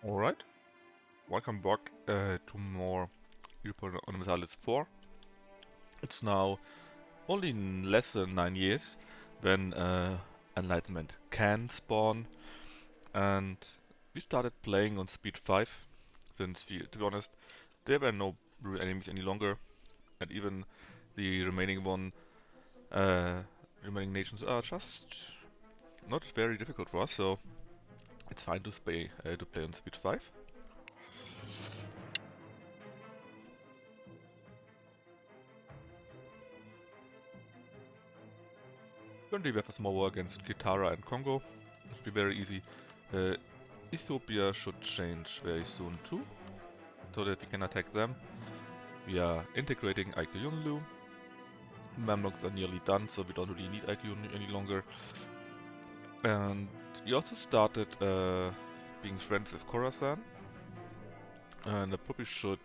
Alright, welcome back to more Europa Universalis IV. It's now only less than 9 years when Enlightenment can spawn, and we started playing on speed 5 since to be honest, there were no real enemies any longer, and even the remaining nations are just not very difficult for us, so it's fine to play on speed 5. Currently we have a small war against Kitara and Congo. It should be very easy. Ethiopia should change very soon too, so that we can attack them. We are integrating A.E.I.O.U. Mamluks are nearly done, so we don't really need A.E.I.O.U. any longer. And we also started being friends with Khorasan, and I probably should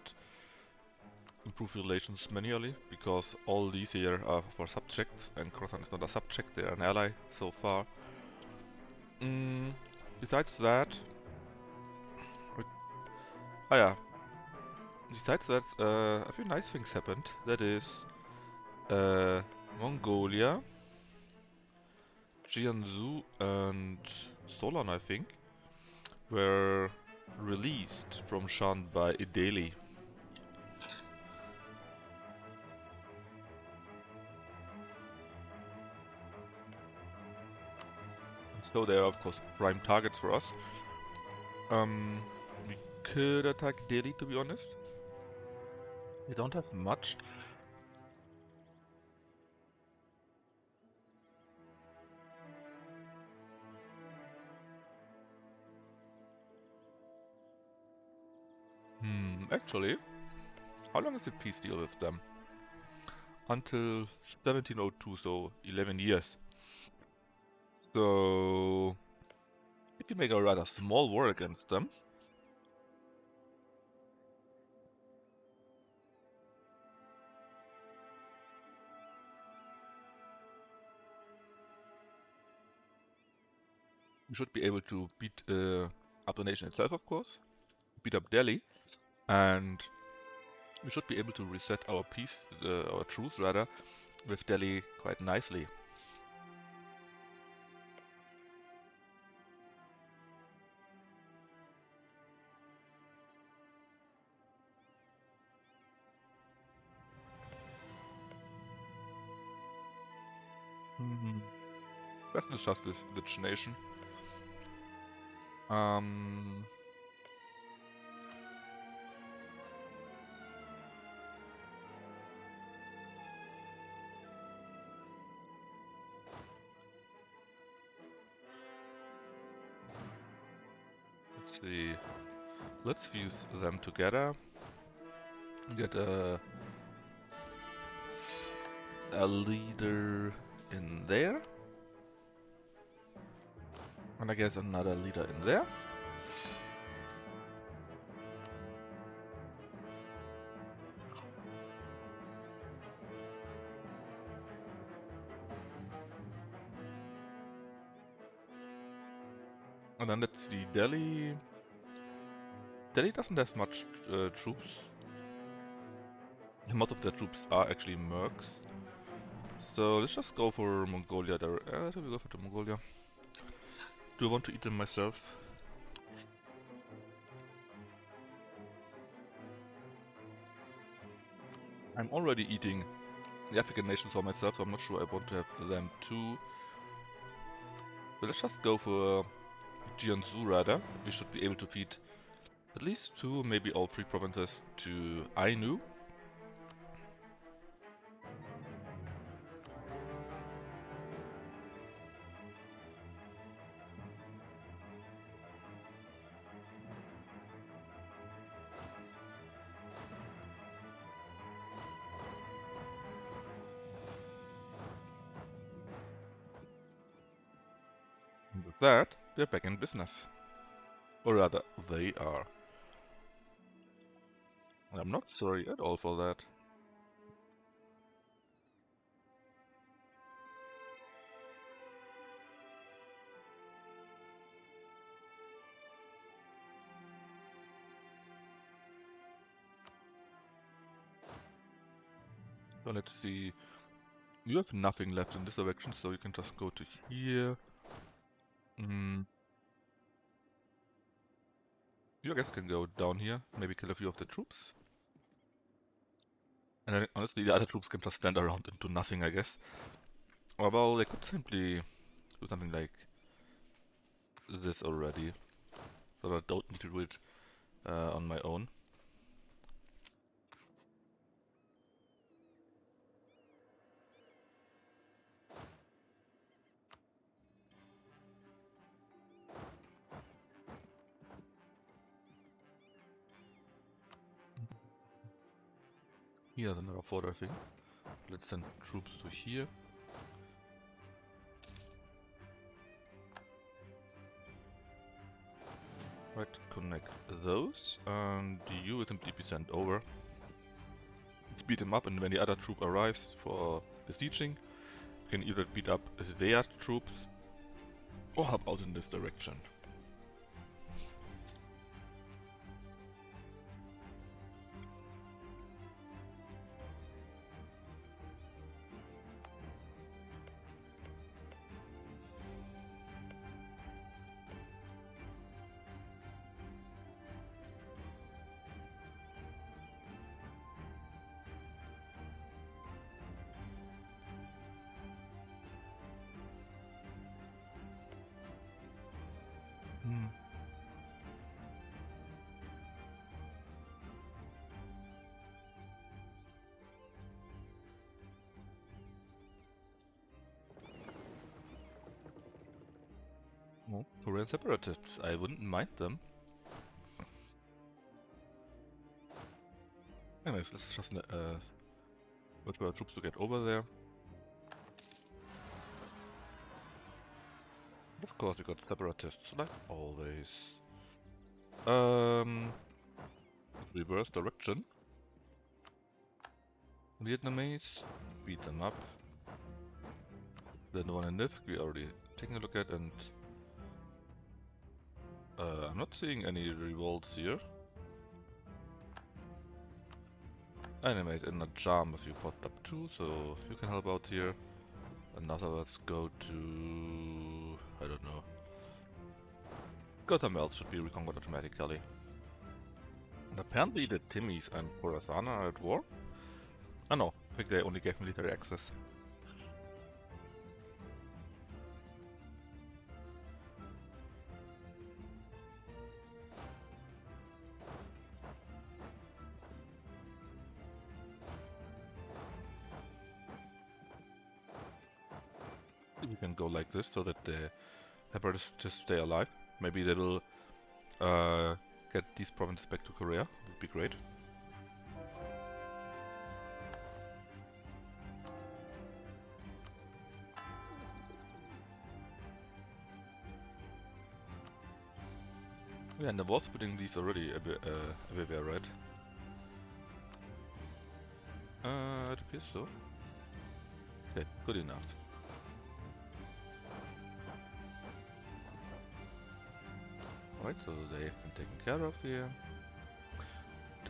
improve relations manually, because all these here are for subjects, and Khorasan is not a subject, they are an ally so far. Besides that... a few nice things happened. That is, Mongolia, Jiangsu and Solon, I think, were released from Shan by A.E.I.O.U. So they are of course prime targets for us. We could attack Delhi, to be honest. We don't have much. Actually, how long is the peace deal with them? Until 1702, so 11 years. So, if you make a rather small war against them, we should be able to beat up the nation itself, of course, beat up Delhi, and we should be able to reset our peace, our truce rather, with Delhi quite nicely. Let's discuss this which nation. Let's see. Let's fuse them together. Get a leader in there. And I guess another leader in there. And then let's see, Delhi... Delhi doesn't have much troops. Most of their troops are actually mercs. So let's just go for Mongolia there. Do we go for Mongolia? Do I want to eat them myself? I'm already eating the African nations for myself, so I'm not sure I want to have them too. So let's just go for Jiangsu rather. We should be able to feed at least 2, maybe all 3 provinces to Ainu. And with that, we're back in business. Or rather, they are. I'm not sorry at all for that. So let's see. You have nothing left in this direction, so you can just go to here. You I guess can go down here, maybe kill a few of the troops. And then honestly the other troops can just stand around and do nothing, I guess. Or well, they could simply do something like this already. So I don't need to do it on my own. Here's another fort, I think. Let's send troops to here. Right, connect those, and you will simply be sent over. Beat them up, and when the other troop arrives for besieging, you can either beat up their troops or help out in this direction. Oh, Korean separatists. I wouldn't mind them. Anyways, let's just wait for our troops to get over there. Of course, we got separatists, like always. Reverse direction. Vietnamese, beat them up. Then the one in Nif, we already taken a look at, and I'm not seeing any revolts here. Anyways, in a jam if you popped up too, so you can help out here. And now let's go to... I don't know. Gotham else should be reconquered automatically. And apparently the Timmies and Khorasan are at war? Oh no, I think they only gave military access. We can go like this so that the separatists just stay alive. Maybe they will get these provinces back to Korea. That would be great. Yeah, and I was putting these already everywhere, right? It appears so. Okay, good enough. Right, so they have been taken care of here.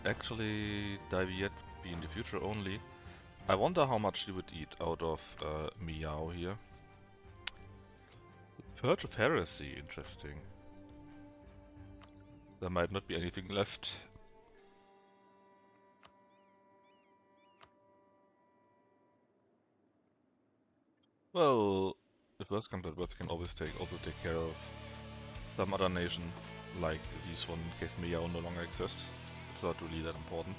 Actually, Diviet would be in the future only. I wonder how much you would eat out of A.E.I.O.U here. Purge of Heresy, interesting. There might not be anything left. Well, if worst comes to worst, we can always also take care of some other nation, like this one, in case A.E.I.O.U no longer exists. It's not really that important.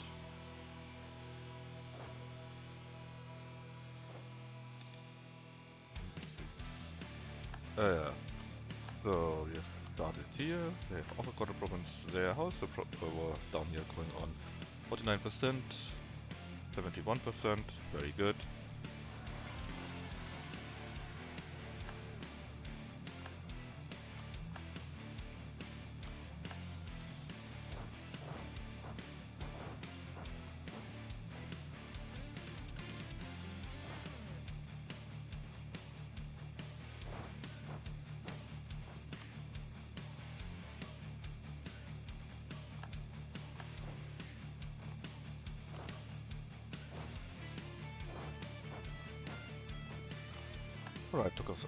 Let's see. Yeah. So we have started here. They have also got a province there. How's the war down here going on? 49%, 71%, very good. Alright, took us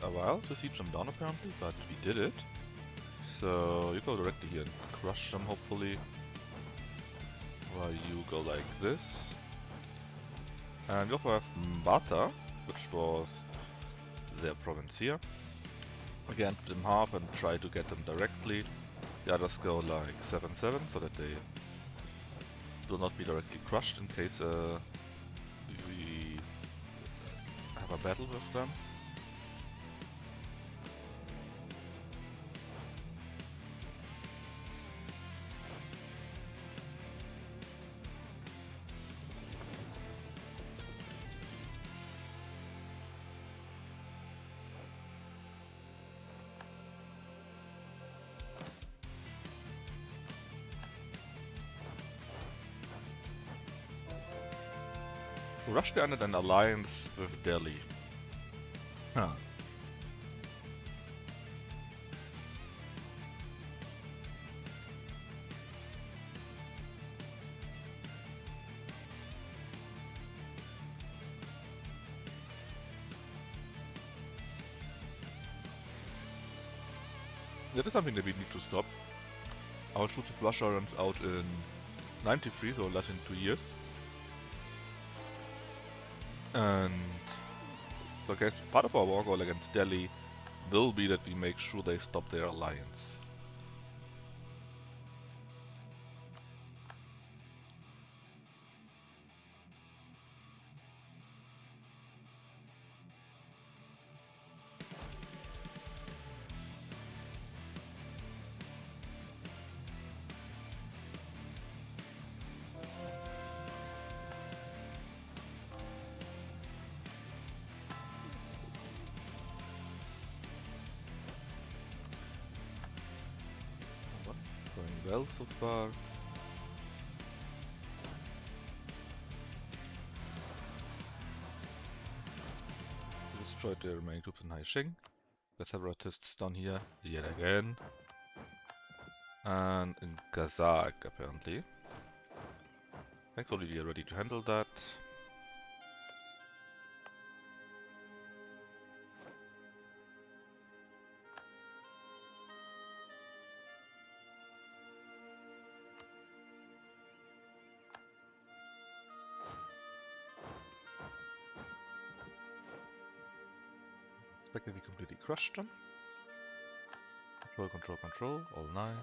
a while to siege them down apparently, but we did it. So you go directly here and crush them hopefully. While you go like this. And we also have Mbata, which was their province here. Again, split them half and try to get them directly. The others go like 7-7 so that they will not be directly crushed in case we have a battle with them. Russia ended an alliance with Delhi. Huh. That is something that we need to stop. Our troops with Russia runs out in 93, so less than 2 years. And so I guess part of our war goal against Delhi will be that we make sure they stop their alliance. Going well so far. We destroyed the remaining troops in Haisheng. The separatists down here yet again. And in Kazakh apparently. Thankfully we are ready to handle that. Expect that we completely crushed them. Control, control, control, all nice.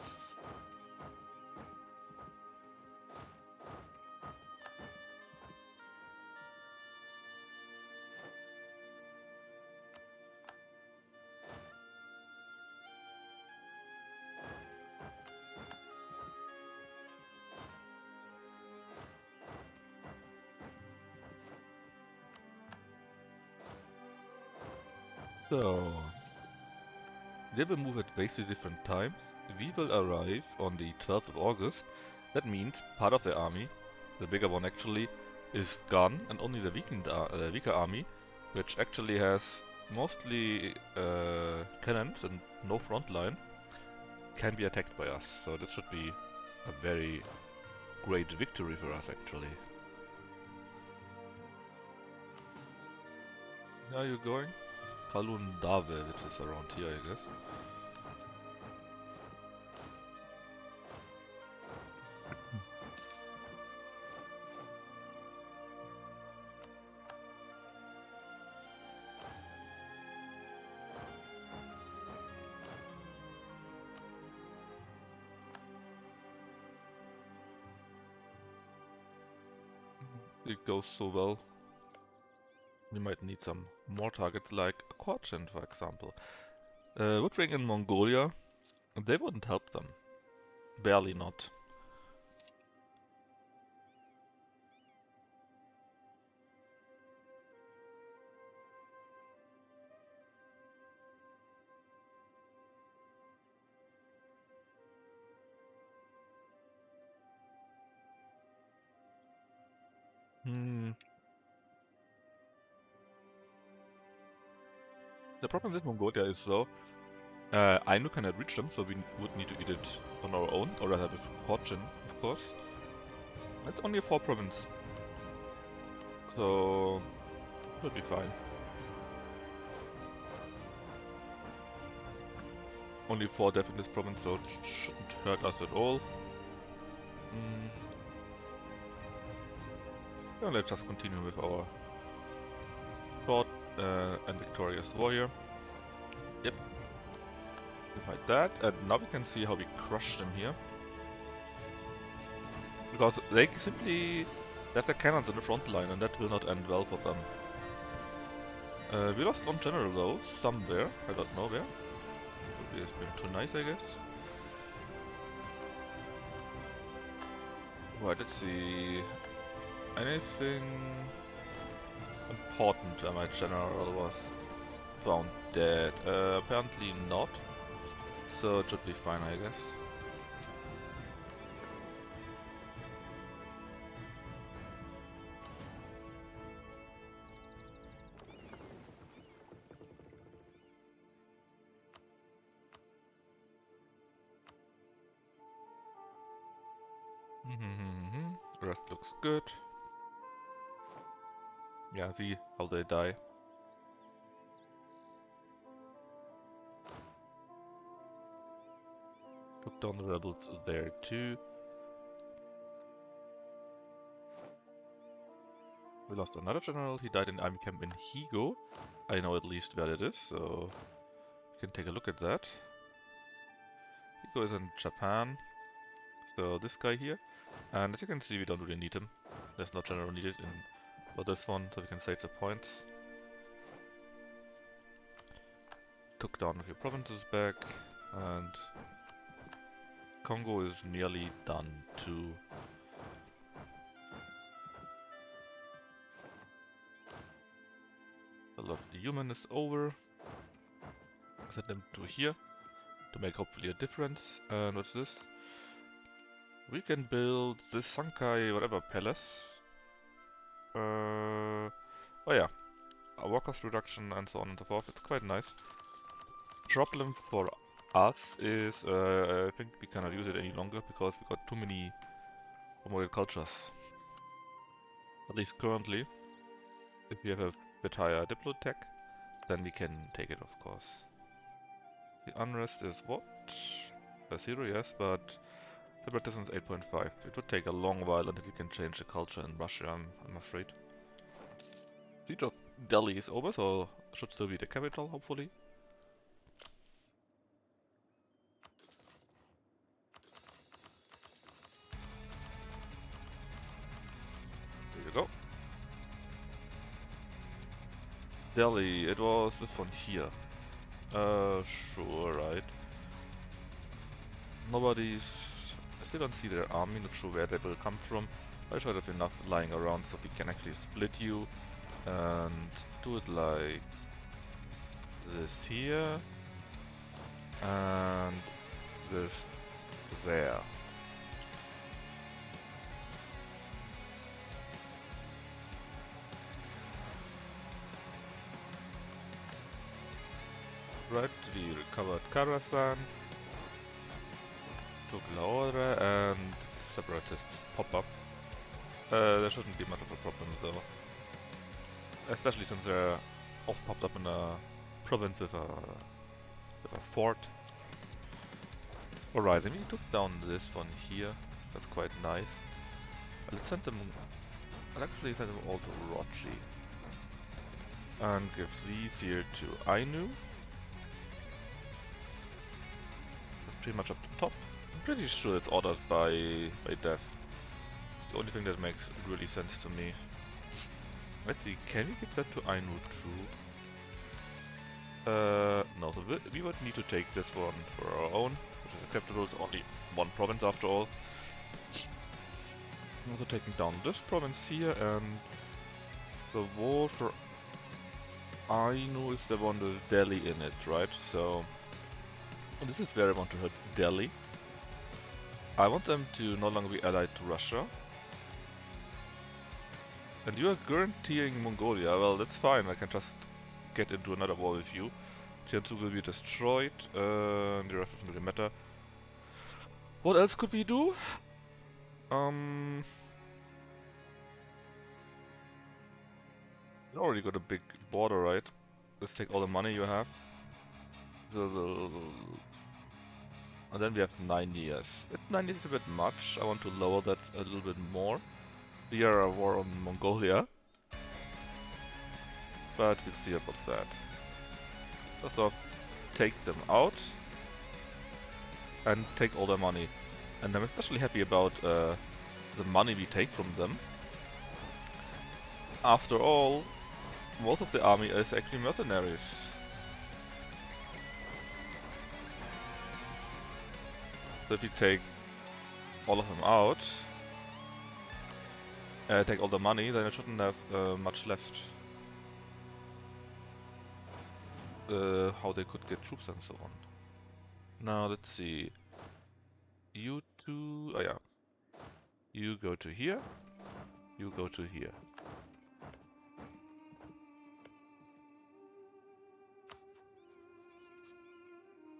So, they will move at basically different times. We will arrive on the 12th of August. That means part of the army, the bigger one actually, is gone, and only the weaker army, which actually has mostly cannons and no front line, can be attacked by us. So this should be a very great victory for us actually. Where are you going? Kalundave, which is around here, I guess. It goes so well. We might need some more targets like Korchin, for example. Would bring in Mongolia. They wouldn't help them. Barely not. The problem with Mongolia is though, A.E.I.O.U cannot reach them, so we would need to eat it on our own, or rather with Korchin, of course. It's only a 4 province, so it will be fine. Only 4 death in this province, so it shouldn't hurt us at all. And let's just continue with our short and victorious warrior. Yep. Like that, and now we can see how we crushed them here. Because they simply left their cannons on the front line, and that will not end well for them. We lost one general though, somewhere, I don't know where. Probably has been too nice, I guess. Right, let's see. Anything important where my general was found dead? Apparently not. So it should be fine, I guess. The rest looks good. Yeah, see how they die. Took down the rebels there too. We lost another general. He died in the army camp in A.E.I.O.U. I know at least where it is, so we can take a look at that. A.E.I.O.U. is in Japan. So this guy here. And as you can see, we don't really need him. There's no general needed for this one, so we can save the points. Took down a few provinces back, and Congo is nearly done too. The love the human is over. Set them to here to make hopefully a difference. And what's this? We can build this Sankai whatever palace. Oh yeah, a war cost reduction and so on and so forth. It's quite nice. Problem for us is I think we cannot use it any longer because we got too many memorial cultures. At least currently. If we have a bit higher diplo tech, then we can take it, of course. The unrest is what? 0, yes, but separatism is 8.5. It would take a long while until we can change the culture in Russia, I'm afraid. Siege of Delhi is over, so should still be the capital, hopefully. There you go. Delhi, it was this one here. Sure, right. Nobody's... I still don't see their army, not sure where they will come from. I should have enough lying around so we can actually split you and do it like this here and this there. Right, we recovered Karasan, took Lahore, and separatists pop up. There shouldn't be much of a problem though. Especially since they're also popped up in a province with a fort. Alright, then we took down this one here. That's quite nice. Let's send them... I'll actually send them all to Rochi. And give these here to A.E.I.O.U. Pretty much up the top. I'm pretty sure it's ordered by death. It's the only thing that makes really sense to me. Let's see, can we give that to A.E.I.O.U. too? No, so we would need to take this one for our own, which is acceptable. It's only one province after all. I'm also taking down this province here, and the war for A.E.I.O.U. is the one with Delhi in it, right? So this is where I want to hurt Delhi. I want them to no longer be allied to Russia. And you are guaranteeing Mongolia. Well, that's fine. I can just get into another war with you. Jiangsu will be destroyed. The rest doesn't really matter. What else could we do? You already got a big border, right? Let's take all the money you have. And then we have 9 years. 9 years is a bit much. I want to lower that a little bit more. We are a war on Mongolia. But we'll see about that. First off, take them out. And take all their money. And I'm especially happy about the money we take from them. After all, most of the army is actually mercenaries. So if you take all of them out, take all the money, then I shouldn't have much left. How they could get troops and so on. Now let's see. You two, oh yeah. You go to here. You go to here.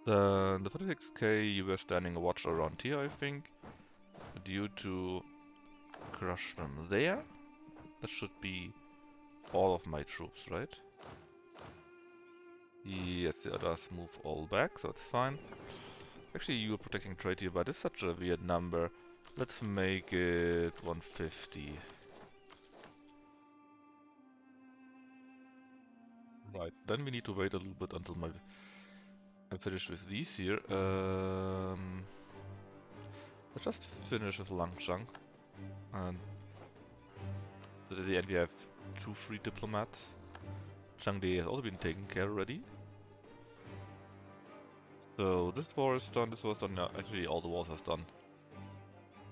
The 46k you were standing a watch around here, I think. Due to crush them there. That should be all of my troops, right? Yes, the others move all back, so it's fine. Actually, you are protecting trade here, but it's such a weird number. Let's make it 150. Right, then we need to wait a little bit until I'm finished with these here. Let's just finish with Langchang. And at the end we have 2 free diplomats. Changde has also been taken care already. So this war is done, this war is done, yeah, actually all the wars are done.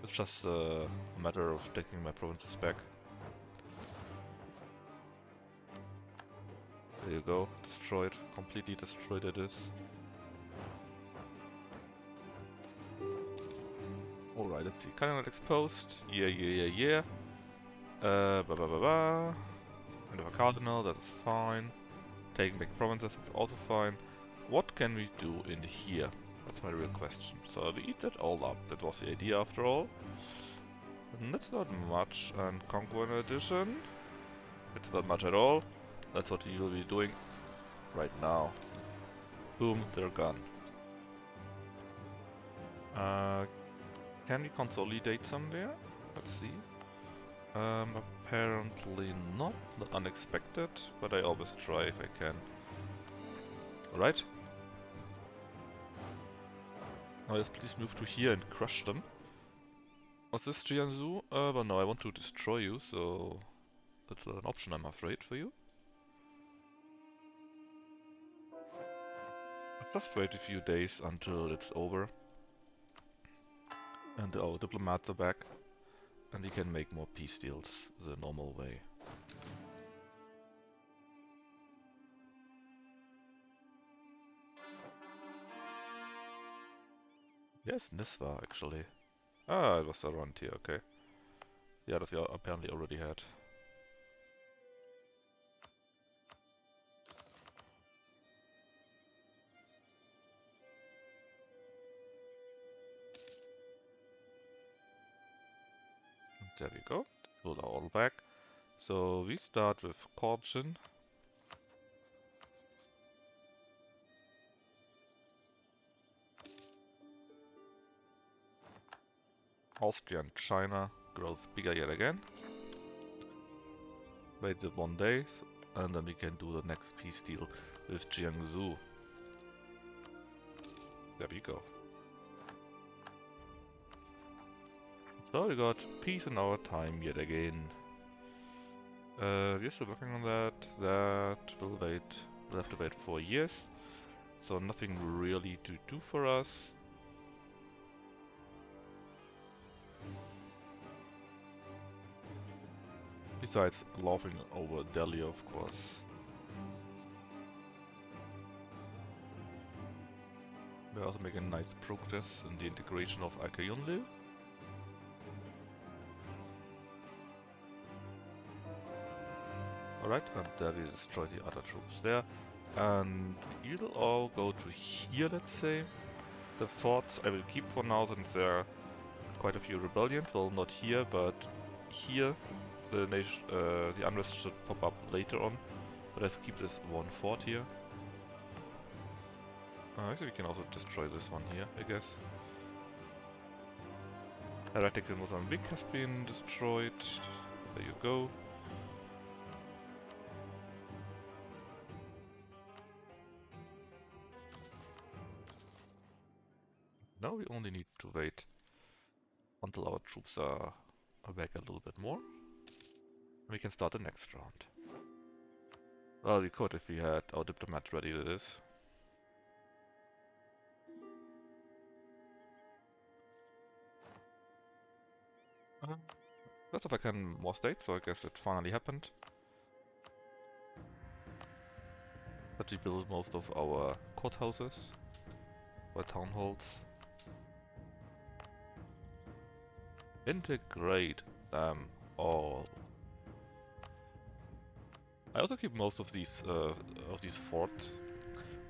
It's just a matter of taking my provinces back. There you go, destroyed, completely destroyed it is. Alright, let's see, Kaliningrad exposed, yeah. And a cardinal, that's fine. Taking back provinces, that's also fine. What can we do in here? That's my real question. So we eat that all up. That was the idea after all. And that's not much. And Conquer in addition. It's not much at all. That's what we will be doing right now. Boom, they're gone. Can we consolidate somewhere? Let's see. Apparently not. Not unexpected, but I always try if I can. Alright. Now yes, please move to here and crush them. Was this Jiangsu? But no, I want to destroy you, so that's an option, I'm afraid, for you. Just wait a few days until it's over. And our diplomats are back. And we can make more peace deals the normal way. Yes, Nisva actually. Ah, it was around here, okay. Yeah, that we apparently already had. There we go. Pull are all back. So we start with Korchin. Austria and China grows bigger yet again. Wait 1 day, and then we can do the next peace deal with Jiangsu. There we go. So we got peace in our time yet again. We're still working on that. That will wait. We'll have to wait 4 years. So nothing really to do for us. Besides laughing over Delhi, of course. We're also making nice progress in the integration of A.E.I.O.U. Alright, and there we destroy the other troops there. And you'll all go to here, let's say. The forts I will keep for now, since there are quite a few rebellions. Well, not here, but here. The unrest should pop up later on. But let's keep this 1 fort here. Actually, we can also destroy this one here, I guess. Heretics in Mozambique has been destroyed. There you go. Now we only need to wait until our troops are back a little bit more. We can start the next round. Well, we could if we had our diplomat ready to this. First off, I can more states, so I guess it finally happened. But we built most of our courthouses, or town halls. Integrate them all. I also keep most of these forts,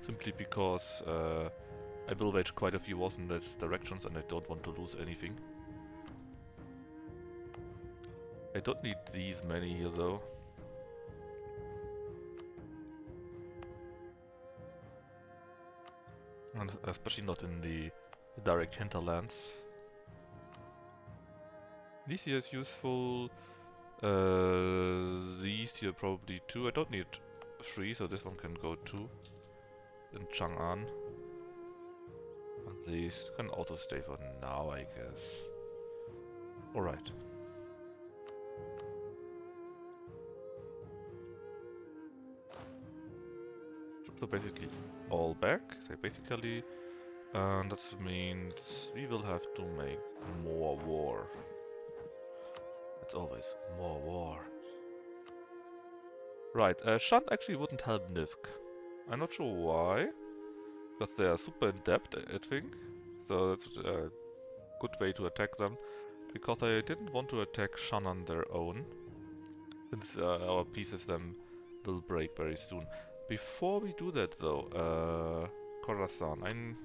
simply because I will wage quite a few wars in these directions and I don't want to lose anything. I don't need these many here though. And especially not in the direct hinterlands. This here is useful. These here probably 2. I don't need 3, so this one can go 2. In Chang'an. And these can also stay for now, I guess. Alright. So basically all back, say basically. And that means we will have to make more war. It's always more war. Right, Shan actually wouldn't help Nivk. I'm not sure why. Because they are super in debt, I think. So that's a good way to attack them. Because I didn't want to attack Shan on their own. Since our peace with them will break very soon. Before we do that though, Khorasan.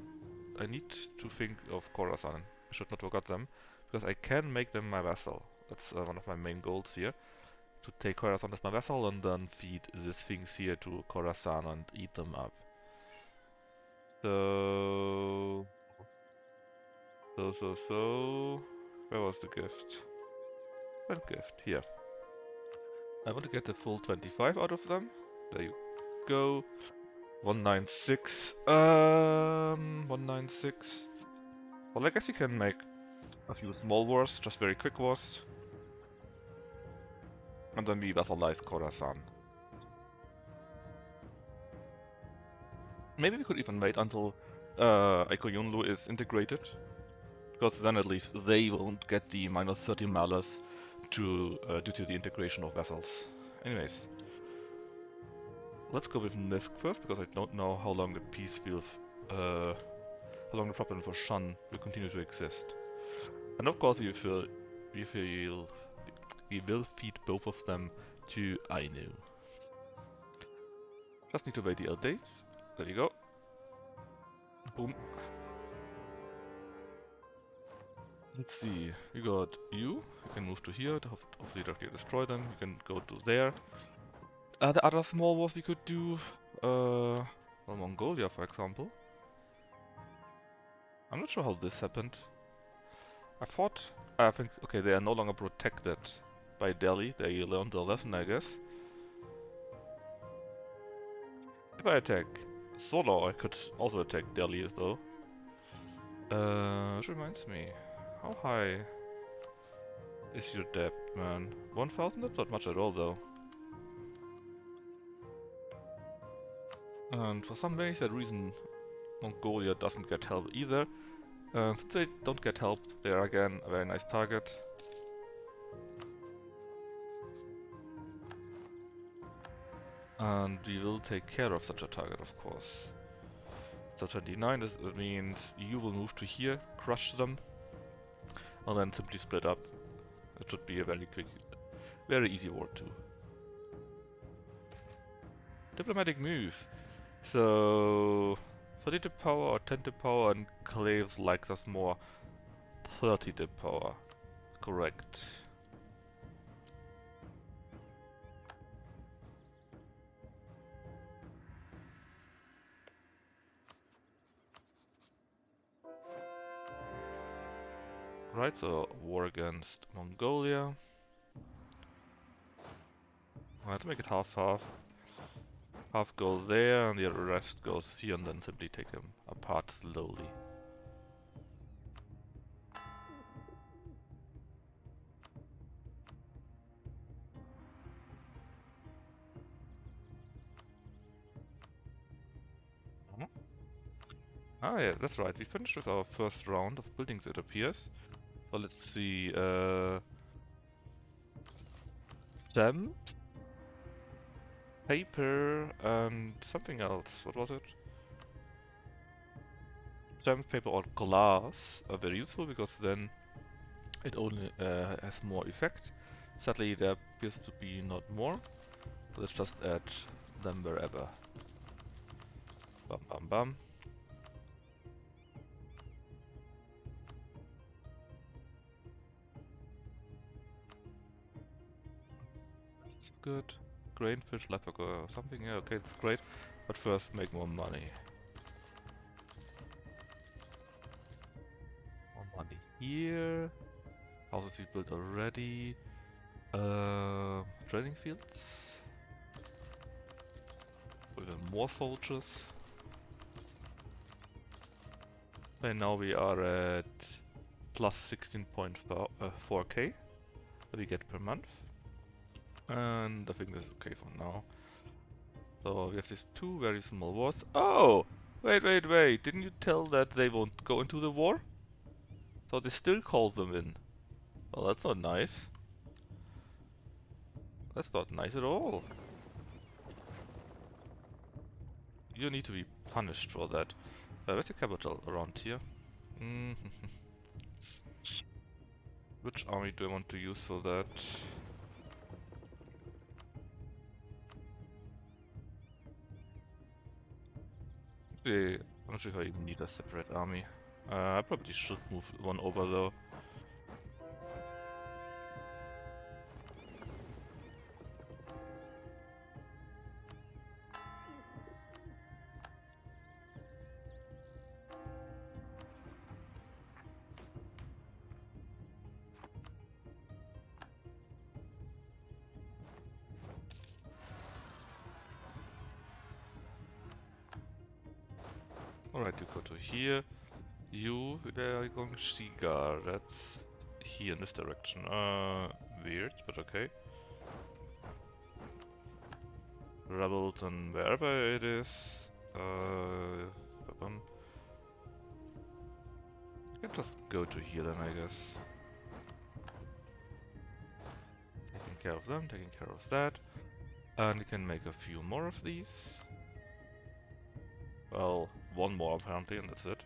I need to think of Khorasan. I should not forget them. Because I can make them my vassal. That's one of my main goals here. To take Khorasan as my vassal and then feed these things here to Khorasan and eat them up. So... Where was the gift? That gift, here. I want to get the full 25 out of them. There you go. 196. 196. Well, I guess you can make a few small wars, just very quick wars. And then we vassalize Khorasan. Maybe we could even wait until A.E.I.O.U is integrated. Because then at least they won't get the minus 30 malus due to the integration of vessels. Anyways. Let's go with Nivk first, because I don't know how long the peace will... how long the problem for Shan will continue to exist. And of course we will feed both of them to A.E.I.O.U. Just need to wait the L days. There you go. Boom. Let's see. We got you. You can move to here. Hopefully directly destroy them. You can go to there. The other small wars we could do. Well, Mongolia, for example. I'm not sure how this happened. I think, okay, they are no longer protected by Delhi. They learned their lesson, I guess. If I attack Solo, I could also attack Delhi, though. Which reminds me, how high is your debt, man? 1,000? That's not much at all, though. And for some very sad reason, Mongolia doesn't get help either. Since they don't get help, they are again a very nice target. And we will take care of such a target, of course. So 29, that means you will move to here, crush them, and then simply split up. It should be a very quick, very easy war too. Diplomatic move. So 30 to power or 10 to power, and Claves likes us more 30 to power. Correct. Right, so war against Mongolia. Let's make it half-half. Half go there and the rest goes here and then simply take them apart slowly. Ah yeah, that's right. We finished with our first round of buildings, it appears. So let's see, stamps, paper, and something else. What was it? Stamp, paper, or glass are very useful because then it only has more effect. Sadly, there appears to be not more. So let's just add them wherever. Bam bam bam. That's good. Grain, fish, livestock, or something. Yeah, okay, it's great. But first, make more money. More money here. Houses we built already. Training fields. Even more soldiers. And now we are at plus 16.4k that we get per month. And I think that's okay for now. So we have these two very small wars. Oh! Wait. Didn't you tell that they won't go into the war? So they still call them in. Well, that's not nice. That's not nice at all. You need to be punished for that. Where's the capital? Around here. Which army do I want to use for that? Okay, I'm not sure if I even need a separate army. I probably should move one over though. Alright, you go to here. You, where are you going? Shigar, that's here in this direction. Weird, but okay. Rebels and wherever it is. I can just go to here then, I guess. Taking care of them, taking care of that. And we can make a few more of these. Well, one more apparently, and that's it.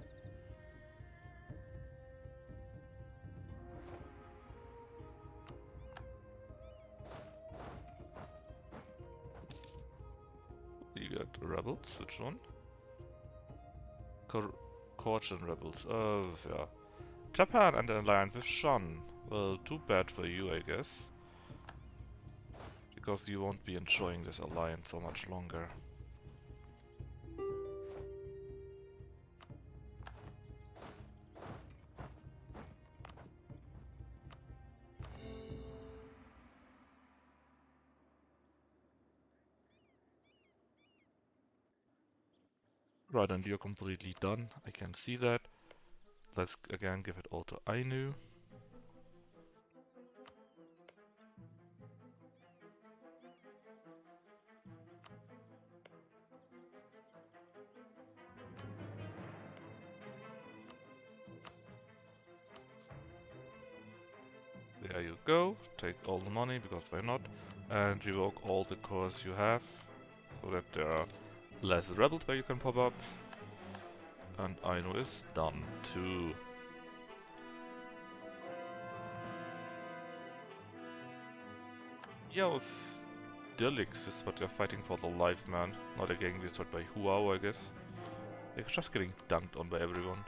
You got rebels, which one? Korchan rebels, yeah. Japan and an alliance with Shan. Well, too bad for you, I guess. Because you won't be enjoying this alliance so much longer. Right, and you're completely done. I can see that. Let's again give it all to Ainu. There you go. Take all the money, because why not? And revoke all the cores you have, so that there are less rebels where you can pop up. And Ainu is done too. Yeah, still exists, but they're fighting for their life, man. Now they're getting destroyed by A.E.I.O.U, I guess. They're just getting dunked on by everyone.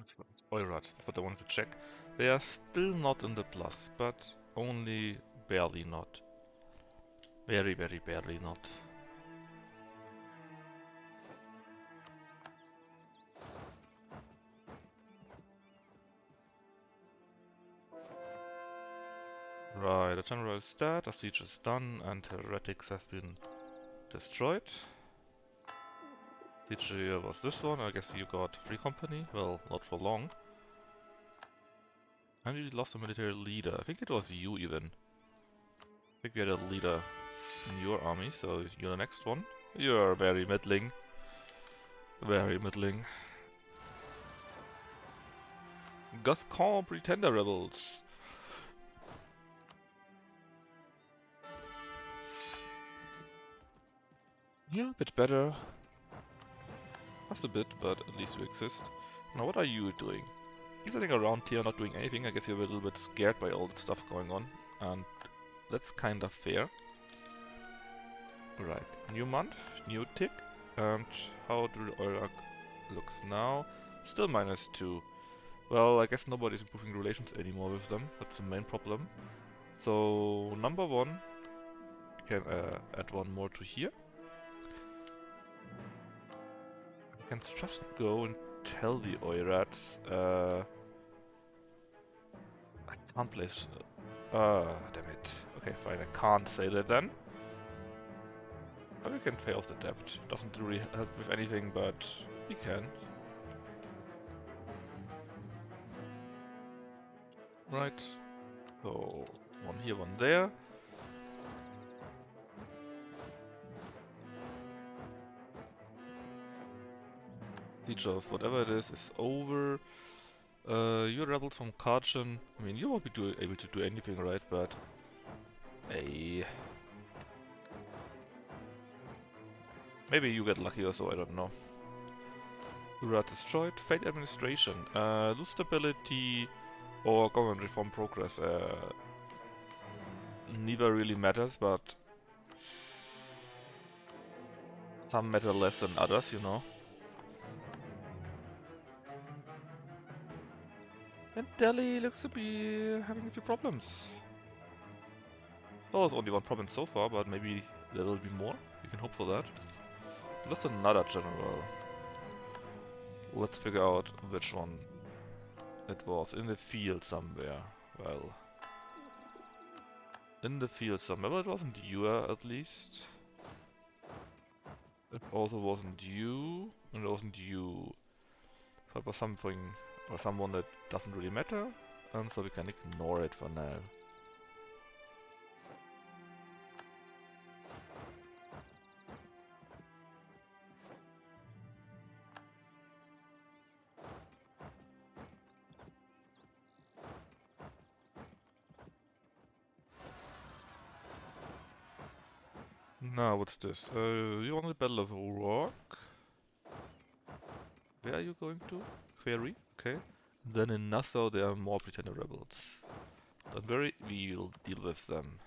That's Oirat, that's what I wanted to check. They are still not in the plus, but only barely not. Very, very barely not. Right, the general is dead, a siege is done, and heretics have been destroyed. Which was this one? I guess you got free company? Well, not for long. And you lost a military leader. I think it was you even. I think you had a leader in your army, so you're the next one. You're very middling. Very middling. Gascon Pretender Rebels. Yeah, a bit better. Just a bit, but at least you exist. Now what are you doing? You're sitting around here not doing anything. I guess you're a little bit scared by all the stuff going on. And that's kind of fair. Right, new month, new tick. And how do the oil looks now? Still -2. Well, I guess nobody's improving relations anymore with them. That's the main problem. So, number one, we can add one more to here. We can just go and tell the Oirats, I can't place... damn it. Okay, fine, I can't say that then. But we can pay off the debt. Doesn't really help with anything, but we can. Right. So, one here, one there. Siege of whatever it is over. You rebels from Karchen. I mean, you won't be able to do anything, right? But... Hey... Maybe you get lucky or so, I don't know. Urat destroyed. Fate administration. Lose stability or government reform progress. Neither really matters, but... Some matter less than others, you know. And Delhi looks to be having a few problems. Well, there's only one problem so far, but maybe there will be more. We can hope for that. Lost another general. Let's figure out which one it was. In the field somewhere. Well... In the field somewhere, but it wasn't you at least. It also wasn't you, and it wasn't you. So it was something, or someone that doesn't really matter, and so we can ignore it for now. Now, what's this? You won the Battle of Rock. Where are you going to? Quarry? Okay. Then in Nassau there are more Pretender rebels. Don't worry, we will deal with them.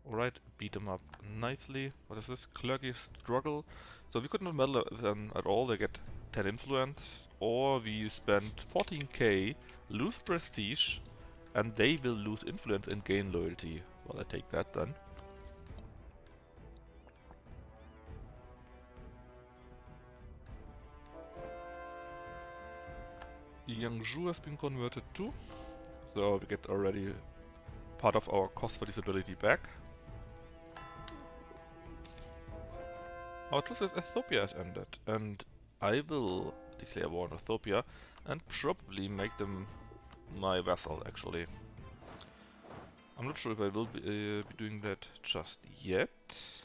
Alright, beat them up nicely. What is this? Clergy struggle. So we could not meddle with them at all, they get 10 influence. Or we spend 14k, lose prestige, and they will lose influence and gain loyalty. Well, I take that then. Yangzhou has been converted too. So we get already part of our cost for disability back. Our truce with Ethiopia has ended, and I will declare war on Ethiopia and probably make them my vassal, actually. I'm not sure if I will be doing that just yet,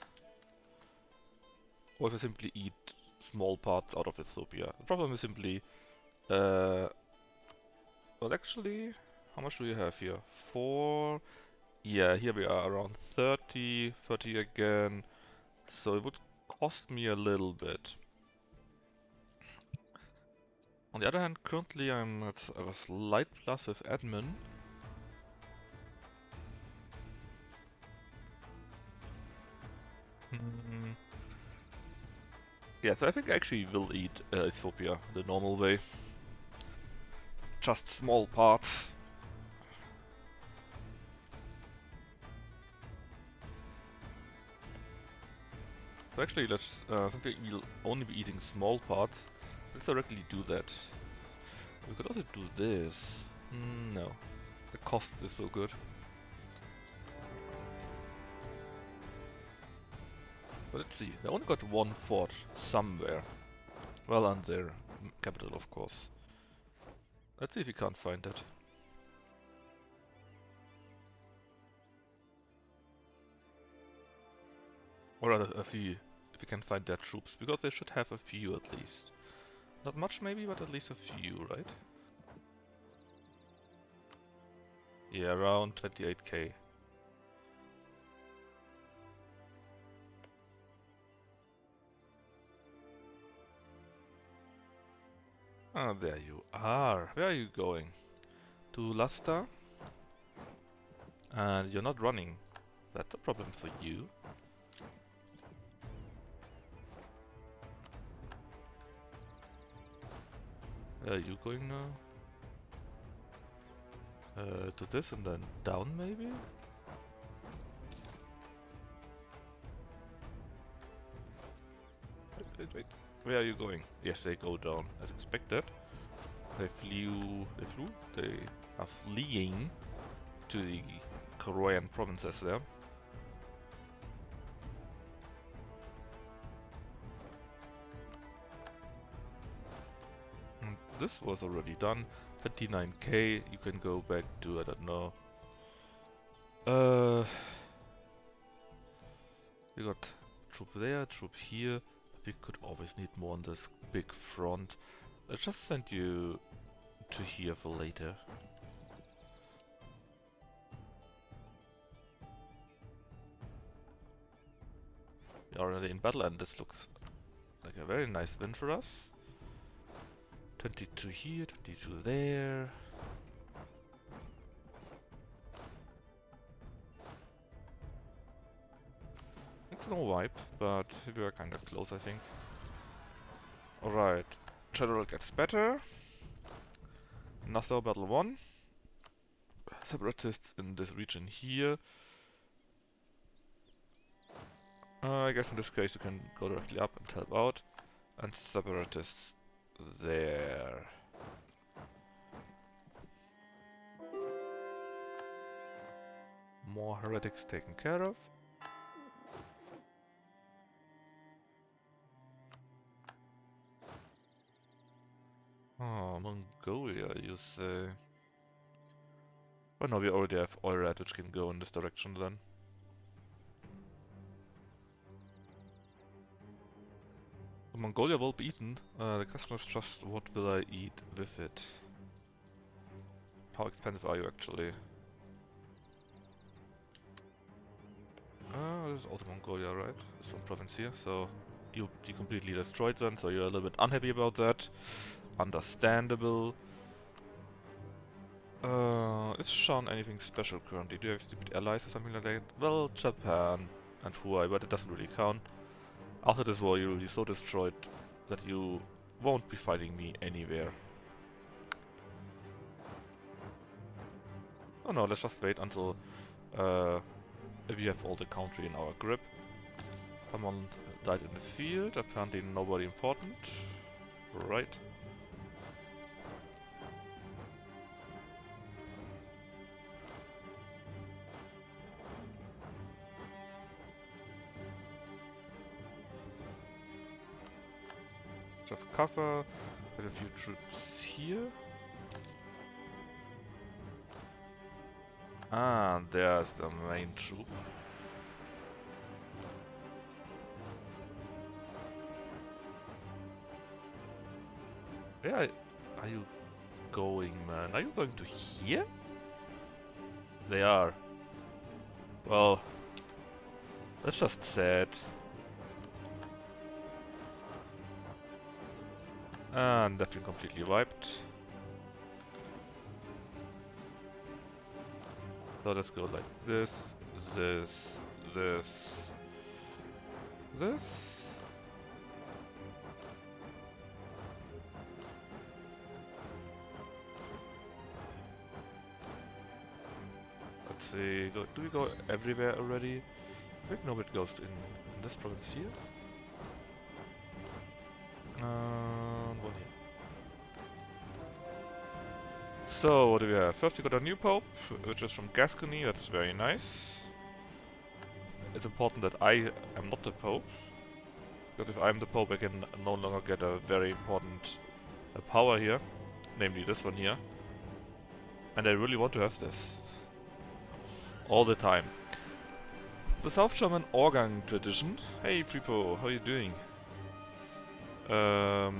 or if I simply eat small parts out of Ethiopia. The problem is simply, well actually, how much do we have here? 4, yeah, here we are around 30 again, so it would cost me a little bit. On the other hand, currently I'm at a slight plus with admin. Hmm. Yeah, so I think I actually will eat Ethiopia the normal way. Just small parts. So actually, since we'll only be eating small parts, let's directly do that. We could also do this. No. The cost is so good. But let's see. They only got one fort somewhere. Well, on their capital, of course. Let's see if we can't find it. Or rather, see if we can find their troops, because they should have a few at least. Not much maybe, but at least a few, right? Yeah, around 28k. Ah, there you are. Where are you going? To Luster? And you're not running. That's a problem for you. Where are you going now? To this and then down maybe? Wait. Where are you going? Yes, they go down as expected. They flew. They are fleeing to the Korean provinces there. And this was already done. 29k. You can go back to, I don't know. We got troop there, troop here. But we could always need more on this big front. Let's just send you to here for later. We're already in battle and this looks like a very nice win for us. 22 here, 22 there. It's no wipe, but we were kind of close, I think. Alright, General gets better. Nassau battle 1. Separatists in this region here. I guess in this case you can go directly up and help out. And separatists there. More heretics taken care of. Oh, Mongolia, you say. Oh no, we already have Oirat, which can go in this direction then. Mongolia will be eaten. The question is just what will I eat with it? How expensive are you actually? This is also Mongolia, right? It's one province here, so you completely destroyed them, so you're a little bit unhappy about that. Understandable. Is Shan anything special currently? Do you have stupid allies or something like that? Well, Japan and Huai, but it doesn't really count. After this war, you'll be so destroyed that you won't be fighting me anywhere. Oh no, let's just wait until we have all the country in our grip. Someone died in the field, apparently nobody important. Right. Have cover, we have a few troops here. Ah, there's the main troop. Where are you going, man? Are you going to here? They are. Well, that's just sad. And that's been completely wiped. So let's go like this, this, this, this. Let's see, do we go everywhere already? I think no, it goes in this province here. One here. So, what do we have? First we got a new Pope, which is from Gascony, that's very nice. It's important that I am not the Pope, because if I'm the Pope I can no longer get a very important power here, namely this one here. And I really want to have this. All the time. The South German organ tradition. Hey Fripo, how are you doing?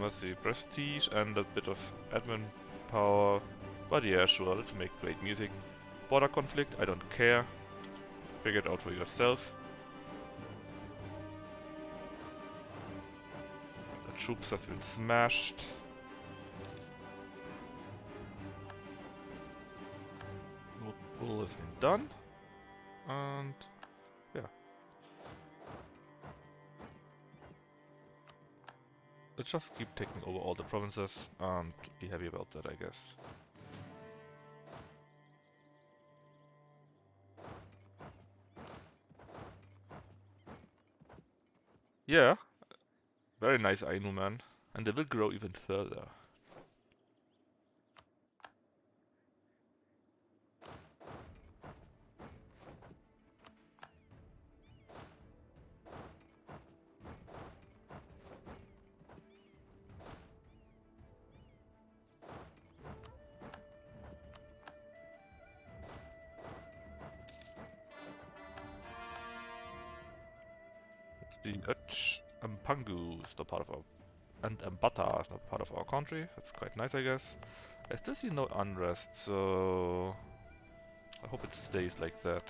Let's see, prestige and a bit of admin power. But yeah, sure, let's make great music. Border conflict, I don't care. Figure it out for yourself. The troops have been smashed. All has been done. And yeah. Let's just keep taking over all the provinces and be happy about that, I guess. Yeah. Very nice A.E.I.O.U, man. And they will grow even further. The Mpangu is not part of our... And Mbata is not part of our country. That's quite nice, I guess. I still see no unrest, so... I hope it stays like that.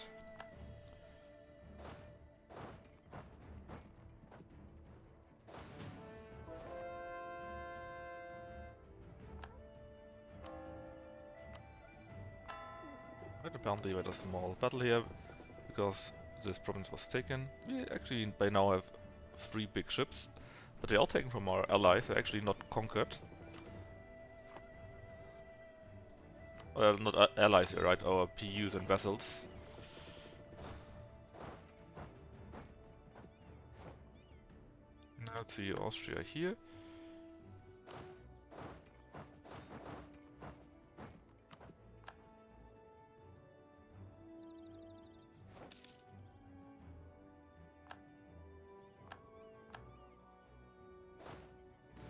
But apparently we had a small battle here, because this province was taken. We actually by now have 3 big ships, but they're all taken from our allies, they're actually not conquered. Well, not allies here, right? Our PUs and vessels. Let's see, Austria here.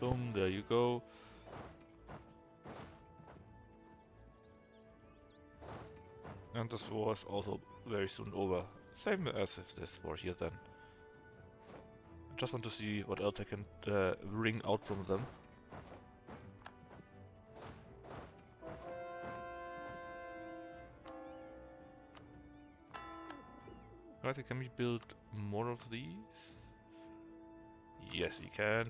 Boom, there you go. And this war is also very soon over. Same as if this war here then. I just want to see what else I can wring out from them. Guys, can we build more of these? Yes, we can.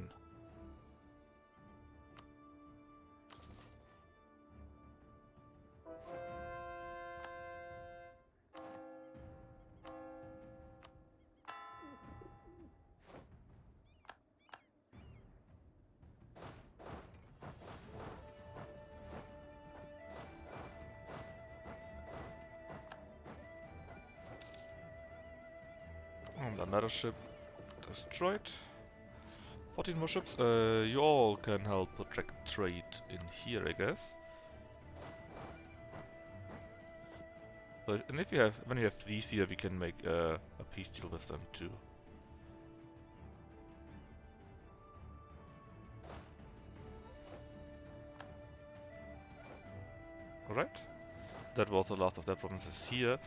And another ship destroyed. 14 more ships. You all can help project trade in here, I guess. So, and if you have, when you have these here, we can make a peace deal with them too. Alright. That was the last of their provinces here.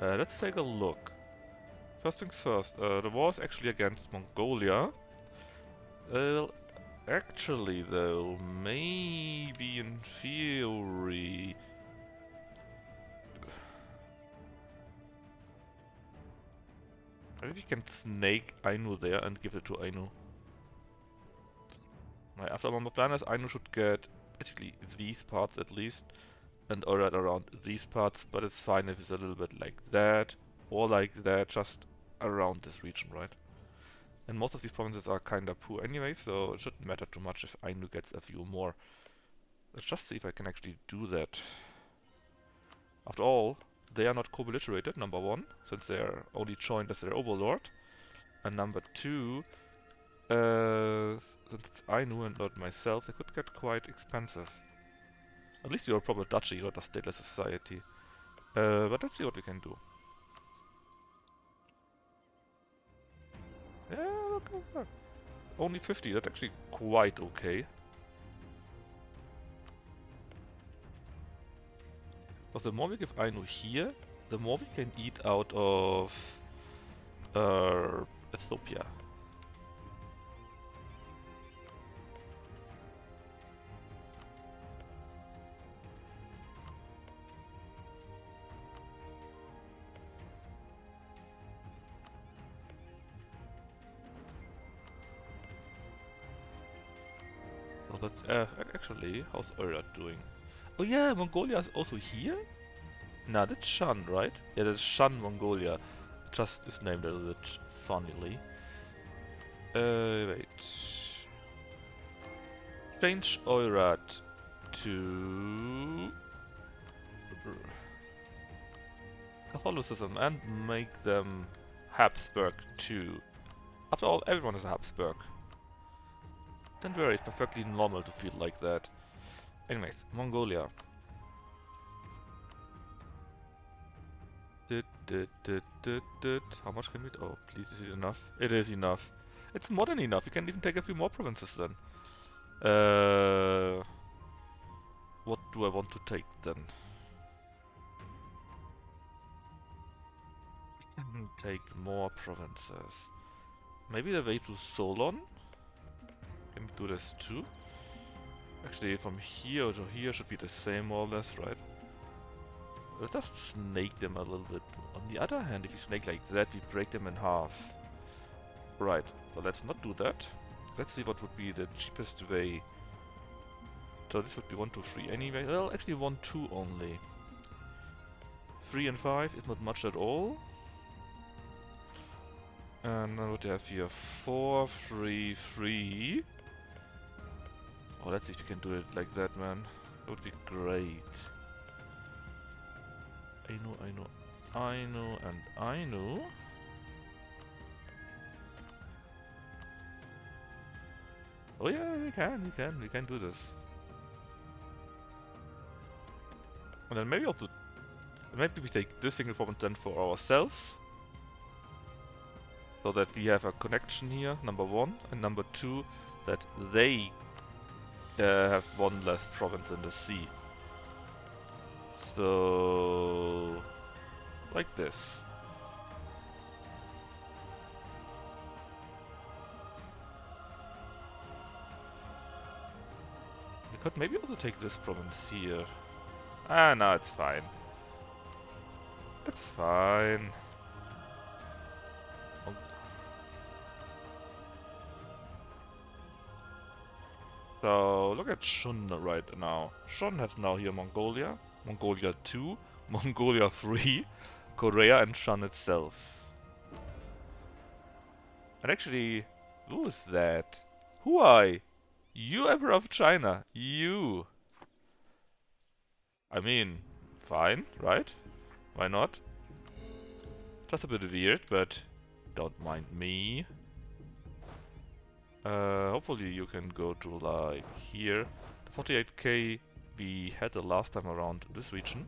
Let's take a look. First things first, the war is actually against Mongolia. Actually though, maybe in theory... Maybe we can snake A.E.I.O.U there and give it to A.E.I.O.U. Right, after more planners, Ainu should get basically these parts at least, and alright around these parts, but it's fine if it's a little bit like that, or like that, just around this region, right? And most of these provinces are kinda poor anyway, so it shouldn't matter too much if Ainu gets a few more. Let's just see if I can actually do that. After all, they are not co-beliterated, number one, since they are only joined as their overlord. And number two, since it's Ainu and not myself, they could get quite expensive. At least you're a proper duchy, not a stateless society. But let's see what we can do. Yeah, look. Only 50, that's actually quite okay. Because the more we give Ainu here, the more we can eat out of Ethiopia. So that's actually, how's Eurat doing? Oh yeah, Mongolia is also here? Nah, that's Shan, right? Yeah, that's Shan Mongolia. Just is named a little bit funnily. Wait. Change Eurat to Catholicism and make them Habsburg too. After all, everyone is a Habsburg. Don't worry, it's perfectly normal to feel like that. Anyways, Mongolia. How much can we... Oh, please, is it enough? It is enough. It's more than enough. You can even take a few more provinces then. What do I want to take then? We can take more provinces. Maybe the way to Solon? Can we do this too? Actually, from here to here should be the same more or less, right? Let's just snake them a little bit. On the other hand, if you snake like that, we break them in half. Right, so let's not do that. Let's see what would be the cheapest way. So this would be 1, 2, 3 anyway. Well, actually 1, 2 only. 3 and 5 is not much at all. And then what do you have here? 4, 3, 3. Oh, let's see if you can do it like that, man. That would be great. Ainu, and Ainu. Oh yeah, we can do this. And then maybe also, maybe we take this single province then for ourselves. So that we have a connection here, number one, and number two, that they have one less province in the sea. So, like this. We could maybe also take this province here. Ah, no, it's fine. It's fine. So, look at Shun right now. Shun has now here Mongolia, Mongolia 2, Mongolia 3, Korea, and Shun itself. And actually, who is that? Huai! You Emperor of China! You! I mean, fine, right? Why not? Just a bit weird, but don't mind me. Hopefully you can go to like here. The 48k we had the last time around this region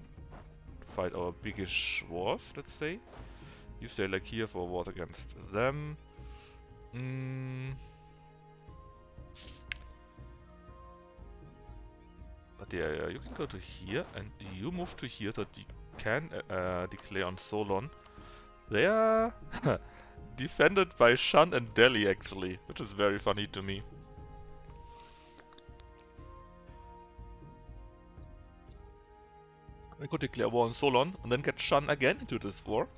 to fight our biggest wars, let's say. You stay like here for wars against them. But yeah, you can go to here and you move to here so that you can declare on Solon. They are defended by Shan and Delhi actually, which is very funny to me. I could declare war on Solon and then get Shan again into this war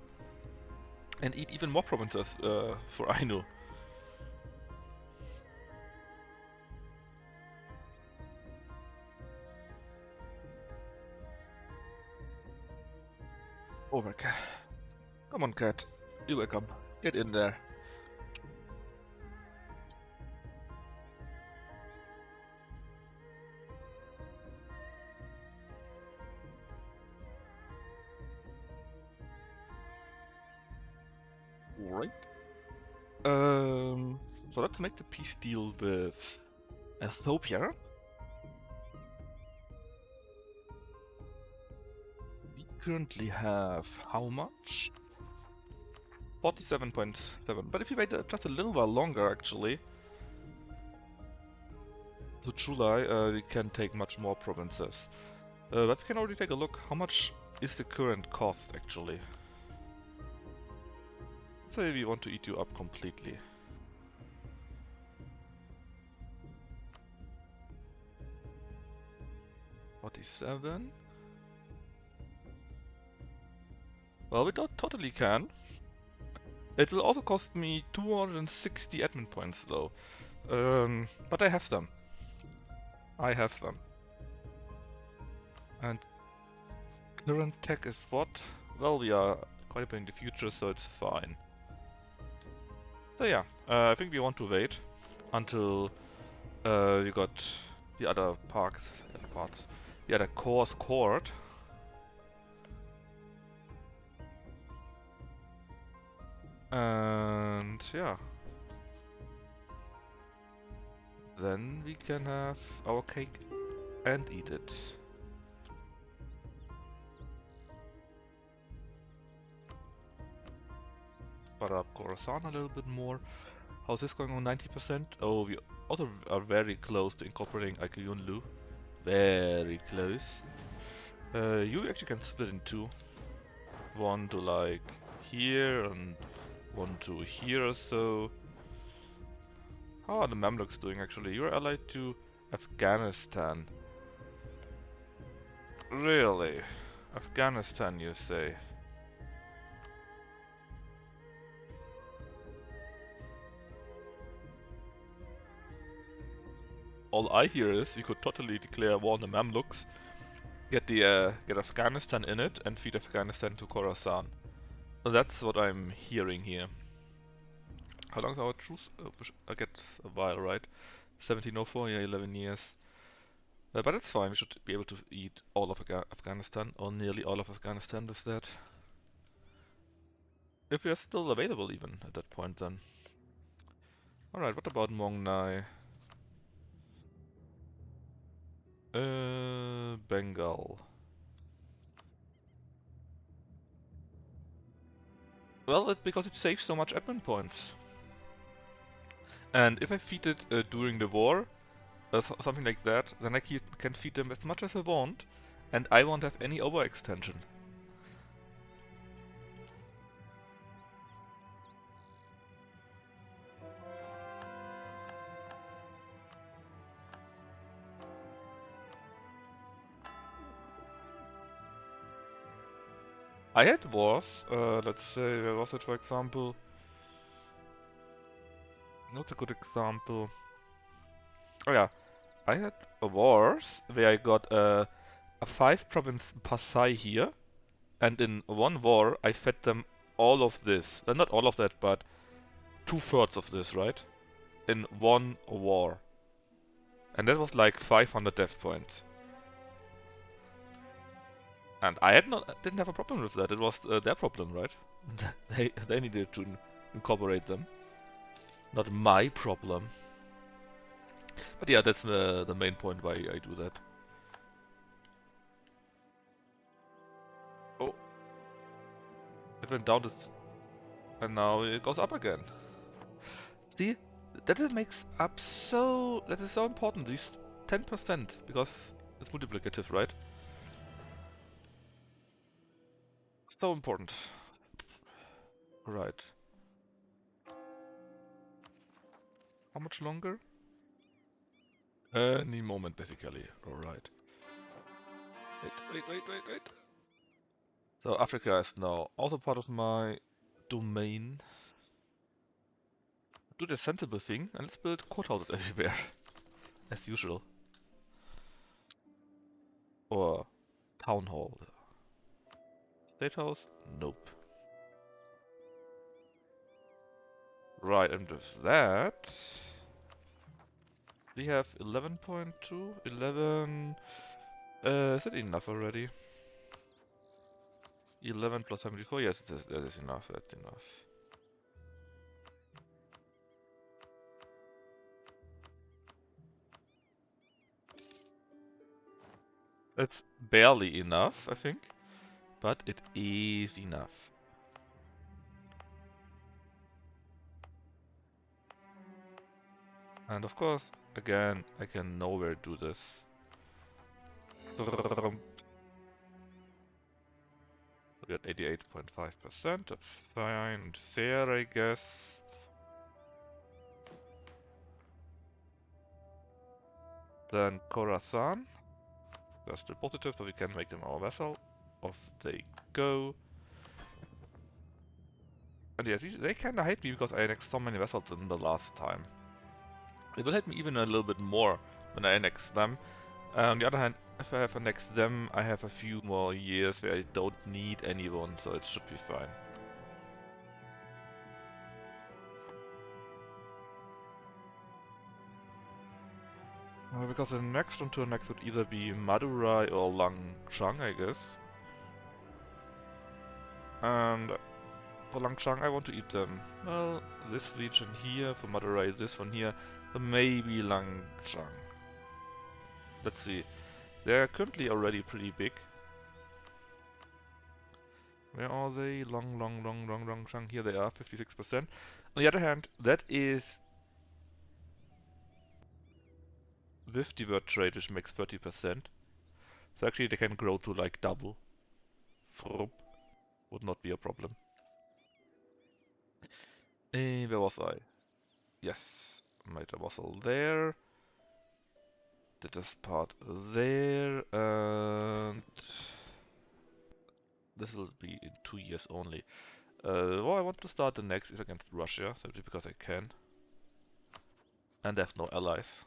and eat even more provinces for Ainu. Over, cat. Come on, cat. You're welcome. Get in there. Right. So let's make the peace deal with Ethiopia. We currently have how much? 47.7. But if you wait just a little while longer, actually, to July, we can take much more provinces. But we can already take a look. How much is the current cost, actually? Let's say we want to eat you up completely. $47. Well, we totally can. It will also cost me 260 admin points, though. But I have them. I have them. And current tech is what? Well, we are quite a bit in the future, so it's fine. So yeah, I think we want to wait until we got the other parts, the other cores scored. And yeah. Then we can have our cake and eat it. Start up Khorasan a little bit more. How's this going on? 90%? Oh, we also are very close to incorporating A.E.I.O.U. Very close. You actually can split in two. One to like here and one to here or so. How are the Mamluks doing actually? You're allied to Afghanistan. Really? Afghanistan, you say? All I hear is you could totally declare war on the Mamluks, get Afghanistan in it, and feed Afghanistan to Khorasan. So that's what I'm hearing here. How long is our truce? I get a while, right? 1704, yeah, 11 years. But it's fine, we should be able to eat all of Afghanistan, or nearly all of Afghanistan with that. If we are still available even at that point then. Alright, what about Mong Nai? Bengal. Well, because it saves so much admin points. And if I feed it during the war, something like that, then I can feed them as much as I want, and I won't have any overextension. I had wars, let's say, where was it for example? What's a good example? Oh yeah, I had wars where I got a 5-province Pasai here, and in one war I fed them all of this. Well, not all of that, but 2/3 of this, right? In one war. And that was like 500 death points. And I didn't have a problem with that. It was their problem, right? they needed to incorporate them, not my problem. But yeah, that's the main point why I do that. Oh, it went down this, and now it goes up again. See, that is so important. These 10% because it's multiplicative, right? So important. Right. How much longer? Any moment, basically. Alright. Wait. So Africa is now also part of my domain. Do the sensible thing and let's build courthouses everywhere. As usual. Or town hall. State House? Nope. Right, and with that, we have 11.2, 11. Is that enough already? 11 plus 74? Yes, that is enough. That's enough. It's barely enough, I think, but it is enough. And of course, again, I can nowhere do this. We got 88.5%, that's fine and fair, I guess. Then Khorasan. They're still positive, so we can make them our vassal. Off they go. And yes, they kinda hate me because I annexed so many vessels in the last time. They will hate me even a little bit more when I annex them. On the other hand, if I have annexed them, I have a few more years where I don't need anyone, so it should be fine. Because the next one to annex would either be Madurai or Langchang, I guess. And for Langchang, I want to eat them. Well, this region here, for Madurai, this one here, maybe Langchang. Let's see. They're currently already pretty big. Where are they? Langchang. Here they are, 56%. On the other hand, that is with the word trade, which makes 30%. So actually they can grow to like double. Frup. Would not be a problem. Where was I? Yes, made a vassal there. Did this part there, and this will be in 2 years only. Well, I want to start the next is against Russia, simply because I can. And they have no allies.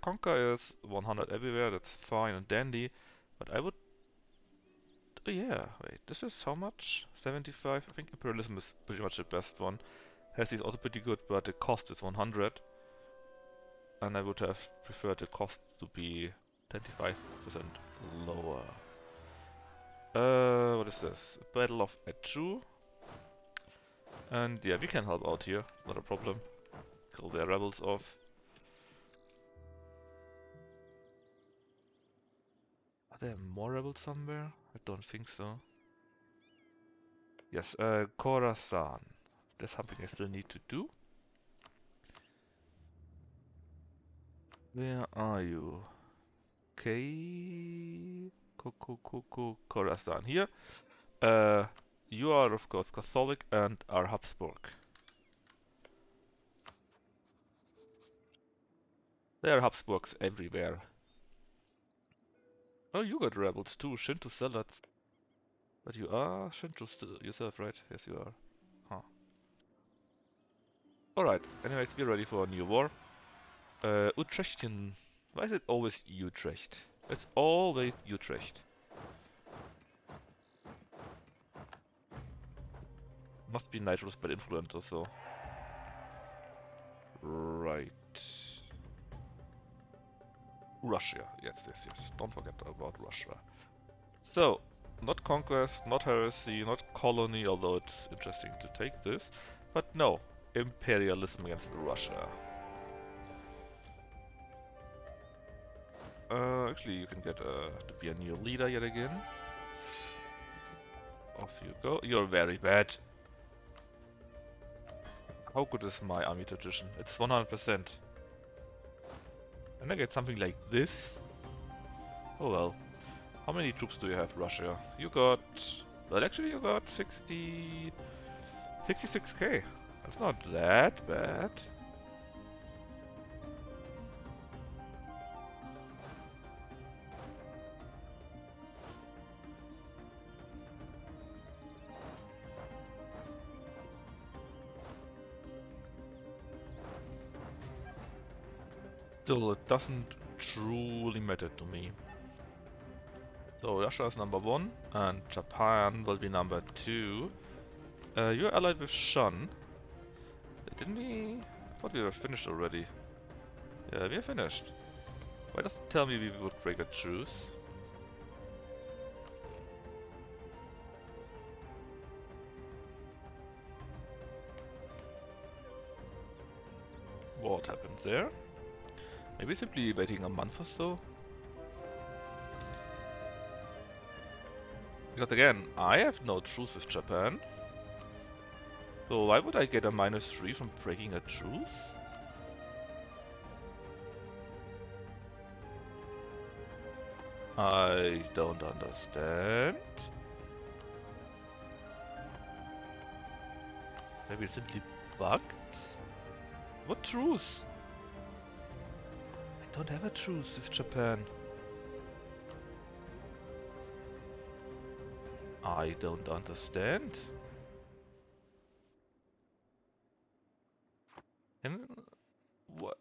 Conquer is 100 everywhere, that's fine and dandy, but I would... Oh yeah, wait, this is how much? 75? I think Imperialism is pretty much the best one. Hesse is also pretty good, but the cost is 100. And I would have preferred the cost to be 25% lower. What is this? Battle of A.E.I.O.U. And yeah, we can help out here, it's not a problem. Kill their rebels off. Are there more rebels somewhere? I don't think so. Yes, Khorasan. There's something I still need to do. Where are you? Okay. Khorasan. Here. You are of course Catholic and are Habsburg. There are Habsburgs everywhere. Oh, you got rebels too, Shinto zealots. But you are Shinto yourself, right? Yes, you are. Huh. Alright, anyways, we're ready for a new war. Utrechtian. Why is it always Utrecht? It's always Utrecht. Must be Nitro's bad influence or so. Right. Russia. Yes. Don't forget about Russia. So, not conquest, not heresy, not colony, although it's interesting to take this. But no, imperialism against Russia. Actually, you can get to be a new leader yet again. Off you go. You're very bad. How good is my army tradition? It's 100%. And I get something like this. Oh well. How many troops do you have, Russia? You got... Well, actually you got 66k. That's not that bad. Still, it doesn't truly matter to me. So Russia is number 1 and Japan will be number 2. You're allied with Shun. Didn't we? I thought we were finished already. Yeah, we are finished. Why does it tell me we would break a truce? What happened there? Maybe simply waiting a month or so? Because again, I have no truce with Japan. So why would I get a -3 from breaking a truce? I don't understand. Maybe it's simply bugged? What truce? I don't have a truce with Japan. I don't understand. And what?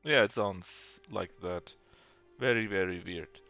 Yeah, it sounds like that. Very, very weird.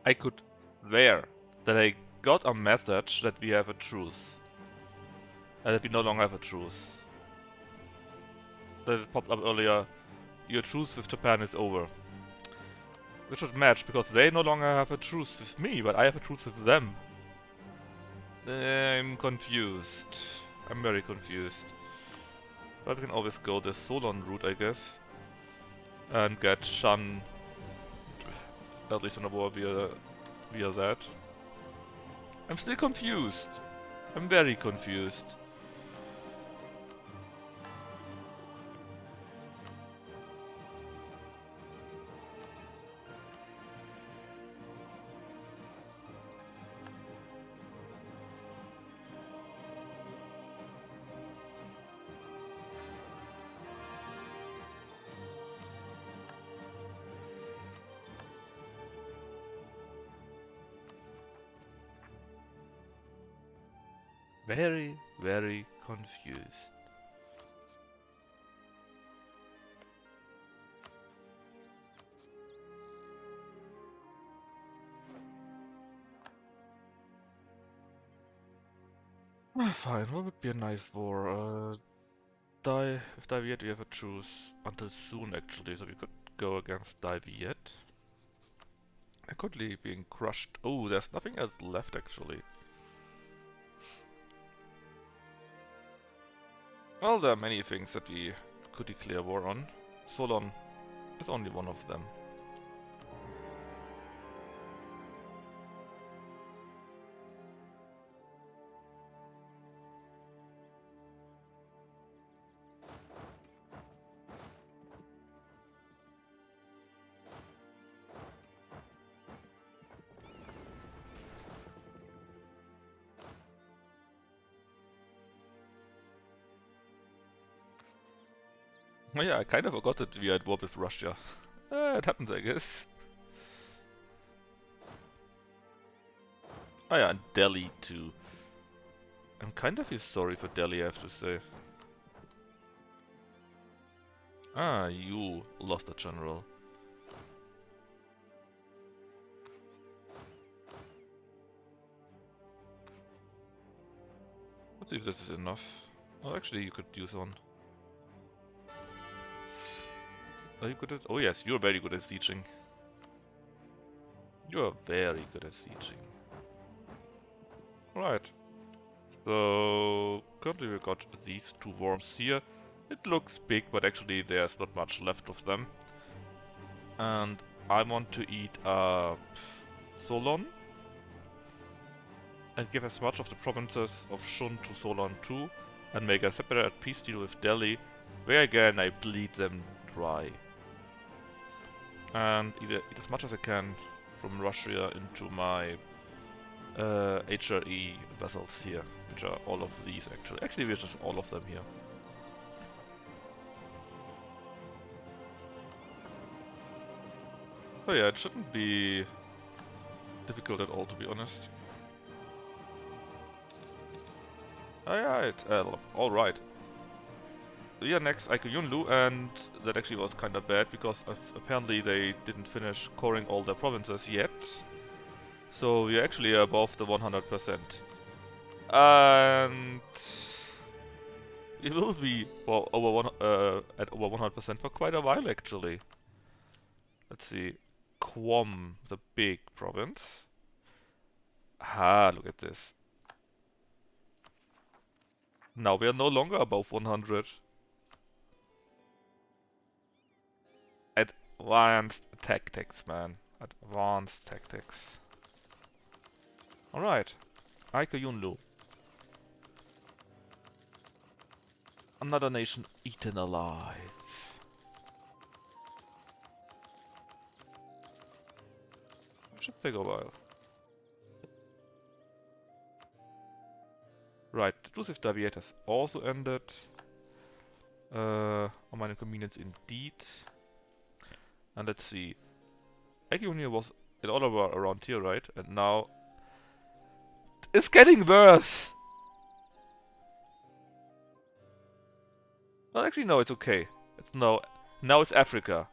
I could swear that I got a message that we have a truce. That we no longer have a truce. That it popped up earlier. Your truce with Japan is over. Which would match, because they no longer have a truce with me, but I have a truce with them. I'm confused. I'm very confused. But we can always go the Solon route, I guess. And get Shan at least on a war via that. I'm still confused. I'm very confused. Very, very confused. Fine, what would be a nice war? With Dai Viet we have a truce until soon actually, so we could go against Dai Viet. And quickly being crushed. Oh, there's nothing else left actually. Well, there are many things that we could declare war on. Solon is only one of them. Oh yeah, I kind of forgot that we are at war with Russia. It happens, I guess. Oh yeah, and Delhi too. I'm kind of sorry for Delhi, I have to say. Ah, you lost a general. Let's see if this is enough. Oh, actually, you could use one. Are you good at? Oh yes, you're very good at sieging. You are very good at sieging. Right. So currently we got these two worms here. It looks big, but actually there's not much left of them. And I want to eat Solon and give as much of the provinces of Shun to Solon too, and make a separate peace deal with Delhi, where again I bleed them dry. And eat as much as I can from Russia into my HRE vessels here, which are all of these actually. Actually, we're just all of them here. Oh yeah, it shouldn't be difficult at all, to be honest. Alright. Yeah, next A.E.I.O.U, and that actually was kinda bad, because apparently they didn't finish coring all their provinces yet. So we're actually above the 100%. And it will be for at over 100% for quite a while actually. Let's see. Quom, the big province. Ah, look at this. Now we are no longer above 100. Advanced tactics, man. Advanced tactics. Alright. A.E.I.O.U. Another nation eaten alive. Should take a while. Right, the truce with Daviate has also ended. On my inconvenience indeed. And let's see. A.E.I.O.U was in all over around here, right? And now it's getting worse! Well, actually, no, it's okay. Now it's Africa.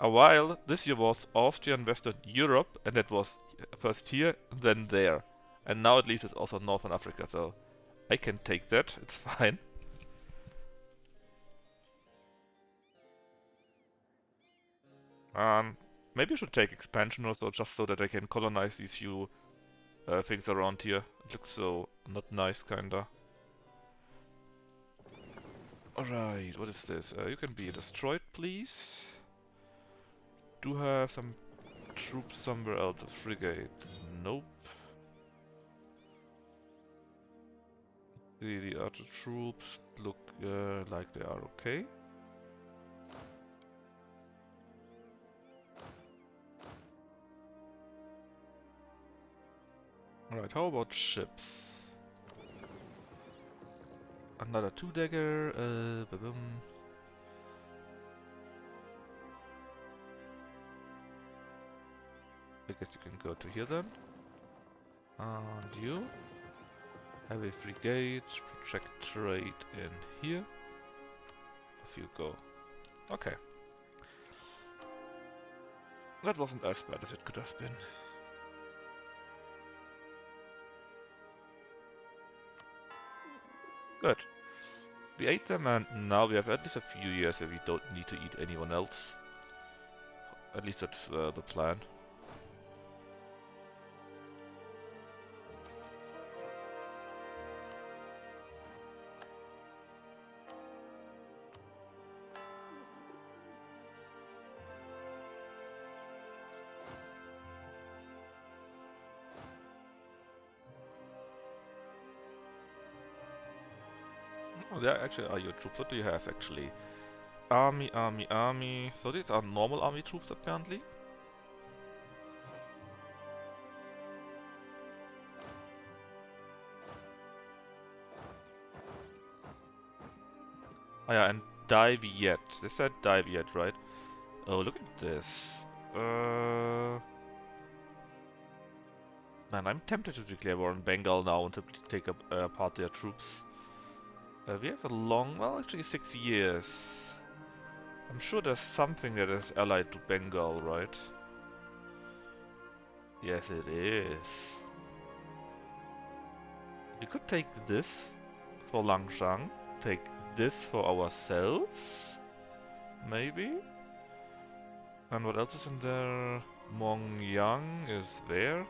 A while, this year was Austria and Western Europe, and that was first here, then there. And now at least it's also Northern Africa, so I can take that, it's fine. Maybe I should take expansion also, just so that I can colonize these few things around here. It looks so not nice, kinda. Alright, what is this? You can be destroyed, please. Do have some troops somewhere else. A frigate. Nope. The other troops look like they are okay. Alright, how about ships? Another 2-dagger. Ba-bum. I guess you can go to here then. And you? Heavy frigate, project trade in here. Off you go. Okay. That wasn't as bad as it could have been. Good. We ate them, and now we have at least a few years where we don't need to eat anyone else. At least that's the plan. Oh, there actually are your troops. What do you have actually? Army, army, army. So these are normal army troops apparently. Oh yeah, and Daviate. They said Daviate, right? Oh, look at this. Man, I'm tempted to declare war on Bengal now and simply take apart their troops. We have a long, well, actually 6 years. I'm sure there's something that is allied to Bengal, right? Yes, it is. We could take this for Langshan, take this for ourselves, maybe? And what else is in there? Mongyang is where?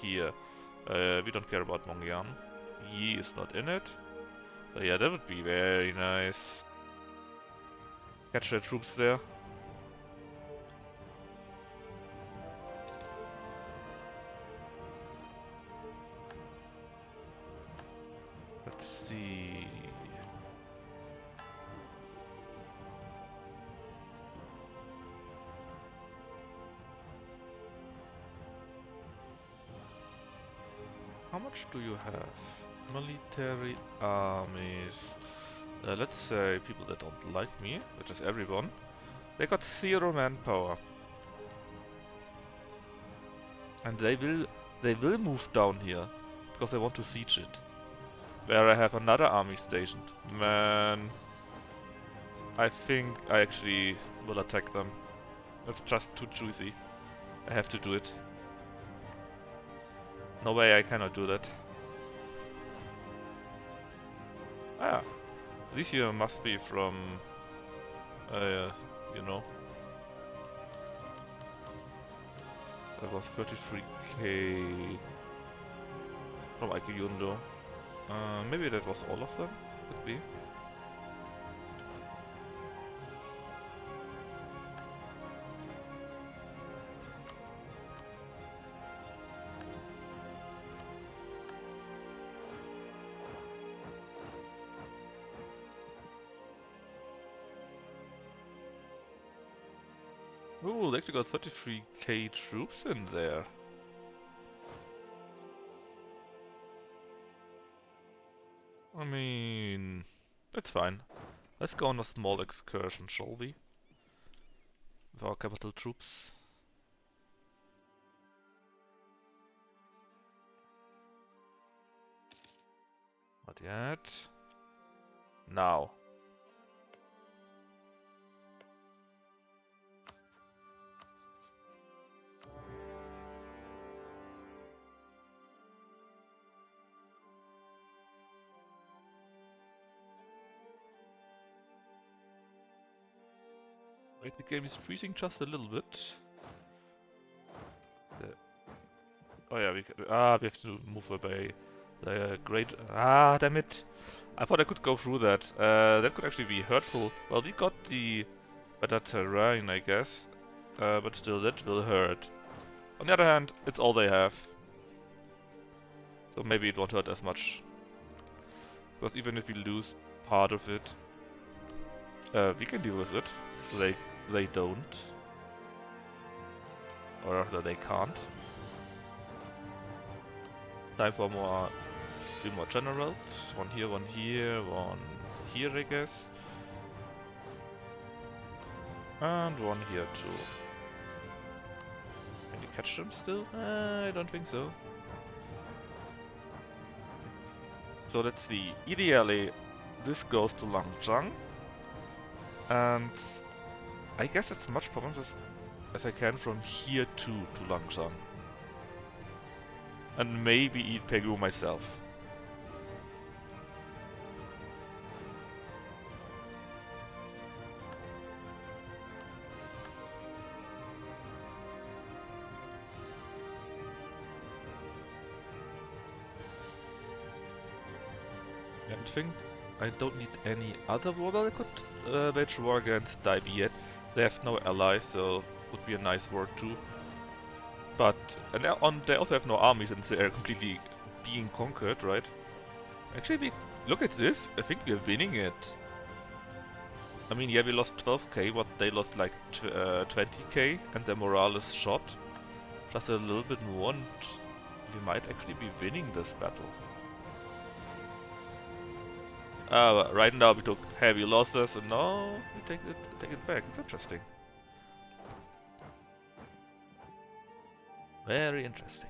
Here. We don't care about Mongyang. Yi is not in it. So yeah, that would be very nice. Catch their troops there. Let's see. How much do you have? Military armies. Let's say people that don't like me, which is everyone. They got 0 manpower. And they will move down here. Because they want to siege it. Where I have another army stationed. Man. I think I actually will attack them. It's just too juicy. I have to do it. No way I cannot do that. Ah, these here must be from, you know. That was 33k from A.E.I.O.U. Maybe that was all of them? Could be. Ooh, they actually got 33k troops in there. I mean, that's fine. Let's go on a small excursion, shall we? With our capital troops. Not yet. Now. Wait, the game is freezing just a little bit. Oh yeah, we have to move away. The great... Ah, damn it! I thought I could go through that. That could actually be hurtful. Well, we got the better terrain, I guess. But still, that will hurt. On the other hand, it's all they have. So maybe it won't hurt as much. Because even if we lose part of it, we can deal with it. They don't. Or rather, they can't. Time for more... 2 more generals. One here, one here, I guess. And one here too. Can you catch them still? I don't think so. So let's see. Ideally, this goes to Langzhang. And I guess as much provinces as I can from here to Langzhang. And maybe eat Pegu myself. I think I don't need any other war. Well, I could wage war against Dai yet. They have no allies, so would be a nice war too. But and they also have no armies, and they are completely being conquered, right? Actually, look at this. I think we are winning it. I mean, yeah, we lost 12k, but they lost like 20k, and their morale is shot. Just a little bit more, and we might actually be winning this battle. Right now we took heavy losses, and now we take it back. It's interesting. Very interesting.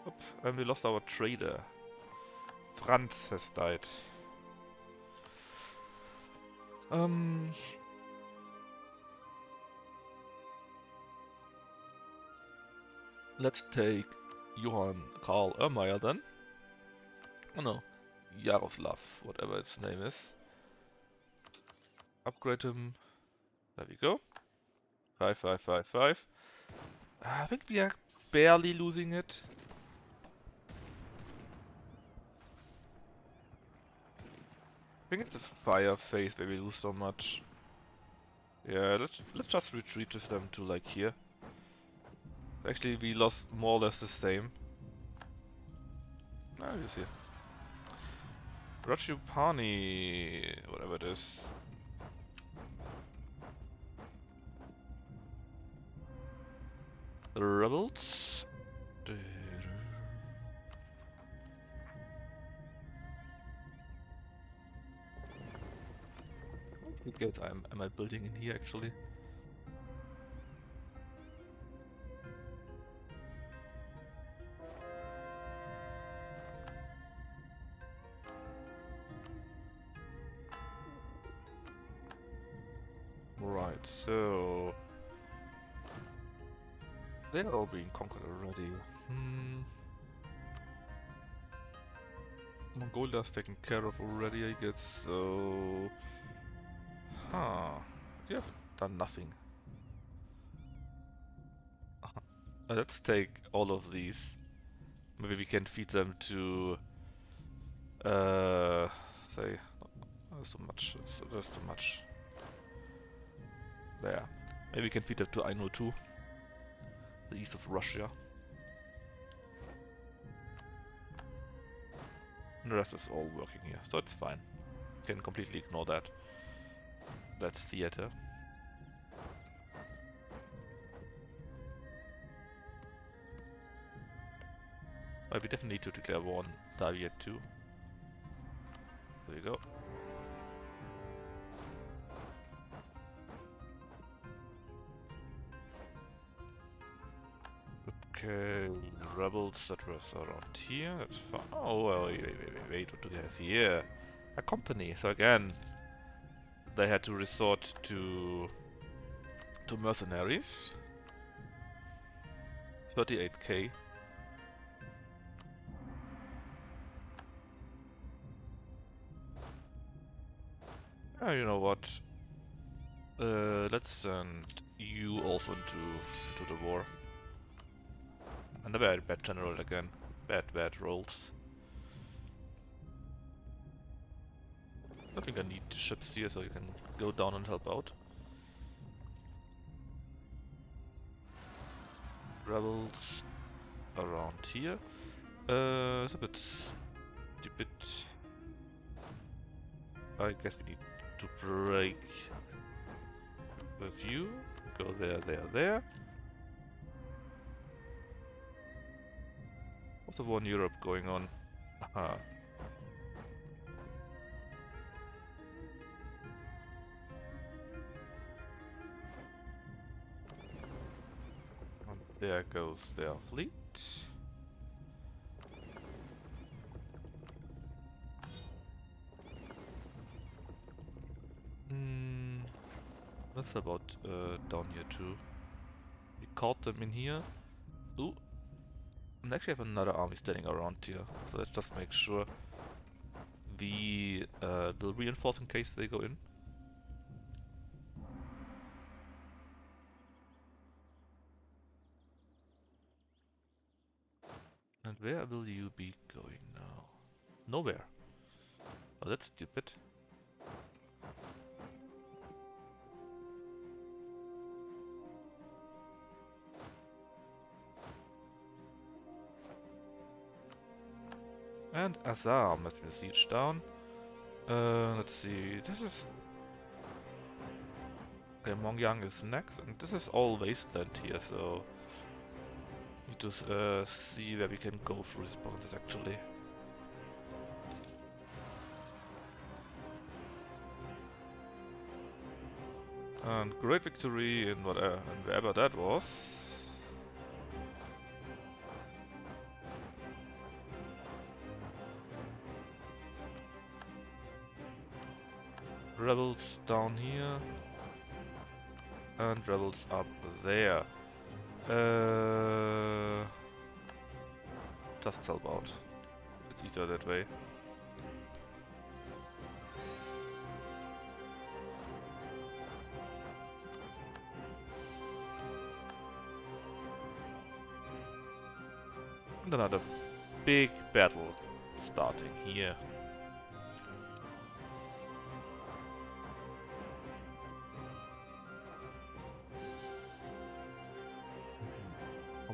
Oop, and we lost our trader. Franz has died. Let's take Johann Karl Ermeyer then. Oh no, Yaroslav, whatever its name is. Upgrade him. There we go. 5, 5, 5, 5. I think we are barely losing it. think it's a fire phase where we lose so much. Yeah, let's just retreat with them to like here. Actually, we lost more or less the same. Ah, you see. Rajupani, whatever it is. The rebels. Okay, am I building in here actually? Right, so they're all being conquered already. Mongolia's taken care of already, I guess, so... Huh. You have done nothing. Let's take all of these. Maybe we can feed them to... say... That's too much. That's too much. There. Maybe we can feed them to A.E.I.O.U too. The east of Russia. And the rest is all working here, so it's fine. Can completely ignore that. That's theater. But we definitely need to declare war on Daviet too. There you go. Okay, rebels that were around here, that's fine. Oh, well, wait, what do we have here? A company, so again, they had to resort to mercenaries. 38k. You know what? Let's send you also into the war. And a very bad general again. Bad rolls. I think I need ships here so you can go down and help out. Rebels around here. It's a bit stupid. I guess we need to break with you. Go there. What's the war in Europe going on? Aha. And there goes their fleet. What's about down here too? We caught them in here. Ooh. And actually have another army standing around here. So let's just make sure we will reinforce in case they go in. And where will you be going now? Nowhere. Oh, that's stupid. And Assam has been sieged down. Let's see, this is... Okay, Mongyang is next, and this is all wasteland here, so... Need to see where we can go through these boundaries actually. And great victory in whatever, and wherever that was. Rebels down here. And rebels up there. Just help out. It's easier that way. And another big battle starting here.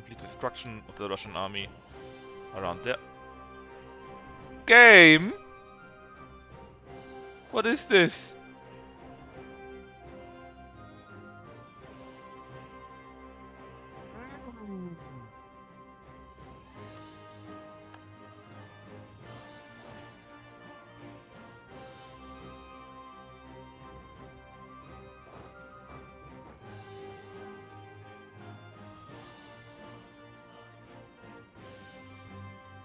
complete destruction of the Russian army around there. Game? What is this?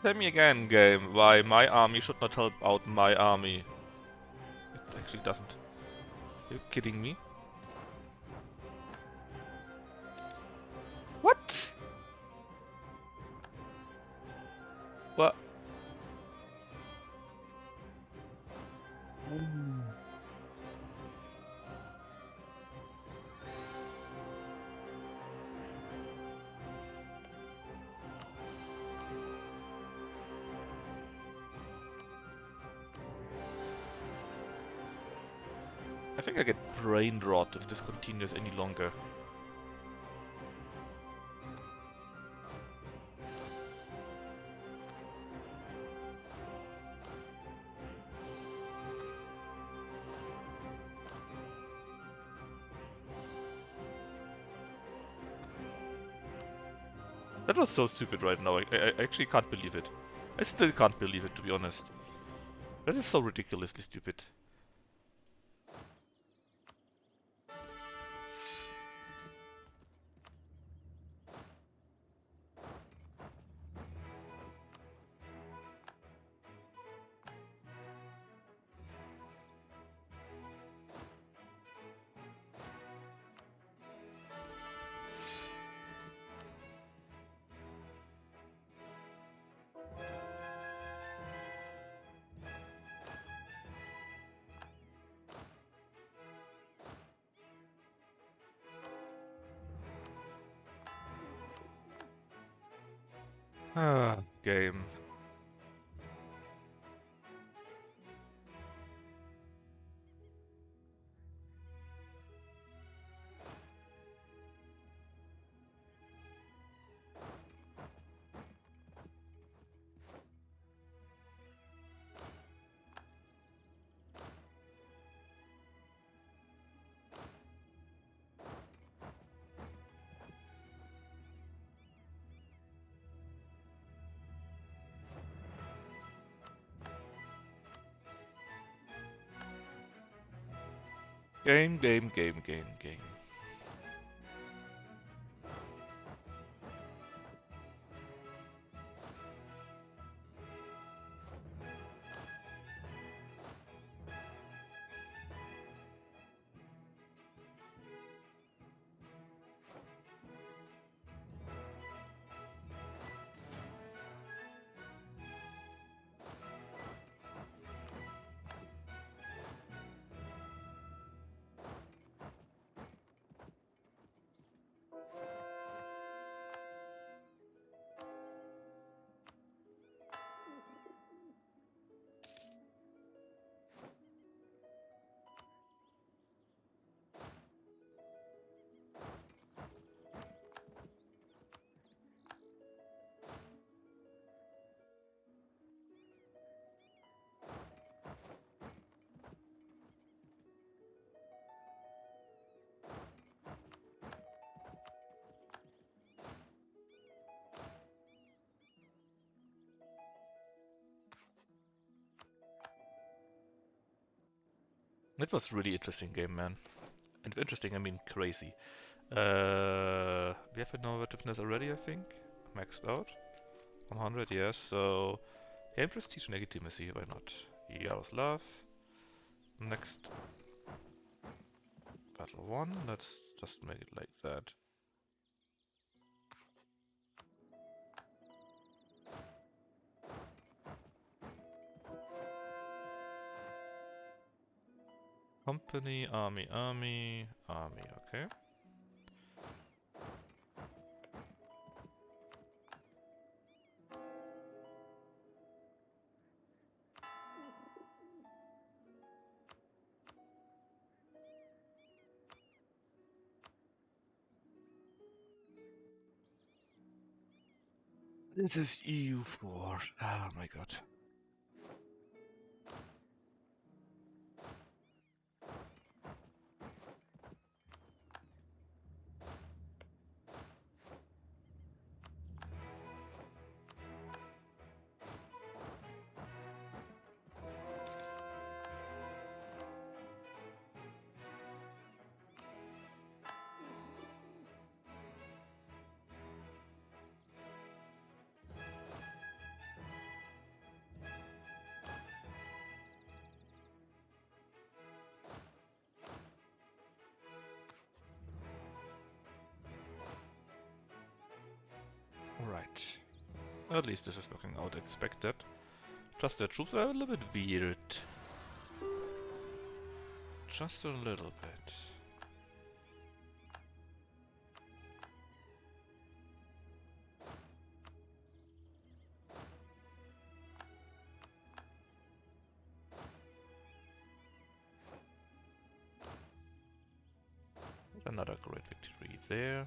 Tell me again, game, why my army should not help out my army. It actually doesn't. Are you kidding me? What? What? I think I get brain rot if this continues any longer. That was so stupid right now. I actually can't believe it. I still can't believe it, to be honest. That is so ridiculously stupid. Ah, game. Game. That was really interesting game, man. And interesting, I mean crazy. We have innovativeness already, I think. Maxed out. 100, yes. So, game prestige and legitimacy, why not? Yaroslav. Next. Battle 1. Let's just make it like that. Company, army, okay. This is EU4. Oh my god. Right. At least this is working out expected. Just the troops are a little bit weird. Just a little bit. Another great victory there.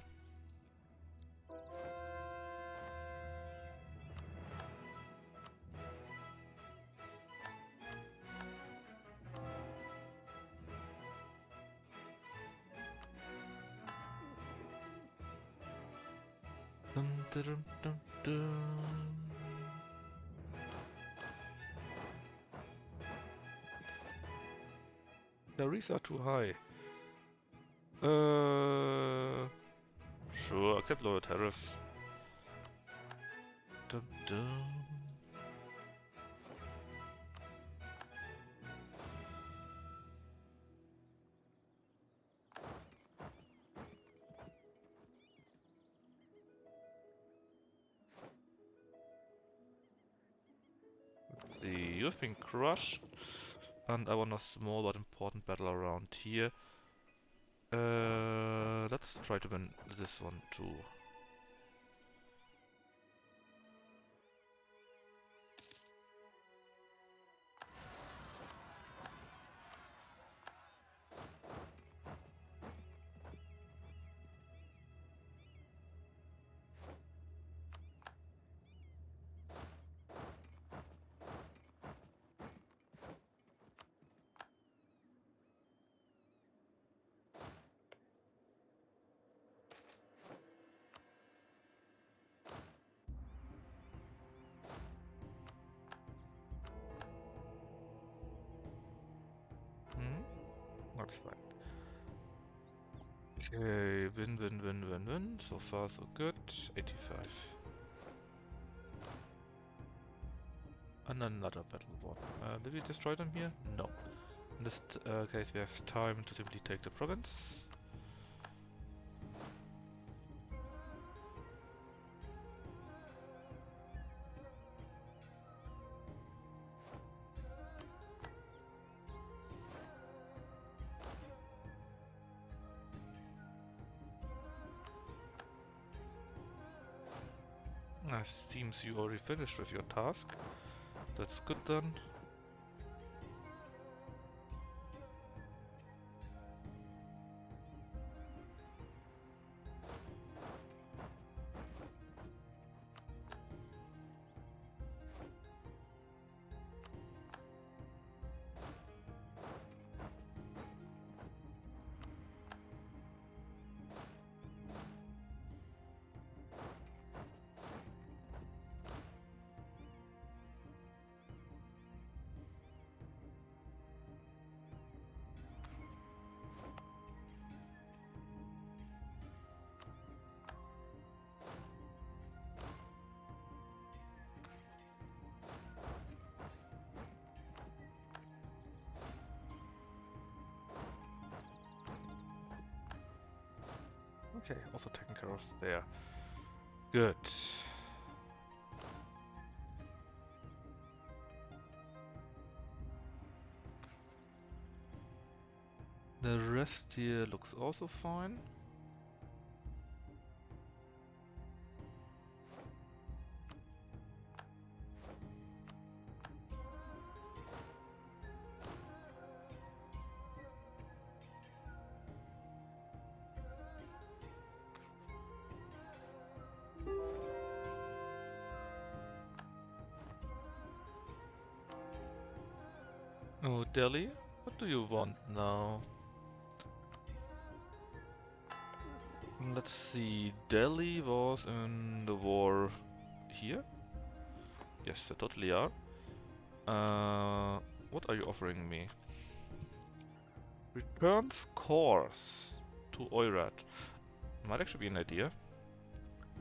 Dun, dun, dun, dun, dun. The risks are too high. Sure, accept lower tariffs. Dun, dun. Let's see, you've been crushed. And I want a small but important battle around here. Let's try to win this one too. That's fine. Okay, win. So far, so good. 85. And another battle won. Did we destroy them here? No. In this case, we have time to simply take the province. Seems you already finished with your task. That's good then. Okay, also taking care of there. Good. The rest here looks also fine. Oh, Delhi, what do you want now? Let's see, Delhi was in the war here? Yes, they totally are. What are you offering me? Returns course to Oirat. Might actually be an idea.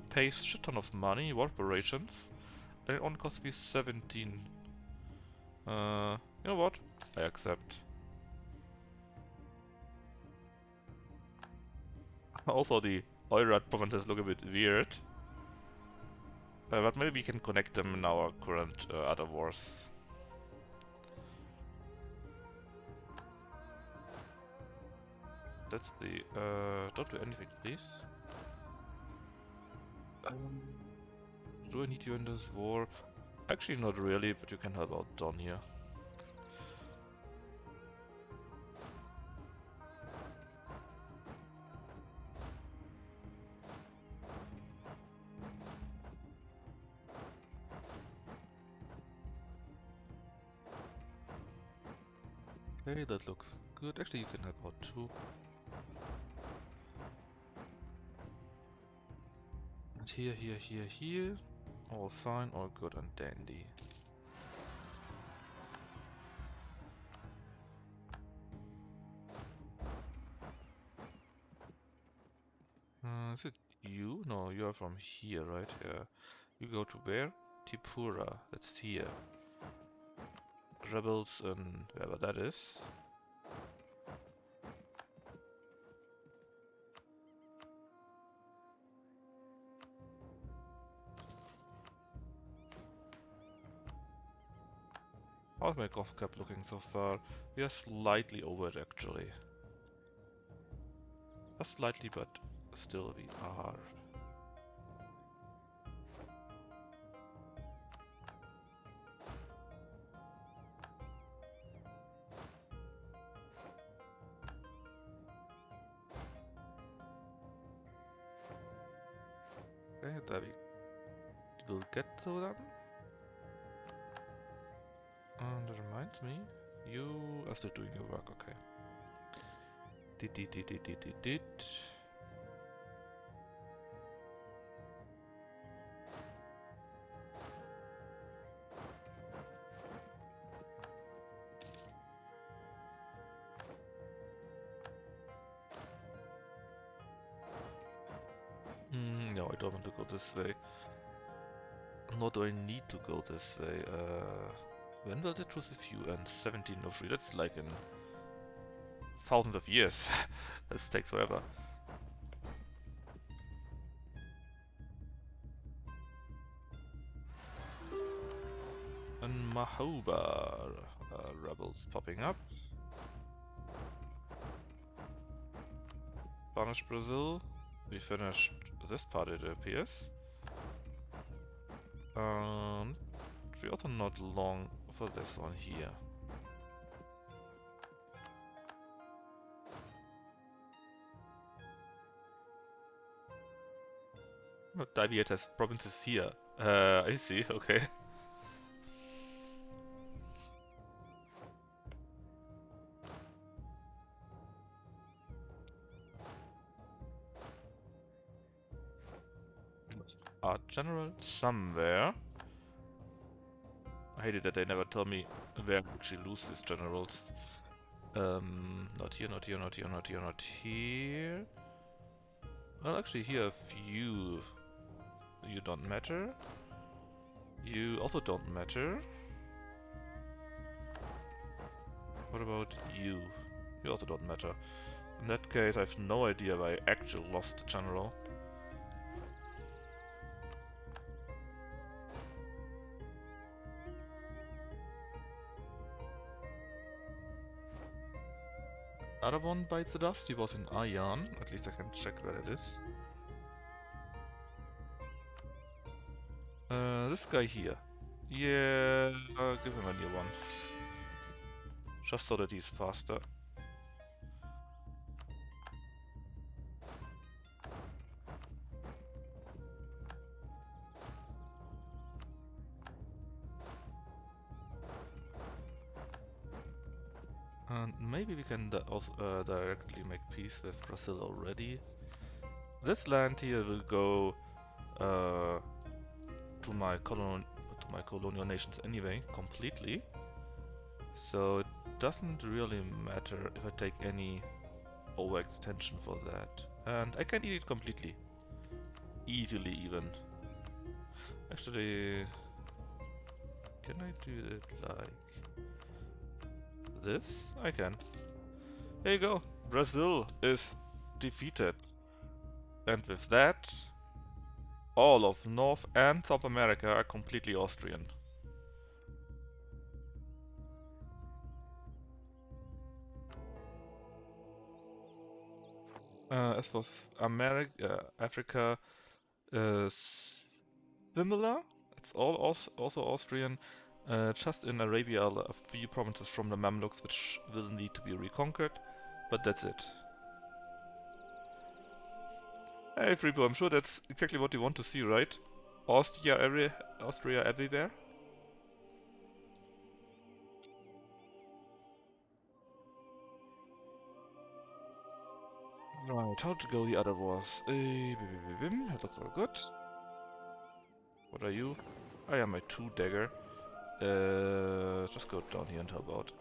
Pays shit ton of money, war operations, and it only costs me 17. You know what? I accept. Also, the Oirat provinces look a bit weird. But maybe we can connect them in our current other wars. That's the... don't do anything, please. Do I need you in this war? Actually, not really, but you can help out Don here. Okay, that looks good. Actually, you can help out too. And here. All fine, all good and dandy. Is it you? No, you are from here, right? Yeah. You go to where? Tripura. That's here. Rebels and wherever that is. How's my golf cap looking so far? We are slightly over it actually. Just slightly, but still we are. Okay, there we will get to them. And that reminds me, you are still doing your work, okay. Did. No, I don't want to go this way. Nor do I need to go this way. When will the truce with you end? 1703. That's like in thousands of years. This takes forever. And Mahoba rebels popping up. Spanish Brazil. We finished this part, it appears. We also not long for this one here. No, Daviate has provinces here. I see, okay. Art general somewhere. I hated that they never tell me where I actually lose these generals. Not here. Well, actually here a few. You don't matter. You also don't matter. What about you? You also don't matter. In that case, I have no idea why I actually lost the general. Other one bites the dust. He was in Ion. At least I can check where it is. This guy here. Yeah, I'll give him a new one. Just so that he's faster. And maybe we can also directly make peace with Brazil already. This land here will go to my colonial nations anyway, completely. So it doesn't really matter if I take any overextension for that. And I can eat it completely. Easily even. Actually, can I do it like this? I can. There you go. Brazil is defeated. And with that, all of North and South America are completely Austrian. As for Africa, uh, similar. It's all also Austrian. Just in Arabia are a few provinces from the Mamluks which will need to be reconquered, but that's it. Hey Freebo, I'm sure that's exactly what you want to see, right? Austria everywhere? Right, how to go the other wars? That looks all good. What are you? I am a 2-dagger. Just go down here and help out.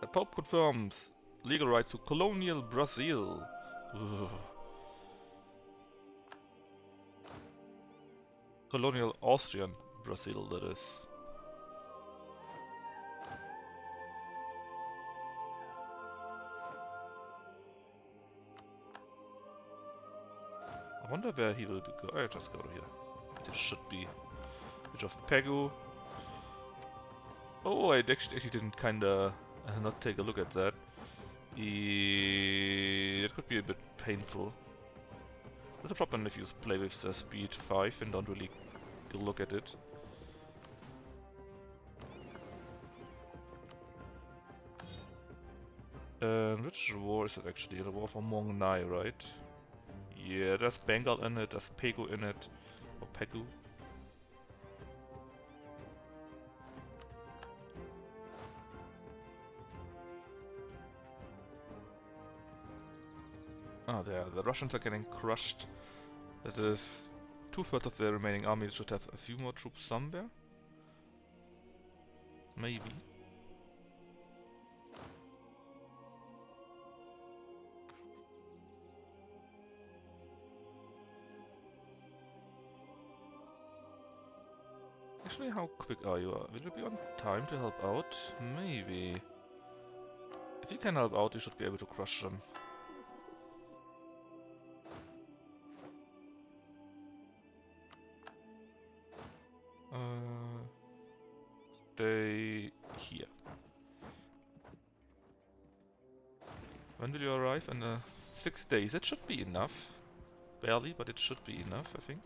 The Pope confirms legal rights to colonial Brazil. Ugh. Colonial Austrian Brazil, that is. I wonder where he will be go. I just go here. This should be Bridge of Pegu. Oh, I actually didn't kinda not take a look at that. It could be a bit painful. That's a problem if you play with speed 5 and don't really look at it. Which war is it actually? The war for Mong Nai, right? Yeah, there's Bengal in it, there's Pegu in it. Or Pegu. Ah, there. The Russians are getting crushed. That is 2/3 of their remaining army should have a few more troops somewhere. Maybe. Actually, how quick are you? Will you be on time to help out? Maybe. If you can help out, you should be able to crush them. Stay here. When will you arrive? In 6 days. It should be enough. Barely, but it should be enough, I think.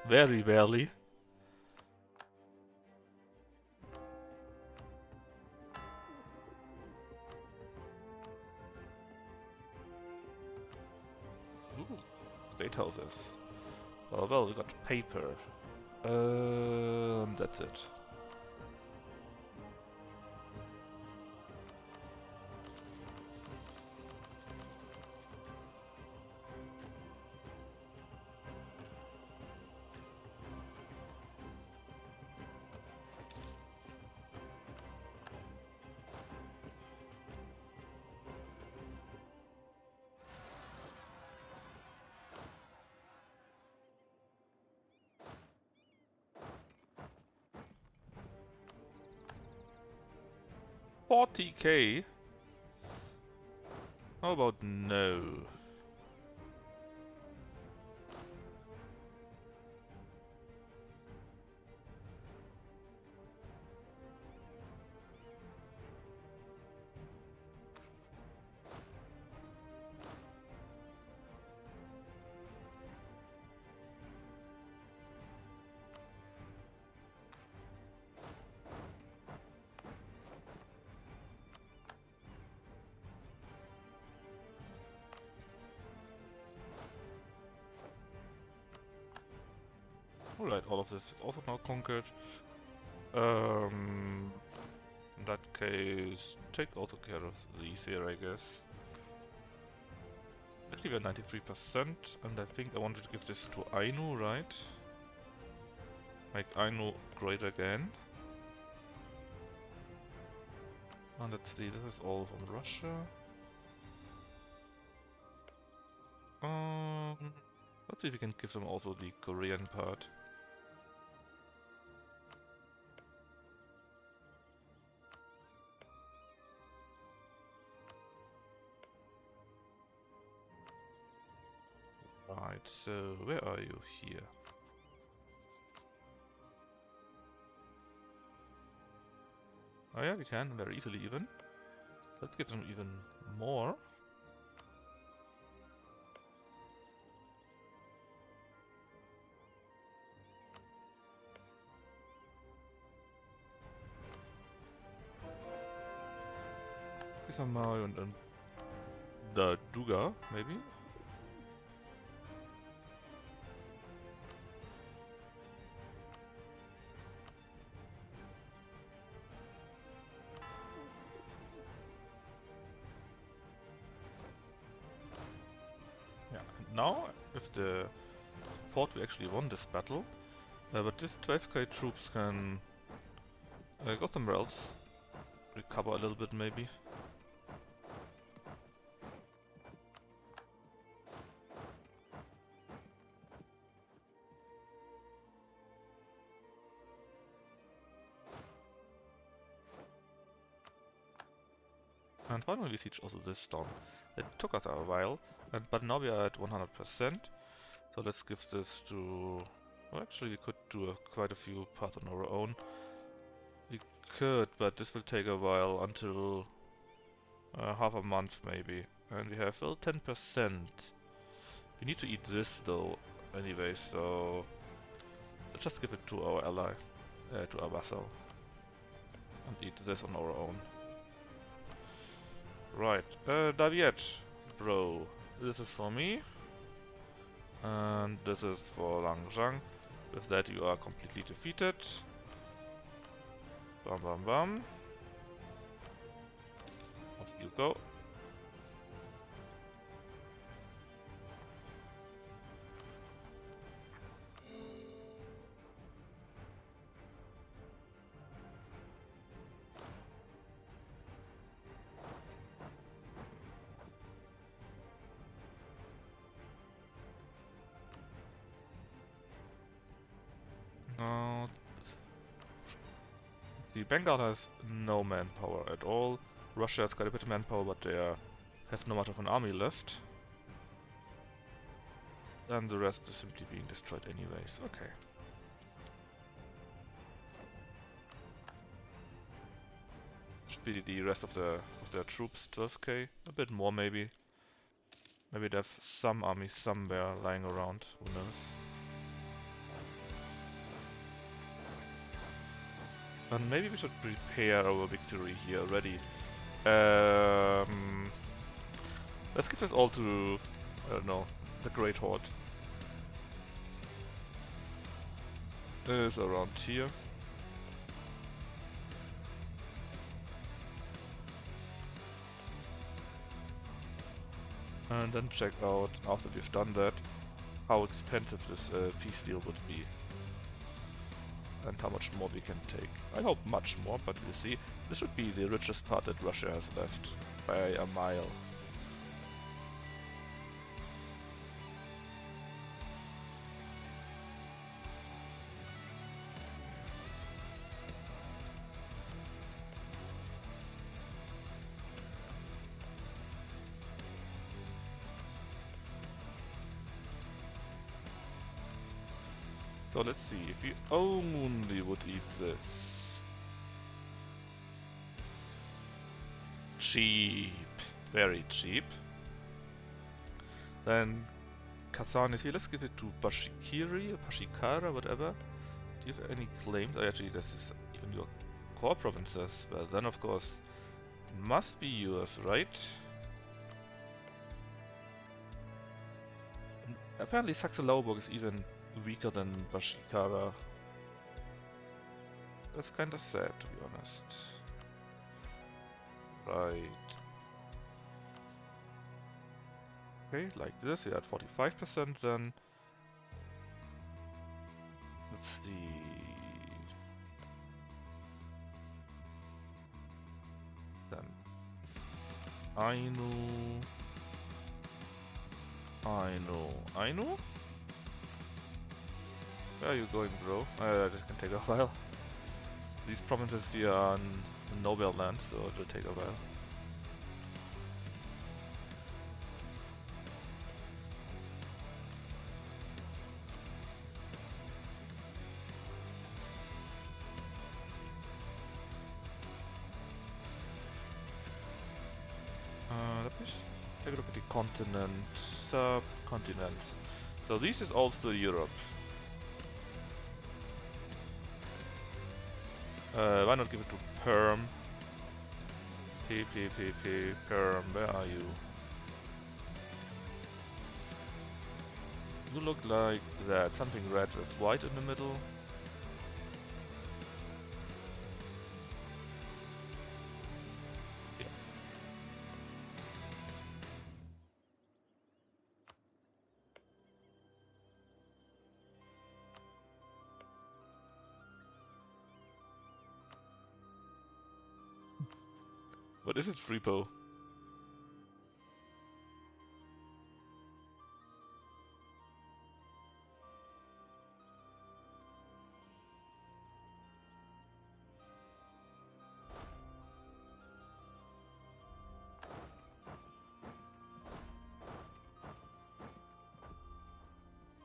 Very barely. Ooh, state houses. Well, we got paper. That's it. $40K? How about no? Alright, all of this is also now conquered. In that case, take also care of these here, I guess. Actually, we're 93%, and I think I wanted to give this to Ainu, right? Make Ainu great again. And let's see, this is all from Russia. Let's see if we can give them also the Korean part. Right, so where are you here? Oh yeah, we can, very easily even. Let's give them even more. Isamail and the Duga, maybe? Yeah, and now, with the fort, we actually won this battle. But this 12k troops can go somewhere else. Recover a little bit, maybe. And finally we siege also this town. It took us a while, but now we are at 100%. So let's give this to... Well, actually we could do quite a few parts on our own. We could, but this will take a while, until half a month maybe. And we have still 10%. We need to eat this though, anyway, so... Let's just give it to our ally, to our vassal. And eat this on our own. Right, Daviet, bro, this is for me, and this is for Lang Zhang. With that you are completely defeated. Bam bam bam. Off you go. Now, see, Bengal has no manpower at all. Russia has got a bit of manpower, but they have not much of an army left. And the rest is simply being destroyed anyways. Okay. Should be the rest of their troops, 12k, a bit more maybe. Maybe they have some army somewhere lying around, who knows. And maybe we should prepare our victory here already. Let's give this all to, I don't know, the Great Horde. It is around here. And then check out, after we've done that, how expensive this peace deal would be. And how much more we can take. I hope much more, but we'll see. This should be the richest part that Russia has left, by a mile. So let's see, if we only would eat this. Cheap. Very cheap. Then Kazan is here. Let's give it to Bashikiri or Bashikara, whatever. Do you have any claims? Oh, actually, this is even your core provinces. Well, then of course, it must be yours, right? Apparently Saxe-Lauburg is even weaker than Bashikara. That's kinda sad, to be honest. Right. Okay, like this, we are at 45% then. Let's see. Then A.E.I.O.U. A.E.I.O.U? Where are you going, bro? This can take a while. These provinces here are in nowhere land, so it will take a while. Let me take a look at the continent, subcontinents. So this is all still Europe. Why not give it to Perm? Perm, where are you? You look like that, something red with white in the middle. Yeah. What is it, Freepo?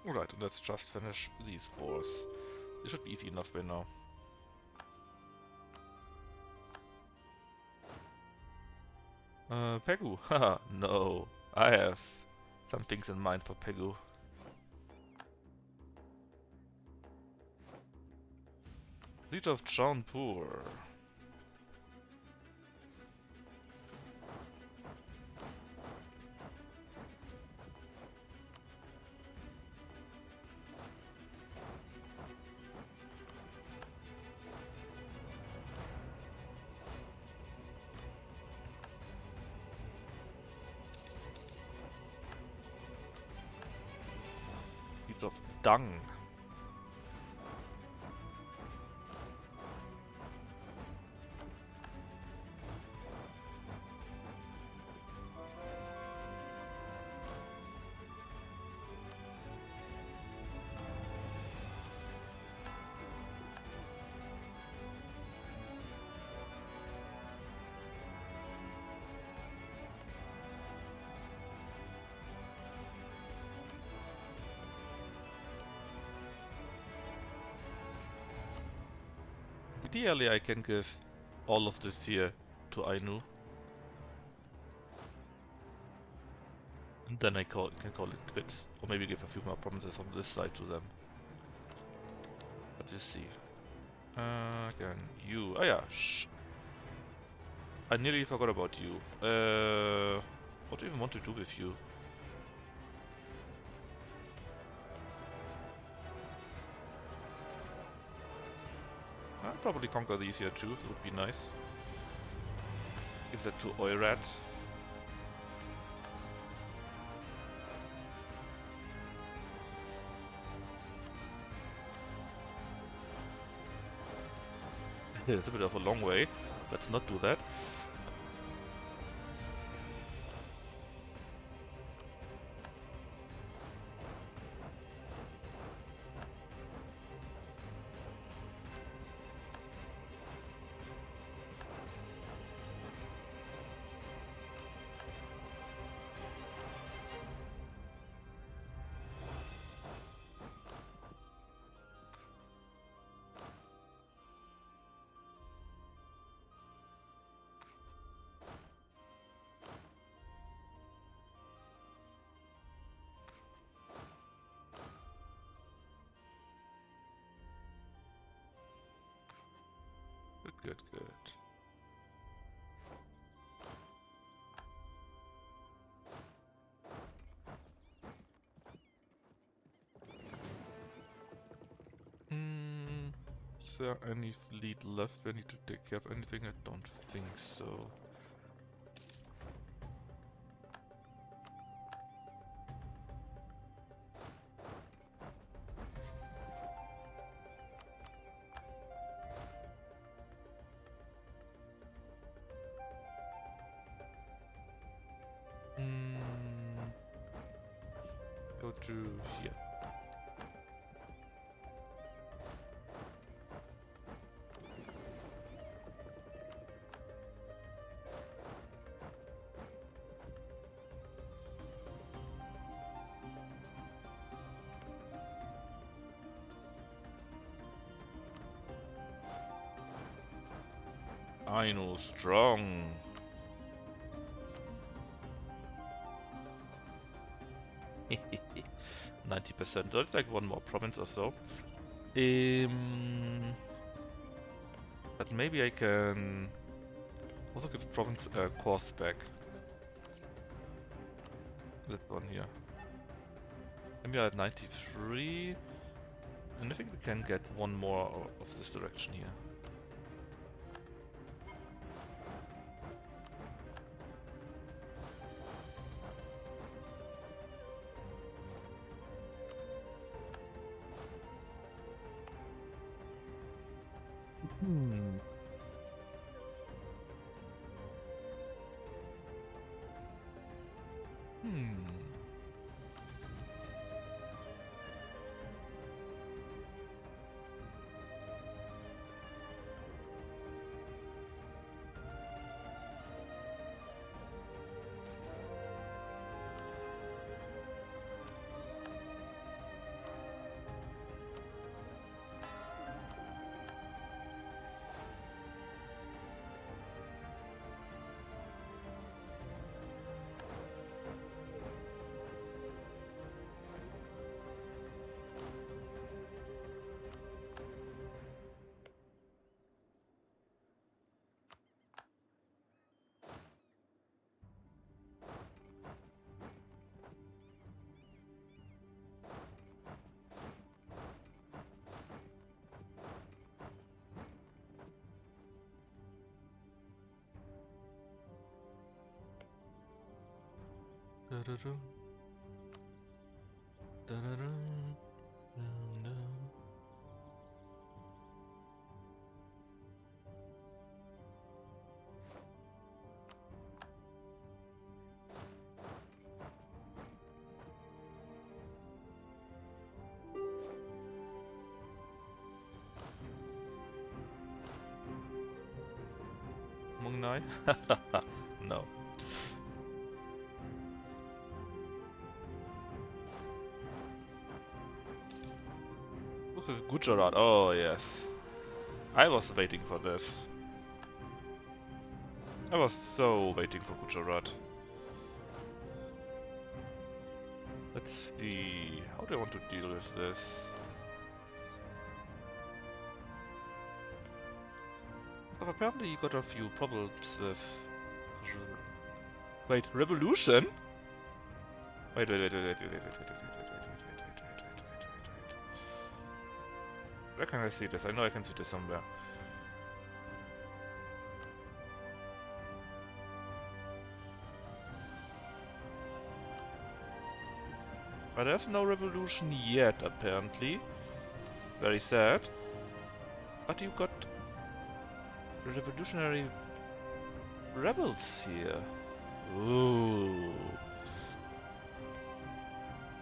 Alright, and let's just finish these wars. This should be easy enough by now. Pegu. Haha, no. I have some things in mind for Pegu. Siege of Jaunpur. Siege of Dung. Ideally, I can give all of this here to A.E.I.O.U. And then I can call it quits. Or maybe give a few more provinces from this side to them. But you see. Again, you. Oh yeah, I nearly forgot about you. What do you even want to do with you? I'll probably conquer these here too, it would be nice. Give that to Oirat. It's a bit of a long way. Let's not do that. Good. Is there any fleet left we need to take care of anything? I don't think so. Go to here. I know, strong. %. That's like one more province or so. But maybe I can also give province a course back. That one here. And we are at 93. And I think we can get one more of this direction here. Da-da-dum. Da-da-dum. Dum-dum. Mung Nai? No. This is Gujarat. Oh, yes. I was waiting for this. I was so waiting for Gujarat. Let's see. How do I want to deal with this? But apparently you got a few problems with... Wait, revolution? Wait. Where can I see this? I know I can see this somewhere. But there's no revolution yet, apparently. Very sad. But you got revolutionary rebels here. Ooh.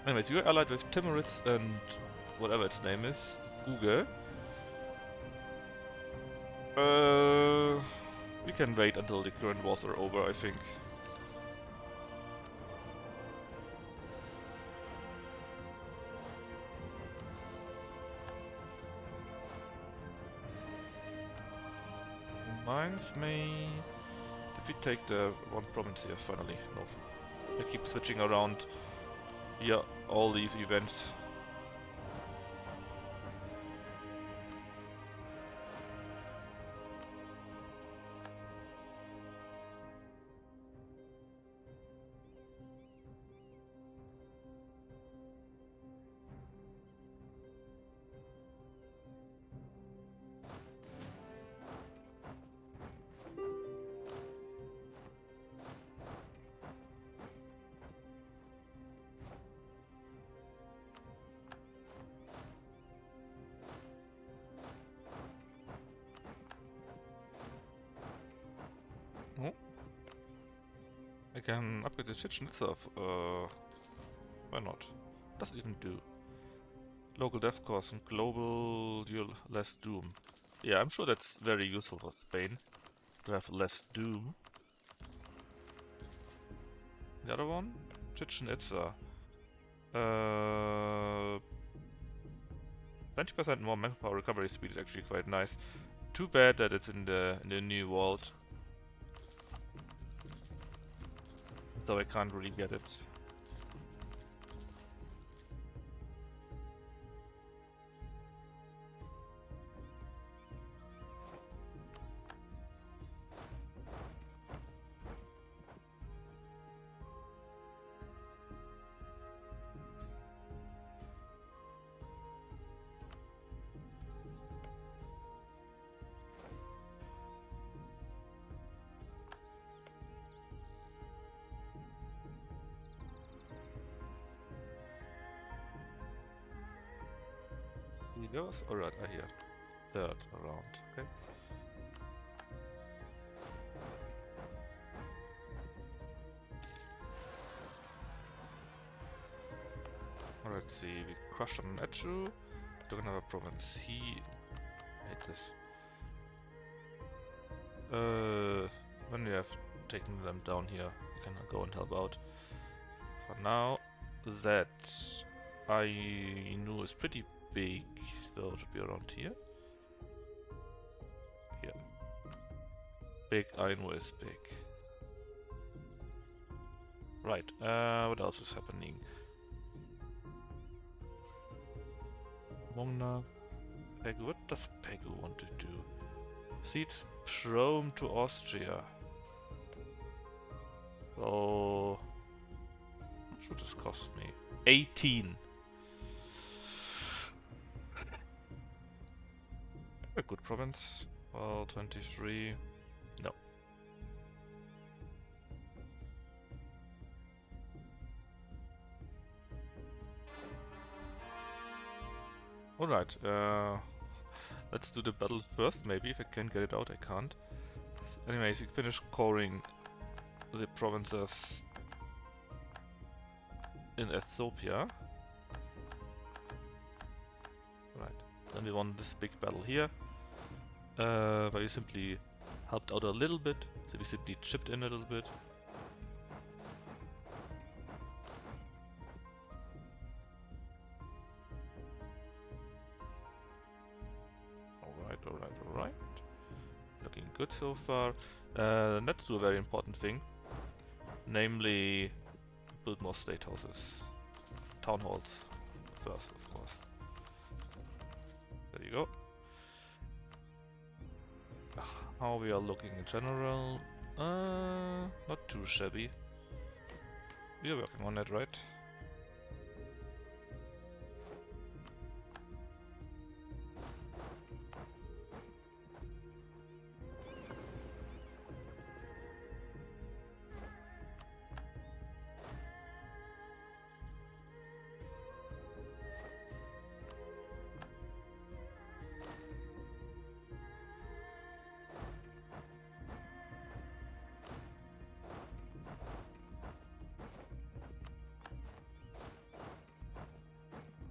Anyways, you're allied with Timurids and whatever its name is. Google. We can wait until the current wars are over, I think. Reminds me... Did we take the one province here finally? No. I keep switching around here, all these events. can upgrade the kitchen itself. Why not? Does it even do? Local death cost and global deal less doom. Yeah, I'm sure that's very useful for Spain to have less doom. The other one? Chichen Itza. 20% more manpower recovery speed is actually quite nice. Too bad that it's in the new world. So I can't really get it. He goes? Alright, I hear. Third around, okay. Let's see, we crushed on A.E.I.O.U. Took another province. I hate this. When we have taken them down here, we can go and help out. For now, that A.E.I.O.U. is pretty big, so it should be around here. Here. Big A.E.I.O.U. is big. Right, what else is happening? Mongna, Pegu, what does Pegu want to do? Seeds Rome to Austria. So, how much would this cost me? 18. A good province. Well, 23. No. Alright, let's do the battle first, maybe, if I can get it out, I can't. Anyways, you finish coring the provinces in Ethiopia. Right, then we won this big battle here, where we simply helped out a little bit, so we simply chipped in a little bit. Alright. Looking good so far. Let's do a very important thing. Namely, build more state houses. Town halls first, of course. There you go. How we are looking in general. Not too shabby. We are working on it, right?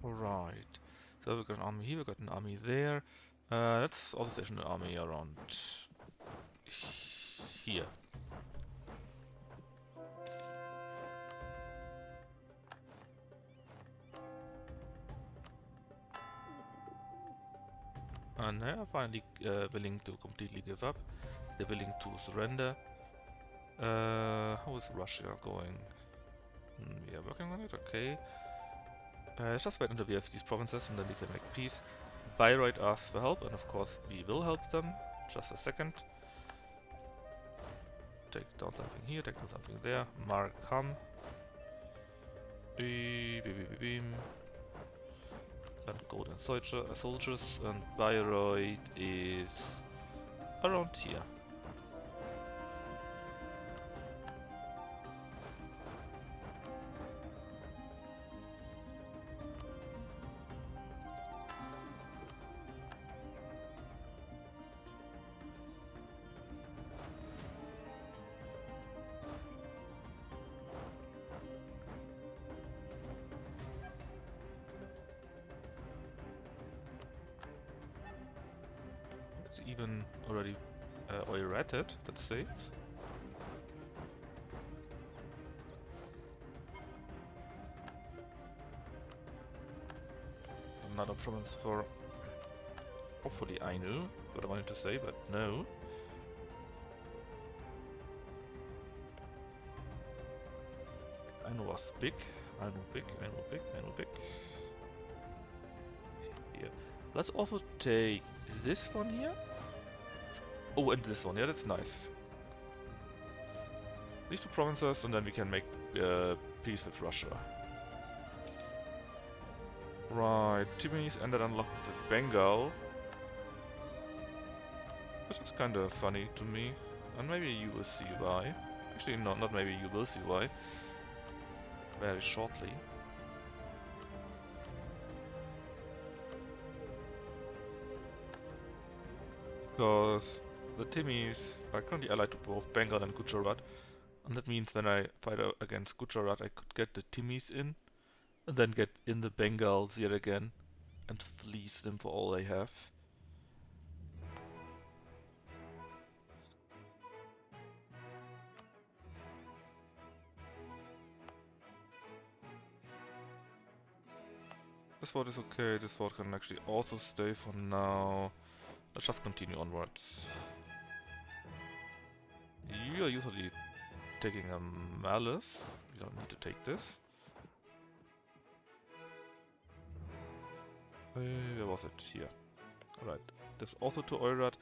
Alright. So we've got an army here, we've got an army there. Let's also station an army around here. And they are finally willing to completely give up. They're willing to surrender. How is Russia going? We are working on it, okay. Let's just wait until we have these provinces and then we can make peace. Bayreuth asks for help, and of course we will help them. Just a second. Take down something here, take down something there. Markham. Beam. And golden soldiers, and Bayreuth is around here. even already oirated, let's say. Another province for hopefully A.E.I.O.U, what I wanted to say, but no. A.E.I.O.U was big, A.E.I.O.U big, A.E.I.O.U big, A.E.I.O.U big. Here. Let's also take this one here. Oh, and this one, yeah, that's nice. These two provinces, and then we can make peace with Russia. Right, Timmy's and then unlock the Bengal. Which is kind of funny to me. And maybe you will see why. Actually, no, not maybe, you will see why. Very shortly. Because the Timmies are currently allied to both Bengal and Gujarat. And that means when I fight against Gujarat, I could get the Timmies in. And then get in the Bengals yet again. And fleece them for all they have. This fort is okay, this fort can actually also stay for now. Let's just continue onwards. You are usually taking a malice. You don't need to take this. Where was it? Here. Alright. There's also to Oirat.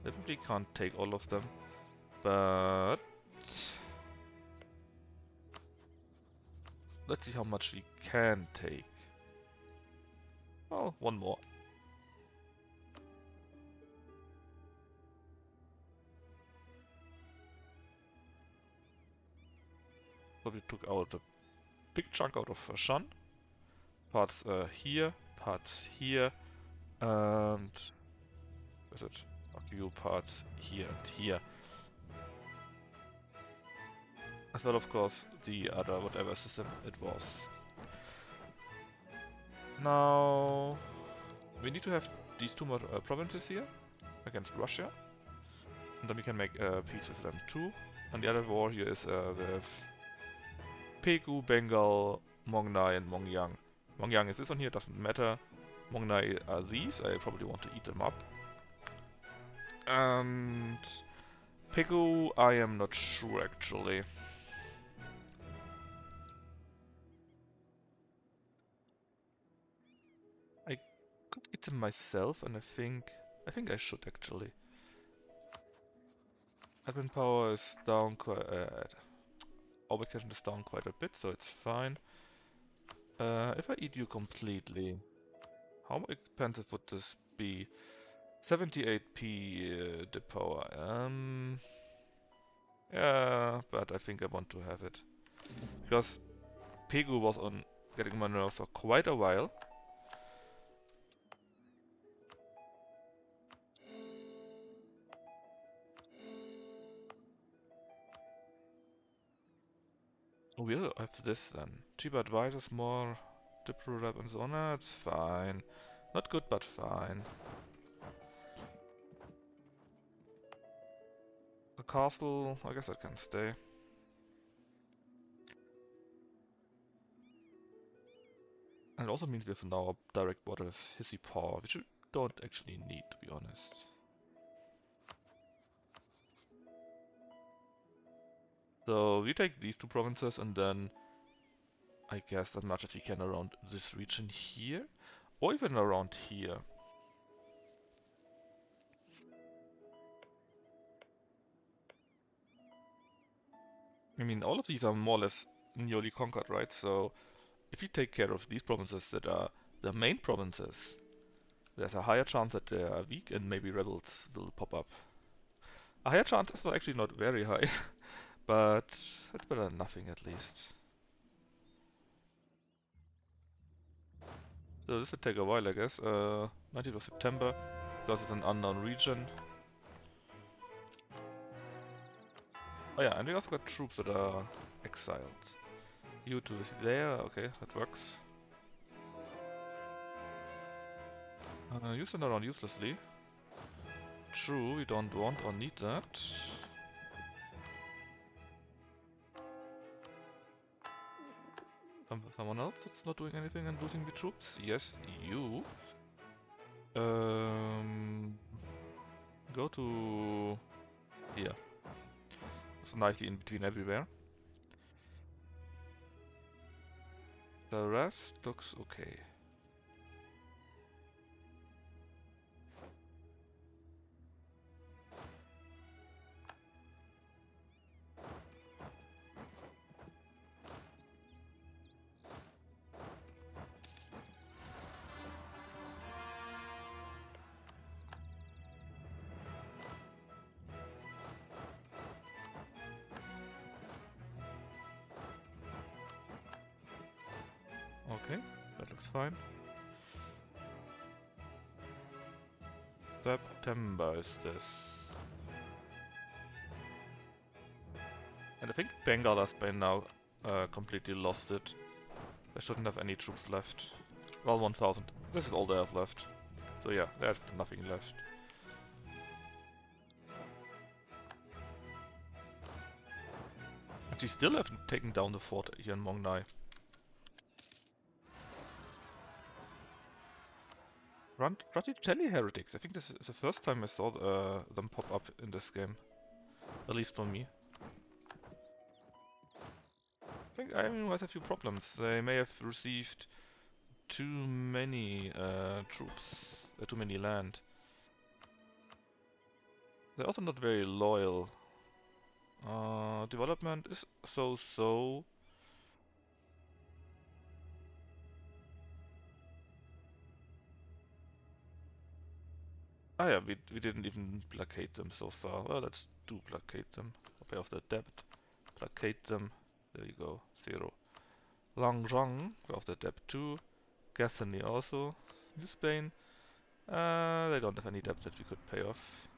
I probably can't take all of them. But let's see how much we can take. Oh, one more. So we took out a big chunk out of Shan. Parts here, parts here, and is it? A few parts here and here. As well, of course, the other whatever system it was. Now we need to have these two more provinces here against Russia, and then we can make peace with them too. And the other war here is with Pegu, Bengal, Mongnai, and Mongyang. Mongyang is this one here, doesn't matter. Mongnai are these, I probably want to eat them up. And Pegu, I am not sure actually. I could eat them myself, and I think I should actually. Admin power is down quite. Obligation is down quite a bit, so it's fine. If I eat you completely, how expensive would this be? 78p the power. Yeah, but I think I want to have it. Because Pegu was on getting my nerves for quite a while. We'll have this then. Cheaper advisors, more Dipro rep and so on. That's fine. Not good, but fine. The castle, I guess that can stay. And it also means we have now a direct border with Hissy Paw, which we don't actually need, to be honest. So we take these two provinces and then I guess as much as we can around this region here, or even around here. I mean, all of these are more or less newly conquered, right? So if you take care of these provinces that are the main provinces, there's a higher chance that they are weak and maybe rebels will pop up. A higher chance is not actually not very high, but it's better than nothing at least. So this would take a while, I guess. 19th of September, because it's an unknown region. Oh yeah, and we also got troops that are exiled. You to there, okay, that works. Use them around uselessly. True, we don't want or need that. Someone else that's not doing anything and losing the troops? Yes, you. Go to here. It's nicely in between everywhere. The rest looks okay. Okay, that looks fine. September is this. And I think Bengalas by now completely lost it. They shouldn't have any troops left. Well, 1000. This is all they have left. So yeah, they have nothing left. And she still haven't taken down the fort here in Mongnai. Raticelli heretics. I think this is the first time I saw them pop up in this game. At least for me. I think I might have a few problems. They may have received too many troops, too many land. They're also not very loyal. Development is so-so. Ah yeah, we didn't even placate them so far. Well, let's do placate them. Pay off the debt. Placate them. There you go. 0. Langjang, pay off the debt too. Gascony also. In Spain. They don't have any debt that we could pay off.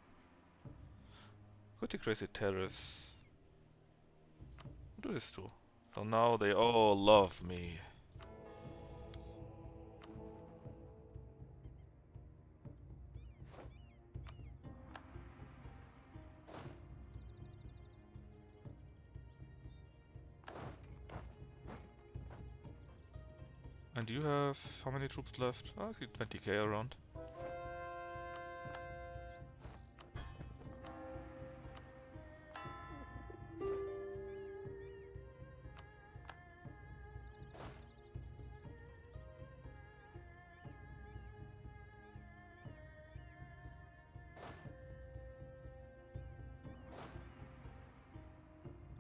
Could you crazy tariffs? Do this too. So now they all love me. And you have how many troops left? Oh, actually 20k around.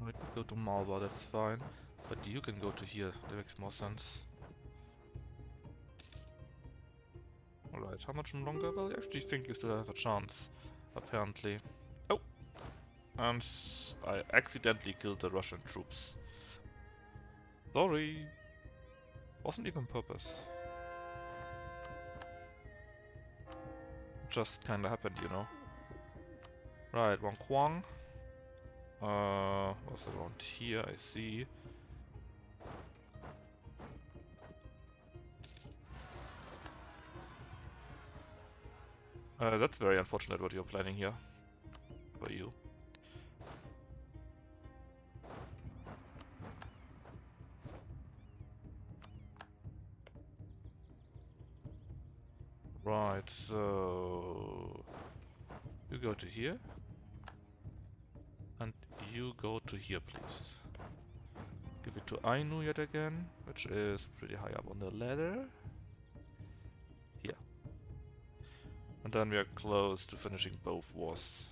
I could go to Malwa, that's fine. But you can go to here, that makes more sense. Alright, how much longer? Well, I actually think you still have a chance, apparently. Oh! And I accidentally killed the Russian troops. Sorry! Wasn't even purpose. Just kinda happened, you know. Right, Wang Kwang. Was around here, I see. That's very unfortunate what you're planning here. For you. Right, so... You go to here. And you go to here, please. Give it to A.E.I.O.U yet again, which is pretty high up on the ladder. Here. And then we are close to finishing both wars.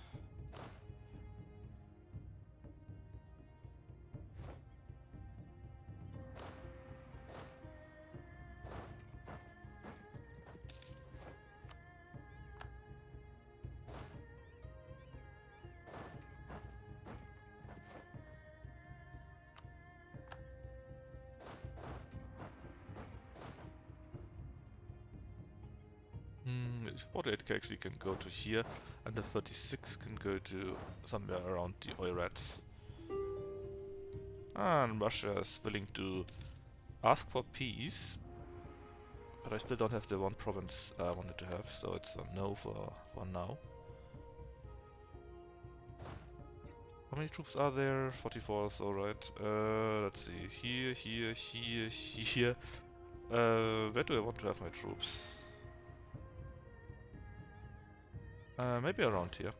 The 48k actually can go to here, and the 36 can go to somewhere around the Oirats. And Russia is willing to ask for peace, but I still don't have the one province I wanted to have, so it's a no for now. How many troops are there? 44, alright. Let's see. Here. Where do I want to have my troops? Maybe around here.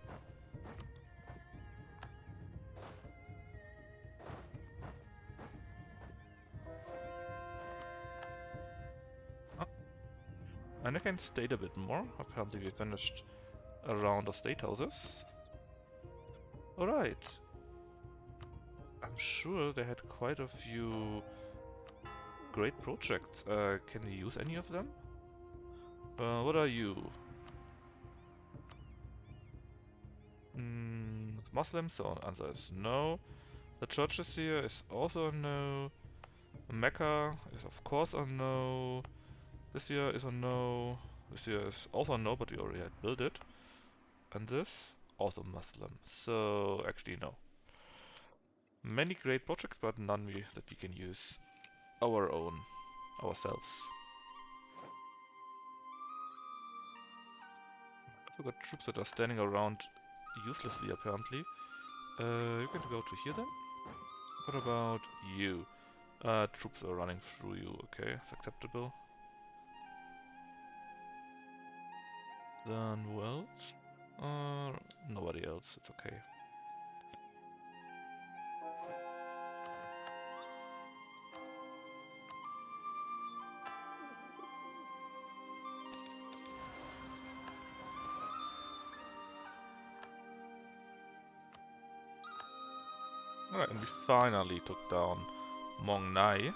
Oh. And I can state a bit more. Apparently we finished around the state houses. Alright. I'm sure they had quite a few great projects. Can we use any of them? What are you? Muslim, so answer is no. The churches here is also a no. Mecca is of course a no. This here is a no. This here is also a no, but we already had built it. And this? Also Muslim. So actually no. Many great projects, but none that we can use our own, ourselves. I've got troops that are standing around uselessly apparently. You can go to here then? What about you? Troops are running through you, okay, it's acceptable. Then who else? Nobody else, it's okay. Alright, and we finally took down Mong Nai.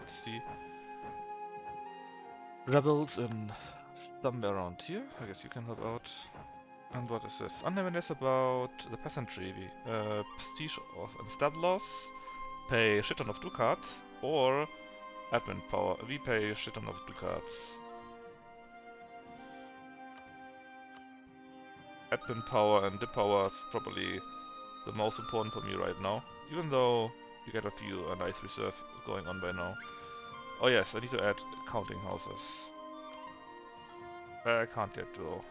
Let's see. Rebels in somewhere around here. I guess you can help out. And what is this? Enlightenment is about the peasantry. Prestige and stab loss. Pay shit ton of ducats. Or admin power. We pay shit ton of ducats. Admin power and dip power is probably the most important for me right now. Even though you get a nice reserve going on by now. Oh yes, I need to add counting houses. I can't yet though.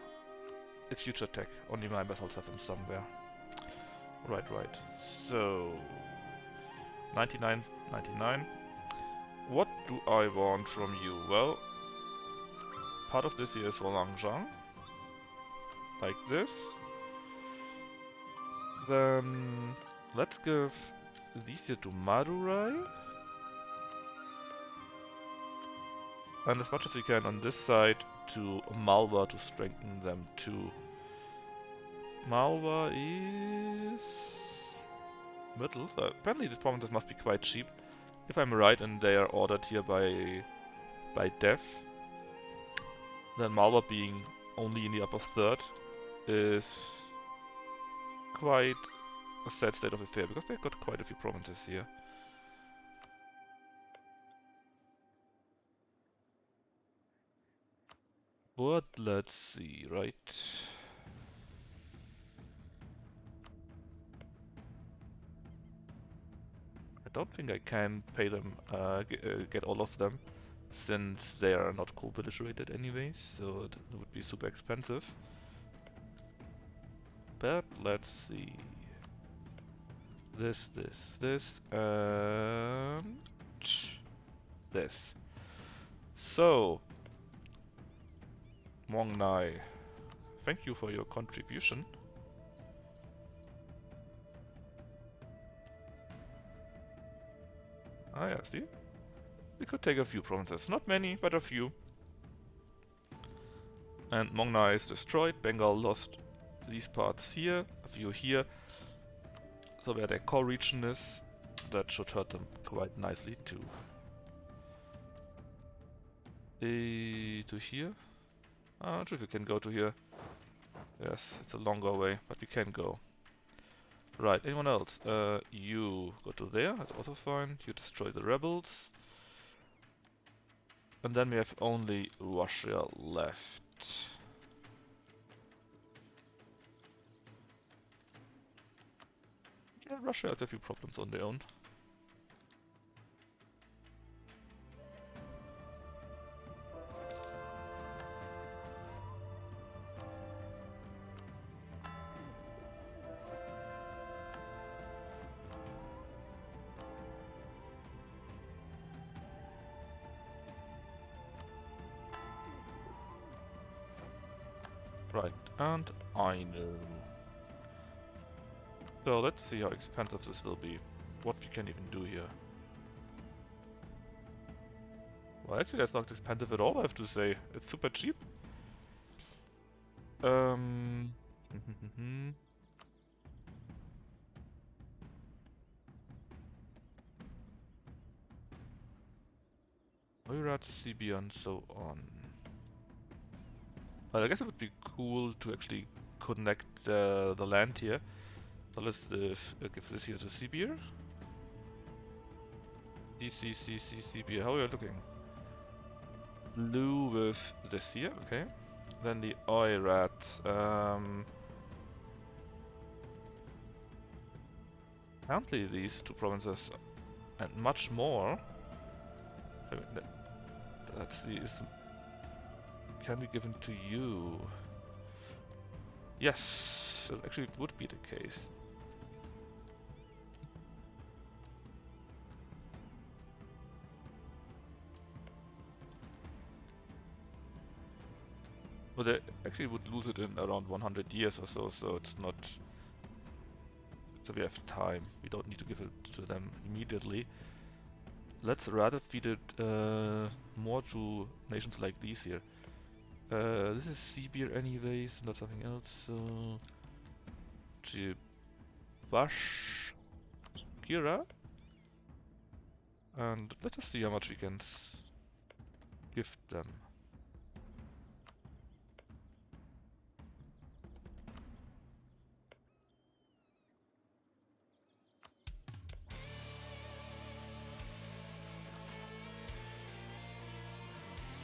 It's future tech. Only my vessels have them somewhere. Right. So 99. What do I want from you? Well, part of this here is for Langzhang. Like this. Then let's give these here to Madurai. And as much as we can on this side to Malwa to strengthen them too. Malwa is middle. Apparently these provinces must be quite cheap. If I'm right and they are ordered here by Dev, then Malwa being only in the upper third is quite a sad state of affair because they've got quite a few provinces here. But let's see, right? I don't think I can pay them, get all of them, since they are not co-belligerated anyways, so it would be super expensive. But let's see. This, and this. So, Mong Nai, thank you for your contribution. Ah yeah, see? We could take a few provinces. Not many, but a few. And Mong Nai is destroyed. Bengal lost these parts here, a few here. So where their core region is, that should hurt them quite nicely too. To here? I'm not sure if we can go to here. Yes, it's a longer way, but we can go. Right, anyone else? You go to there, that's also fine. You destroy the rebels. And then we have only Russia left. Yeah, Russia has a few problems on their own. Right, and I.E.I.O.U. So let's see how expensive this will be. What we can even do here. Well, actually that's not expensive at all, I have to say. It's super cheap. Oirat, CB and so on. Well, I guess it would be cool to actually connect the land here. So let's give this here to Sibir. Sibir. How are you looking? Blue with this here, okay. Then the Oirat. Apparently these two provinces and much more. I mean, let's see, can be given to you. Yes, actually it would be the case. Well, they actually would lose it in around 100 years or so, so it's not... So we have time. We don't need to give it to them immediately. Let's rather feed it more to nations like these here. This is Sibir anyways, not something else, so... Kira. And let us see how much we can give them.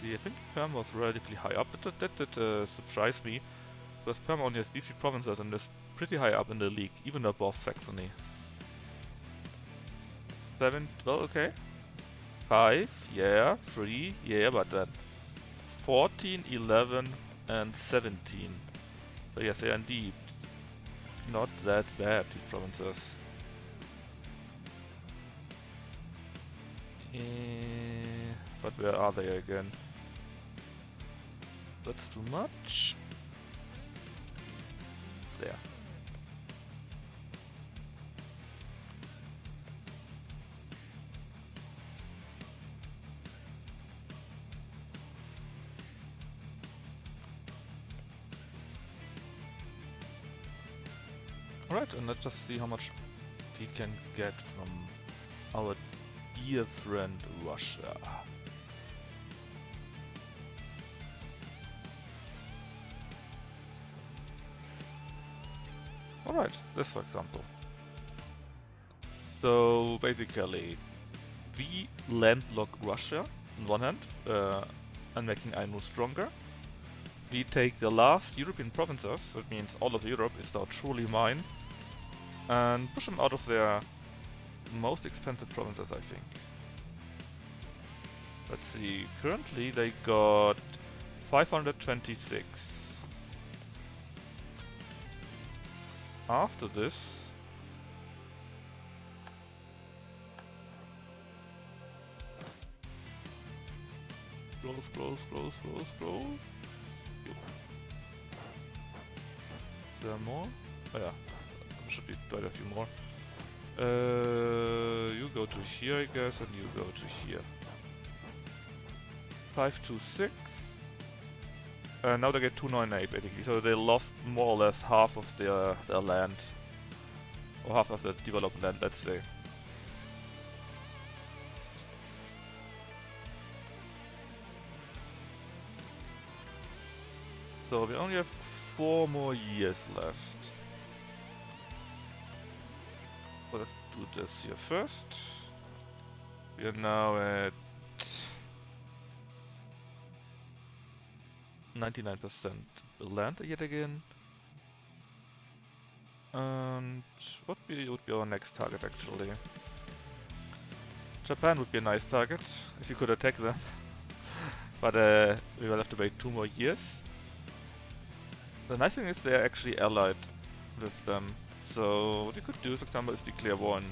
I think Perm was relatively high up. That surprised me, because Perm only has these three provinces and is pretty high up in the league, even above Saxony. 7, well, okay. 5, yeah. 3, yeah, but then 14, 11, and 17. So yes, they are indeed not that bad, these provinces. But where are they again? That's too much. There. Alright, and let's just see how much we can get from our dear friend Russia. Alright, this for example. So basically, we landlock Russia on one hand, and making I.E.I.O.U. stronger. We take the last European provinces, that means all of Europe is now truly mine, and push them out of their most expensive provinces, I think. Let's see, currently they got 526. After this, scroll. There are more? Oh yeah, should be quite a few more. You go to here, I guess, and you go to here. 526. Now they get 298 basically, so they lost more or less half of their land. Or half of the developed land, let's say. So we only have 4 more years left. So let's do this here first. We are now at 99% land yet again. And what would be our next target actually? Japan would be a nice target if you could attack them. But we will have to wait 2 more years. The nice thing is they are actually allied with them. So what you could do, for example, is declare war on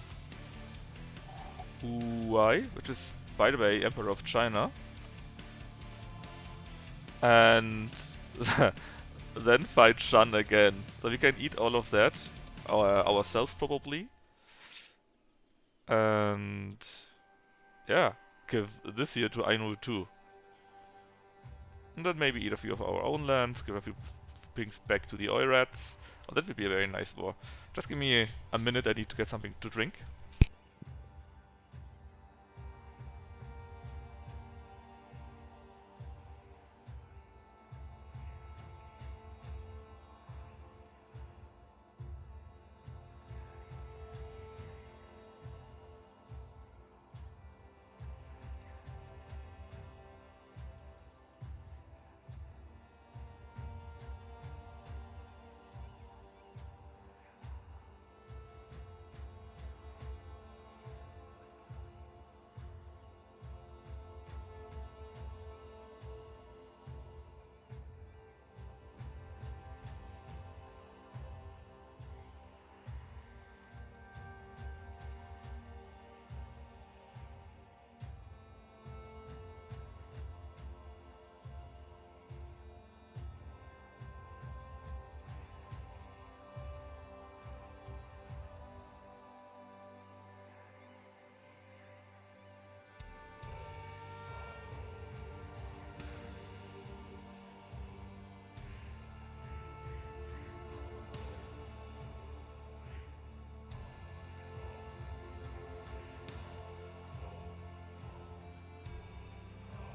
Huai, which is, by the way, Emperor of China. And then fight Shan again. So we can eat all of that ourselves probably. And yeah, give this here to Ainu too. And then maybe eat a few of our own lands, give a few pings back to the Oirats. Oh, that would be a very nice war. Just give me a minute, I need to get something to drink.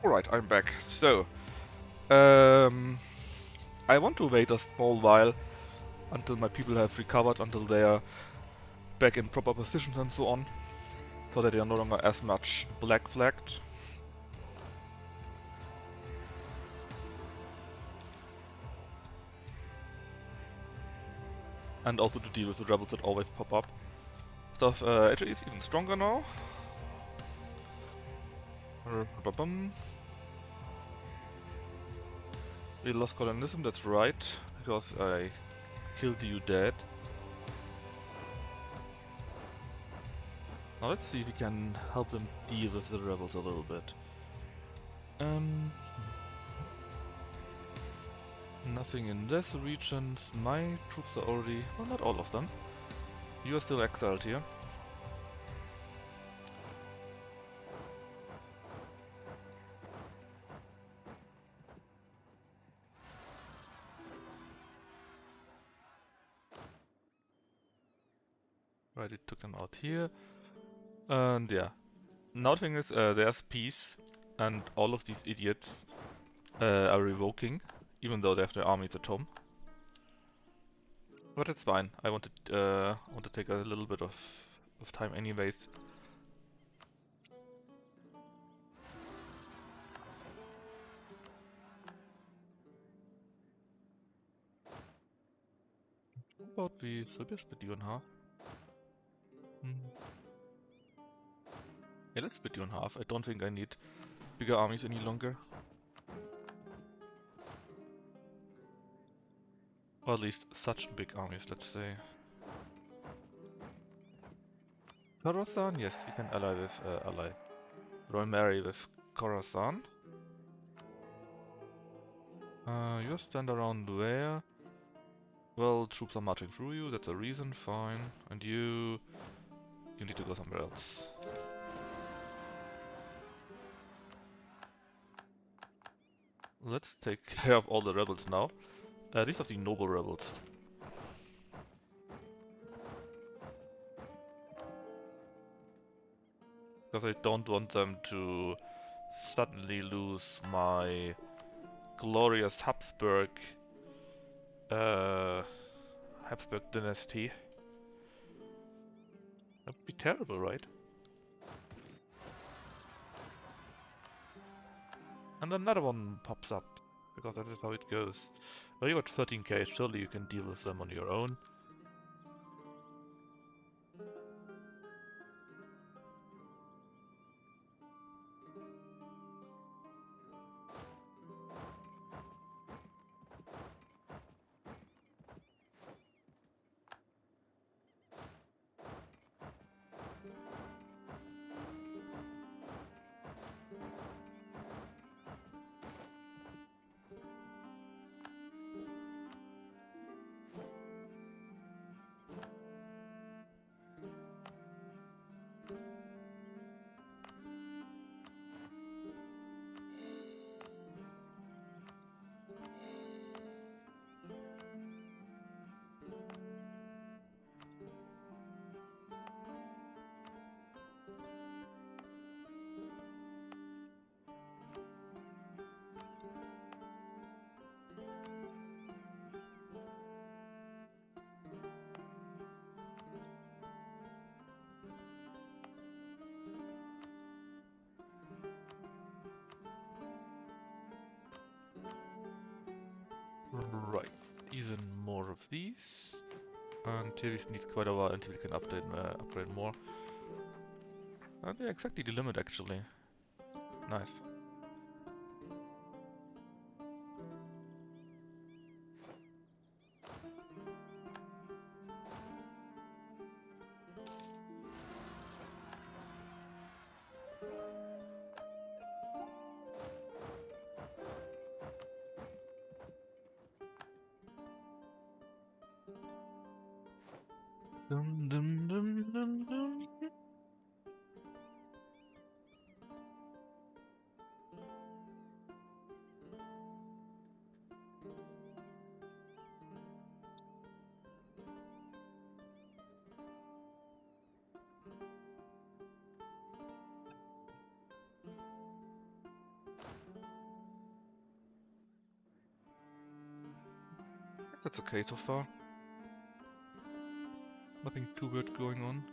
Alright, I'm back. So, I want to wait a small while until my people have recovered, until they are back in proper positions and so on, so that they are no longer as much black flagged. And also to deal with the rebels that always pop up. Stuff actually is even stronger now. We lost colonism, that's right, because I killed you dead. Now let's see if we can help them deal with the rebels a little bit. Nothing in this region. My troops are already... well, not all of them. You are still exiled here. Right, it took them out here. And yeah. Now the thing is, there's peace, and all of these idiots are revoking, even though they have their armies at home. But it's fine. I want to take a little bit of time anyways. How about we split you in half? Yeah, let's split you in half. I don't think I need bigger armies any longer. Or at least such big armies, let's say. Khorasan? Yes, we can ally with Royal Mary with Khorasan. You stand around where? Well, troops are marching through you, that's a reason, fine. And you need to go somewhere else. Let's take care of all the rebels now. These are the noble rebels. Because I don't want them to suddenly lose my glorious Habsburg dynasty. That would be terrible, right? And another one pops up, because that is how it goes. Well, you got 13k, surely you can deal with them on your own. Right, even more of these. And here we need quite a while until we can upgrade more. And yeah, exactly the limit actually. Nice. Dum, dum, dum, dum, dum. That's okay so far. Nothing too weird going on.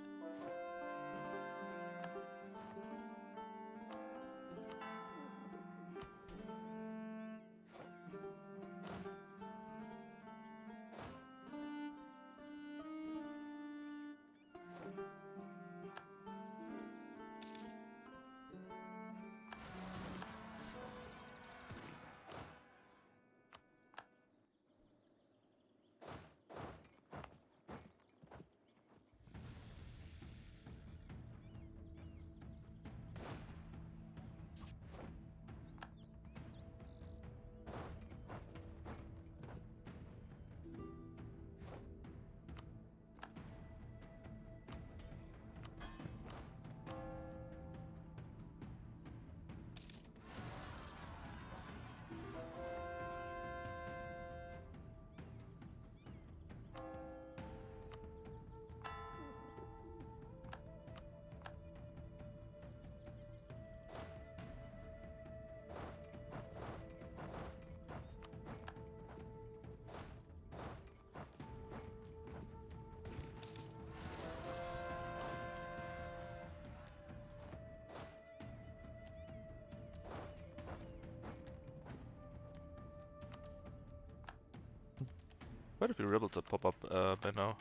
Quite a few rebels that pop up by now.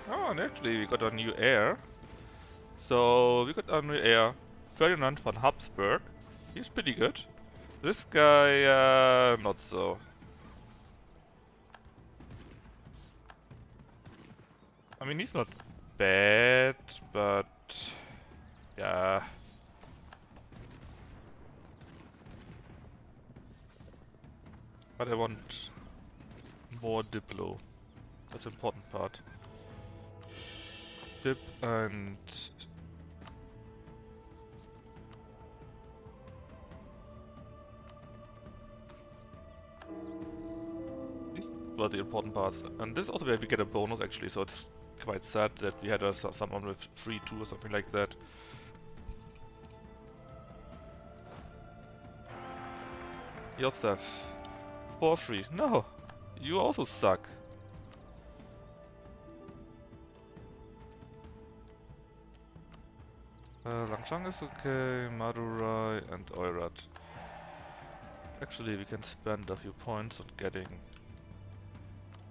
Oh, and actually we got a new heir. So we got a new heir, Ferdinand von Habsburg. He's pretty good. This guy, not so. I mean, he's not bad, but yeah. But I want more Diplo. That's the important part. Dip and these were the important parts. And this is also where we get a bonus actually, so it's quite sad that we had someone with 3-2 or something like that. Your stuff. 4-3. No! You also suck. Langchang is okay, Madurai and Oirat. Actually, we can spend a few points on getting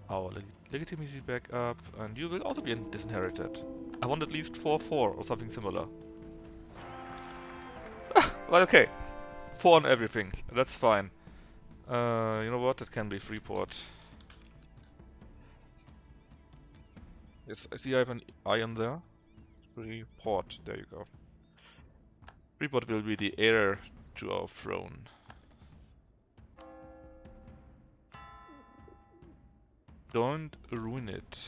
our legitimacy back up, and you will also be disinherited. I want at least 4-4 or something similar. Well, okay. 4 on everything. That's fine. You know what? That can be Freeport. Yes, I see I have an iron there. Freeport. There you go. Freeport will be the heir to our throne. Don't ruin it.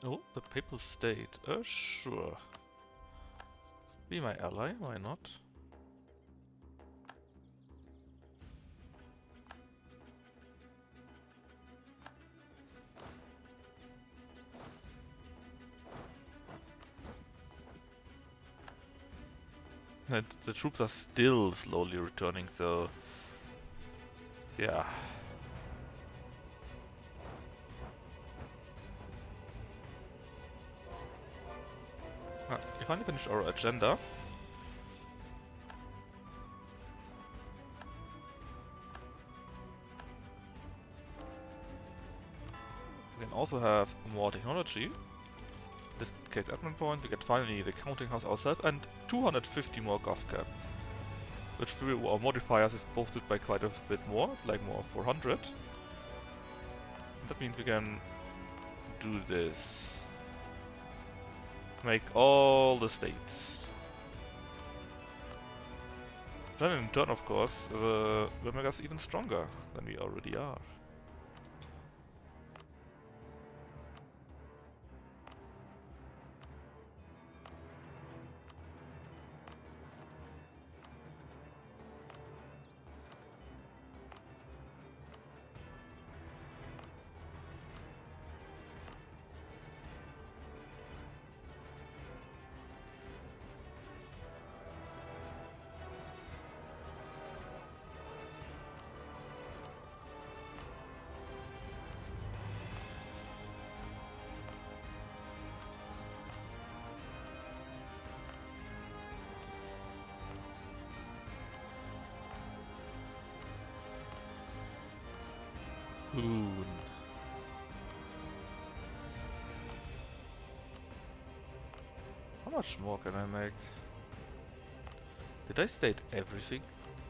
Oh, the Papal State. Sure. Be my ally, why not? And the troops are still slowly returning, so... yeah. We finally finished our agenda. We can also have more technology. In this case, admin point, we get finally the counting house ourselves and 250 more gov cap. Which through our modifiers is boosted by quite a bit more, it's like more 400. That means we can do this. Make all the states. Then in turn, of course, will make us even stronger than we already are. Boon. How much more can I make? Did I state everything?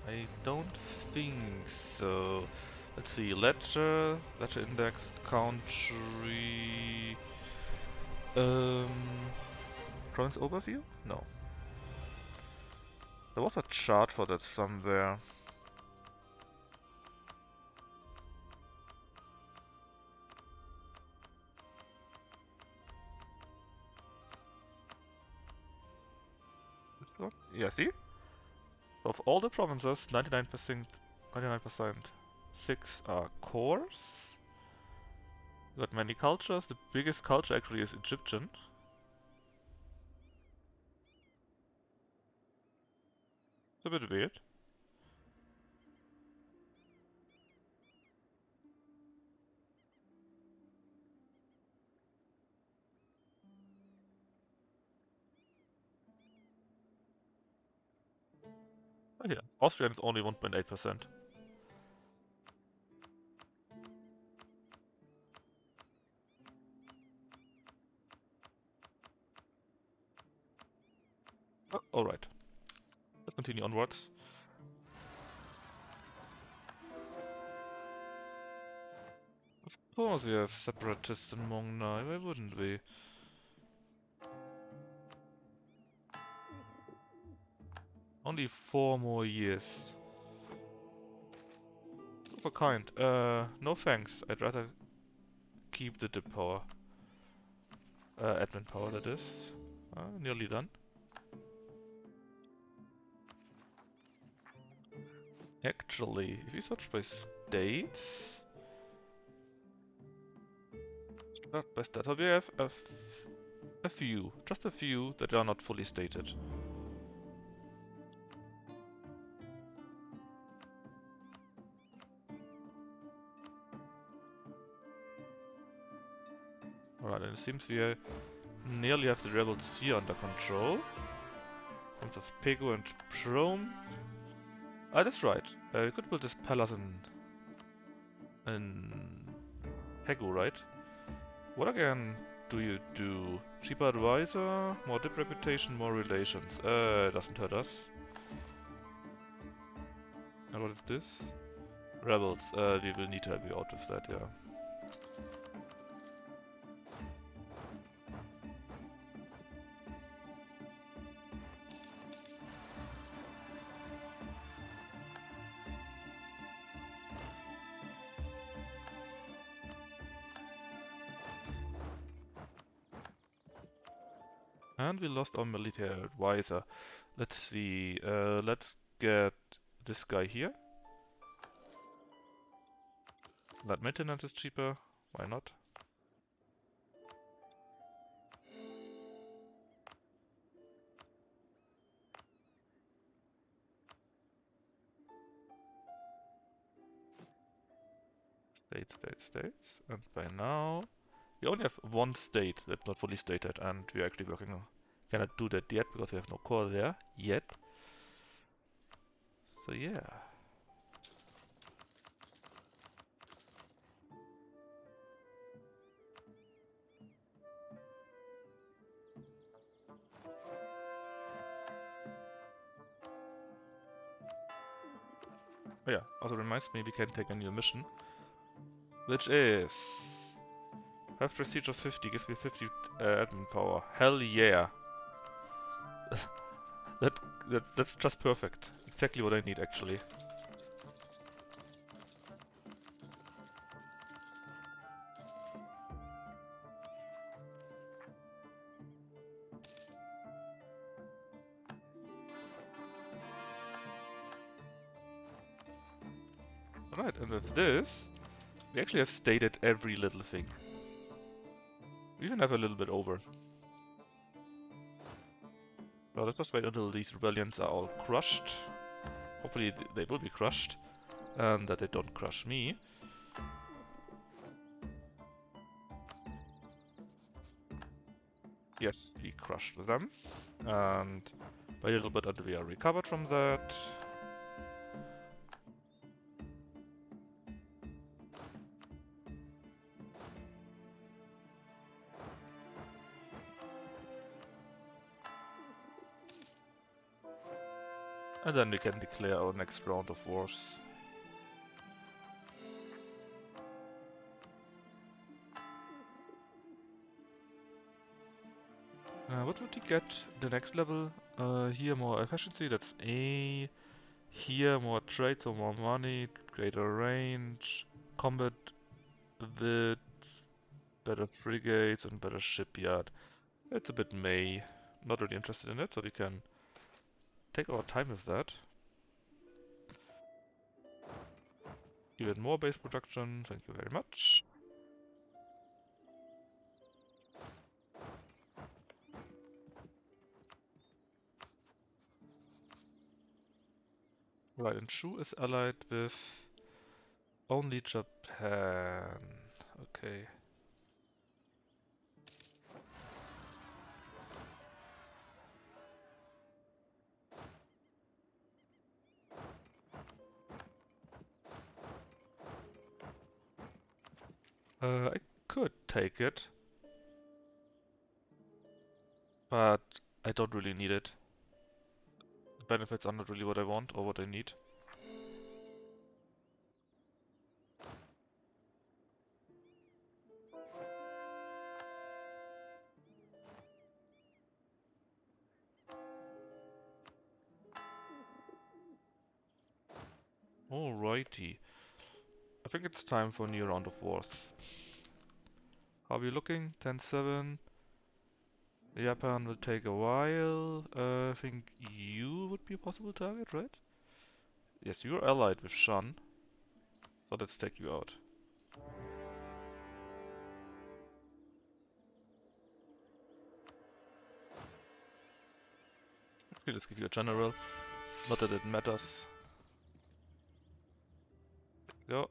I don't think so. Let's see, ledger index, country... province overview? No. There was a chart for that somewhere. This one? Yeah, see? Of all the provinces, 99%, 6 are cores. We got many cultures. The biggest culture actually is Egyptian. It's a bit weird. Oh yeah, Austrian is only 1.8%. Oh, alright. Let's continue onwards. Of course we have separatists in Mongna, why wouldn't we? Only 4 more years. Super kind. No thanks. I'd rather keep the dip power. Admin power, that is. Nearly done. Actually, if you search by states... Not by stats. So we have a few. Just a few that are not fully stated. It seems we nearly have the rebels here under control. Tons of Pego and Prome. Ah, that's right. We could build this palace in Pego, right? What again do you do? Cheaper advisor, more dip reputation, more relations. Doesn't hurt us. And what is this? Rebels. We will need to help you out with that, yeah. And we lost our military advisor. Let's see. Let's get this guy here. That maintenance is cheaper. Why not? States. And by now, we only have one state that's not fully stated, and we're actually working on. Cannot do that yet because we have no core there yet. So yeah. Oh yeah, also reminds me we can take a new mission, which is have prestige of 50, gives me 50 admin power. Hell yeah! That's just perfect. Exactly what I need actually. Right, and with this, we actually have stated every little thing. We even have a little bit over. Well, let's just wait until these rebellions are all crushed. Hopefully they will be crushed, and that they don't crush me. Yes, we crushed them, and by a little bit until we are recovered from that. And then we can declare our next round of wars. What would he get the next level? Here more efficiency, that's A. Here more trade, so more money, greater range, combat width, better frigates and better shipyard. It's a bit May. Not really interested in it, so we can take our time with that. Even more base production, thank you very much. Right, and Shu is allied with only Japan. Okay. I could take it, but I don't really need it. The benefits are not really what I want or what I need. Alrighty. I think it's time for a new round of wars. How are we looking? 10-7. Japan will take a while. I think you would be a possible target, right? Yes, you're allied with Shan. So let's take you out. Okay, let's give you a general. Not that it matters. There you go.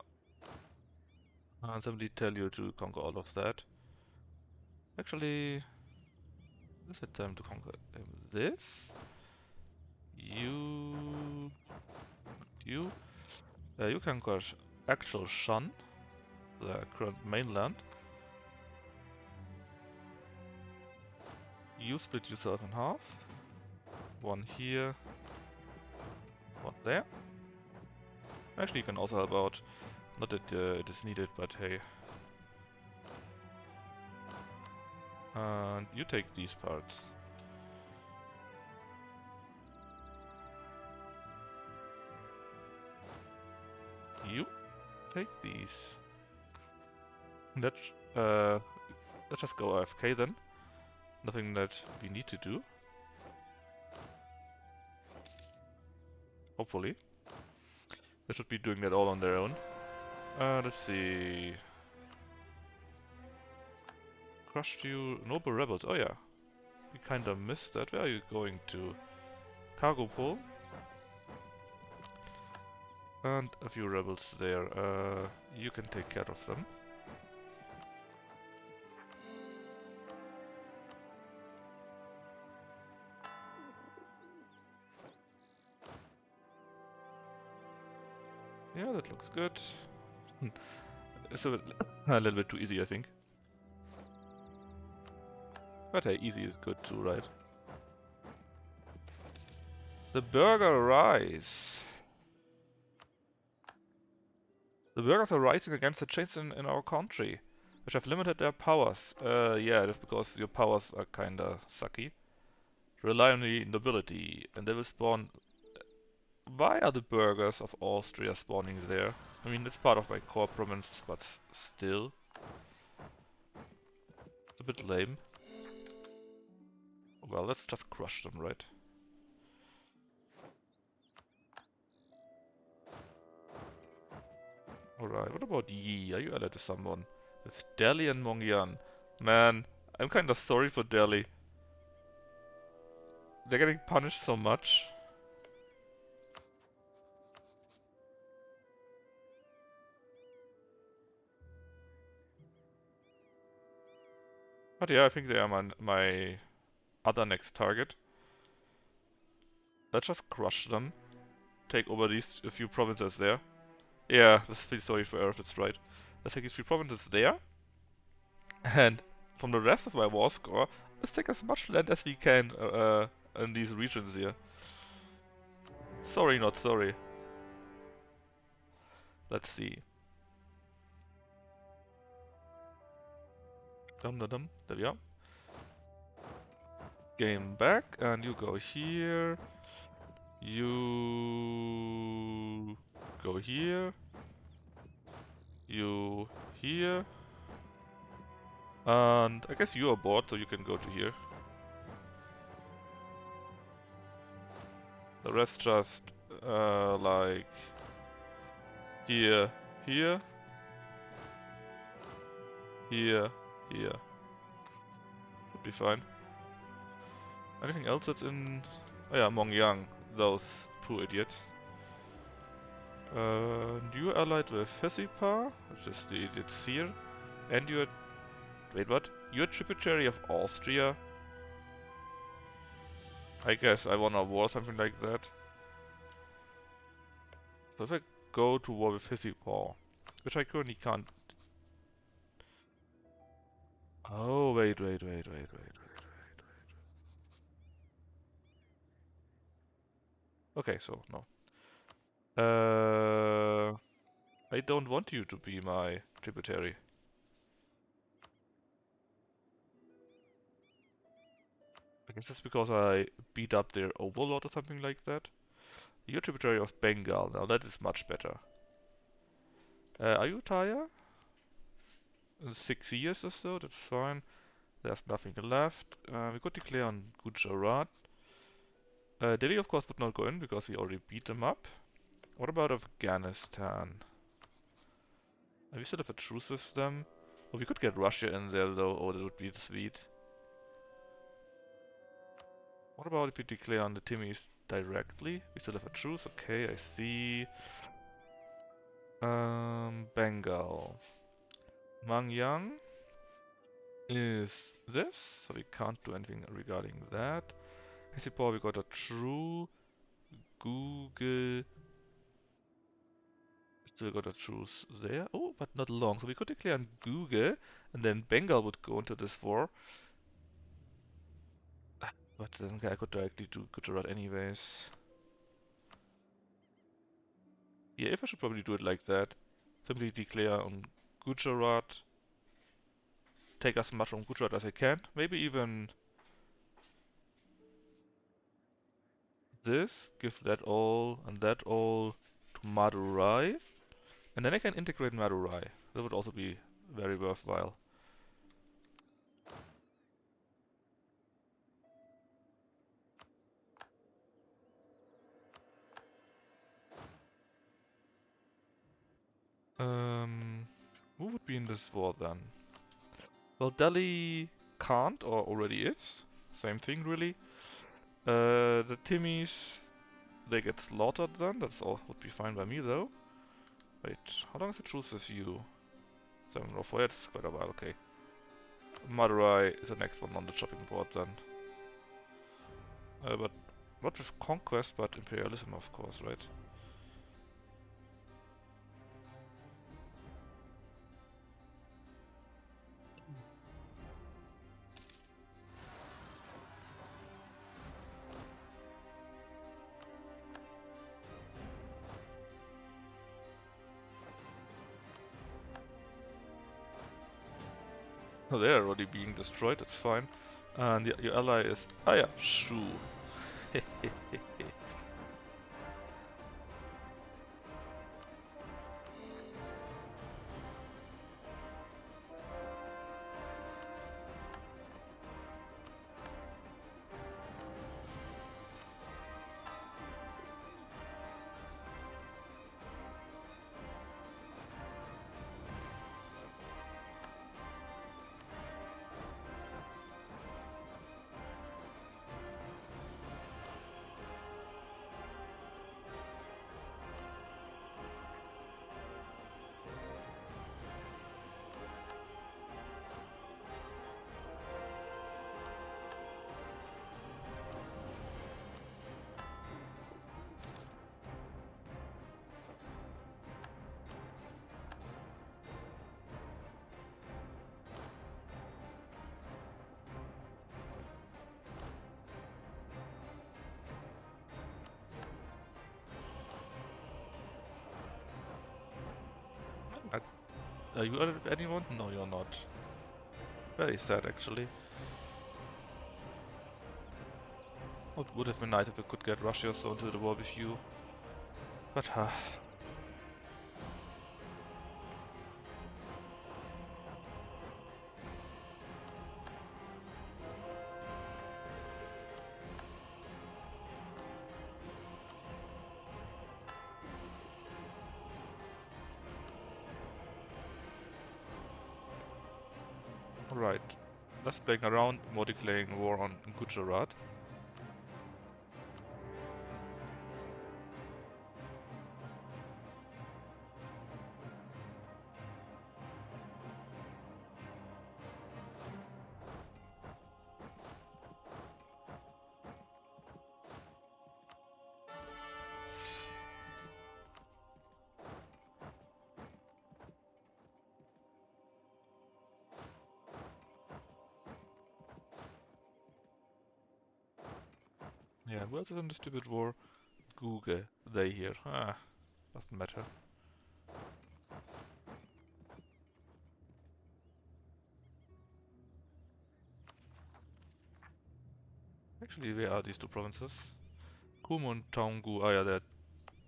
And somebody tell you to conquer all of that. Actually, is it time to conquer this? You... You... you conquer actual Shan, the current mainland. You split yourself in half. One here, one there. Actually, you can also help out. Not that it is needed, but hey. And you take these parts. You take these. Let's let's just go AFK then. Nothing that we need to do. Hopefully. They should be doing that all on their own. Let's see. Crushed you. Noble rebels. Oh yeah. We kinda missed that. Where are you going to? Cargo pole. And a few rebels there. You can take care of them. Yeah, that looks good. It's a little bit too easy, I think. But hey, easy is good too, right? The burger rise. The burgers are rising against the chains in our country, which have limited their powers. Yeah, that's because your powers are kinda sucky. Rely on the nobility, and they will spawn. Why are the burghers of Austria spawning there? I mean, it's part of my core province, but still. A bit lame. Well, let's just crush them, right? Alright, what about Yi? Are you allied to someone? With Delhi and Mongyan. Man, I'm kinda sorry for Delhi. They're getting punished so much. But yeah, I think they are my other next target. Let's just crush them. Take over these few provinces there. Yeah, let's feel sorry for Earth, that's right. Let's take these few provinces there. And from the rest of my war score, let's take as much land as we can in these regions here. Sorry, not sorry. Let's see. Dum dum dum. There we are. Game back, and you go here. You go here. You here. And I guess you are bored, so you can go to here. The rest just like here, here, here, here. Would be fine. Anything else that's in? Oh yeah, Mongyang. Those poor idiots. You allied with Hesipa, which is the idiots here, and you're... Wait, what? You're a tributary of Austria? I guess I wanna war something like that. So if I go to war with Hesipa, which I currently can't... Oh, wait. Okay, so, no. I don't want you to be my tributary. I guess that's because I beat up their overlord or something like that. You're tributary of Bengal. Now that is much better. Are you Taya? In 6 years or so, that's fine. There's nothing left. We could declare on Gujarat. Delhi of course would not go in because we already beat them up. What about Afghanistan? We still have a truce with them. Oh, we could get Russia in there though. Oh, that would be sweet. What about if we declare on the Timmies directly? We still have a truce. Okay, I see. Bengal. Mangyang. is this, so we can't do anything regarding that. Hesipor, we got a true. Google, still got a truce there. Oh, but not long. So we could declare on Google, and then Bengal would go into this war. But then I could directly do Gujarat anyways. Yeah, if I should probably do it like that. Simply declare on Gujarat, take as much from Gujarat as I can. Maybe even this, give that all and that all to Madurai. And then I can integrate Madurai. That would also be very worthwhile. Who would be in this war then? Well, Delhi can't, or already is. Same thing, really. The Timmies, they get slaughtered then. That's all. Would be fine by me, though. Wait, how long is the truce with you? 704, it's quite a while, okay. Madurai is the next one on the chopping board then. But not with conquest, but imperialism, of course, right? Oh, they are already being destroyed, that's fine. And your ally is A.E.I.O.U. Are you out of anyone? No, you're not. Very sad, actually. It would have been nice if we could get Russia so into the war with you. But, Right. Less playing around, more declaring war on Gujarat. Yeah, who else is in the stupid war? Google. They here. Doesn't matter. Actually, where are these two provinces? Kumu and Taungu. Oh yeah, they're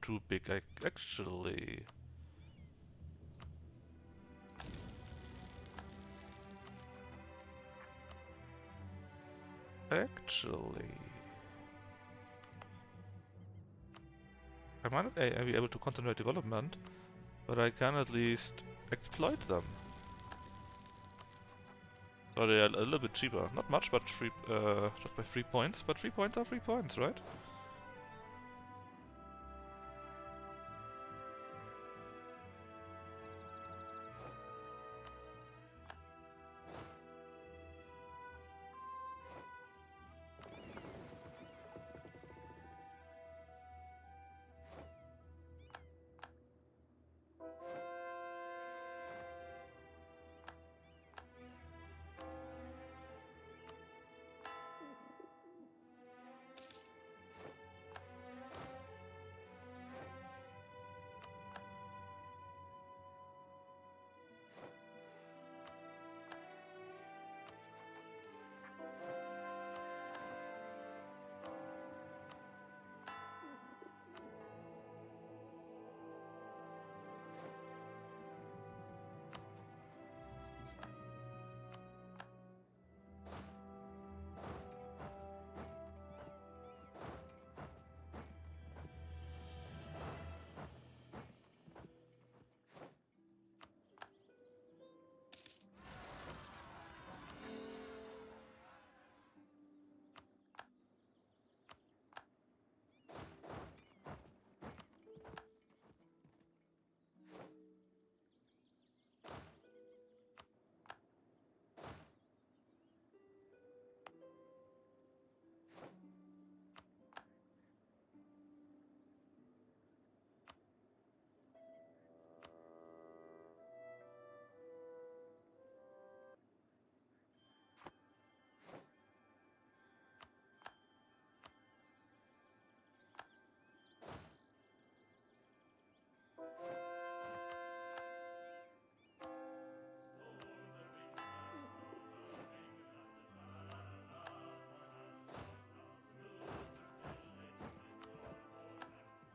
too big, actually. Actually. I might not be able to concentrate development, but I can at least exploit them. So they are a little bit cheaper. Not much, but just by 3 points. But 3 points are 3 points, right?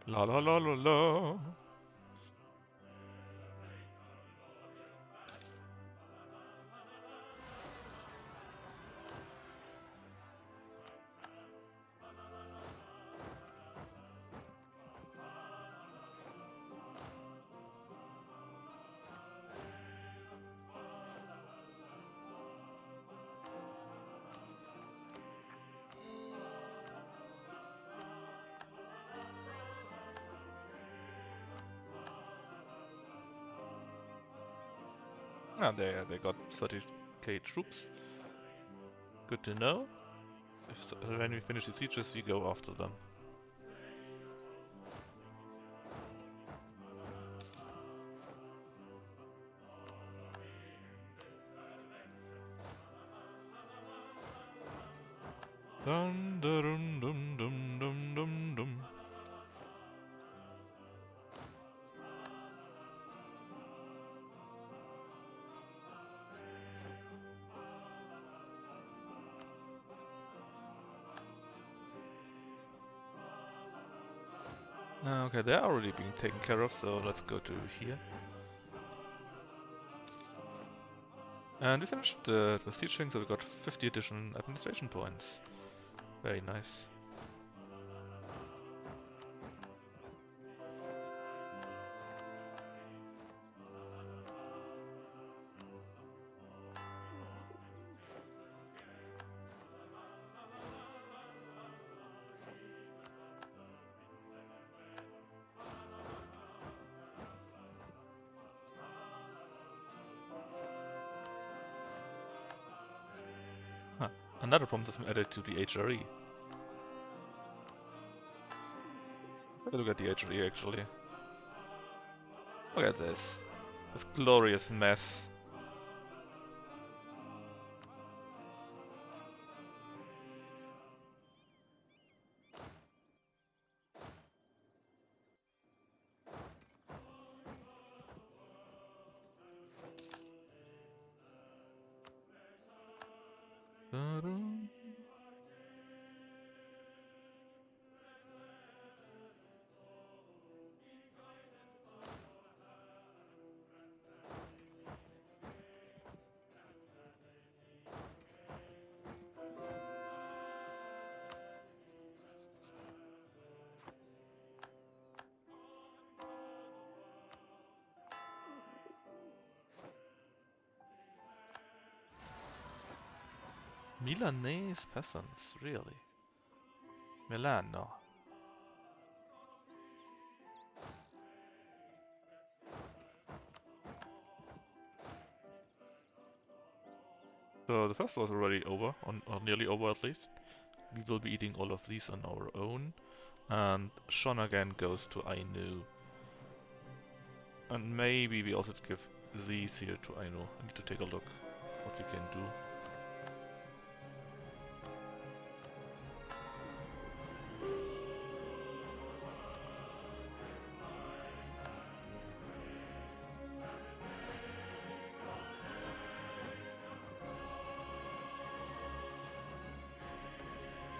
La la la la la. Ah, they got 30k troops. Good to know. When we finish the sieges, we go after them. Dum dum dum dum dum dum dum. Okay, they're already being taken care of, so let's go to here. And we finished the teaching, so we got 50 additional administration points. Very nice. Huh. Another problem has been added to the HRE. Look at the HRE actually. Look at this. This glorious mess. Milanese peasants, really? Milan, no. So the first was already over, or nearly over at least. We will be eating all of these on our own. And Sean again goes to A.E.I.O.U. And maybe we also give these here to A.E.I.O.U. I need to take a look what we can do.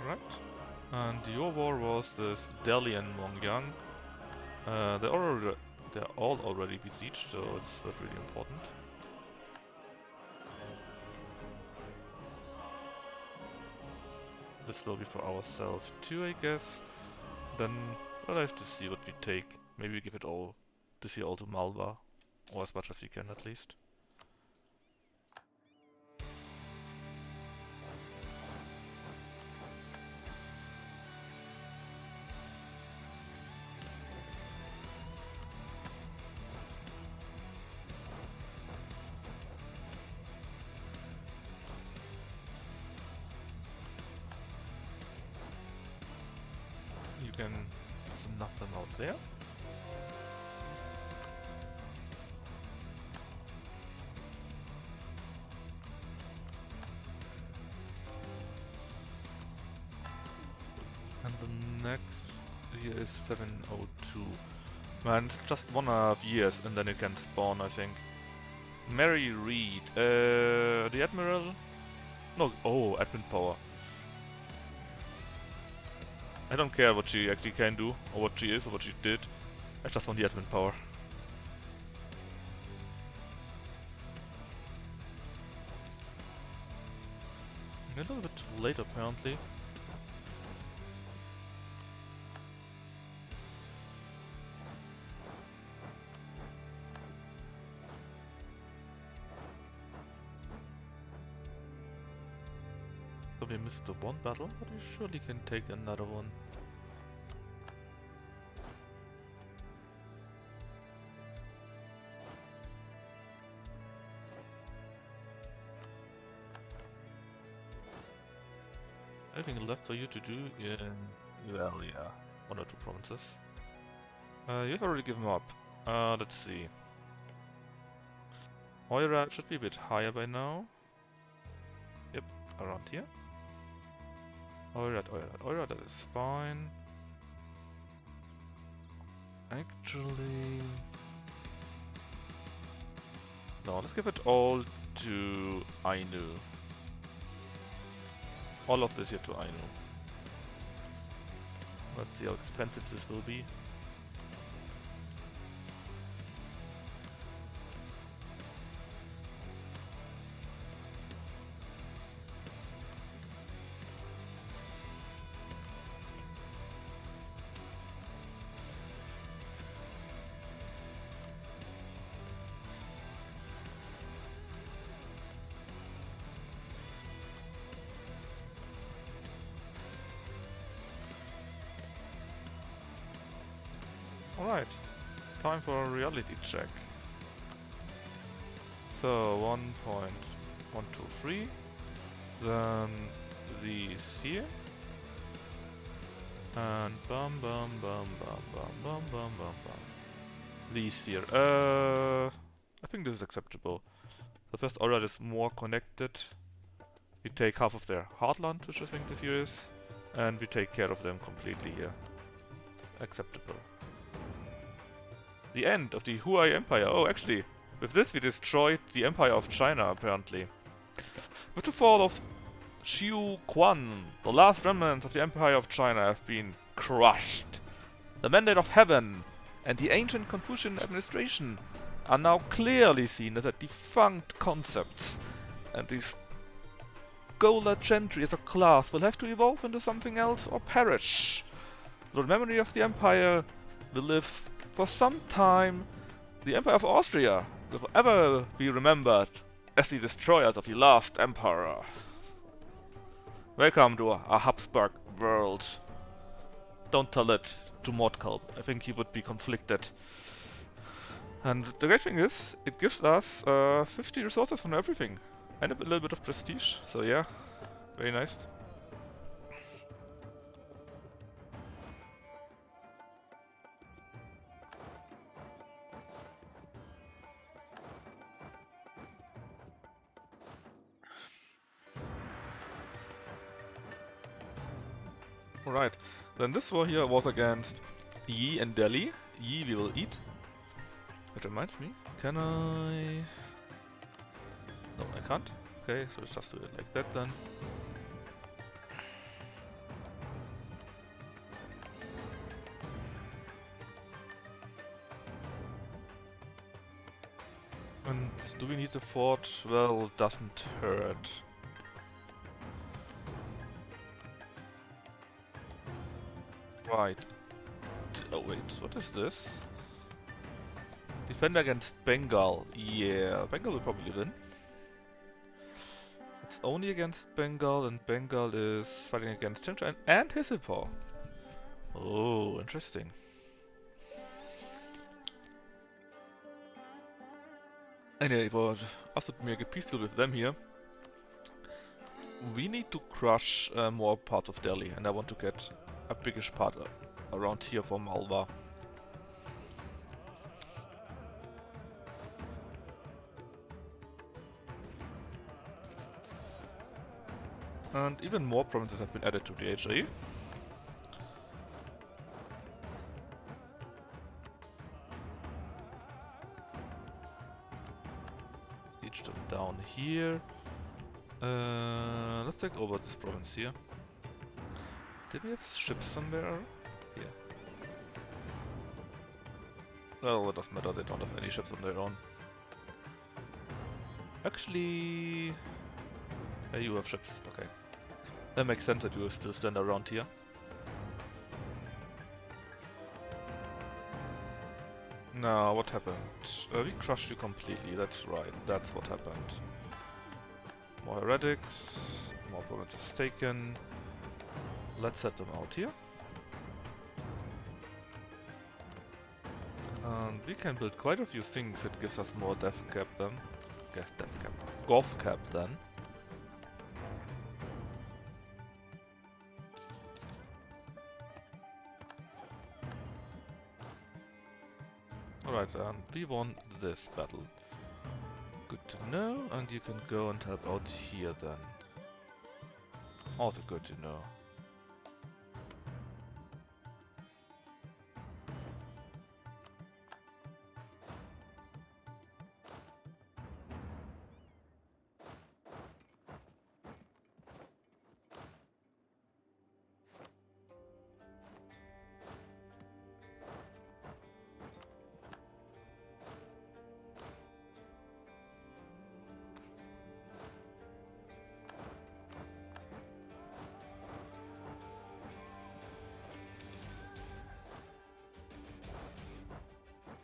Right. And your war was with Delhi and Mongyang. They're all already besieged, so it's not really important. This will be for ourselves too, I guess. Then we'll have to see what we take. Maybe we give it all, this year all to Malva, or as much as we can at least. You can knock them out there. And the next here is 702. Man, it's just 1.5 years and then it can spawn, I think. Mary Reed. The Admiral? No, oh, admin power. I don't care what she actually can do, or what she is, or what she did. I just want the admin power. A little bit late apparently. So we missed the one battle, but we surely can take another one. Anything left for you to do in, well, yeah, one or two provinces. You've already given up. Let's see. Oira should be a bit higher by now. Yep, around here. Oira, that is fine. Actually... no, let's give it all to A.E.I.O.U. All of this here to A.E.I.O.U. Let's see how expensive this will be. Alright, time for a reality check. So 1.123, then these here, and bum bum bum bum bum bum bum bum bum. These here. I think this is acceptable. The first order is more connected. We take half of their heartland, which I think this here is, and we take care of them completely here. Acceptable. The end of the Huai Empire. Oh, actually, with this we destroyed the Empire of China, apparently. With the fall of Xiu Quan, the last remnants of the Empire of China have been crushed. The Mandate of Heaven and the ancient Confucian administration are now clearly seen as defunct concepts, and the scholar gentry as a class will have to evolve into something else or perish. The memory of the Empire will live for some time. The Empire of Austria will forever be remembered as the destroyers of the last emperor. Welcome to a Habsburg world. Don't tell it to Mordkalb. I think he would be conflicted. And the great thing is, it gives us 50 resources from everything. And a little bit of prestige. So yeah, very nice. Alright, then this war here was against Yi and Delhi. Yi we will eat. Which reminds me, can I... no, I can't. Okay, so let's just do it like that then. And do we need the fort? Well, doesn't hurt. Right. Oh wait, what is this? Defend against Bengal. Yeah, Bengal will probably win. It's only against Bengal, and Bengal is fighting against Chincha and Hisipo. Oh, interesting. Anyway, for us to make a peace deal with them here, we need to crush more parts of Delhi, and I want to get a biggish part around here for Malwa. And even more provinces have been added to the HA. Siege them down here. Let's take over this province here. Did we have ships somewhere? Here. Well, it doesn't matter, they don't have any ships on their own. Actually... you have ships, okay. That makes sense that you will still stand around here. No, what happened? We crushed you completely, that's right, that's what happened. More heretics, more provinces taken. Let's set them out here. And we can build quite a few things that gives us more death cap then. Death cap. Golf cap then. Alright, and we won this battle. Good to know, and you can go and help out here then. Also good to know.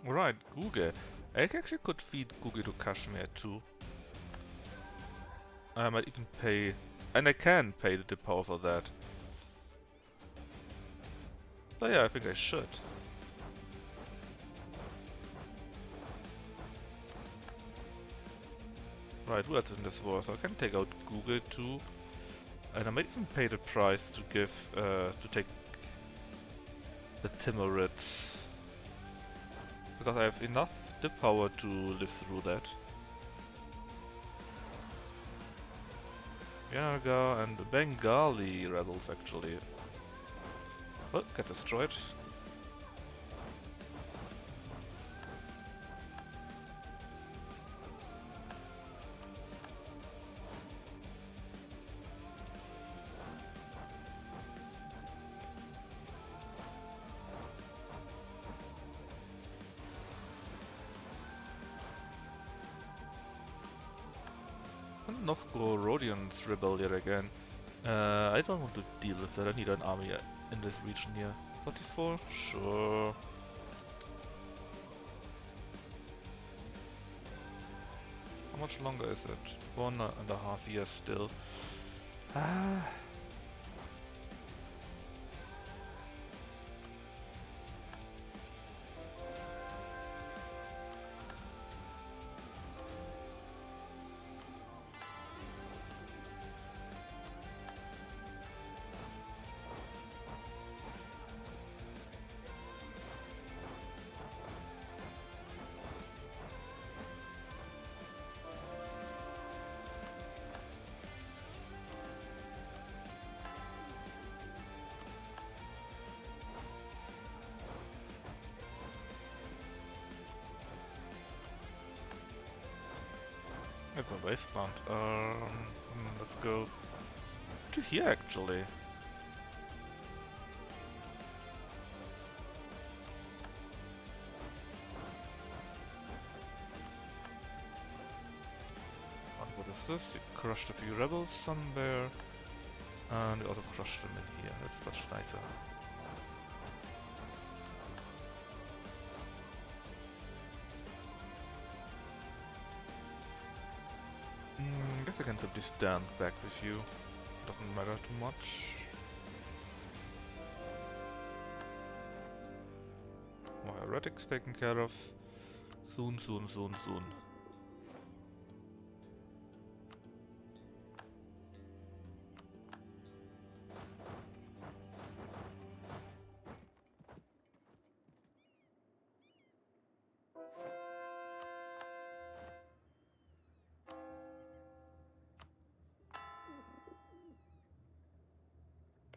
Right, Google. I actually could feed Google to Kashmir too. I might even pay... And I can pay the power for that. But yeah, I think I should. Right, who else in this war? So I can take out Google too. And I might even pay the price to give... to take... the Timurids. Because I have enough the power to live through that. Yanaga and the Bengali rebels actually. Oh, get destroyed. Novgorodians rebel yet again. I don't want to deal with that. I need an army in this region here. 44? Sure. How much longer is it? 1.5 years still. Ah. It's a wasteland. Let's go to here actually. And what is this? You crushed a few rebels somewhere. And you also crushed them in here. That's much nicer. I guess I can simply stand back with you. Doesn't matter too much. More heretics taken care of. Soon, soon, soon, soon.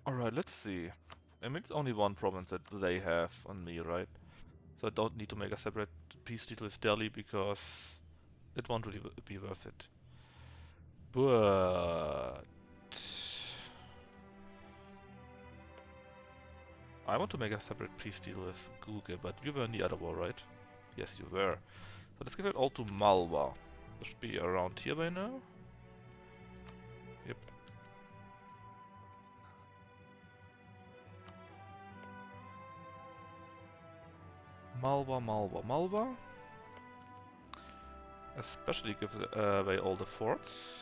Alright, let's see. I mean, it's only one province that they have on me, right? So I don't need to make a separate peace deal with Delhi because it won't really be worth it. But... I want to make a separate peace deal with Google, but you were in the other war, right? Yes, you were. So let's give it all to Malwa. This should be around here by now. Yep. Malwa, Malwa, Malwa. Especially give away all the forts.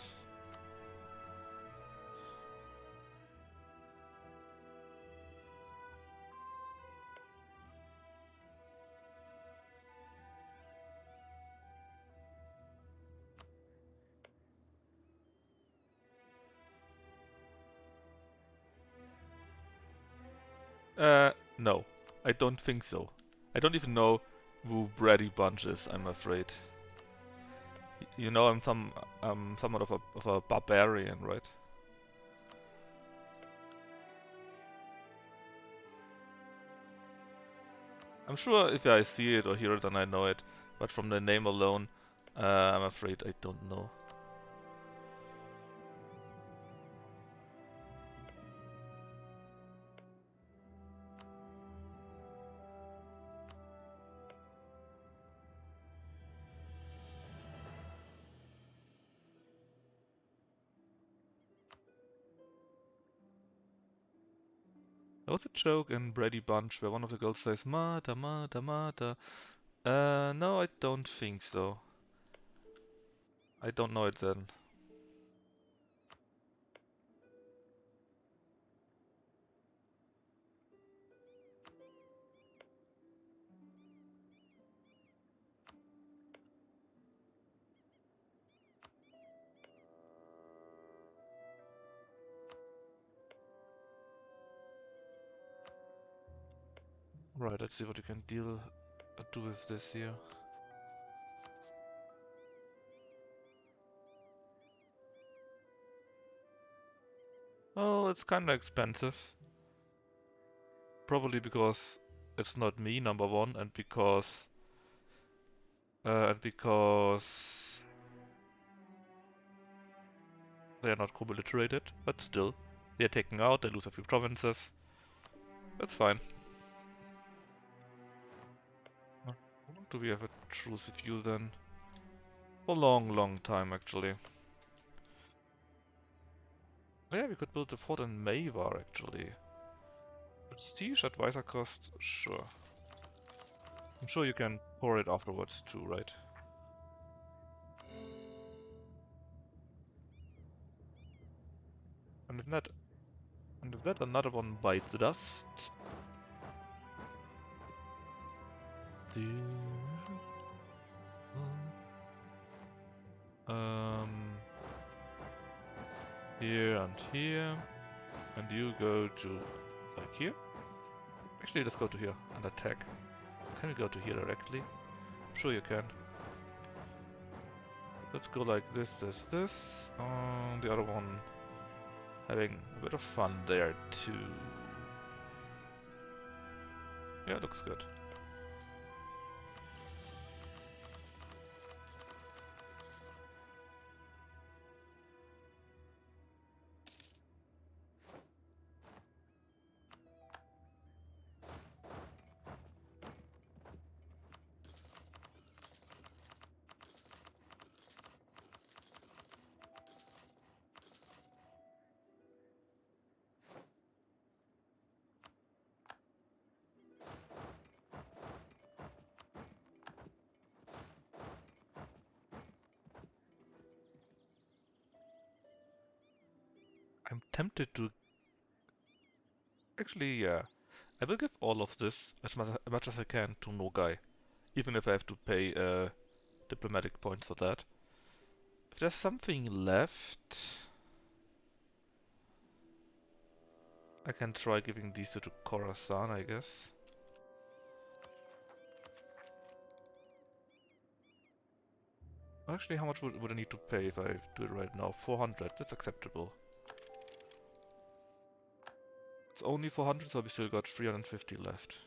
No. I don't think so. I don't even know who Brady Bunch is, I'm afraid. You know I'm somewhat of a barbarian, right? I'm sure if I see it or hear it then I know it, but from the name alone, I'm afraid I don't know. There was a joke in Brady Bunch where one of the girls says, Mata, Mata, Mata. No, I don't think so. I don't know it then. Right, let's see what you can do with this here. Oh, it's kinda expensive. Probably because it's not me, number one, and because they are not co-militarated, but still. They are taken out, they lose a few provinces. That's fine. How long do we have a truce with you then? For a long, long time actually. Oh yeah, we could build a fort in Mayvar actually. Prestige, advisor cost, sure. I'm sure you can pour it afterwards too, right? And if that another one bites the dust. Um, here and here, and you go to like here. Actually, let's go to here and attack. Can we go to here directly? Sure you can. Let's go like this, this, this. The other one having a bit of fun there too. Yeah, looks good. I'm tempted to... Actually, yeah. I will give all of this as much as I can to Nogai. Even if I have to pay diplomatic points for that. If there's something left... I can try giving these to Khorasan, I guess. Actually, how much would I need to pay if I do it right now? 400, that's acceptable. It's only 400, so we still got 350 left.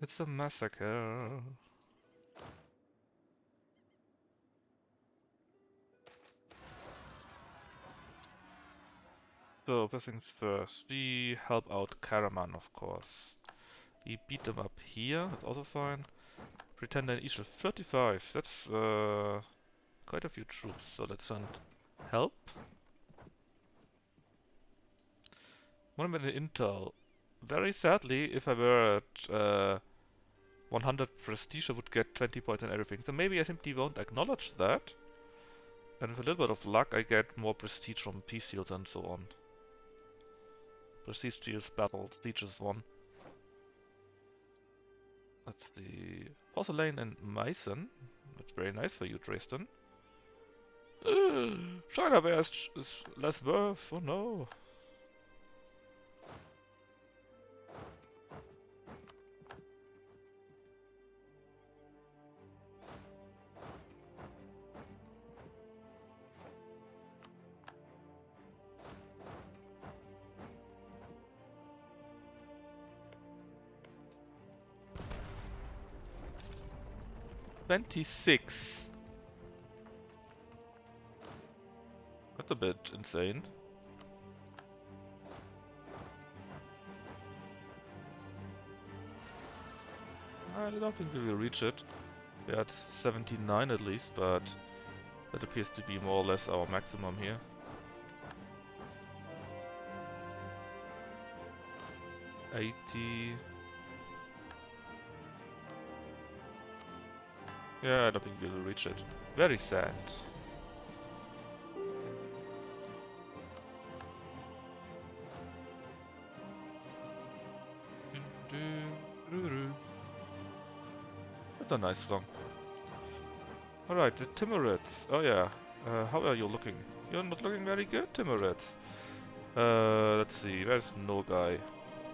It's a massacre. So, first things first, we help out Karaman, of course. We beat them up here, that's also fine. Pretender in each of 35, that's quite a few troops, so let's send help. One minute intel. Very sadly, if I were at 100 prestige, I would get 20 points and everything. So maybe I simply won't acknowledge that. And with a little bit of luck, I get more prestige from peace deals and so on. Prestige deals, battle, sieges won. Let's see. Porcelain and Meissen. That's very nice for you, Dresden. China is less worth. Oh no. $26. That's a bit insane. I don't think we will reach it. We're at 79 at least, but that appears to be more or less our maximum here. $80. Yeah, I don't think we will reach it. Very sad. That's a nice song. Alright, the Timurids. Oh yeah. How are you looking? You're not looking very good, Timurids. Let's see. Where's Nogai?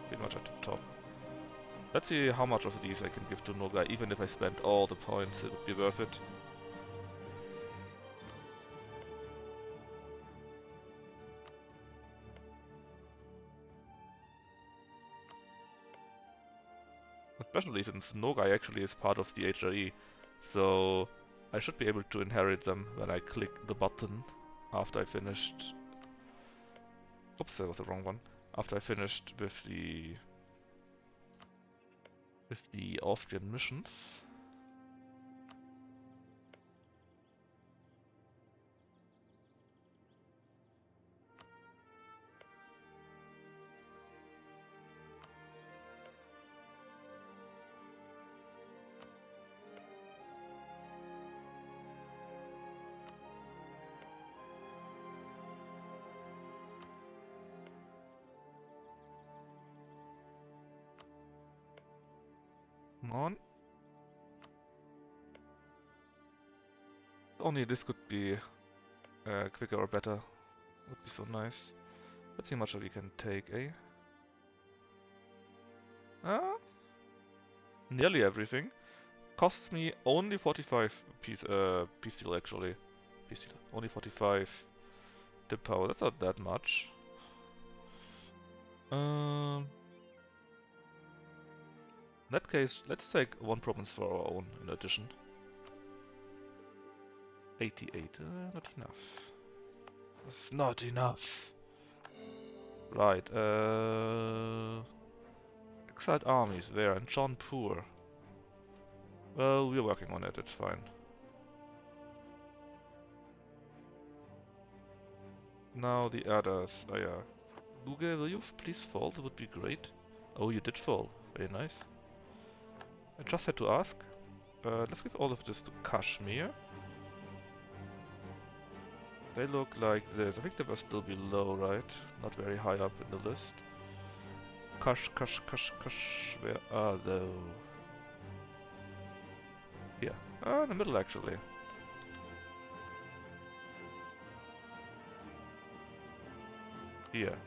Pretty much at the top. Let's see how much of these I can give to Nogai. Even if I spend all the points, it would be worth it. Especially since Nogai actually is part of the HRE. So I should be able to inherit them when I click the button after I finished. Oops, that was the wrong one. After I finished with the Austrian missions. Come on. Only this could be quicker or better. Would be so nice. Let's see how much we can take, eh? Nearly everything. Costs me only 45 piece steel actually. Piece steel. Only 45 tip power. That's not that much. In that case, let's take one province for our own in addition. 88. Not enough. That's not enough. Right. Exiled armies there and Jaunpur. Well, we're working on it. It's fine. Now the others. Oh yeah. Google, will you please fall? That would be great. Oh, you did fall. Very nice. I just had to ask. Let's give all of this to Kashmir. They look like this. I think they were still below, right? Not very high up in the list. Kush. Where are they? Here. In the middle, actually. Here.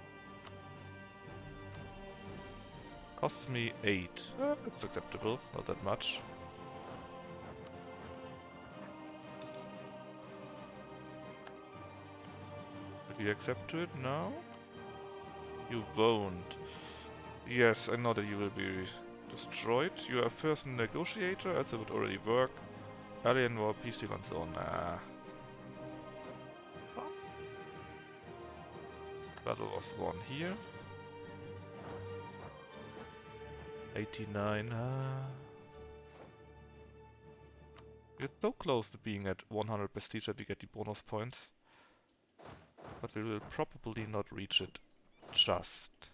Costs me 8. It's acceptable. Not that much. Will you accept it now? You won't. Yes, I know that you will be destroyed. You are first negotiator, as it would already work. Alien war, peace deal, and so on. Nah. Battle was won here. 89. We're so close to being at 100 prestige that we get the bonus points. But we will probably not reach it. Just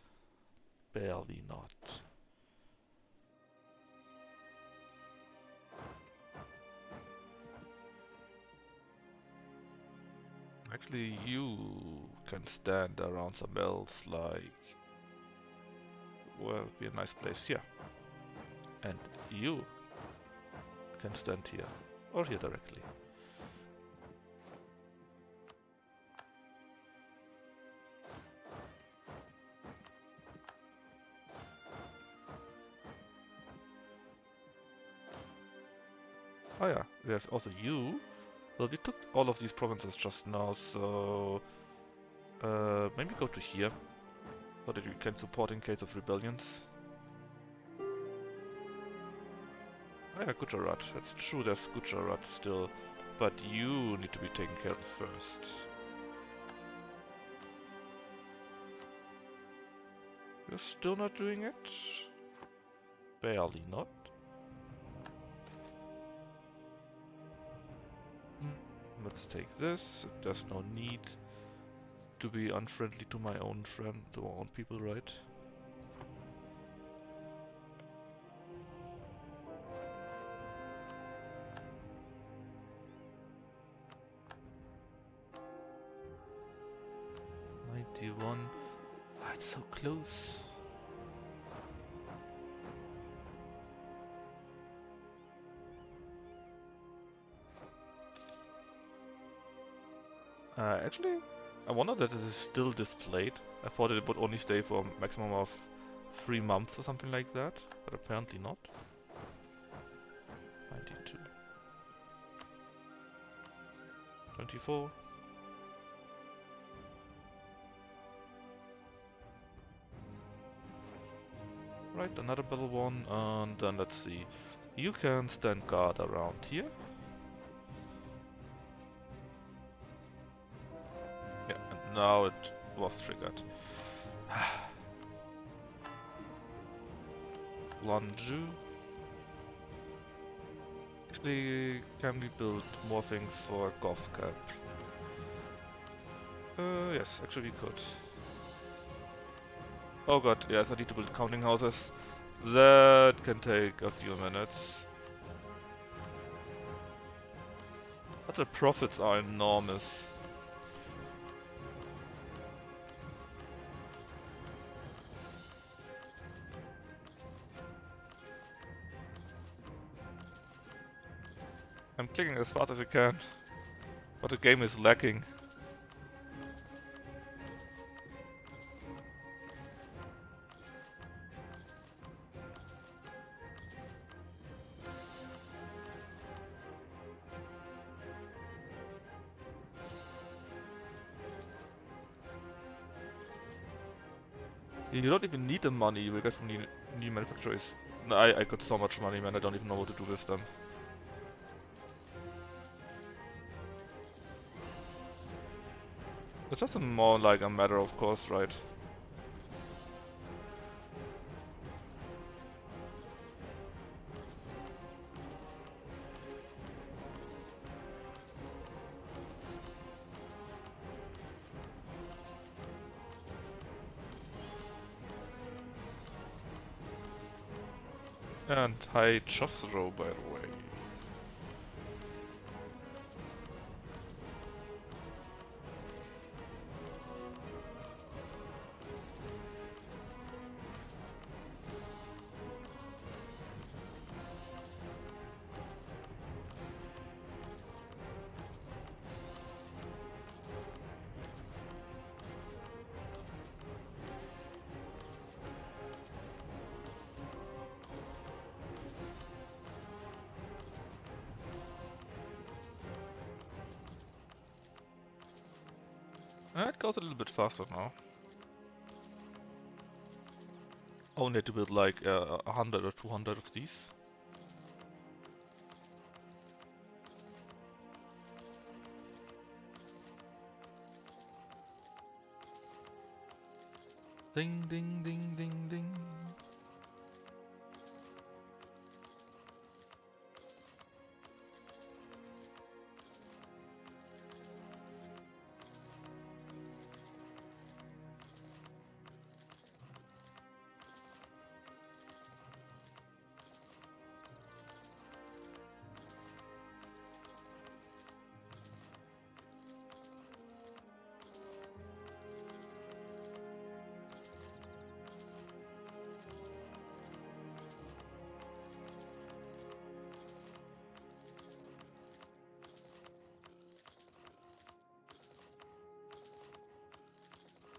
barely not. Actually, you can stand around somewhere else, like... Well, would be a nice place here. And you can stand here. Or here directly. Oh yeah, we have also you. Well, we took all of these provinces just now, so... maybe go to here. So that you can support in case of rebellions. Oh yeah, Gujarat. That's true, there's Gujarat still. But you need to be taken care of first. You're still not doing it? Barely not. Let's take this. There's no need to be unfriendly to my own people, right? Ah, it's so close. Actually, I wonder that it is still displayed. I thought it would only stay for a maximum of 3 months or something like that, but apparently not. 92. 24. Right, another battle won, and then let's see. You can stand guard around here. Yeah, and now it was triggered. Lanju. Actually, can we build more things for Goth Cap? Yes, actually we could. Oh god, yes, I need to build counting houses. That can take a few minutes. But the profits are enormous. I'm clicking as fast as I can, but the game is lacking. You don't even need the money you will get from the new manufacturers. No, I got so much money, man, I don't even know what to do with them. It's just more like a matter of course, right? And hi Chosro, by the way. It goes a little bit faster now. Only to build like 100 or 200 of these. Ding ding ding ding ding.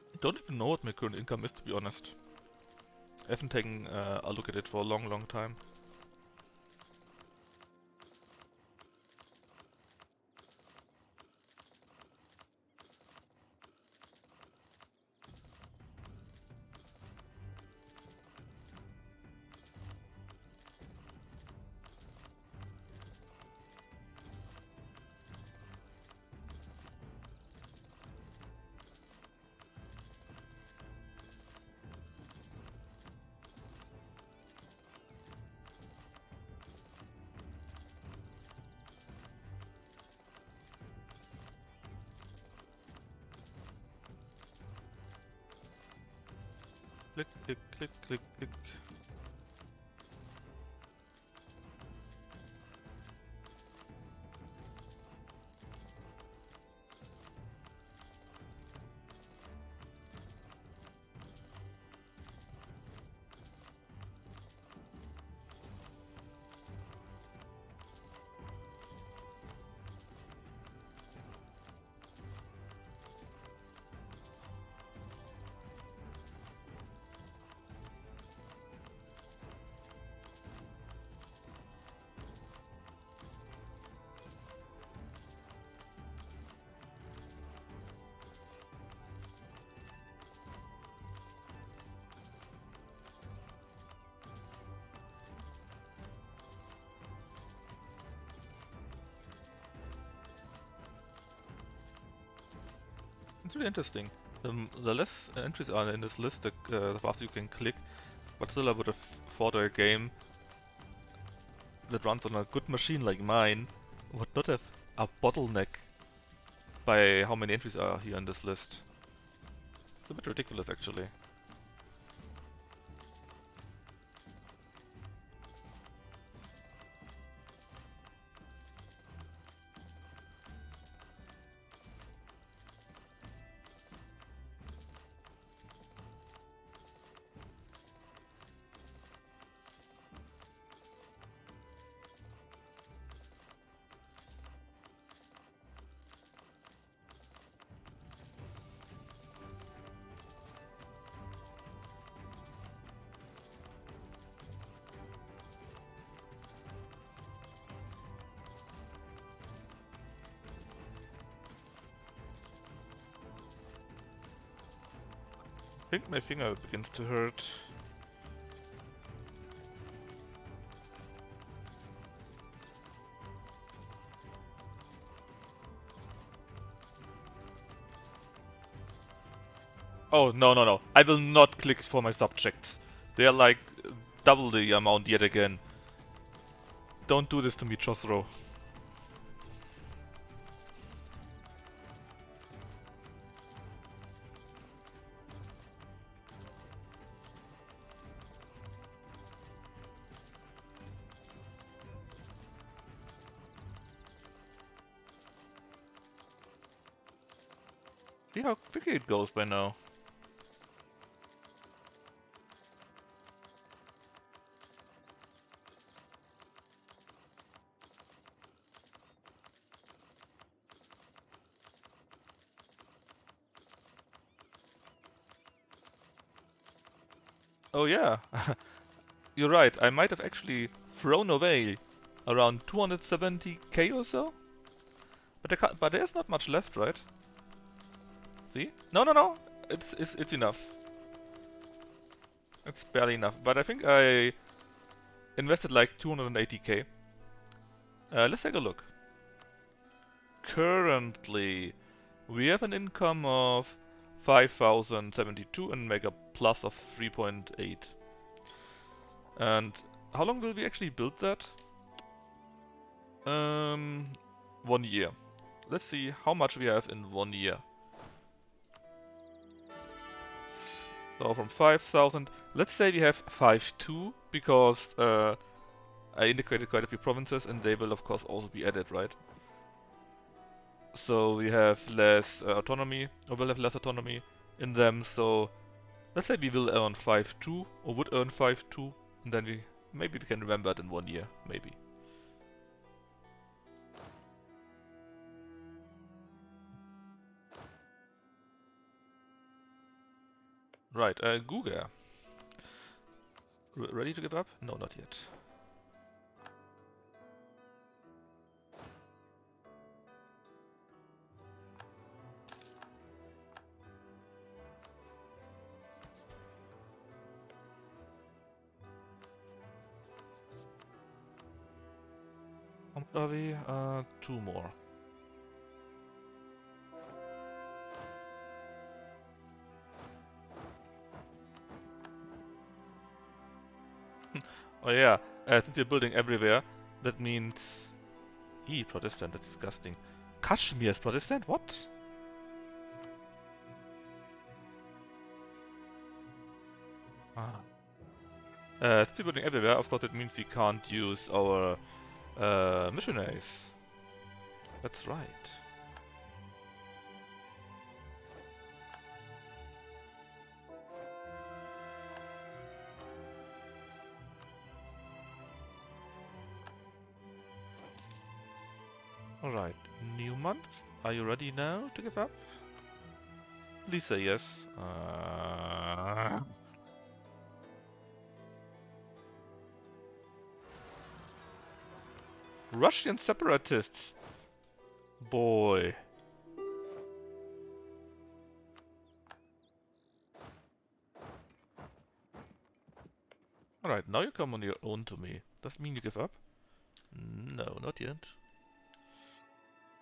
I don't even know what my current income is, to be honest. I haven't taken a look at it for a long time. Click, click, click, click, click. It's really interesting. The less entries are in this list, the faster you can click. But still, I would have thought a game that runs on a good machine like mine would not have a bottleneck by how many entries are here in this list. It's a bit ridiculous, actually. I think my finger begins to hurt. Oh, no, no, no. I will not click for my subjects. They are like double the amount yet again. Don't do this to me, Josro. See how quickly it goes by now. Oh yeah, you're right. I might have actually thrown away around 270k or so. But there's not much left, right? See? No, no, no. It's enough. It's barely enough, but I think I invested like 280k. Let's take a look. Currently, we have an income of 5,072 and make a plus of 3.8. And how long will we actually build that? 1 year. Let's see how much we have in 1 year. So from 5,000, let's say we have 5.2 because I integrated quite a few provinces and they will of course also be added, right? So we have less autonomy, or will have less autonomy in them, so let's say we will earn 5.2 or would earn 5.2 and then maybe we can remember it in 1 year, maybe. Right, Google. Ready to give up? No, not yet. How much are we? 2 more. Oh yeah, since you're building everywhere, that means... Protestant, that's disgusting. Kashmir is Protestant? What? Ah. Since you're building everywhere, of course it means we can't use our missionaries. That's right. Alright, new month. Are you ready now to give up? Please say yes. Russian separatists. Boy. Alright, now you come on your own to me. Does it mean you give up? No, not yet.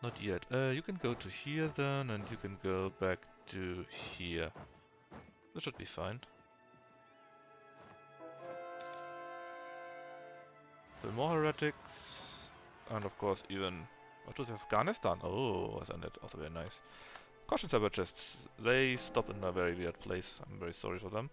Not yet. You can go to here then, and you can go back to here. That should be fine. So more heretics, and of course even... What was Afghanistan? Oh, isn't it also very nice. Caution separatists. They stop in a very weird place. I'm very sorry for them.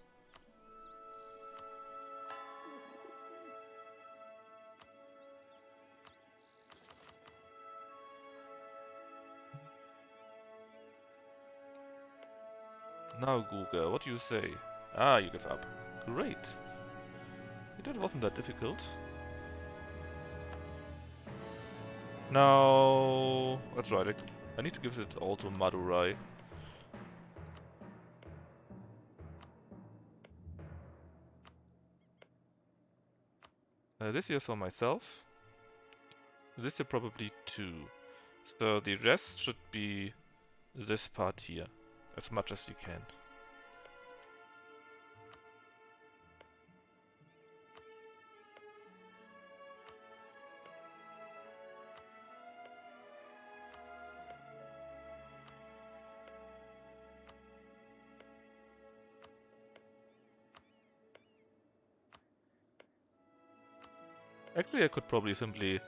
Now Google, what do you say? Ah, you give up. Great. That wasn't that difficult. Now... That's right, I need to give it all to Madurai. This year for myself. This year probably 2. So the rest should be this part here. As much as you can. Actually, I could probably simply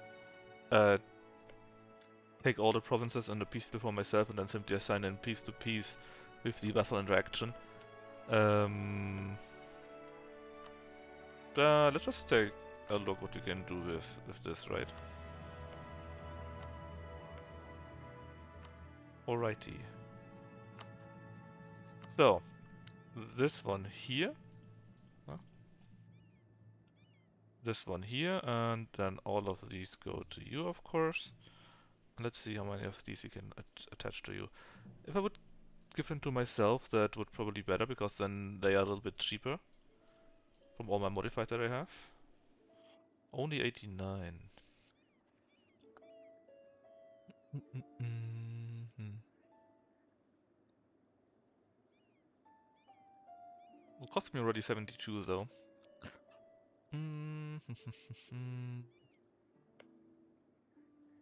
take all the provinces and the peace deal for myself and then simply assign in piece to piece with the vassal interaction. Let's just take a look what you can do with this, right? Alrighty. So, this one here. Huh? This one here, and then all of these go to you, of course. Let's see how many of these you can attach to you. If I would give them to myself, that would probably be better, because then they are a little bit cheaper. From all my modifiers that I have. Only 89. It cost me already 72 though.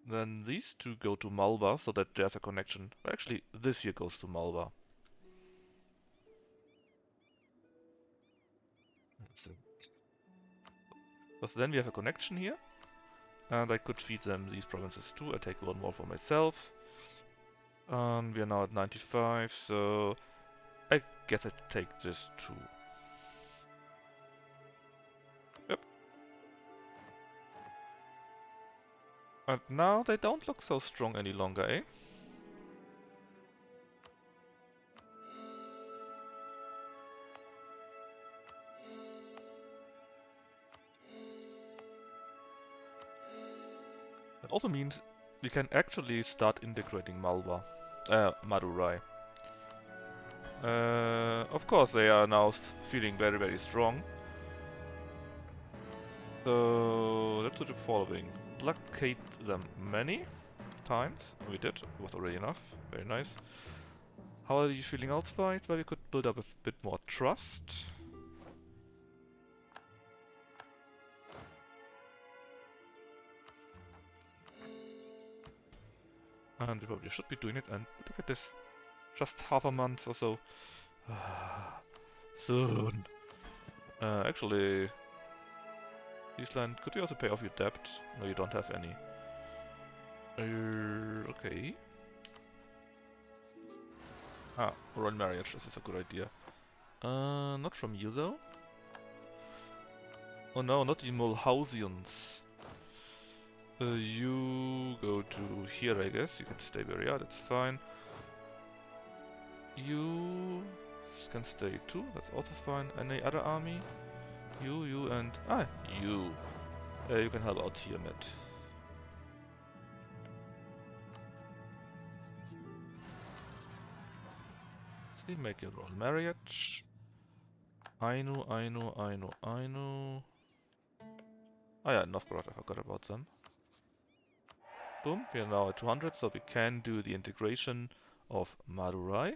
Then these two go to Malva, so that there's a connection. Actually, this here goes to Malva. Because then we have a connection here. And I could feed them these provinces too. I take one more for myself. And we are now at 95, so I guess I take this too. Yep. And now they don't look so strong any longer, eh? That also means we can actually start integrating Malva. Madurai. Of course, they are now feeling very, very strong. So let's do the following. Blockade them many times. We did. It was already enough. Very nice. How are you feeling outside? Well, we could build up a bit more trust. And we probably should be doing it. And look at this. Just half a month or so. Soon. Actually, Island, could you also pay off your debt? No, you don't have any. Okay. Ah, royal marriage. This is a good idea. Not from you though. Oh no, not the Mulhausians. You go to here, I guess. You can stay where you are, that's fine. You can stay too, that's also fine. Any other army? You, and... Ah, you. You can help out here, Matt. See, make your royal marriage. A.E.I.O.U. Ah yeah, Novgorod, I forgot about them. Boom, we are now at 200, so we can do the integration of Madurai.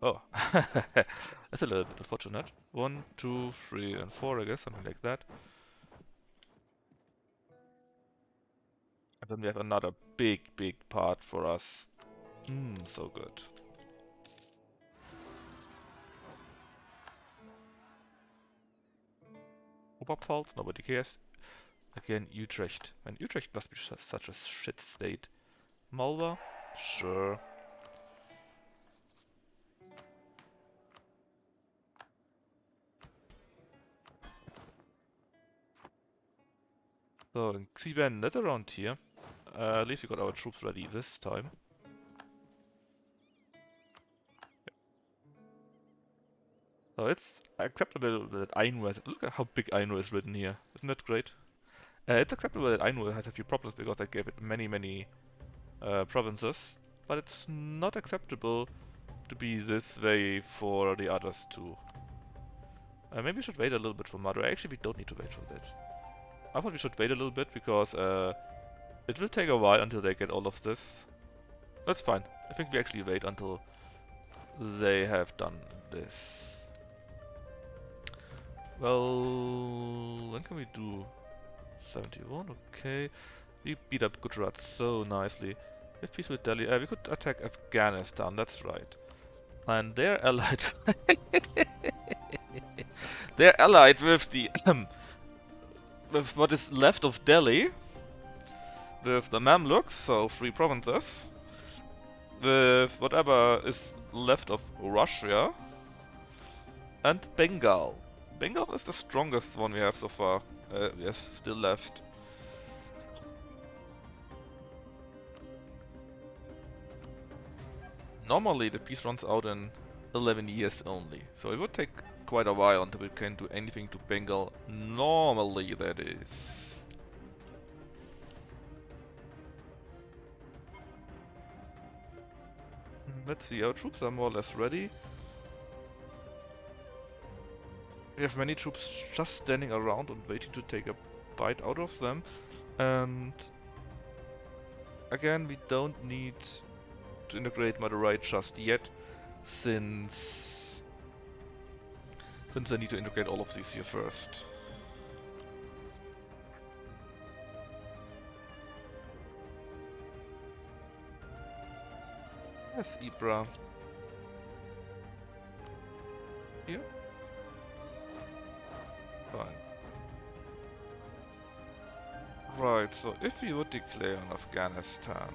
Oh, that's a little bit unfortunate. 1, 2, 3, and 4, I guess, something like that. And then we have another big, big part for us. So good. Oberpfalz, nobody cares. Again, Utrecht. And Utrecht must be such a shit state. Malva? Sure. So, in Xiben, that's around here. At least we got our troops ready this time. So it's acceptable that A.E.I.O.U. has... Look at how big A.E.I.O.U. is written here. Isn't that great? It's acceptable that A.E.I.O.U. has a few problems because I gave it many, many provinces. But it's not acceptable to be this way for the others too. Maybe we should wait a little bit for Madurai. Actually, we don't need to wait for that. I thought we should wait a little bit because it will take a while until they get all of this. That's fine. I think we actually wait until they have done this. Well, when can we do 71? Okay. We beat up Gujarat so nicely. With peace with Delhi, we could attack Afghanistan, that's right. And they're allied. They're allied with the with what is left of Delhi, with the Mamluks, so 3 provinces, with whatever is left of Russia, and Bengal. Bengal is the strongest one we have so far. Yes, still left. Normally the peace runs out in 11 years only, so it would take quite a while until we can do anything to Bengal. Normally, that is. Let's see, our troops are more or less ready. We have many troops just standing around and waiting to take a bite out of them. And again, we don't need to integrate Madurai just yet, since I need to integrate all of these here first. Yes, Ibra. Here? Fine. Right, so if we would declare on Afghanistan,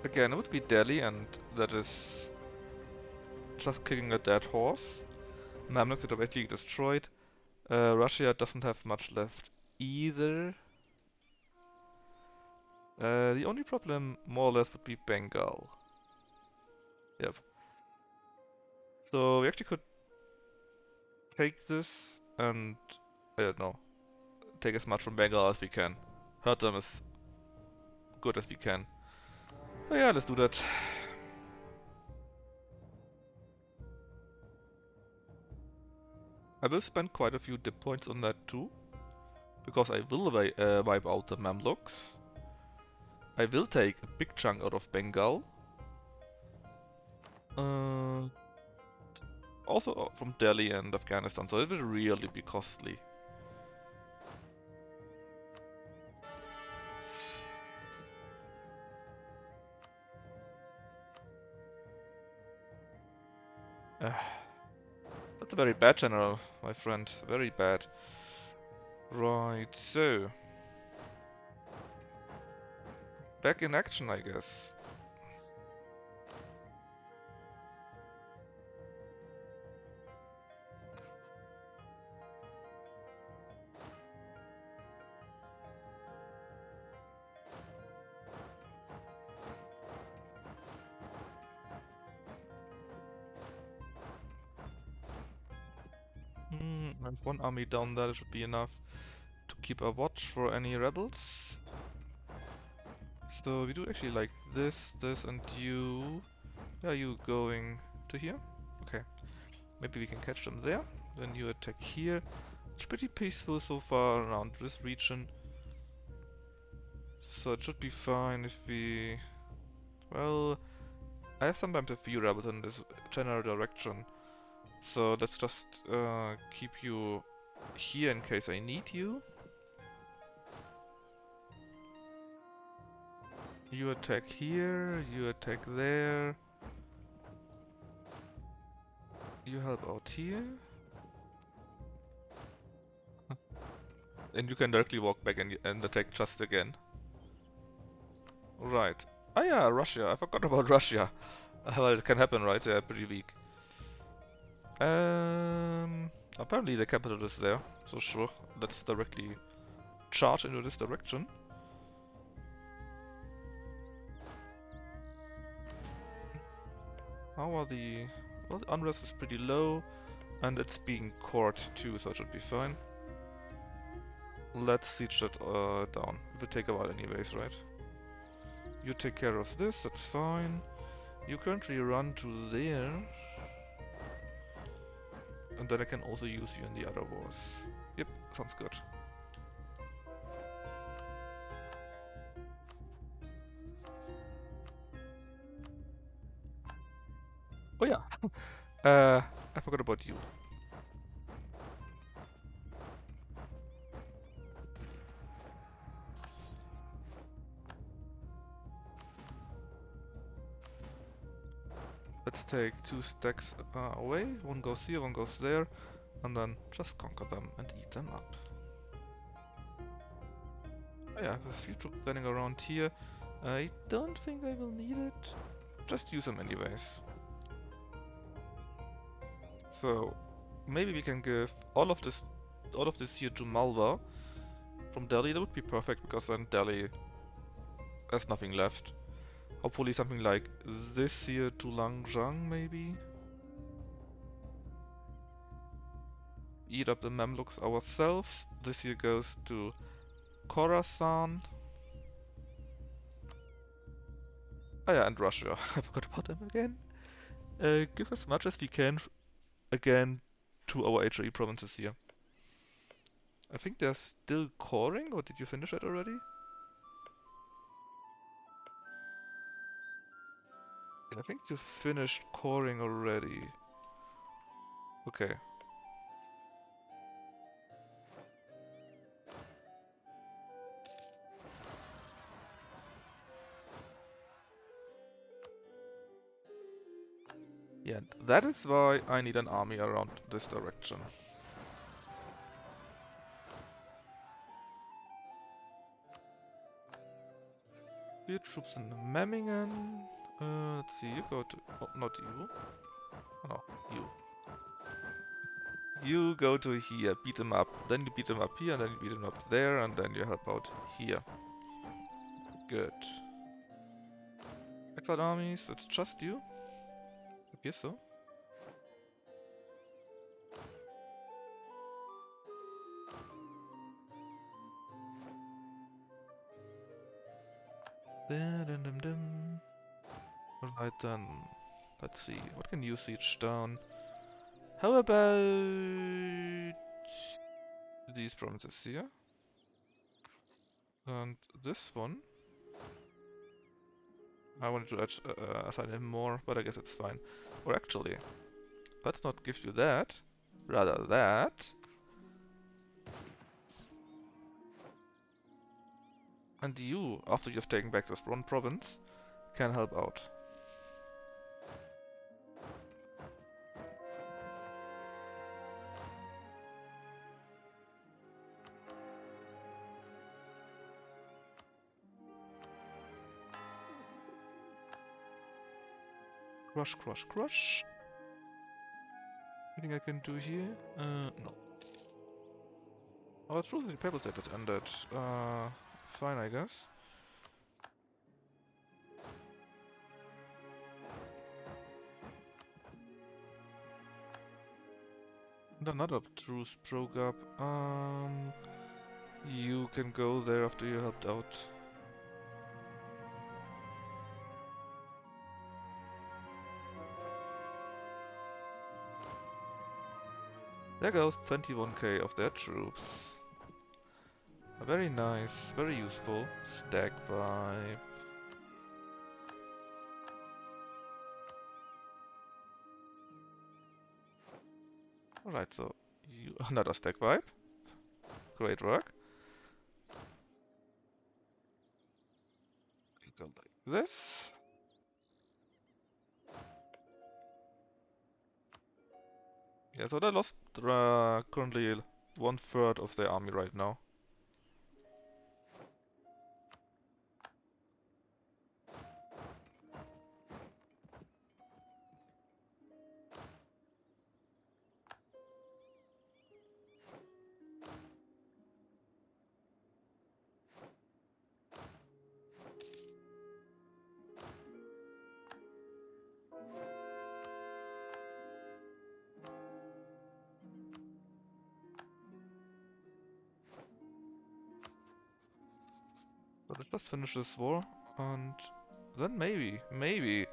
again, it would be Delhi, and that is just kicking a dead horse. Mamluks that are basically destroyed. Russia doesn't have much left either. The only problem, more or less, would be Bengal. Yep. So we actually could take this and, I don't know, take as much from Bengal as we can. Hurt them as good as we can. So yeah, let's do that. I will spend quite a few dip points on that too, because I will wipe out the Mamluks. I will take a big chunk out of Bengal. Also from Delhi and Afghanistan, so it will really be costly. That's a very bad general, my friend. Very bad. Right, so... back in action, I guess. And one army down there should be enough to keep a watch for any rebels. So we do actually like this, and you... yeah, you going to here? Okay. Maybe we can catch them there. Then you attack here. It's pretty peaceful so far around this region. So it should be fine if we... well... I have sometimes a few rebels in this general direction. So let's just keep you here in case I need you. You attack here, you attack there. You help out here. And you can directly walk back and attack just again. Right. Ah yeah, Russia. I forgot about Russia. Well, it can happen, right? They're pretty weak. Apparently the capital is there. So sure, let's directly charge into this direction. How are the... well, the unrest is pretty low, and it's being cored too, so it should be fine. Let's siege that down. It will take a while anyways, right? You take care of this, that's fine. You currently run to there. And then I can also use you in the other wars. Yep, sounds good. Oh yeah, I forgot about you. Let's take 2 stacks away. One goes here, one goes there. And then just conquer them and eat them up. Oh yeah, there's 3 troops standing around here. I don't think I will need it. Just use them anyways. So maybe we can give all of this here to Malwa from Delhi. That would be perfect because then Delhi has nothing left. Hopefully something like this here to Langjang, maybe? Eat up the Mamluks ourselves. This here goes to Khorasan. Oh yeah, and Russia. I forgot about them again. Give as much as we can again to our HRE provinces here. I think they're still coring, or did you finish it already? I think you finished coring already. Okay. Yeah, that is why I need an army around this direction. Your troops in Memmingen. Let's see, you go to... Oh, not you. Oh, no, you. You go to here, beat them up. Then you beat them up here, and then you beat them up there, and then you help out here. Good. Exiled armies, it's just you? Appears so. Alright then, let's see, what can you siege down? How about these provinces here? And this one? I wanted to assign him more, but I guess it's fine. Or actually, let's not give you that, rather that. And you, after you've taken back this one province, can help out. Crush, crush, crush. Anything I can do here? No. Oh, it's true that the paper set is ended. Fine, I guess. And another truce broke up. You can go there after you helped out. There goes 21k of their troops. Very nice, very useful. Stack pipe. Alright, so you another stack pipe. Great work. You go like this. Yeah, so they lost currently 1/3 of their army right now. So let's just finish this war, and then maybe we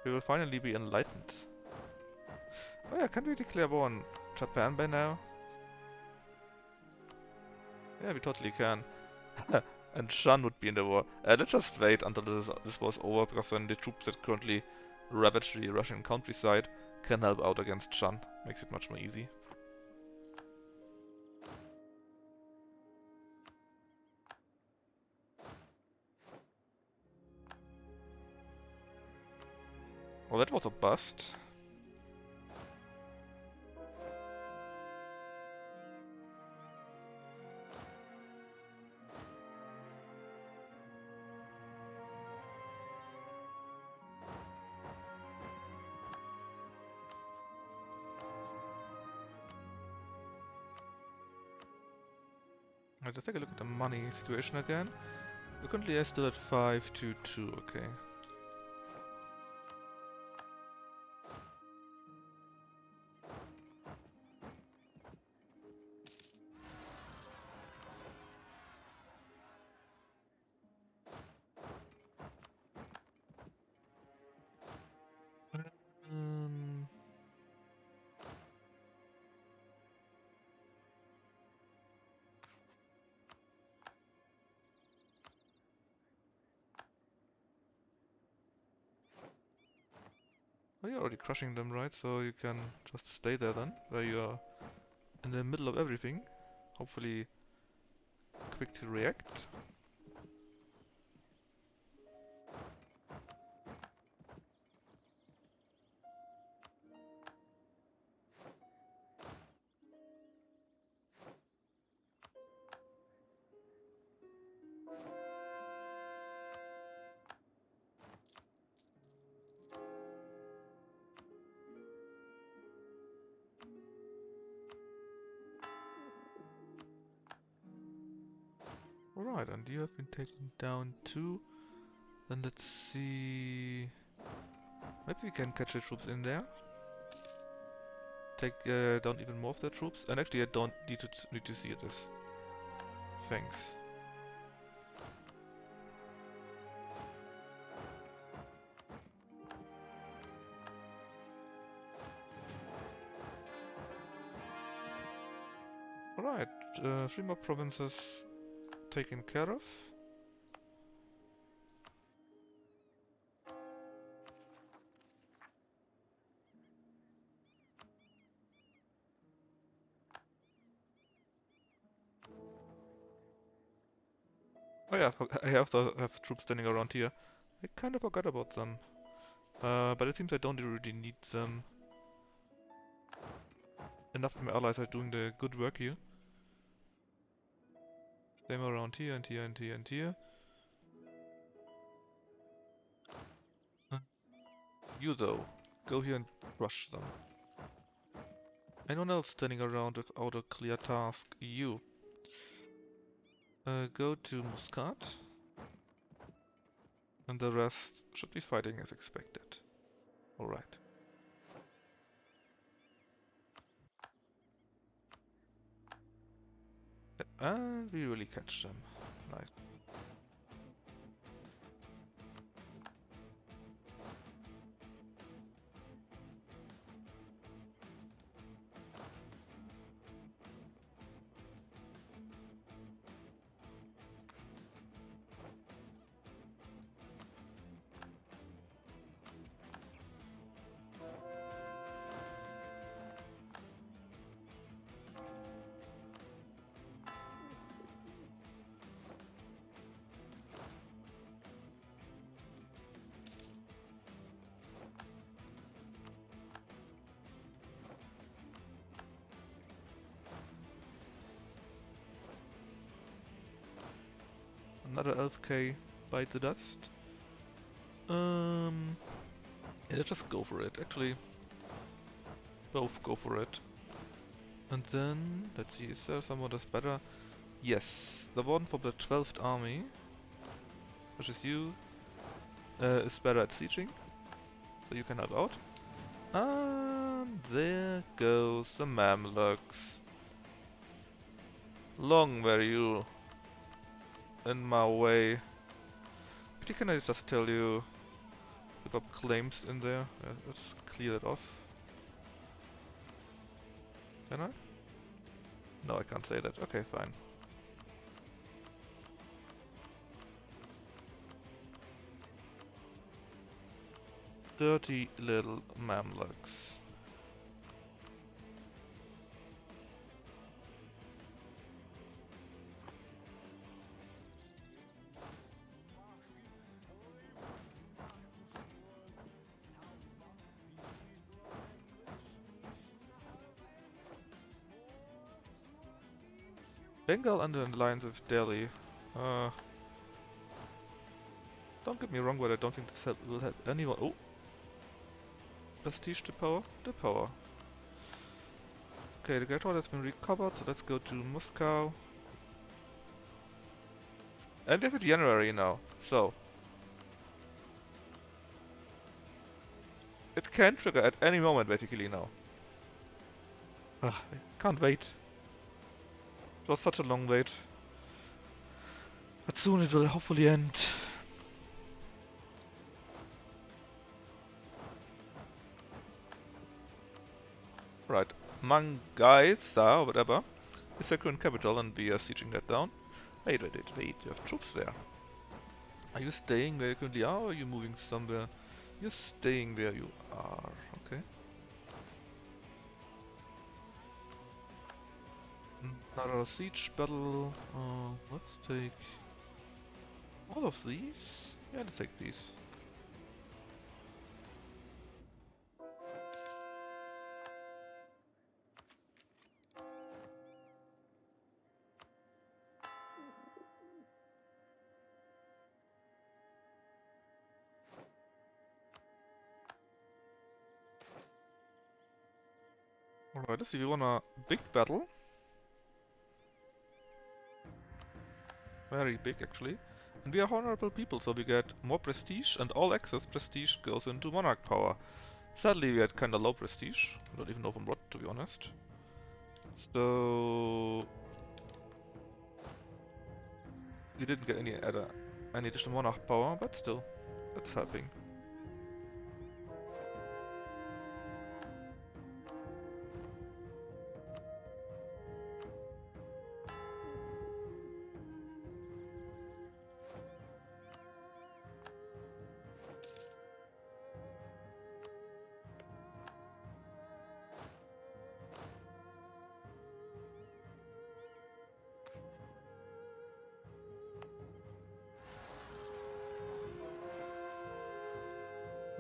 will finally be enlightened. Oh yeah, can we declare war on Japan by now? Yeah, we totally can. And Shan would be in the war. Let's just wait until this was over, because then the troops that currently ravage the Russian countryside can help out against Shan. Makes it much more easy. Well, that was a bust. Let's just take a look at the money situation again. We're currently still at 522, okay. Um, you're already crushing them, right? So you can just stay there then, where you are in the middle of everything. Hopefully quick to react. Alright, and you have been taken down too. Then let's see... Maybe we can catch the troops in there. Take down even more of their troops. And actually I don't need to see this. Thanks. Alright, 3 more provinces taken care of. Oh yeah, I also have troops standing around here. I kind of forgot about them. But it seems I don't really need them. Enough of my allies are doing the good work here. Same around here and here and here and here. You though, go here and crush them. Anyone else standing around without a clear task? You. Go to Muscat. And the rest should be fighting as expected. Alright. And we really catch them. Nice. Another LFK bite the dust. Yeah, let's just go for it. Actually, both go for it. And then, let's see, is there someone that's better? Yes, the one from the 12th army, which is you, is better at sieging, so you can help out. And there goes the Mamluks. Long were you in my way. But can I just tell you, give up claims in there? Let's clear that off. Can I? No, I can't say that. Okay, fine. Dirty little Mamluks. Bengal under an alliance with Delhi. Don't get me wrong, but I don't think this will help anyone. Oh! Prestige to power? The power. Okay, the Great Wall has been recovered, so let's go to Moscow. And we have a January now, so... It can trigger at any moment, basically, now. I can't wait. It was such a long wait. But soon it will hopefully end. Right, Mangaisa, or whatever, is the current capital, and we are sieging that down. Wait, you have troops there. Are you staying where you currently are, or are you moving somewhere You're staying where you are, okay. Another siege battle. Let's take all of these. Yeah, let's take these. Alright, let's see, we won a big battle. Very big, actually. And we are honorable people, so we get more prestige, and all access prestige goes into monarch power. Sadly, we had kinda low prestige. I don't even know from what, to be honest. So... we didn't get any additional monarch power, but still, that's helping.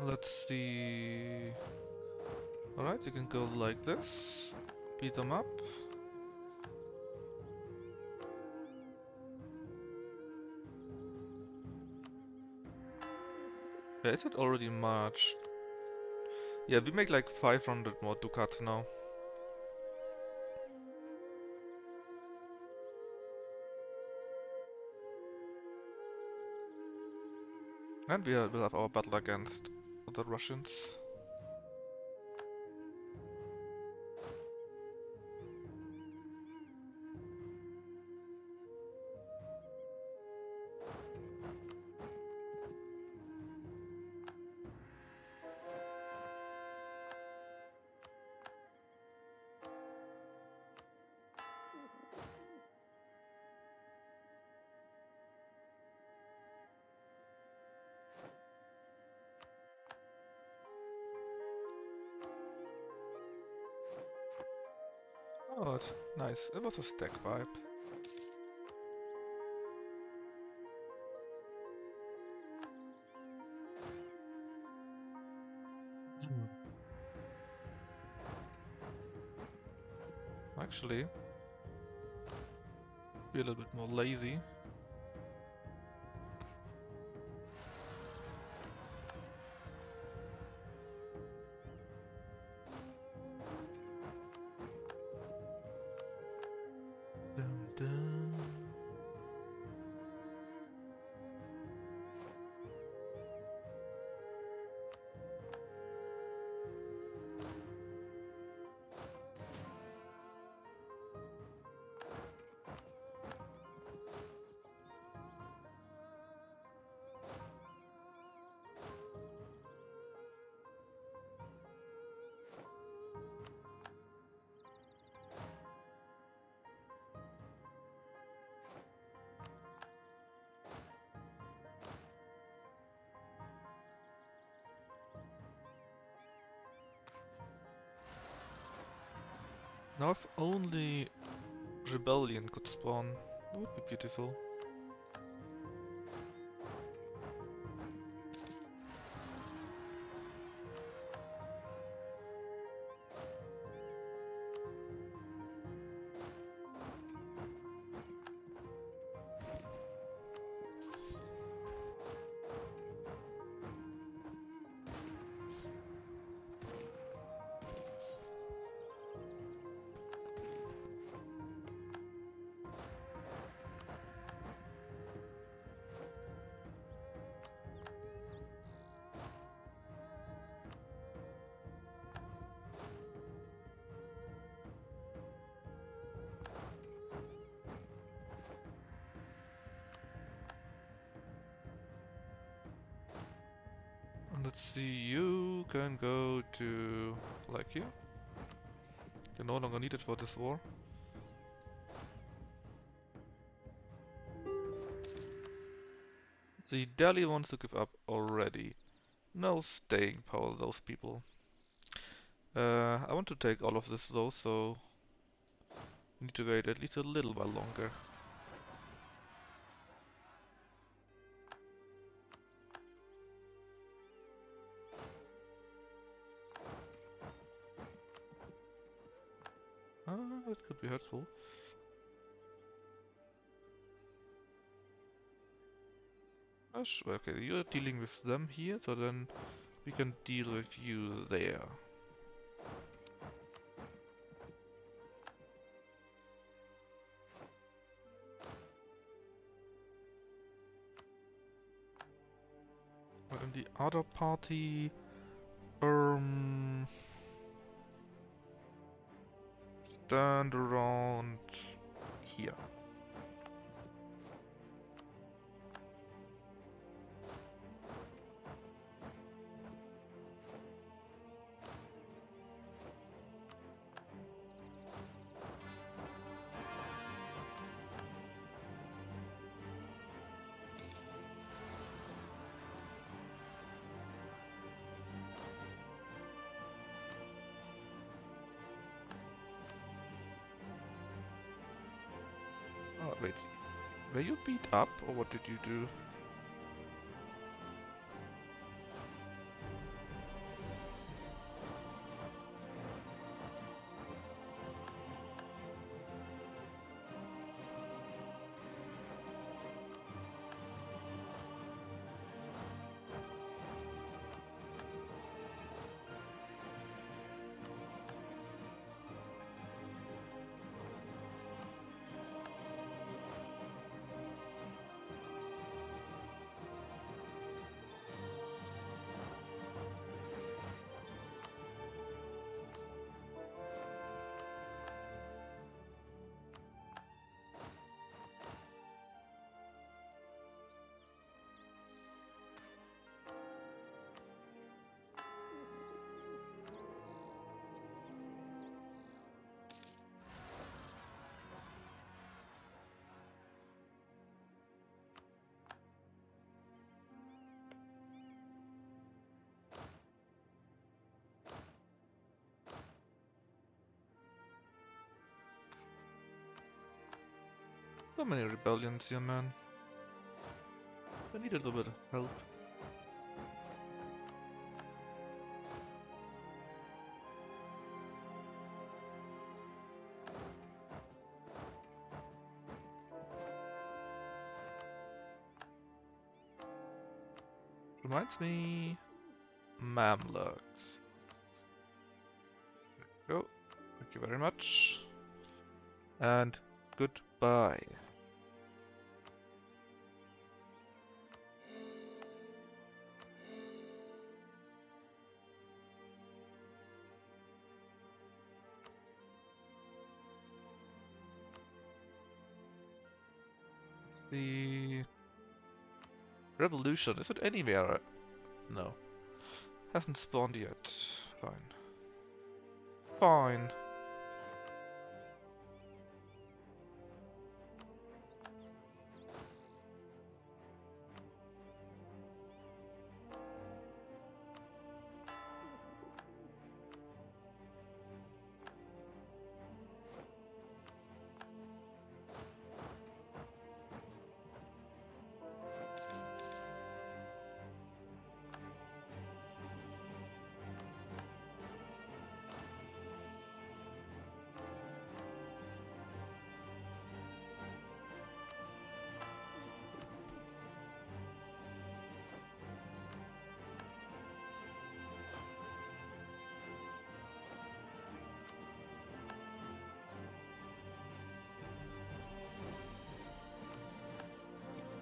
Let's see... Alright, you can go like this. Beat them up. Yeah, is it already March? Yeah, we make like 500 more ducats now. And we'll have our battle against the Russians. Oh, nice. It was a stack vibe. Actually, be a little bit more lazy. Dun, dun. Now if only Rebellion could spawn, that would be beautiful. And let's see, you can go to like here. You're no longer needed for this war. The Delhi wants to give up already. No staying power, those people. I want to take all of this though, so we need to wait at least a little while longer. Ah, that could be hurtful. Gosh, okay, you're dealing with them here, so then we can deal with you there. And the other party, stand around here. Oh, wait. Were you beat up, or what did you do? So many rebellions here, man. I need a little bit of help. Reminds me... Mamluks. Go. Thank you very much. And goodbye. The revolution, is it anywhere? No. Hasn't spawned yet. Fine. Fine.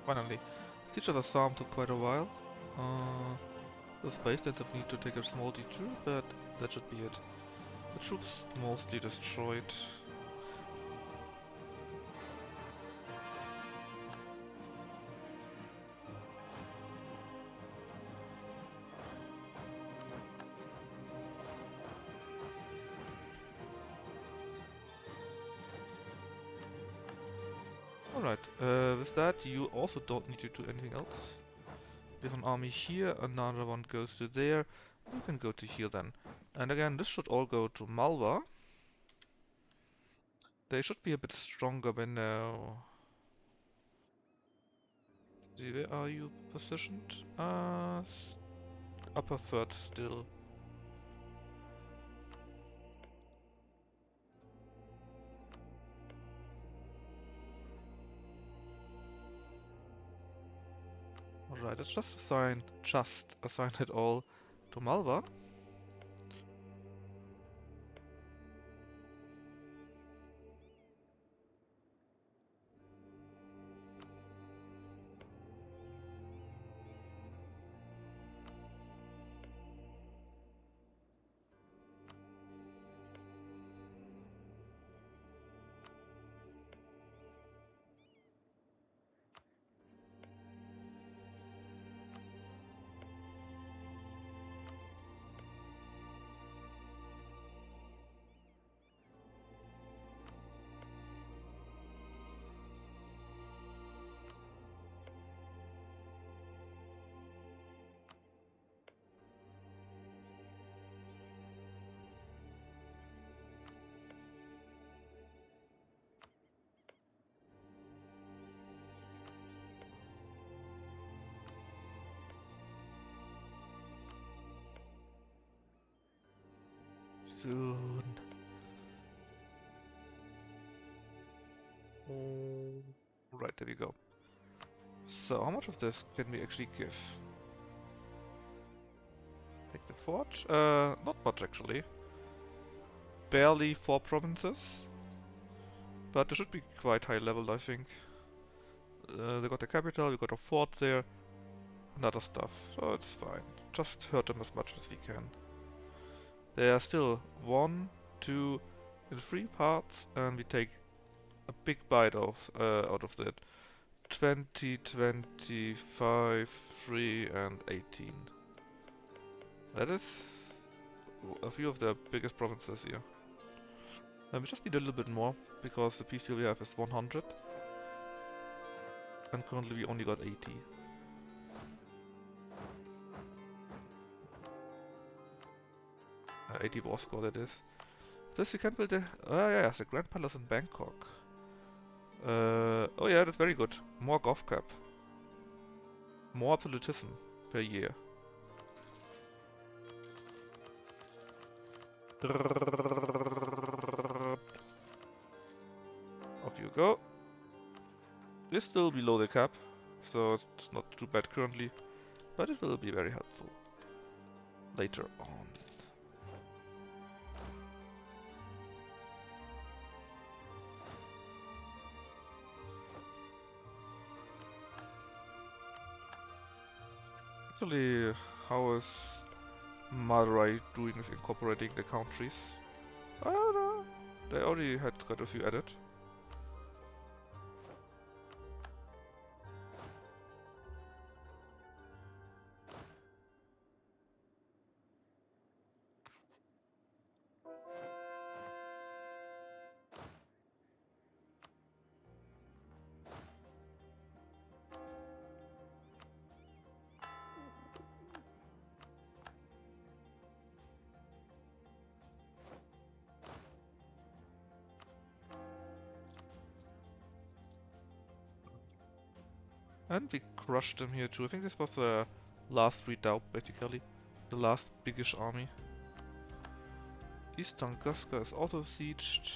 Finally. Siege of Assam took quite a while. The space didn't need to take a small detour, but that should be it. The troops mostly destroyed. Alright, with that you also don't need to do anything else. We have an army here, another one goes to there. You can go to here then. And again, this should all go to Malva. They should be a bit stronger by now. See, where are you positioned? Upper third still. Alright, let's just assign it all to Malva. Soon. Right, there we go. So, how much of this can we actually give? Take the fort? Not much actually. Barely 4 provinces. But they should be quite high level, I think. They got the capital, we got a fort there, and other stuff, so it's fine. Just hurt them as much as we can. There are still 1, 2, and 3 parts, and we take a big bite of out of that. 20, 25, 3, and 18. That is a few of the biggest provinces here. And we just need a little bit more, because the PC we have is 100. And currently we only got 80. 80 war score that is. This you can build a... yeah, the Grand Palace in Bangkok. Oh yeah, that's very good. More Gov Cap. More absolutism per year. Off you go. We're still below the cap, so it's not too bad currently, but it will be very helpful later on. Actually, how is Madurai doing with incorporating the countries? I don't know. They already had got a few added. And we crushed them here too. I think this was the last redoubt, basically. The last biggish army. East Tunguska is also sieged.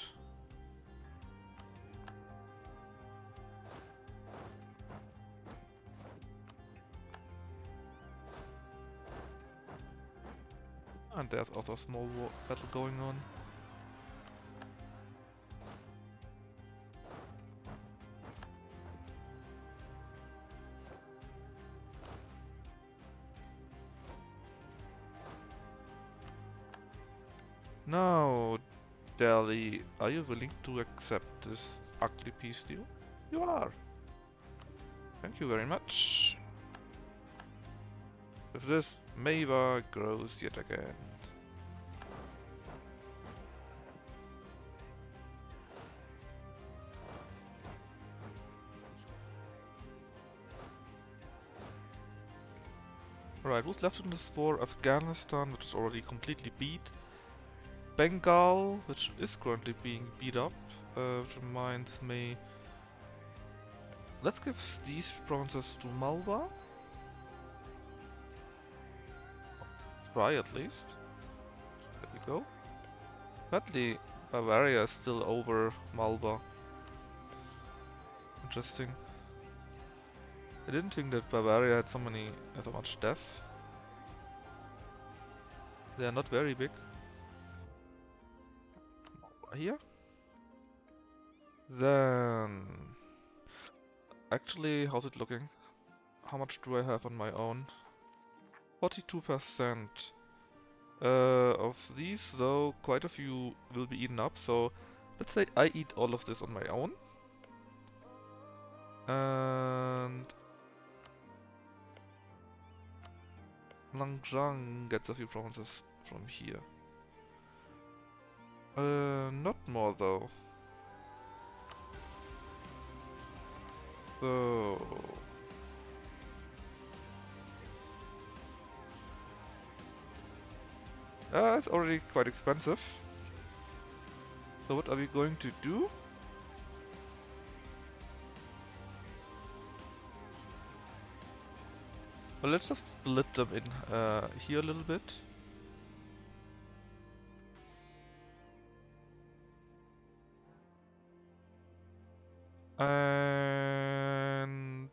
And there's also a small war battle going on. Now, Delhi, are you willing to accept this ugly peace deal? You are. Thank you very much. With this, Meva grows yet again. Right, who's left in this war? Afghanistan, which is already completely beat. Bengal, which is currently being beat up. Which reminds me... Let's give these provinces to Malwa. Try at least. There you go. Sadly, Bavaria is still over Malwa. Interesting. I didn't think that Bavaria had so much death. They are not very big. Here? Then... Actually, how's it looking? How much do I have on my own? 42%. Of these, though, quite a few will be eaten up, so let's say I eat all of this on my own. And... Langzhang gets a few provinces from here. Not more though. So... it's already quite expensive. So what are we going to do? Well, let's just split them in here a little bit. And...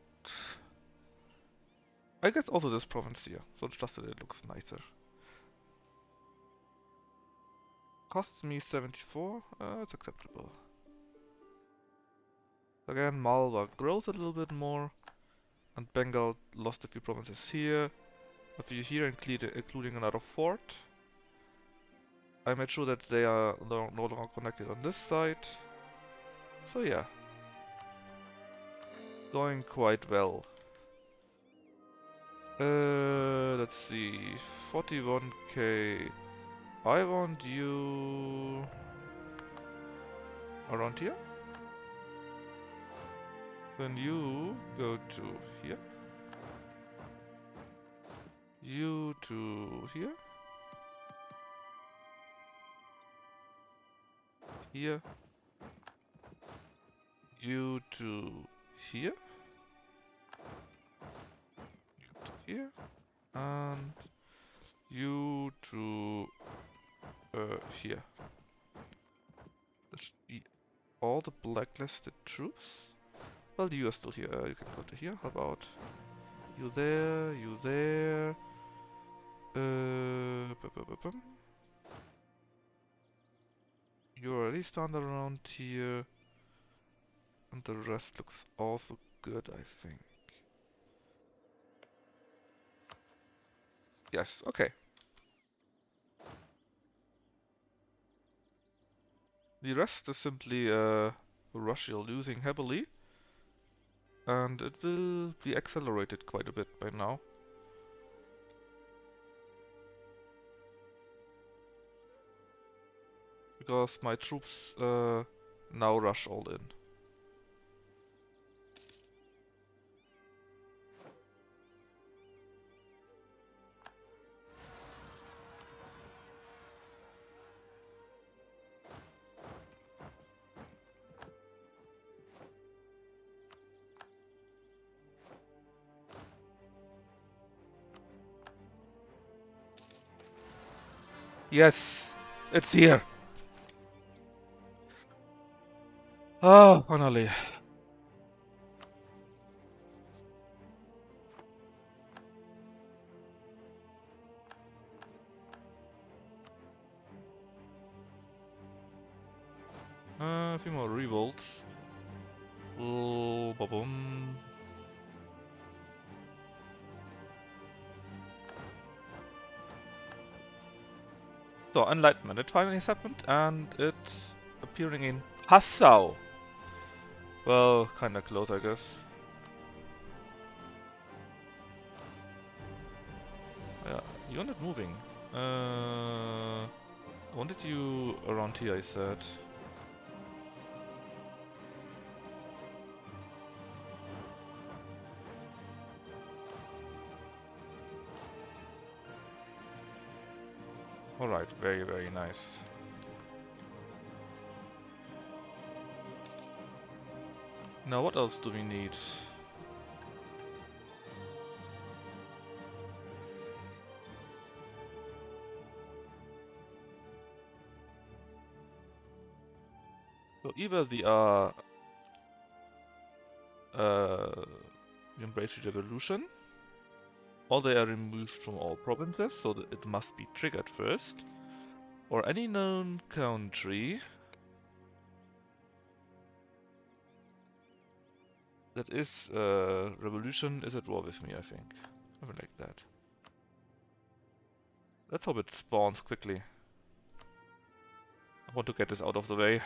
I guess also this province here, so it's just that it looks nicer. Costs me 74, it's acceptable. Again, Malwa grows a little bit more, and Bengal lost a few provinces here, a few here, including another fort. I made sure that they are no longer connected on this side. So yeah, going quite well. Let's see, 41k. I want you around here. Then you go to here. You to here. Here. You to here. You to here. And you to here. That should be all the blacklisted troops. Well, you are still here. You can go to here. How about you there? You there? You're already standing around here. And the rest looks also good, I think. Yes, okay. The rest is simply Russia losing heavily. And it will be accelerated quite a bit by now. Because my troops now rush all in. Yes, it's here. Ah, finally. A few more revolts. Ba-boom. So, Enlightenment, it finally has happened, and it's appearing in Passau. Well, kinda close, I guess. Yeah, you're not moving. I wanted you around here, I said. Alright, very, very nice. Now what else do we need? So either the embrace the revolution, or they are removed from all provinces, so that it must be triggered first, or any known country that is revolution is at war with me, I think. Something like that. Let's hope it spawns quickly. I want to get this out of the way.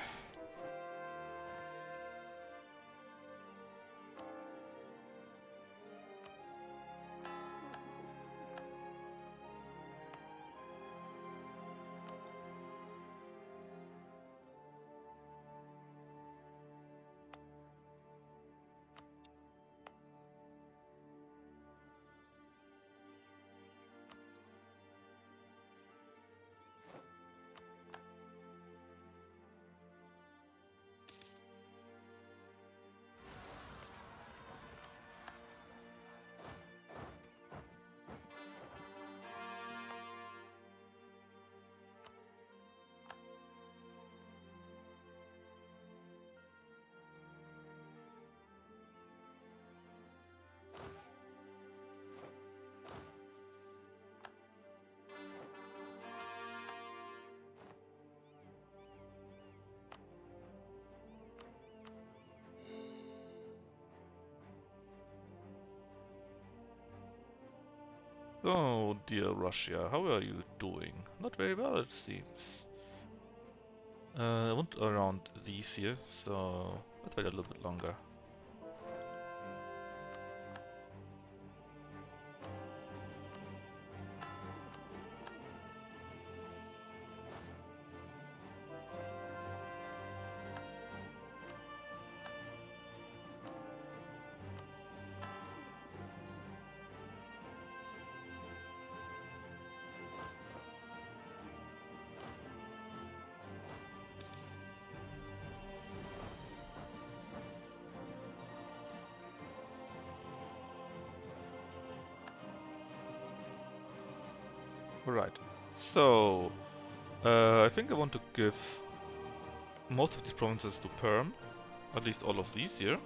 Oh dear Russia, how are you doing? Not very well it seems. I want around these here, so let's wait a little bit longer. Alright, so I think I want to give most of these provinces to Perm, at least all of these here.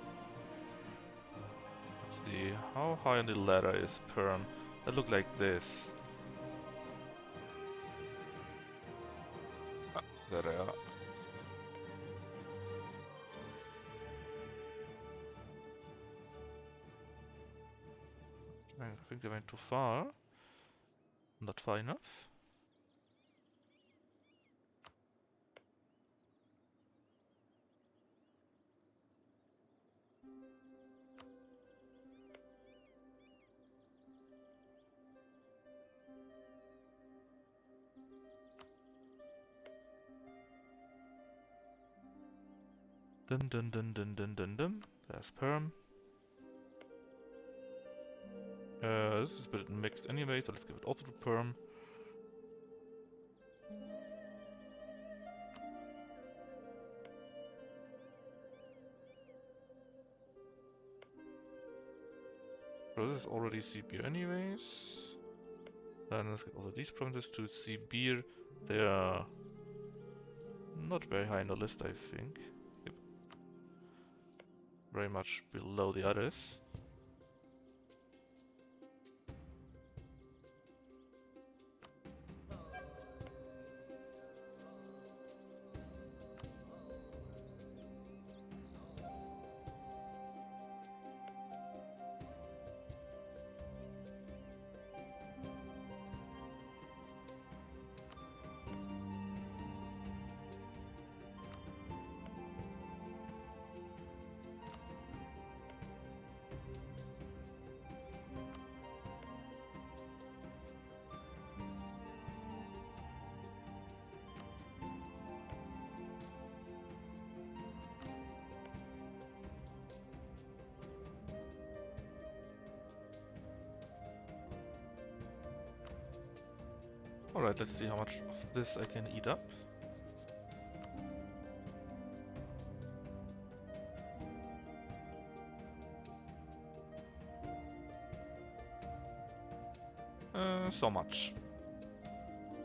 Let's see, how high on the ladder is Perm? That look like this. Ah, there they are. I think they went too far. Not far enough. Dun dun dun dun dun dun dun. There's Perm. This is a bit mixed anyway, so let's give it also to Perm. So this is already Sibir anyways. Then let's get also these provinces to Sibir. They are not very high on the list, I think. Yep. Very much below the others. Alright, let's see how much of this I can eat up. So much.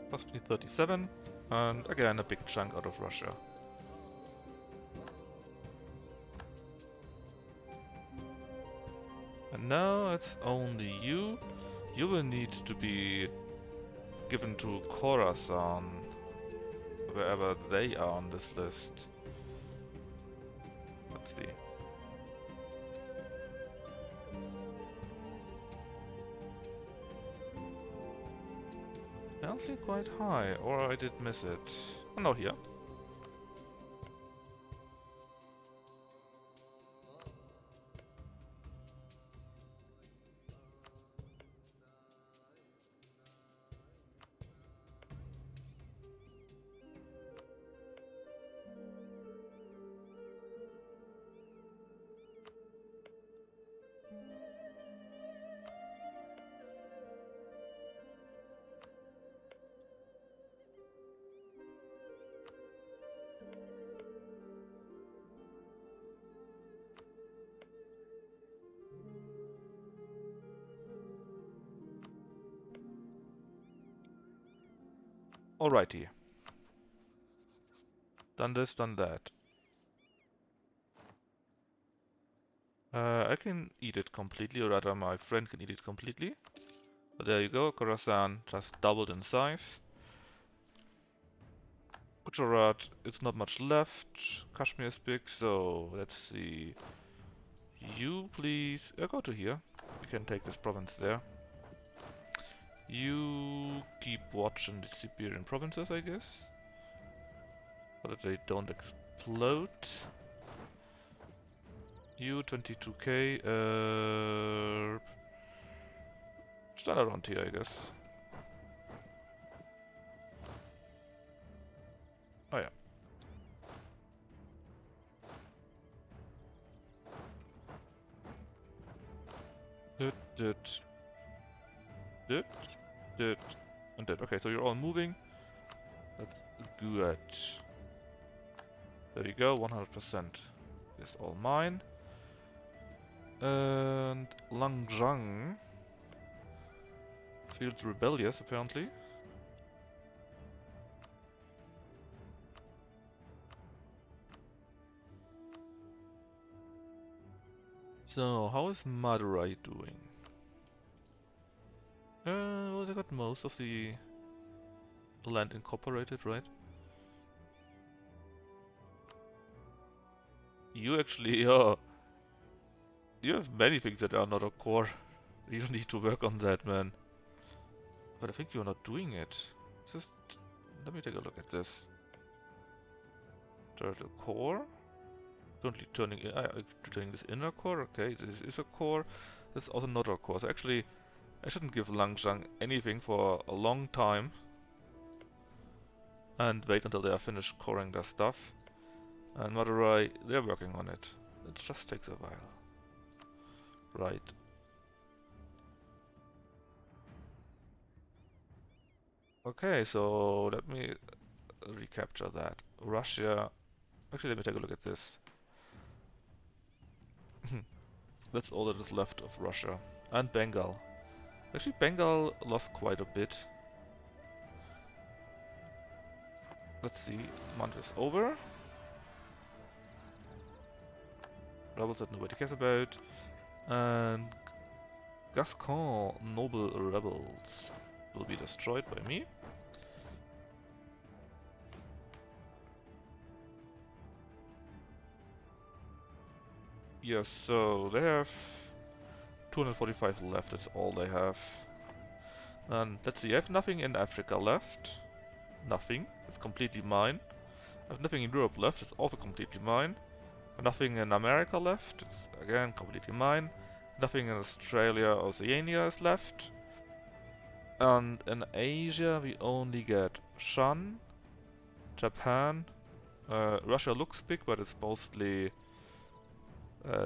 Possibly 37. And again, a big chunk out of Russia. And now it's only you. You will need to be given to Khorasan, wherever they are on this list. Let's see. Apparently quite high, or I did miss it. Oh no, here. Alrighty. Done this, done that. I can eat it completely, or rather my friend can eat it completely. But there you go, Khorasan just doubled in size. Gujarat, it's not much left. Kashmir is big, so let's see. You please, go to here. You can take this province there. You keep watching the Siberian provinces, I guess. So that they don't explode. You 22k, stand around here, I guess. Oh yeah. Did, and did. Okay, so you're all moving. That's good. There you go, 100%. Is all mine. And Langzhang feels rebellious, apparently. So, how is Madurai doing? Well, they got most of the land incorporated, right? You actually, you have many things that are not a core. You don't need to work on that, man. But I think you're not doing it. Just, let me take a look at this. Turtle core. Currently turning this inner core. Okay, this is a core. This is also not a core. So actually, I shouldn't give Langzhang anything for a long time. And wait until they are finished coring their stuff. And Madurai, they're working on it. It just takes a while. Right. Okay, so let me recapture that. Russia. Actually, let me take a look at this. That's all that is left of Russia. And Bengal. Actually, Bengal lost quite a bit. Let's see. Month is over. Rebels that nobody cares about. And Gascon noble rebels will be destroyed by me. Yes, so they have 245 left, that's all they have. And let's see, I have nothing in Africa left. Nothing, it's completely mine. I have nothing in Europe left, it's also completely mine. Nothing in America left, it's again completely mine. Nothing in Australia, Oceania is left. And in Asia we only get Shan, Japan. Russia looks big, but it's mostly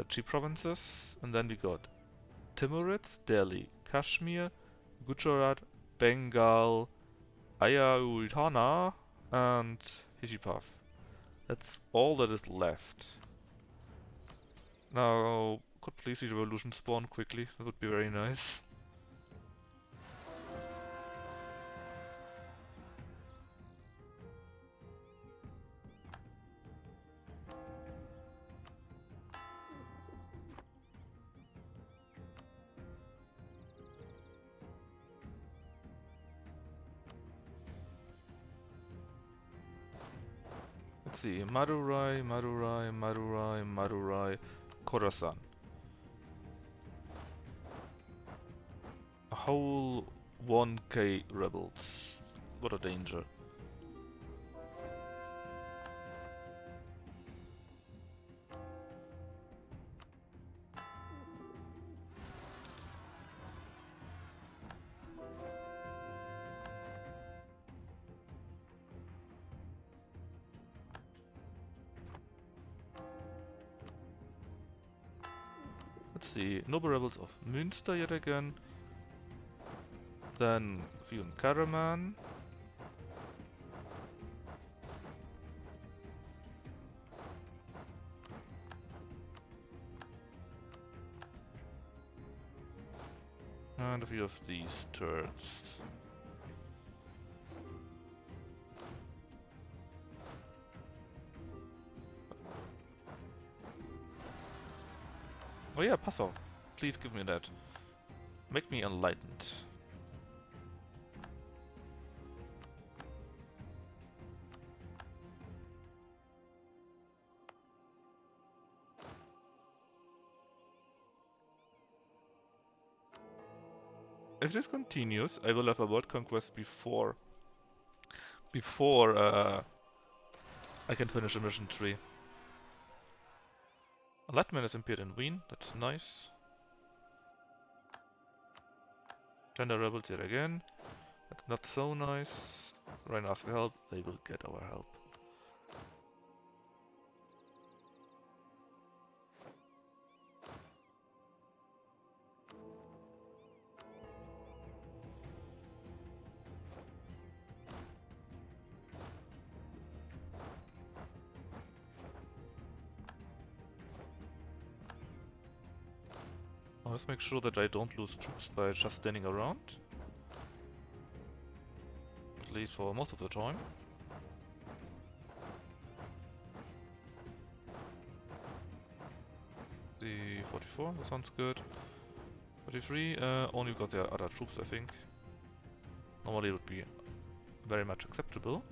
cheap provinces. And then we got Timurids, Delhi, Kashmir, Gujarat, Bengal, A.E.I.O.U. and Hishipath. That's all that is left. Now, could please the revolution spawn quickly? That would be very nice. Let's see, Madurai, Madurai, Madurai, Madurai, Khorasan. A whole 1k rebels. What a danger. Let's see, Noble Rebels of Münster yet again. Then Fion Karaman. And a few of these turds. Oh yeah, Passau. Please give me that. Make me enlightened. If this continues, I will have a world conquest before I can finish a mission 3. Enlightenment has appeared in Wien, that's nice. Tender rebels yet again, that's not so nice. Rhine ask for help, they will get our help. Let's make sure that I don't lose troops by just standing around. At least for most of the time. The 44, that sounds good. 43, only because there are other troops, I think. Normally it would be very much acceptable.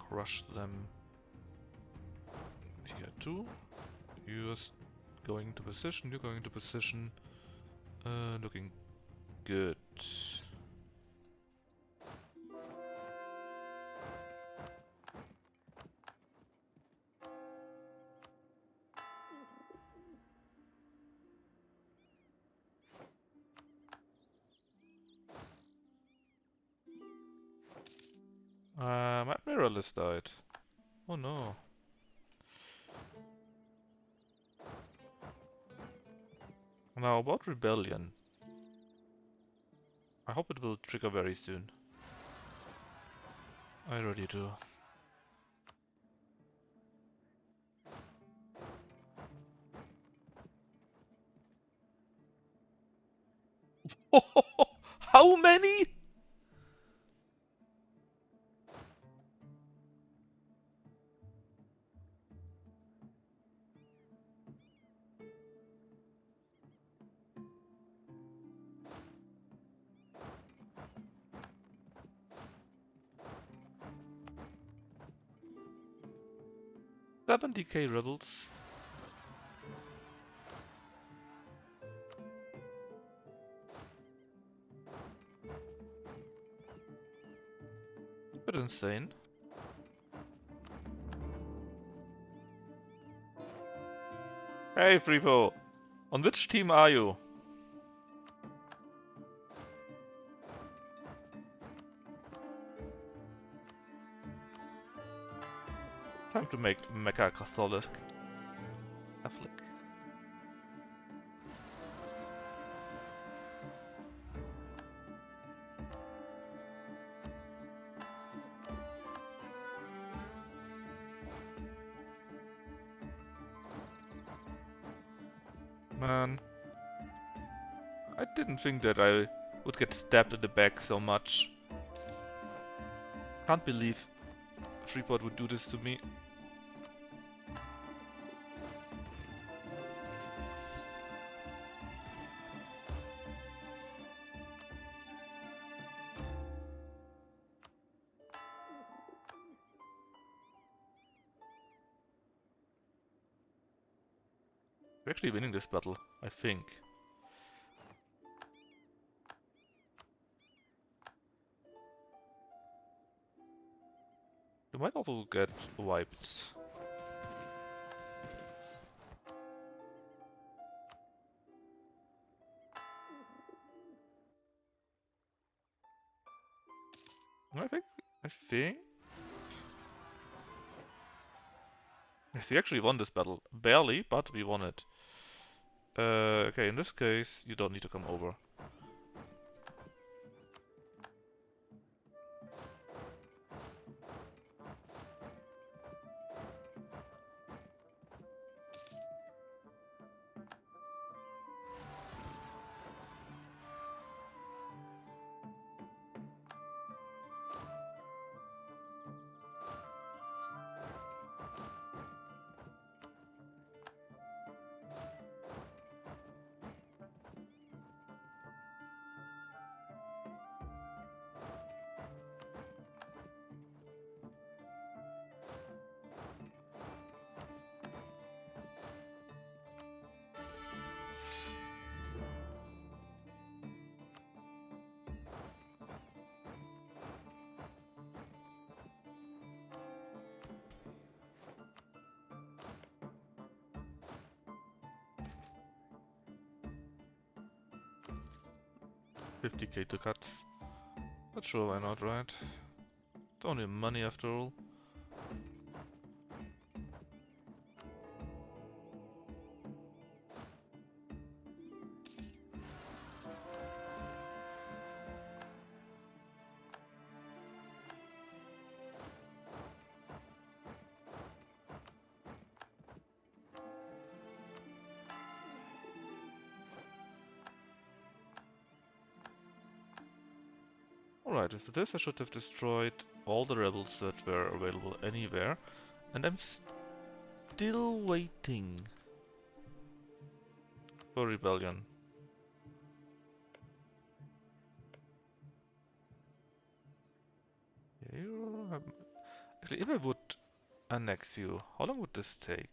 Crush them here too. You're going to position, you're going to position. Looking good. My Admiralist died. Oh no. Now about rebellion. I hope it will trigger very soon. I really do. How many? DK rebels. A bit insane. Hey Frivo! On which team are you? to make Mecha Catholic. Catholic. Man, I didn't think that I would get stabbed in the back so much. Can't believe Freeport would do this to me. We're actually winning this battle, I think. You might also get wiped. I think... Yes, we actually won this battle. Barely, but we won it. Okay, in this case, you don't need to come over. $50k to cut. But sure, why not, right? It's only money after all. Alright, with this I should have destroyed all the rebels that were available anywhere. And I'm still waiting for rebellion. Yeah, actually, if I would annex you, how long would this take?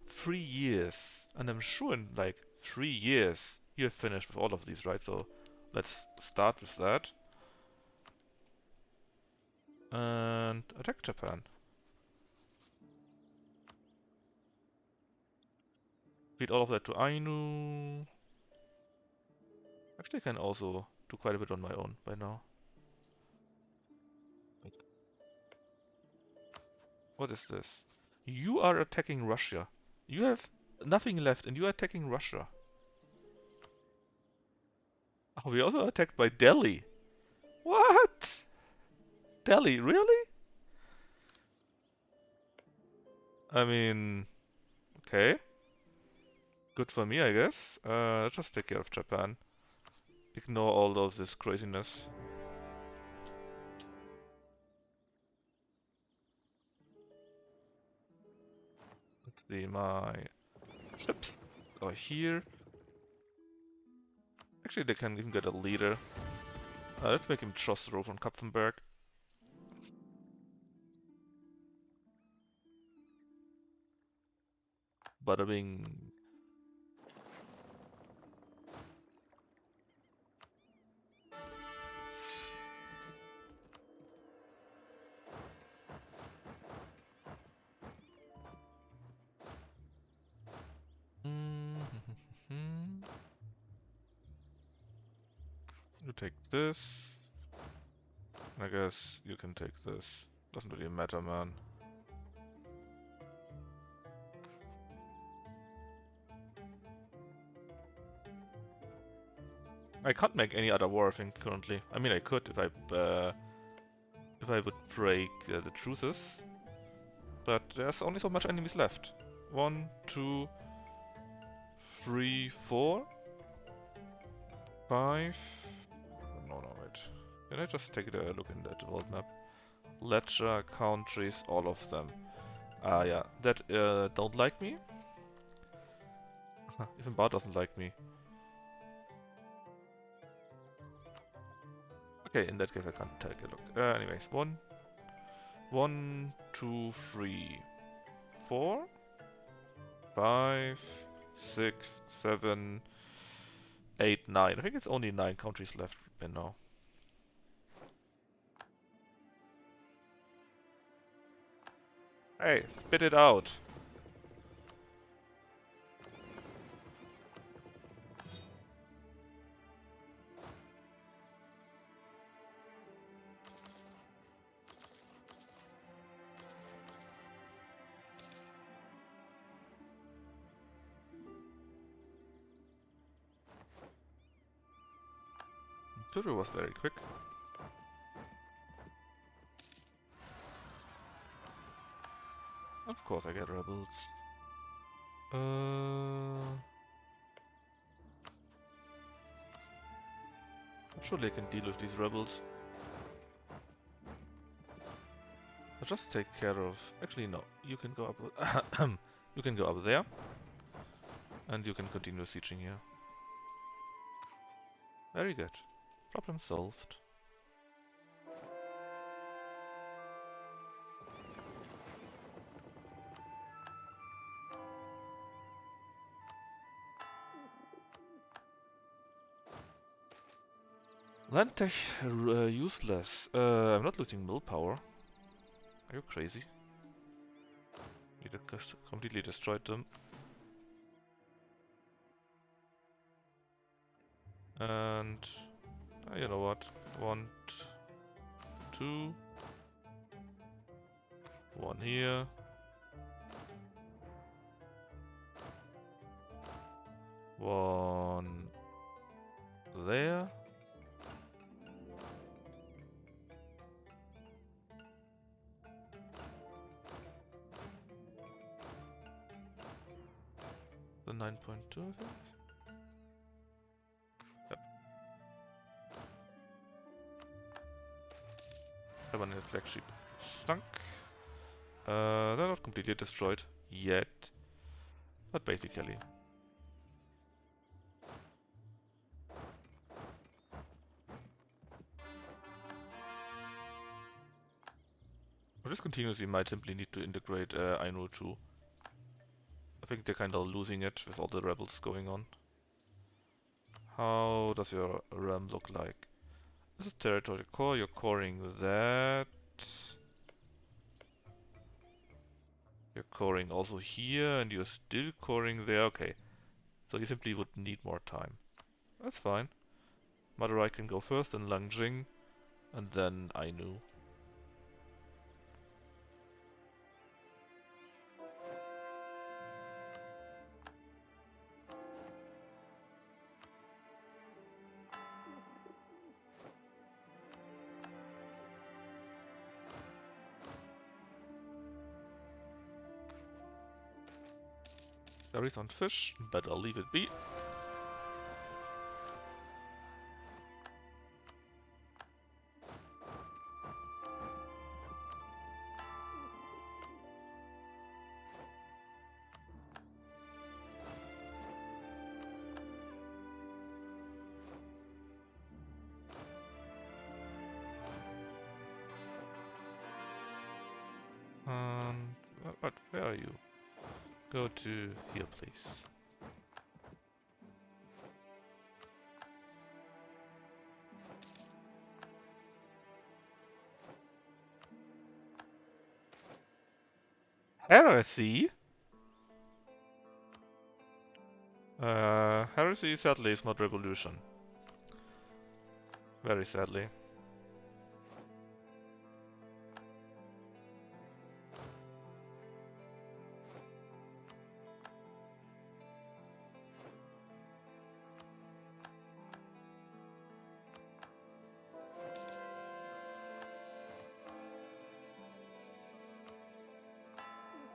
3 years. And I'm sure in like 3 years you're finished with all of these, right? So let's start with that. And attack Japan. Feed all of that to Ainu. Actually, I can also do quite a bit on my own by now. Wait. What is this? You are attacking Russia. You have nothing left and you are attacking Russia. Oh, we also attacked by Delhi. What? Delhi, really? I mean, okay. Good for me, I guess. Let's just take care of Japan. Ignore all of this craziness. Let's see, my ships are here. Actually, they can even get a leader. Let's make him Chosrow from Kapfenberg. Bada bing. You take this. I guess you can take this. Doesn't really matter, man. I can't make any other war, I think, currently. I mean, I could if I would break the truces. But there's only so much enemies left. 1, 2, 3, 4, 5. No, wait. Can I just take a look in that world map? Ledger, countries, all of them. Ah, yeah. That don't like me. Even Bar doesn't like me. Okay, in that case I can't take a look. Anyways, 1, 2, 3, 4, 5, 6, 7, 8, 9. I think it's only 9 countries left by now. Hey, spit it out. Turu was very quick. Of course I get rebels. Surely I can deal with these rebels. I'll just take care of... Actually, no. You can go up... you can go up there. And you can continue sieging here. Very good. Problem solved. Land tech useless. I'm not losing mill power. Are you crazy? We just completely destroyed them. And you know what? 1, 2. 1 here. 1 there. The 9.2, I think. Yep. Permanent black sheep sunk. They're not completely destroyed yet, but basically. For this continues, we might simply need to integrate A.E.I.O.U too. I think they're kind of losing it with all the rebels going on. How does your realm look like? This is territory core, you're coring that. You're coring also here, and you're still coring there. Okay, so you simply would need more time. That's fine. Madurai can go first, and Langjing, and then A.E.I.O.U. There is on fish, but I'll leave it be. But where are you? Go to here, please. Heresy? Heresy sadly is not revolution. Very sadly.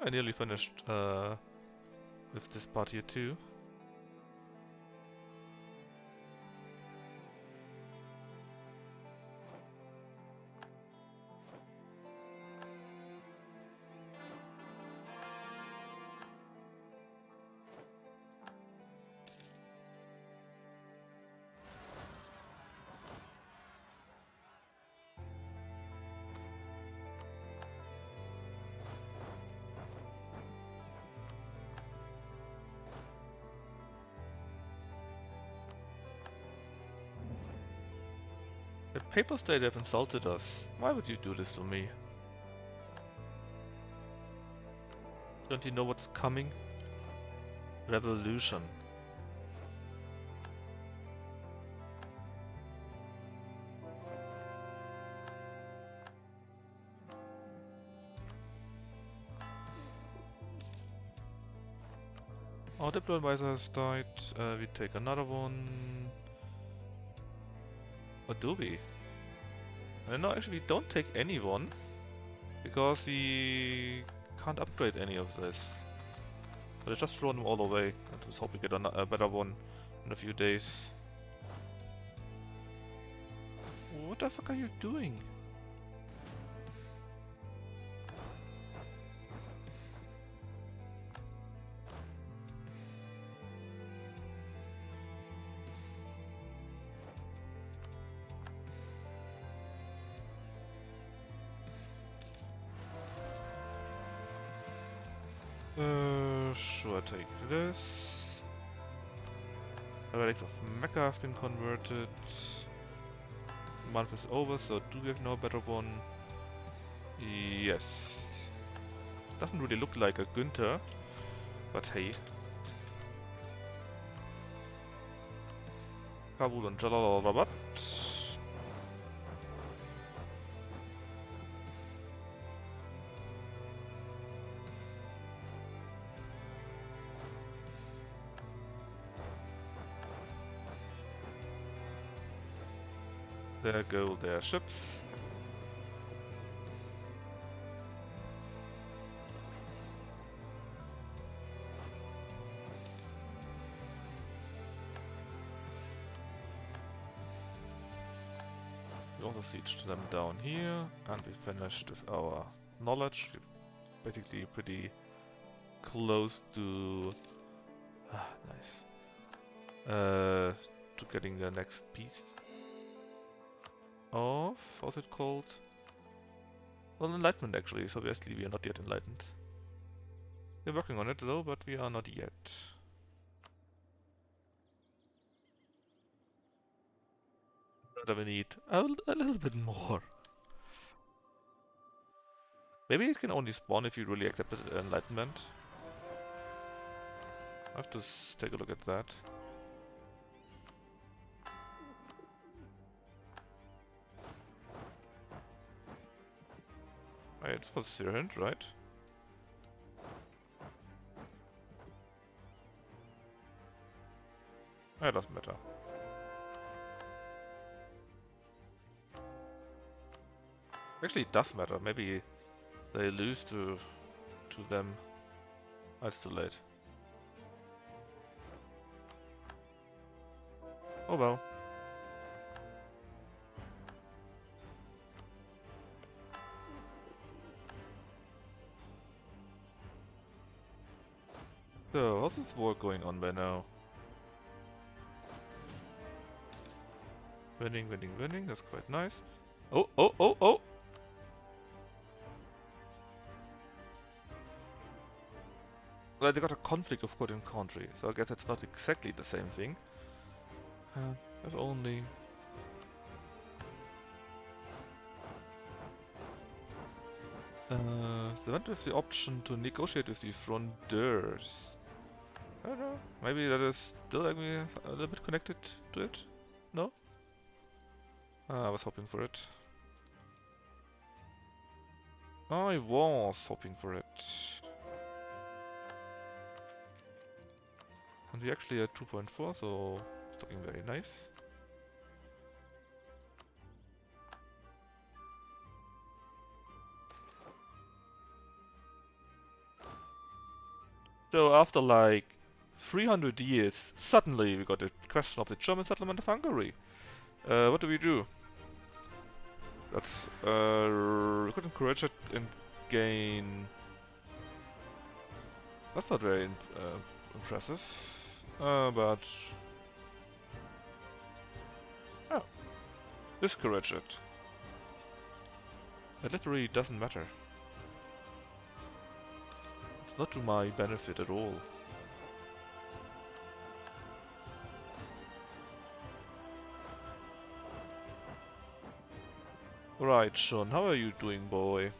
I nearly finished with this part here too. The Papal State have insulted us. Why would you do this to me? Don't you know what's coming? Revolution. Our Diplo advisor has died. We take another one. Or do we? No, actually we don't take anyone. Because we can't upgrade any of this. But I just throw them all away. I just hope we get a better one in a few days. What the fuck are you doing? Sure, take this. Relics of Mecca have been converted. Month is over, so do we have no better one? Yes. Doesn't really look like a Günther, but hey. Kabul and Jalalabad. There go their ships. We also sieged them down here, and we finished with our knowledge. We're basically pretty close to... nice. To getting the next piece of... what's it called? Well, Enlightenment actually, so obviously we are not yet enlightened. We're working on it though, but we are not yet. We need a little bit more. Maybe it can only spawn if you really accepted Enlightenment. I have to take a look at that. Wait, this was Sirhint, right? It doesn't matter. Actually, it does matter. Maybe they lose to them. It's too late. Oh well. So, how's this war going on by now? Winning, winning, winning. That's quite nice. Oh, oh, oh, oh! Well, they got a conflict of court in country, so I guess it's not exactly the same thing. If only... they went with the option to negotiate with the Frondeurs. I don't know. Maybe that is still like me a little bit connected to it? No? I was hoping for it. I was hoping for it. And we actually at 2.4, so it's looking very nice. So after like 300 years, suddenly we got a question of the German settlement of Hungary. What do we do? Let's we could encourage it and gain. That's not very impressive. But oh, discourage it. It literally doesn't matter. It's not to my benefit at all. Right, Sean, how are you doing, boy?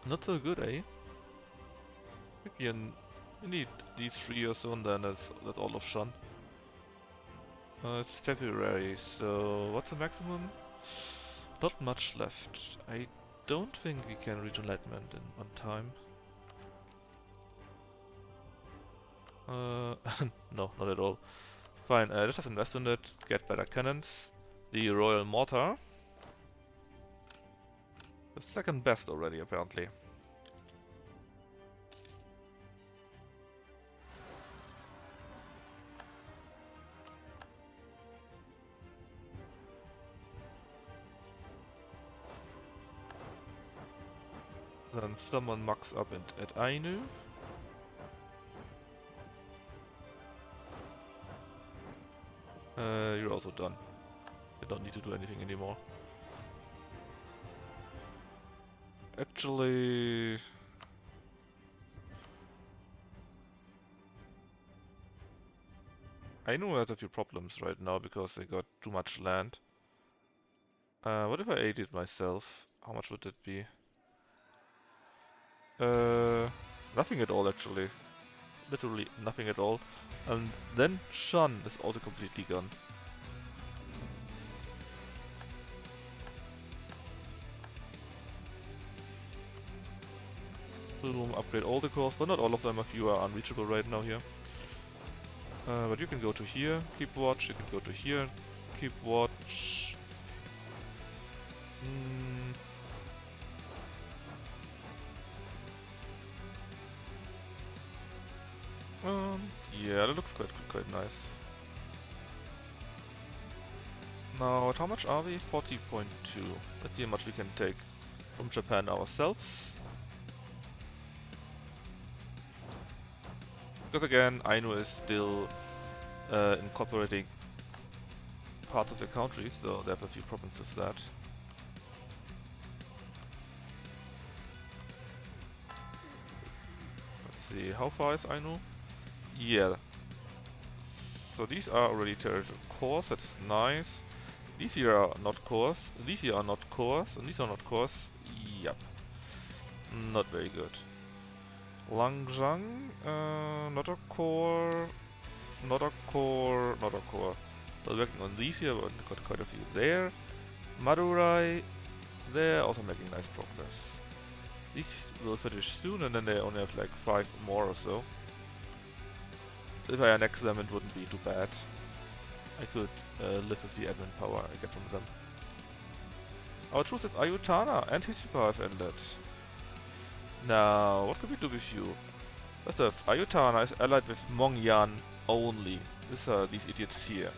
Not so good, eh? Maybe you need these 3 or so, and then that's all of Sean. It's February, so what's the maximum? Not much left. I don't think we can reach Enlightenment in one time. No, not at all. Fine, let us invest in it, get better cannons. The Royal Mortar. The second best already, apparently. Then someone mucks up at A.E.I.O.U. You're also done. You don't need to do anything anymore. Actually... A.E.I.O.U. has a few problems right now because they got too much land. What if I ate it myself? How much would it be? Nothing at all actually. Literally nothing at all. And then Shan is also completely gone. Boom, upgrade all the cores, but not all of them. A few are unreachable right now here. But you can go to here, keep watch, you can go to here, keep watch. Yeah, that looks quite nice. Now, at how much are we? 40.2. Let's see how much we can take from Japan ourselves. Because again, A.E.I.O.U. is still incorporating parts of the country, so they have a few problems with that. Let's see, how far is A.E.I.O.U.? Yeah. So these are already territorial cores, that's nice. These here are not cores, these here are not cores, and these are not cores. Yep. Not very good. Langzhang, not a core, not a core, not a core. So working on these here, but got quite a few there. Madurai, they're also making nice progress. These will finish soon, and then they only have like 5 more or so. If I annex them, it wouldn't be too bad. I could live with the admin power I get from them. Our truce is Ayutthana and Hishipa have ended. Now, what could we do with you? First off, Ayutthana is allied with Mongyan only. These are these idiots here.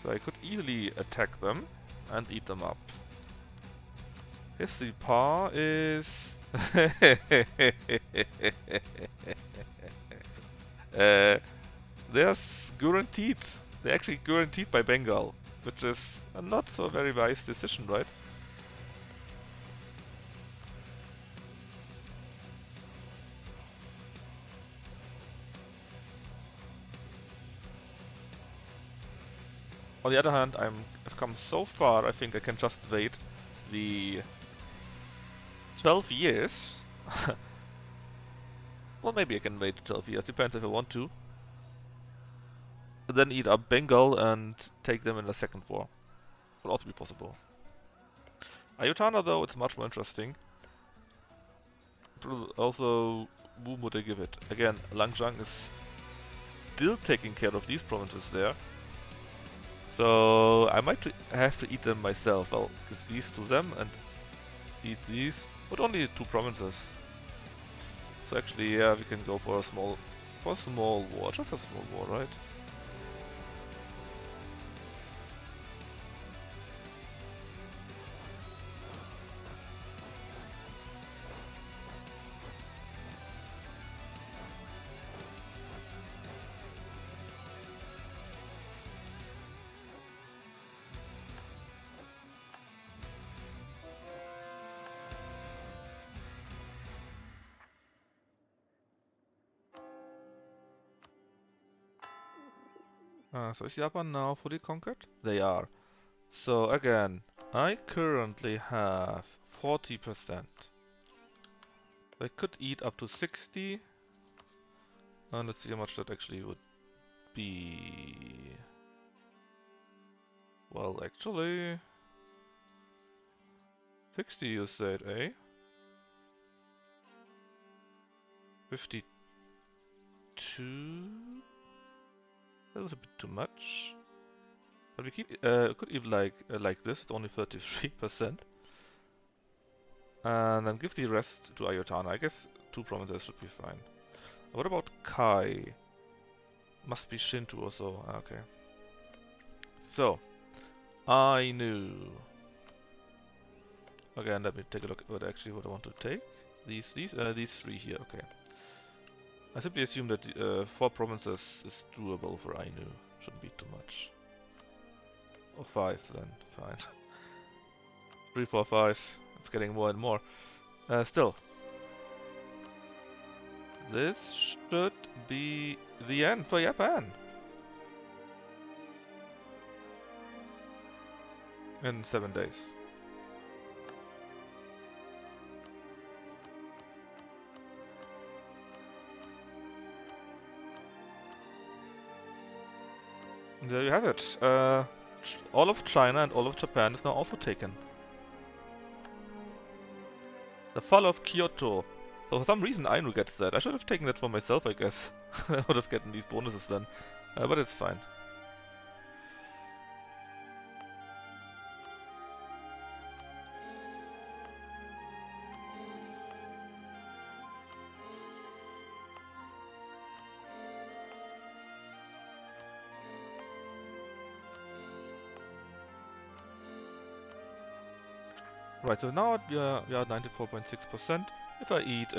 So I could easily attack them and eat them up. Hishipa is... they're guaranteed. They're actually guaranteed by Bengal, which is a not so very wise decision, right? On the other hand, I've come so far, I think I can just wait the 12 years. Well, maybe I can wait 12 years, depends if I want to. Then eat up Bengal and take them in the second war. Would also be possible. Ayutthana, though, it's much more interesting. Also, whom would I give it? Again, Langzhang is still taking care of these provinces there. So I might have to eat them myself. I'll give these to them and eat these, but only 2 provinces. So actually, yeah, we can go for a small war, just a small war, right? So is Japan now fully conquered? They are. So again, I currently have 40%. I could eat up to 60. And let's see how much that actually would be. Well, actually, 60 you said, eh? 52? That was a bit too much. But we could even like this, it's only 33%. And then give the rest to Ayutthaya. I guess 2 provinces should be fine. What about Kai? Must be Shinto or so. Okay. So, Ainu. Again, let me take a look at what I want to take. These 3 here. Okay. I simply assume that 4 provinces is doable for Ainu. Shouldn't be too much. Or 5 then. Fine. 3, 4, 5. It's getting more and more. Still. This should be the end for Japan. In 7 days. And there you have it. All of China and all of Japan is now also taken. The fall of Kyoto. So for some reason Ainu gets that. I should have taken that for myself, I guess. I would have gotten these bonuses then. But it's fine. Right, so now we are at 94.6%. If I eat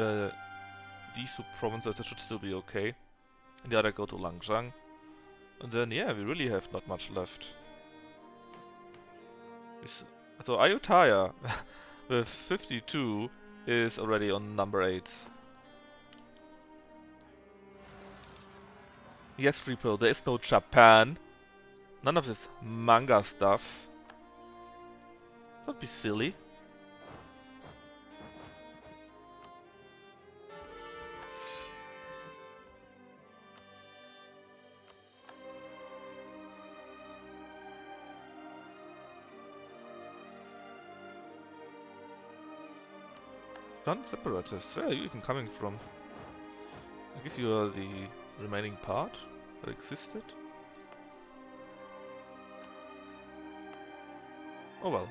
these 2 provinces, that should still be okay. And the other go to Langzhang. And then, yeah, we really have not much left. So Ayutthaya with 52 is already on number 8. Yes, Freepo, there is no Japan. None of this manga stuff. Don't be silly. Non-separatists, where are you even coming from? I guess you are the remaining part that existed? Oh well.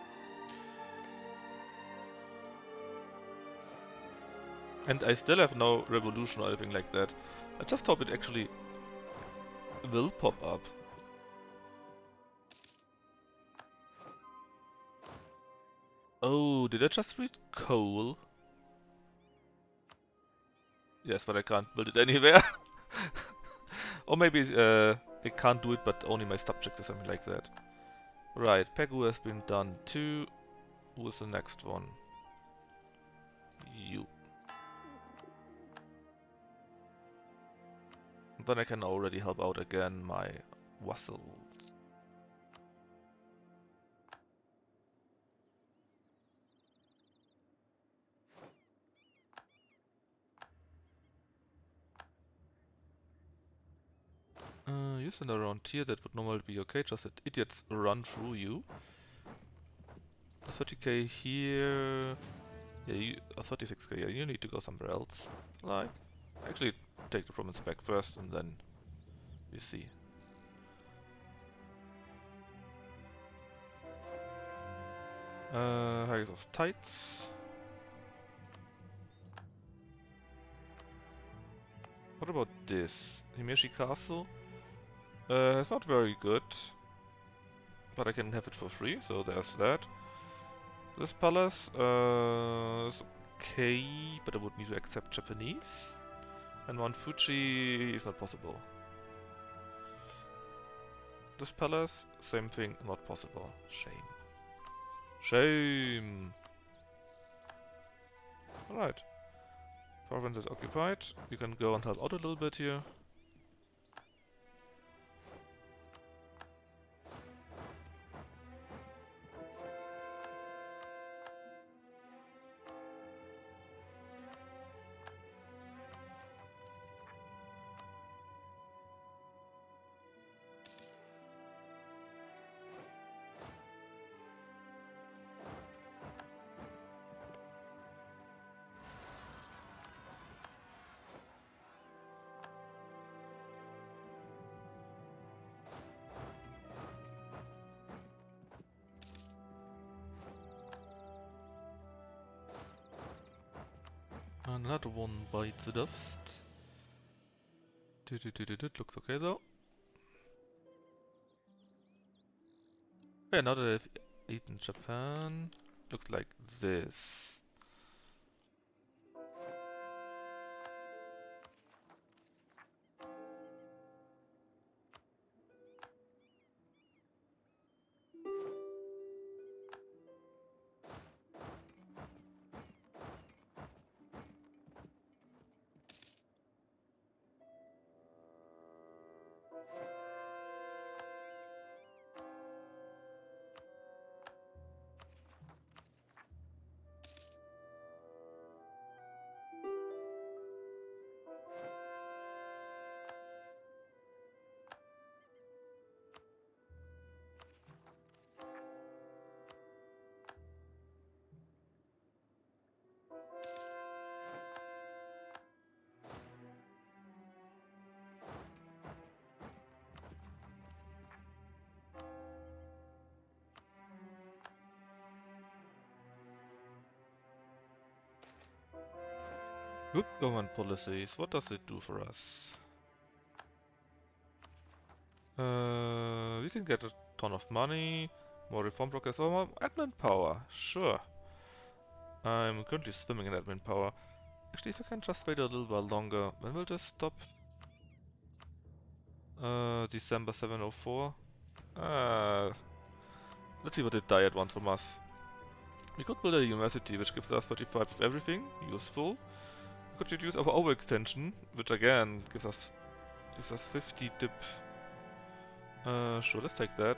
And I still have no revolution or anything like that. I just hope it actually will pop up. Oh, did I just read coal? Yes, but I can't build it anywhere. Or maybe I can't do it, but only my subject or something like that. Right, Pegu has been done too. Who is the next one? You. Then I can already help out again my vassals. You send around here, that would normally be okay, just that idiots run through you. 30k here. Yeah, 36k, yeah, you need to go somewhere else. Like, actually take the province back first and then we see. Heights of Tides. What about this? Himeshi Castle? It's not very good, but I can have it for free, so there's that. This palace is okay, but I would need to accept Japanese. And Mount Fuji is not possible. This palace, same thing, not possible. Shame. Shame! Alright. Province is occupied. You can go and help out a little bit here. Another one bites the dust. Looks okay though. Yeah, now that I've eaten Japan, looks like this. Good government policies, what does it do for us? We can get a ton of money, more reform progress, or more admin power, sure. I'm currently swimming in admin power. Actually, if I can just wait a little while longer, when will this stop? December 704. Let's see what it diet wants from us. We could build a university which gives us 35 of everything, useful. We could reduce our overextension, which again gives us 50 dip. Sure, let's take that.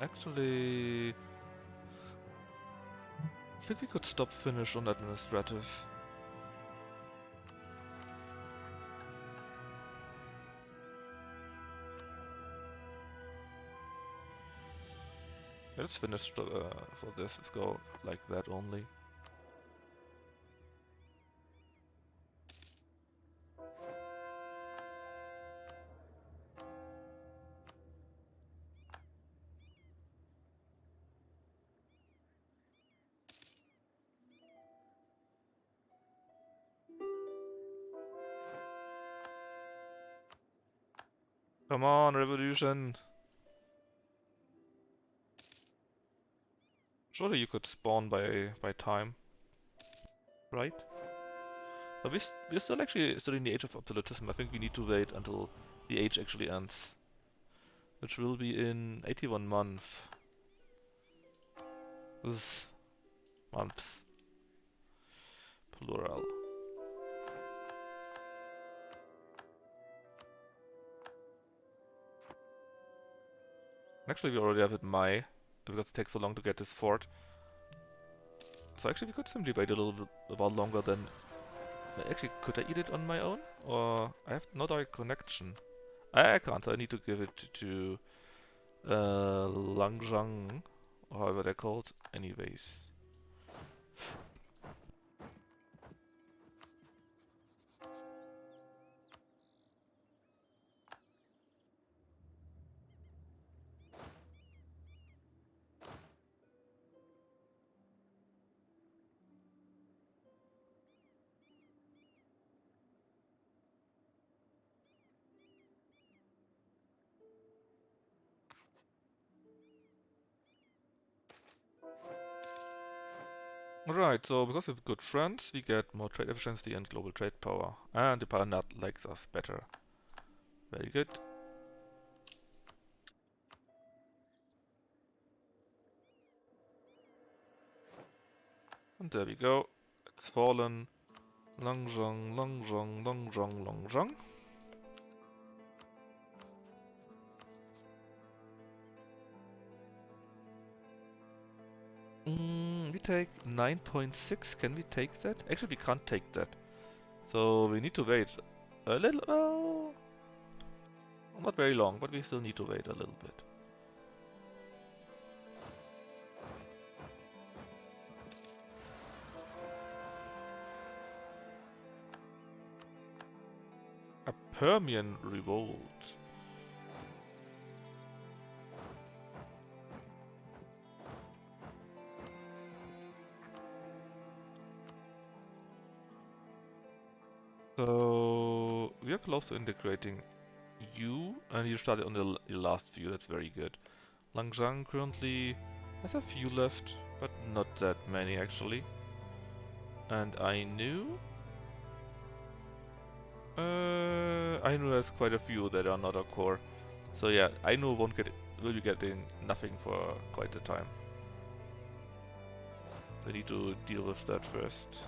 Actually, I think we could stop finish on administrative. Yeah, let's finish for this. Let's go like that only. Come on, revolution! Surely you could spawn by time, right? But we're still actually still in the age of absolutism. I think we need to wait until the age actually ends, which will be in 81 months. Months. Plural. Actually, we already have it Mai, because it takes so long to get this fort. So actually, we could simply wait a little bit while longer than... Actually, could I eat it on my own? Or I have no direct connection. I can't, so I need to give it to Langzhang, or however they're called. Anyways. Right, so because we have good friends, we get more trade efficiency and global trade power. And the Palanat likes us better. Very good. And there we go. It's fallen. Longjong, Longjong, Longjong, Longjong. We take 9.6. Can we take that? Actually, we can't take that. So we need to wait a little. Well, not very long, but we still need to wait a little bit. A Permian revolt. So we are close to integrating you, and you started on the last few. That's very good. Langzhang currently has a few left, but not that many actually. And I knew has quite a few that are not a core. So yeah, I.E.I.O.U will be getting nothing for quite a time. We need to deal with that first.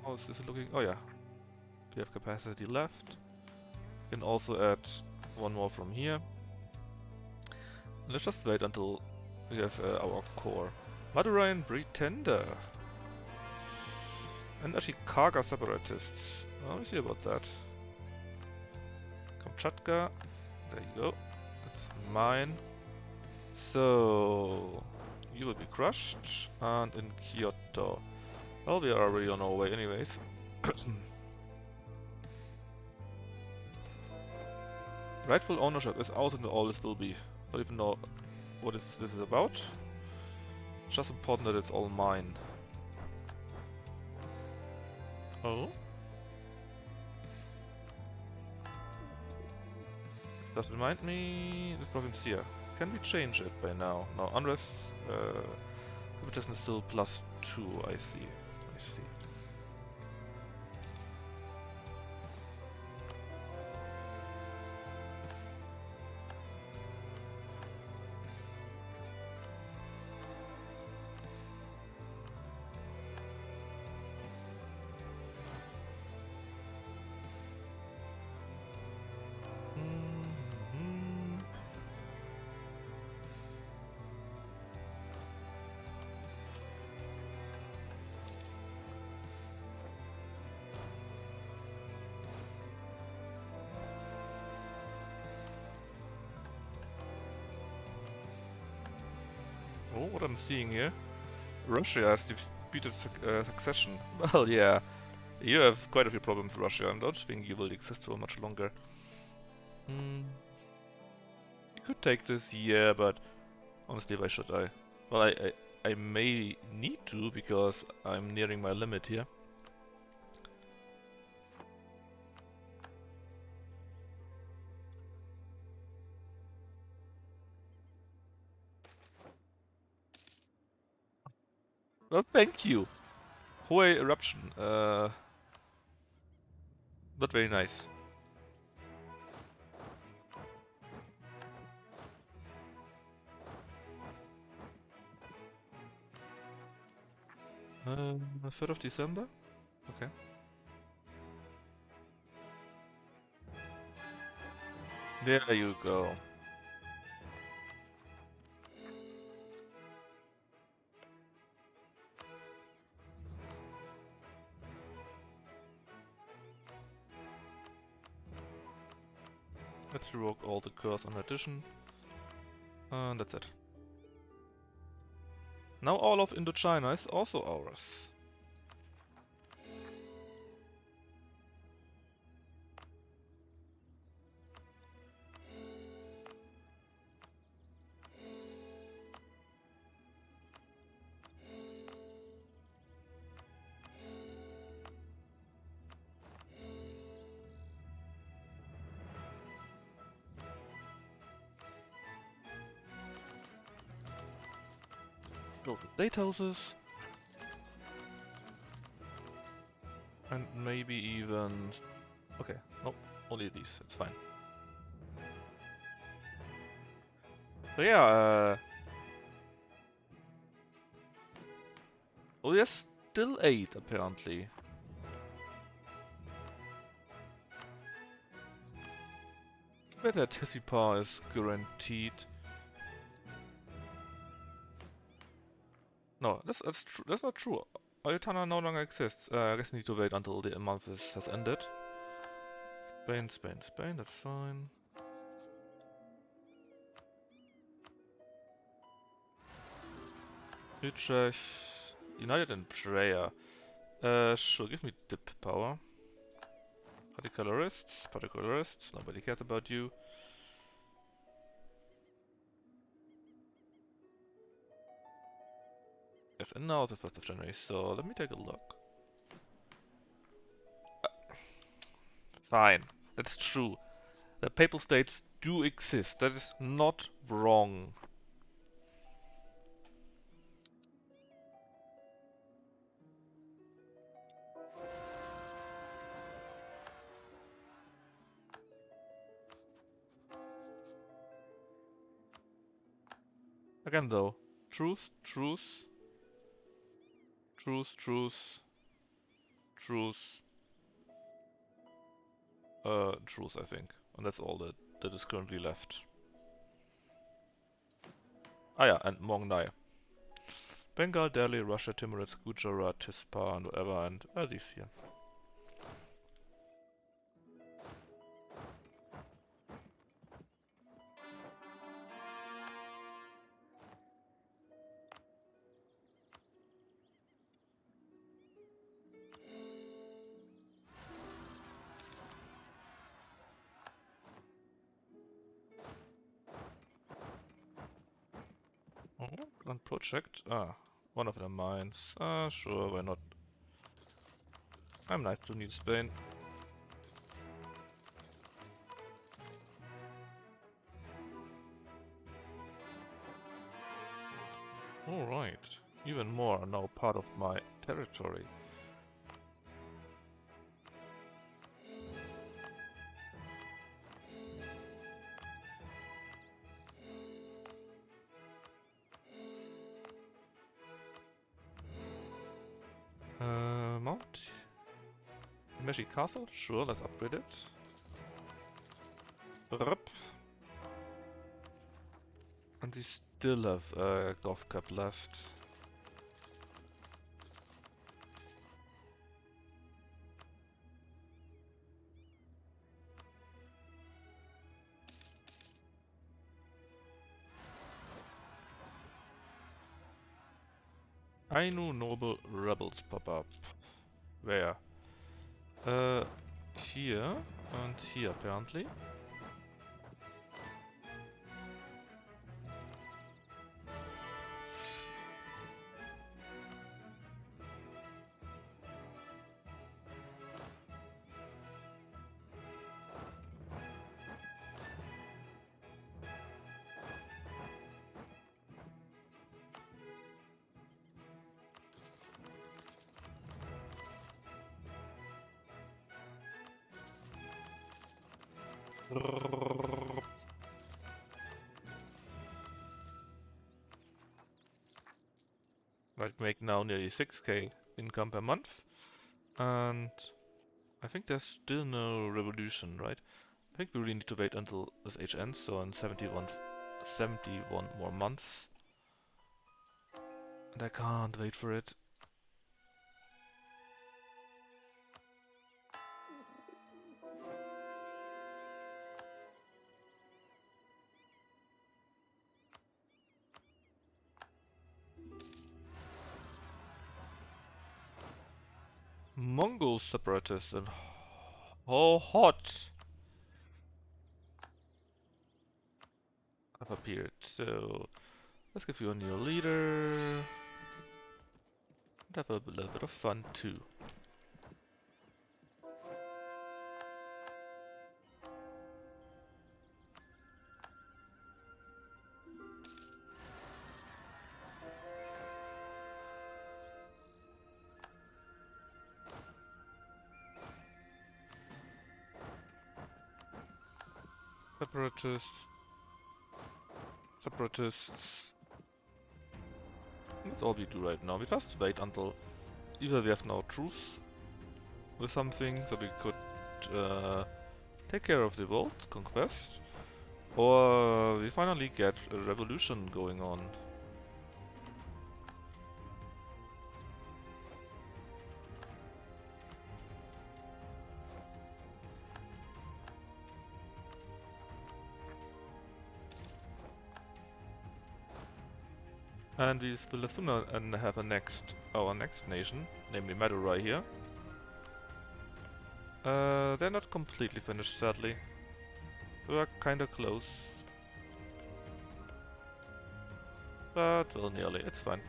How is this looking? Oh yeah, we have capacity left. We can also add one more from here. Let's just wait until we have our core. Madurayan Pretender. And actually Karga Separatists. Let me see about that. Kamchatka. There you go. That's mine. So you will be crushed. And in Kyoto. Well, we are already on our way anyways. Rightful ownership is out and always will be. Don't even know what this is about. It's just important that it's all mine. Oh? Does remind me this province here. Can we change it by now? No, unrest competition is still +2, I see. I see. Oh, what I'm seeing here. Russia has disputed succession. Well, yeah. You have quite a few problems with Russia. I don't think you will exist for much longer. You could take this, yeah, but honestly, why should I? Well, I may need to because I'm nearing my limit here. Well, thank you. Huawei eruption. Not very nice. Uh, 3rd of December? Okay. There you go. Let's revoke all the curse on addition. And that's it. Now all of Indochina is also ours. Build the date houses. And maybe even... Okay, nope, only these, it's fine. So yeah, oh, there's still 8 apparently. I bet that Hissipar is guaranteed. No, that's not true. Ayutthaya no longer exists. I guess I need to wait until the month has ended. Spain, Spain, Spain, that's fine. Utrecht, United in Prayer. Sure, give me dip power. Particularists, particularists, nobody cared about you. Yes, and now the 1st of January, so let me take a look. Fine, that's true. The Papal States do exist, that is not wrong. Again though, truth, truth, truth, truth, truth, truth I think. And that's all that is currently left. Ah yeah, and Mongnai. Bengal, Delhi, Russia, Timurids, Gujarat, Tispa, and whatever, and these here. Oh, grand project. Ah, one of the mines. Ah, sure, why not? I'm nice to New Spain. Alright, even more are now part of my territory. Mount Meshi Castle? Sure, let's upgrade it. Rup. And we still have Golf Cup left. Ainu Noble Rebels pop up. Where? Here and here apparently. I'd make now nearly 6k income per month. And I think there's still no revolution, right? I think we really need to wait until this age ends, so in 71 more months. And I can't wait for it. Mongol separatists and how hot have appeared. So let's give you a new leader and have a little bit of fun too. Separatists. Separatists. That's all we do right now. We just wait until either we have no truce with something, so we could take care of the world conquest, or we finally get a revolution going on. And we will sooner have our next nation, namely Madurai here. They're not completely finished, sadly. We're kinda close. But, well, nearly. It's fine.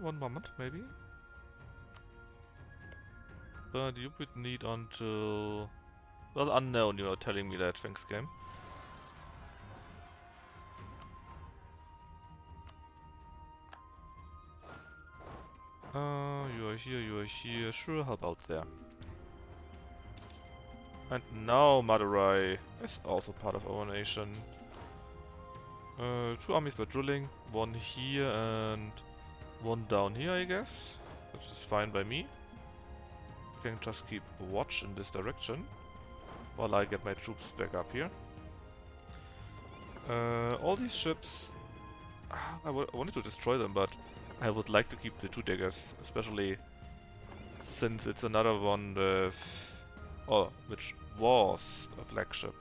One moment, maybe. But you would need until... well, unknown, you are telling me that, thanks game. You are here, sure, help out there. And now Madurai is also part of our nation. 2 armies were drilling, 1 here and 1 down here, I guess. Which is fine by me. Can just keep watch in this direction while I get my troops back up here. All these ships, I wanted to destroy them, but I would like to keep the 2 daggers, especially since it's another one with, which was a flagship.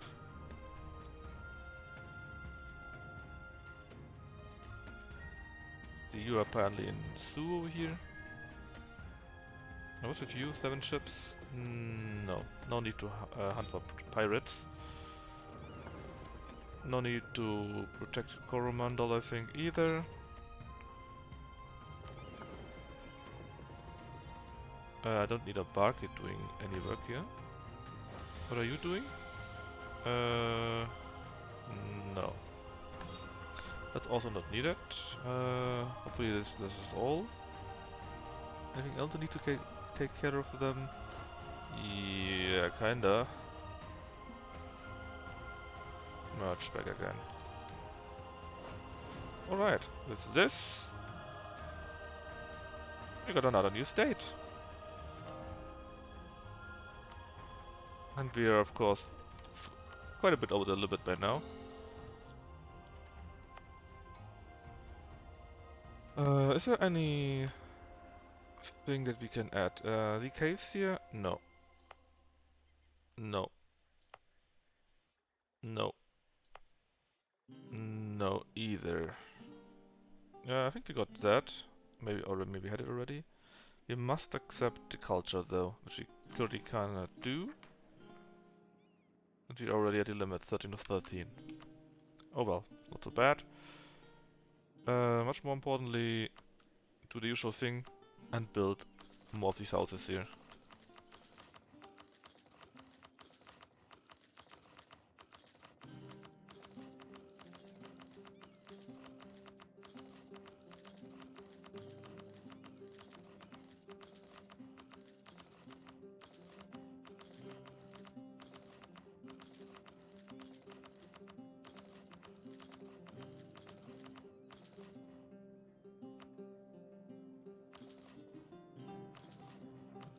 The EU are apparently in Sue over here. Was it you? 7 ships? No. No need to hunt for pirates. No need to protect Coromandel, I think, either. I don't need a barkeep doing any work here. What are you doing? No. That's also not needed. Hopefully this is all. Anything else I need to take care of them? Yeah, kinda. Merge back again. Alright, with this, we got another new state. And we are, of course, quite a bit over the limit by now. Is there any thing that we can add? The caves here? No. No. No. No either. I think we got that. Maybe had it already. We must accept the culture though, which we currently cannot do. And we're already at the limit, 13 of 13. Oh well, not so bad. Much more importantly, do the usual thing and build more of these houses here.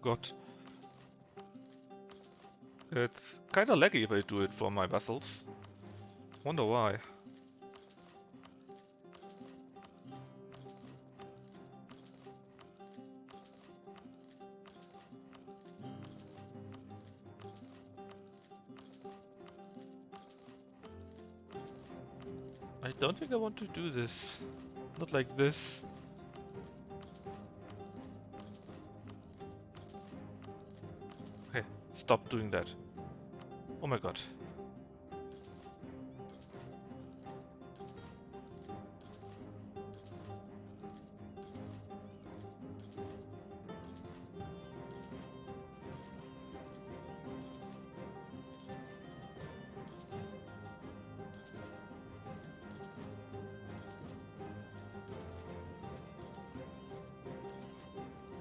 God. It's kinda laggy if I do it for my vessels. Wonder why. I don't think I want to do this. Not like this. Okay, stop doing that. Oh my god.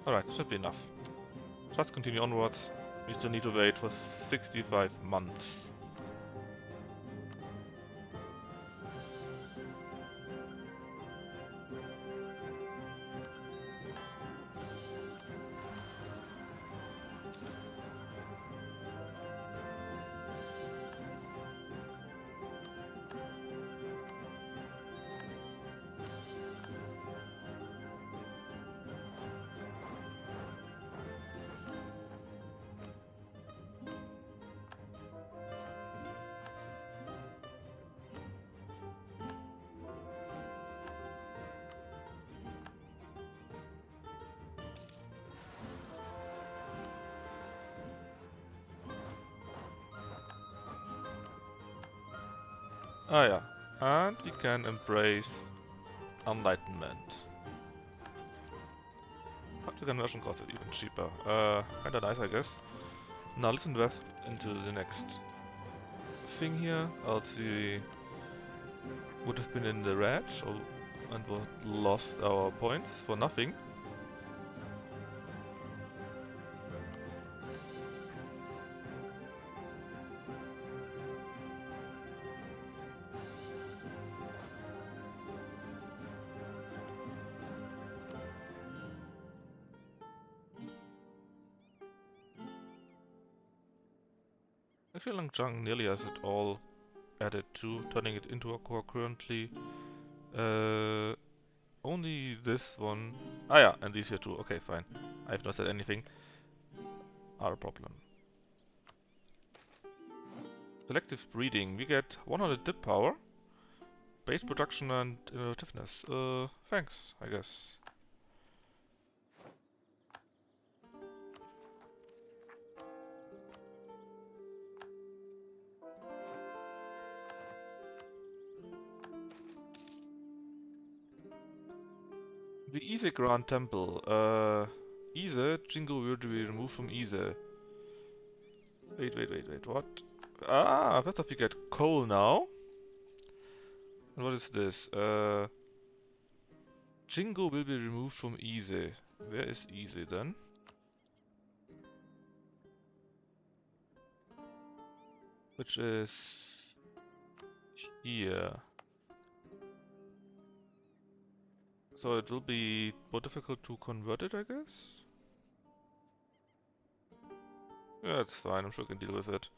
Alright, that should be enough. Just continue onwards. We still need to wait for 65 months. Ah yeah, and we can embrace Enlightenment. But the conversion cost is even cheaper. Kinda nice, I guess. Now let's invest into the next thing here. Else we would have been in the red and would lost our points for nothing. Actually, Langzhang nearly has it all added too, turning it into a core currently. Only this one. Ah yeah, and these here too. Okay, fine. I've not said anything. Not a problem. Selective breeding. We get 100 dip power, base production and innovativeness. Thanks, I guess. The Ise Grand Temple. Ise, Jingle will be removed from Ise. Wait, what? Ah, first off we get coal now. And what is this? Jingle will be removed from Ise. Where is Ise then? Which is here. So it will be more difficult to convert it, I guess? Yeah, it's fine, I'm sure I can deal with it.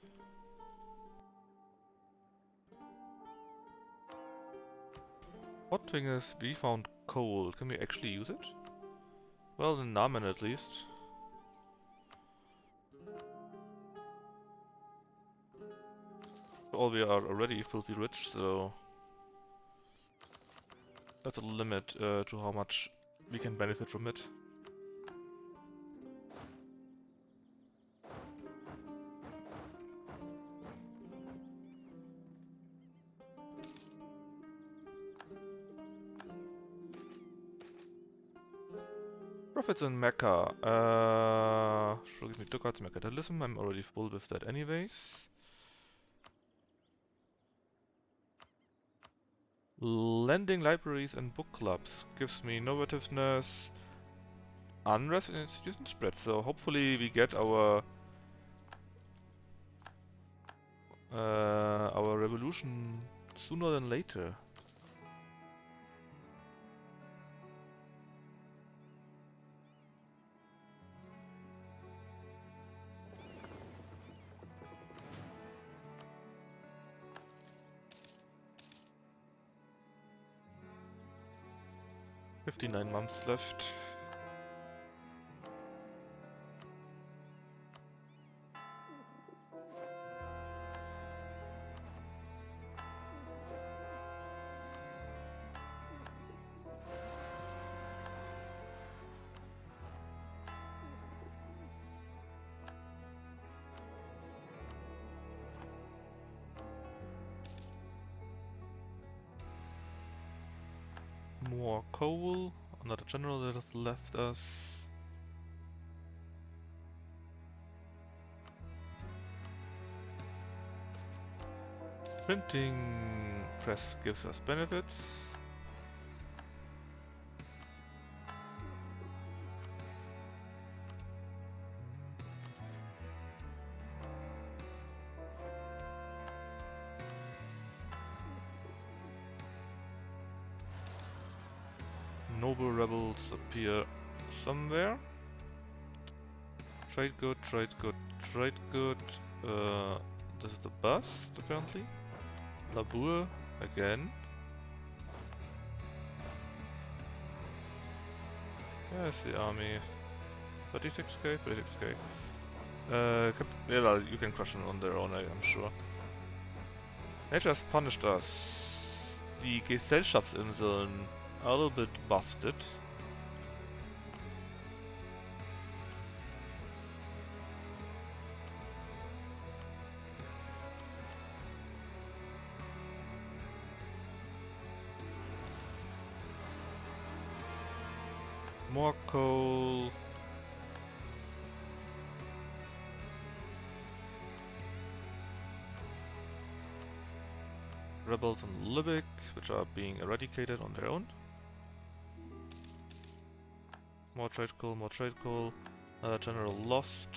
What thing is, we found coal. Can we actually use it? Well, in Namen at least. All we are already filthy rich, so that's a limit to how much we can benefit from it. Profits in Mecca. Sure, give me 2 cards Mechatalism. I'm already full with that anyways. Lending libraries and book clubs gives me innovativeness, unrest and institution spread. So hopefully we get our revolution sooner than later. "59 months left. More coal. Another general that has left us. Printing press gives us benefits. noble rebels appear somewhere. Trade good, trade good, trade good. This is the bust, apparently. Labour again. There's the army. 36k, 36k. Yeah, well, you can crush them on their own, I'm sure. Nature has punished us. Die Gesellschaftsinseln are a little bit busted. More coal. Rebels in Libic, which are being eradicated on their own. More trade coal, more trade coal. General lost.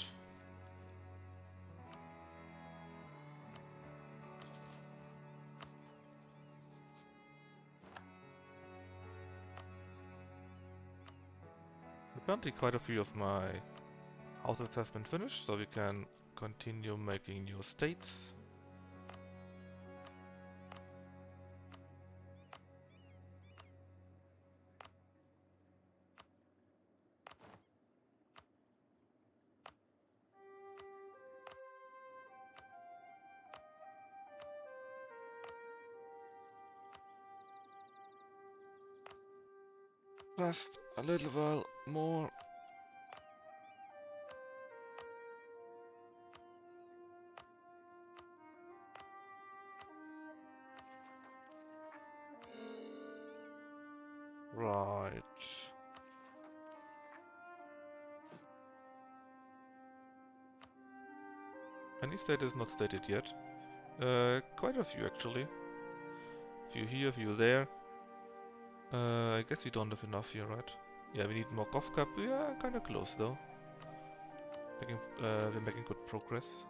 Apparently quite a few of my houses have been finished, so we can continue making new states. Just a little while more. Right. Any state is not stated yet. Quite a few actually. Few here, few there. I guess we don't have enough here, right? Yeah, we need more cough cup. We are kinda close though. We're making good progress.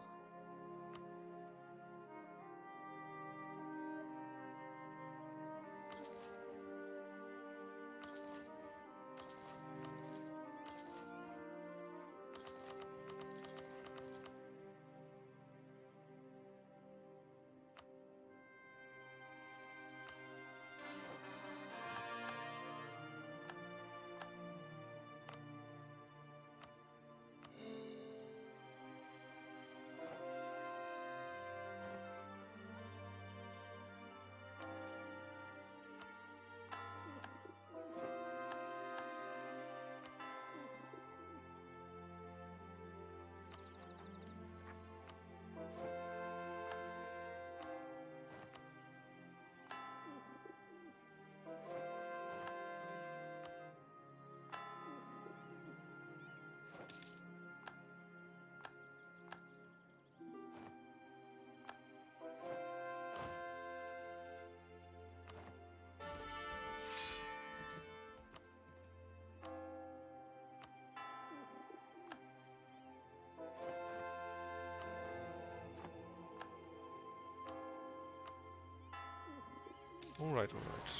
Alright, alright.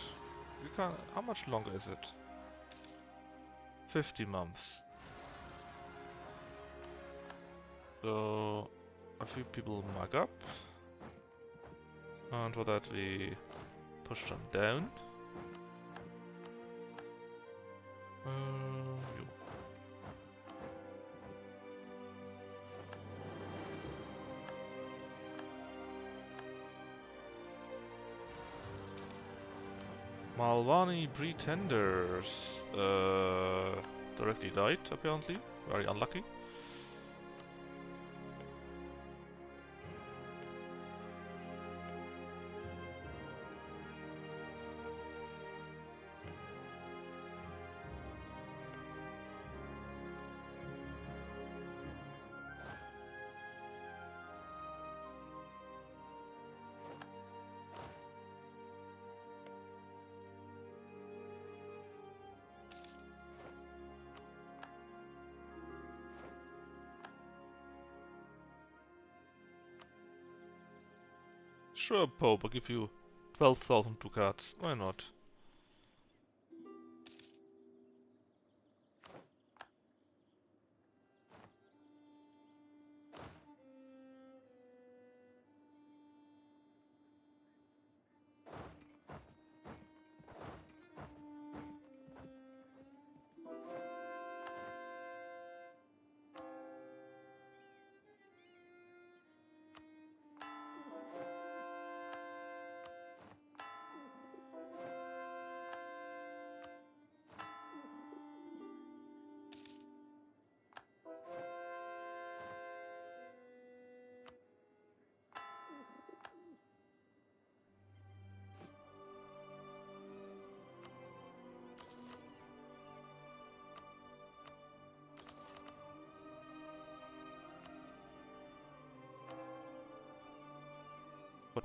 We can. How much longer is it? 50 months. So a few people mug up. And for that we push them down. You. Malvani pretenders directly died, apparently. Very unlucky. Sure, Pope, I'll give you 12,000 ducats. Why not?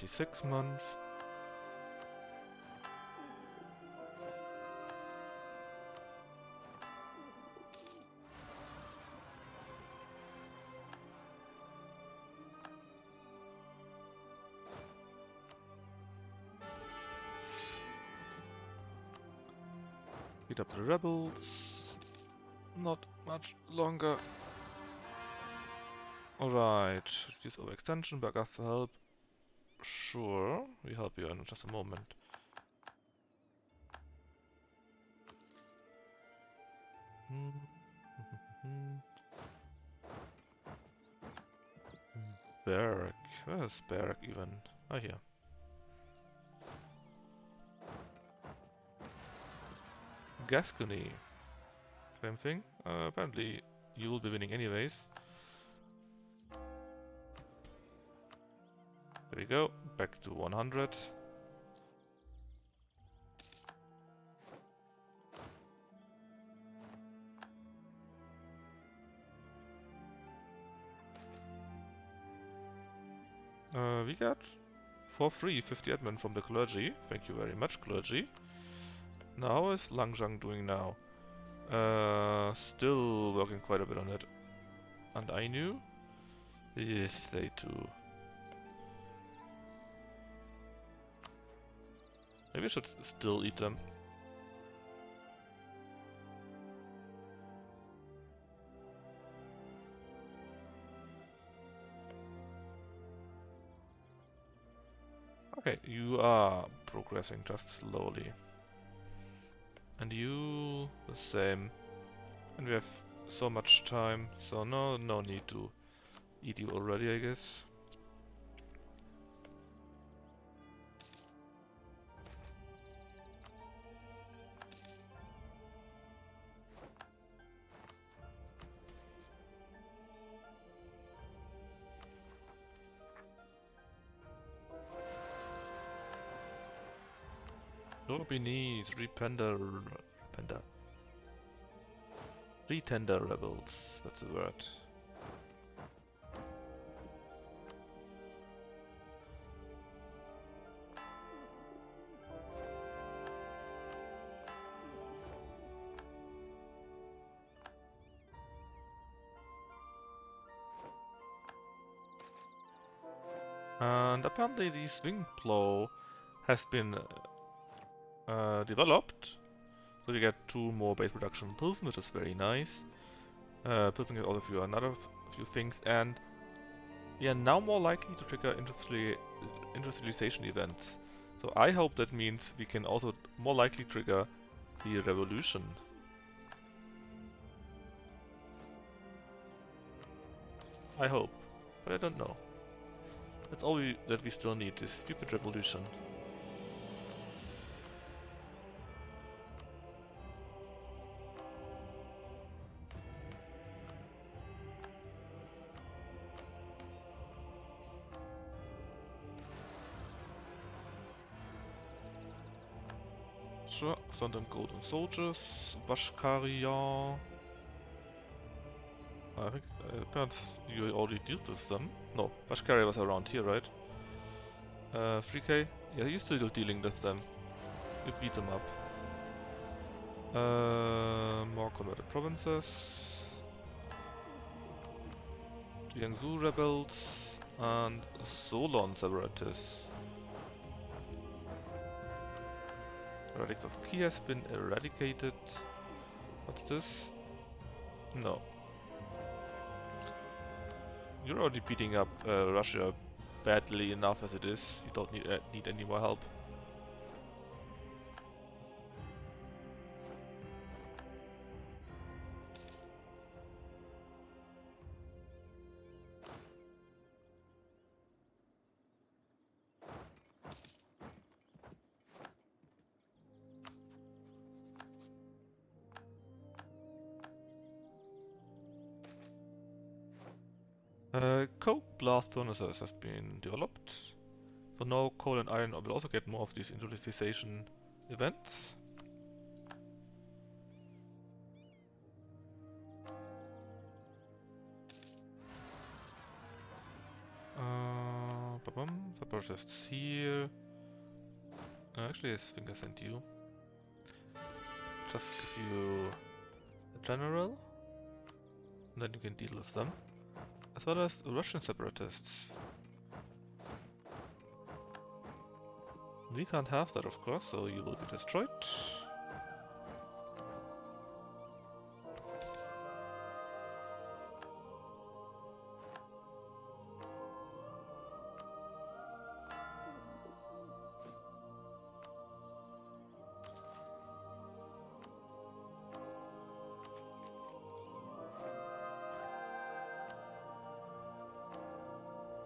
26 months. Beat up the rebels. Not much longer. Alright, reduce overextension, bug us for help. Sure, we help you in just a moment. Barrack. Where's Barrack even? Ah, here. Gascony. Same thing. Apparently, you will be winning anyways. There we go. Back to 100. We got for free 50 admin from the clergy. Thank you very much, clergy. Now, how is Langzhang doing now? Still working quite a bit on it. And A.E.I.O.U? Yes, they too. Maybe I should still eat them. Okay, you are progressing just slowly. And you the same. And we have so much time, so no need to eat you already, I guess. Europe needs retender rebels, that's the word. And apparently the swing plow has been developed. So we get 2 more base production Pilsen, which is very nice. Pilsen can also for another few things, and we are now more likely to trigger industrialization events. So I hope that means we can also more likely trigger the revolution. I hope, but I don't know. That's all that we still need, this stupid revolution. Sure, send them golden soldiers, Bashkarian. I think apparently you already dealt with them. No, Bashkaria was around here, right? 3k? Yeah, you're still dealing with them. You beat them up. More converted provinces. Jiangsu rebels and Solon separatists. Relics of Ki has been eradicated. What's this? No. You're already beating up Russia badly enough as it is. You don't need any more help. Coke blast furnaces has been developed. So now coal and iron will also get more of these industrialization events. Separatists here. Actually, I think I sent you. Just give you a general. And then you can deal with them. As well as Russian separatists. We can't have that, of course, so you will be destroyed.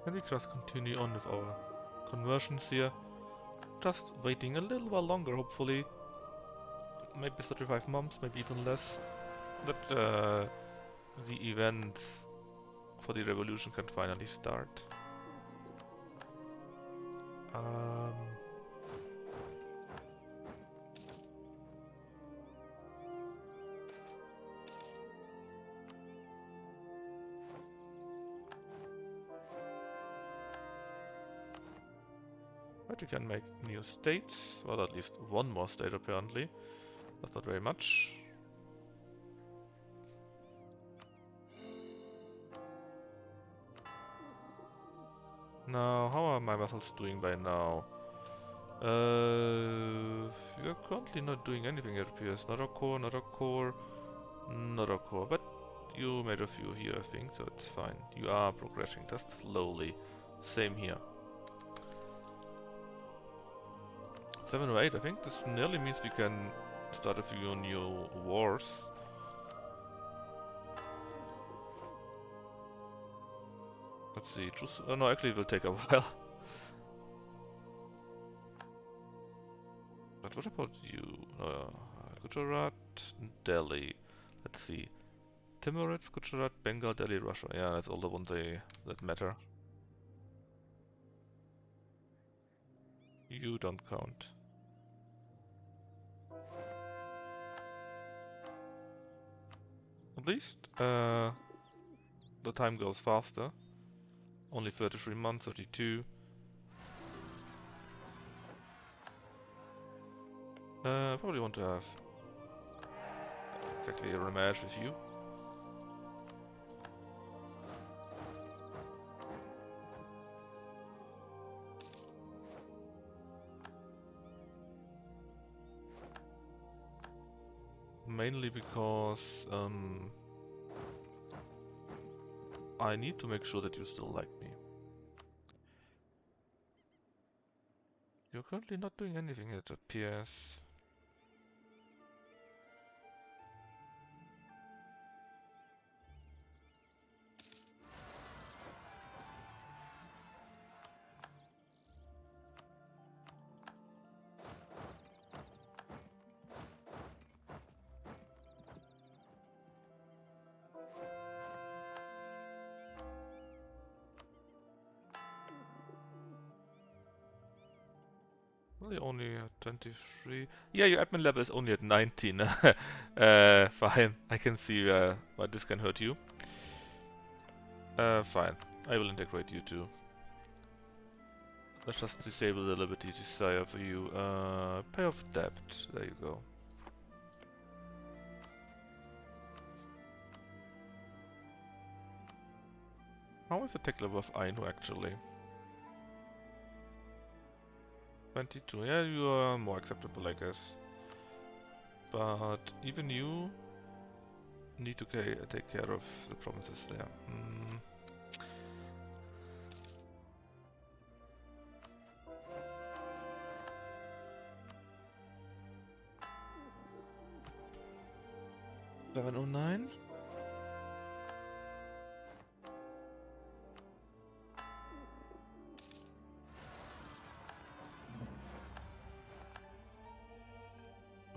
And we just continue on with our conversions here. Just waiting a little while longer, hopefully. Maybe 35 months, maybe even less. That the events for the revolution can finally start. But we can make new states, well, at least one more state apparently. That's not very much. Now, how are my vassals doing by now? We are currently not doing anything, it appears. Not a core, not a core, not a core. But you made a few here, I think, so it's fine. You are progressing, just slowly. Same here. 7 or 8, I think this nearly means we can start a few new wars. Let's see, choose. Oh no, actually it will take a while. But what about you? Gujarat, Delhi. Let's see. Timurids, Gujarat, Bengal, Delhi, Russia. Yeah, that's all the ones that matter. You don't count. At least the time goes faster. Only 33 months, 32. Probably want to have exactly a rematch with you. Mainly because I need to make sure that you still like me. You're currently not doing anything, it appears. Well, you're only at 23. Yeah, your admin level is only at 19. Fine. I can see why this can hurt you. Fine. I will integrate you too. Let's just disable the liberty desire for you. Pay off debt. There you go. How is the tech level of A.E.I.O.U actually? 22. Yeah, you are more acceptable, I guess. But even you need to take care of the provinces there. 709.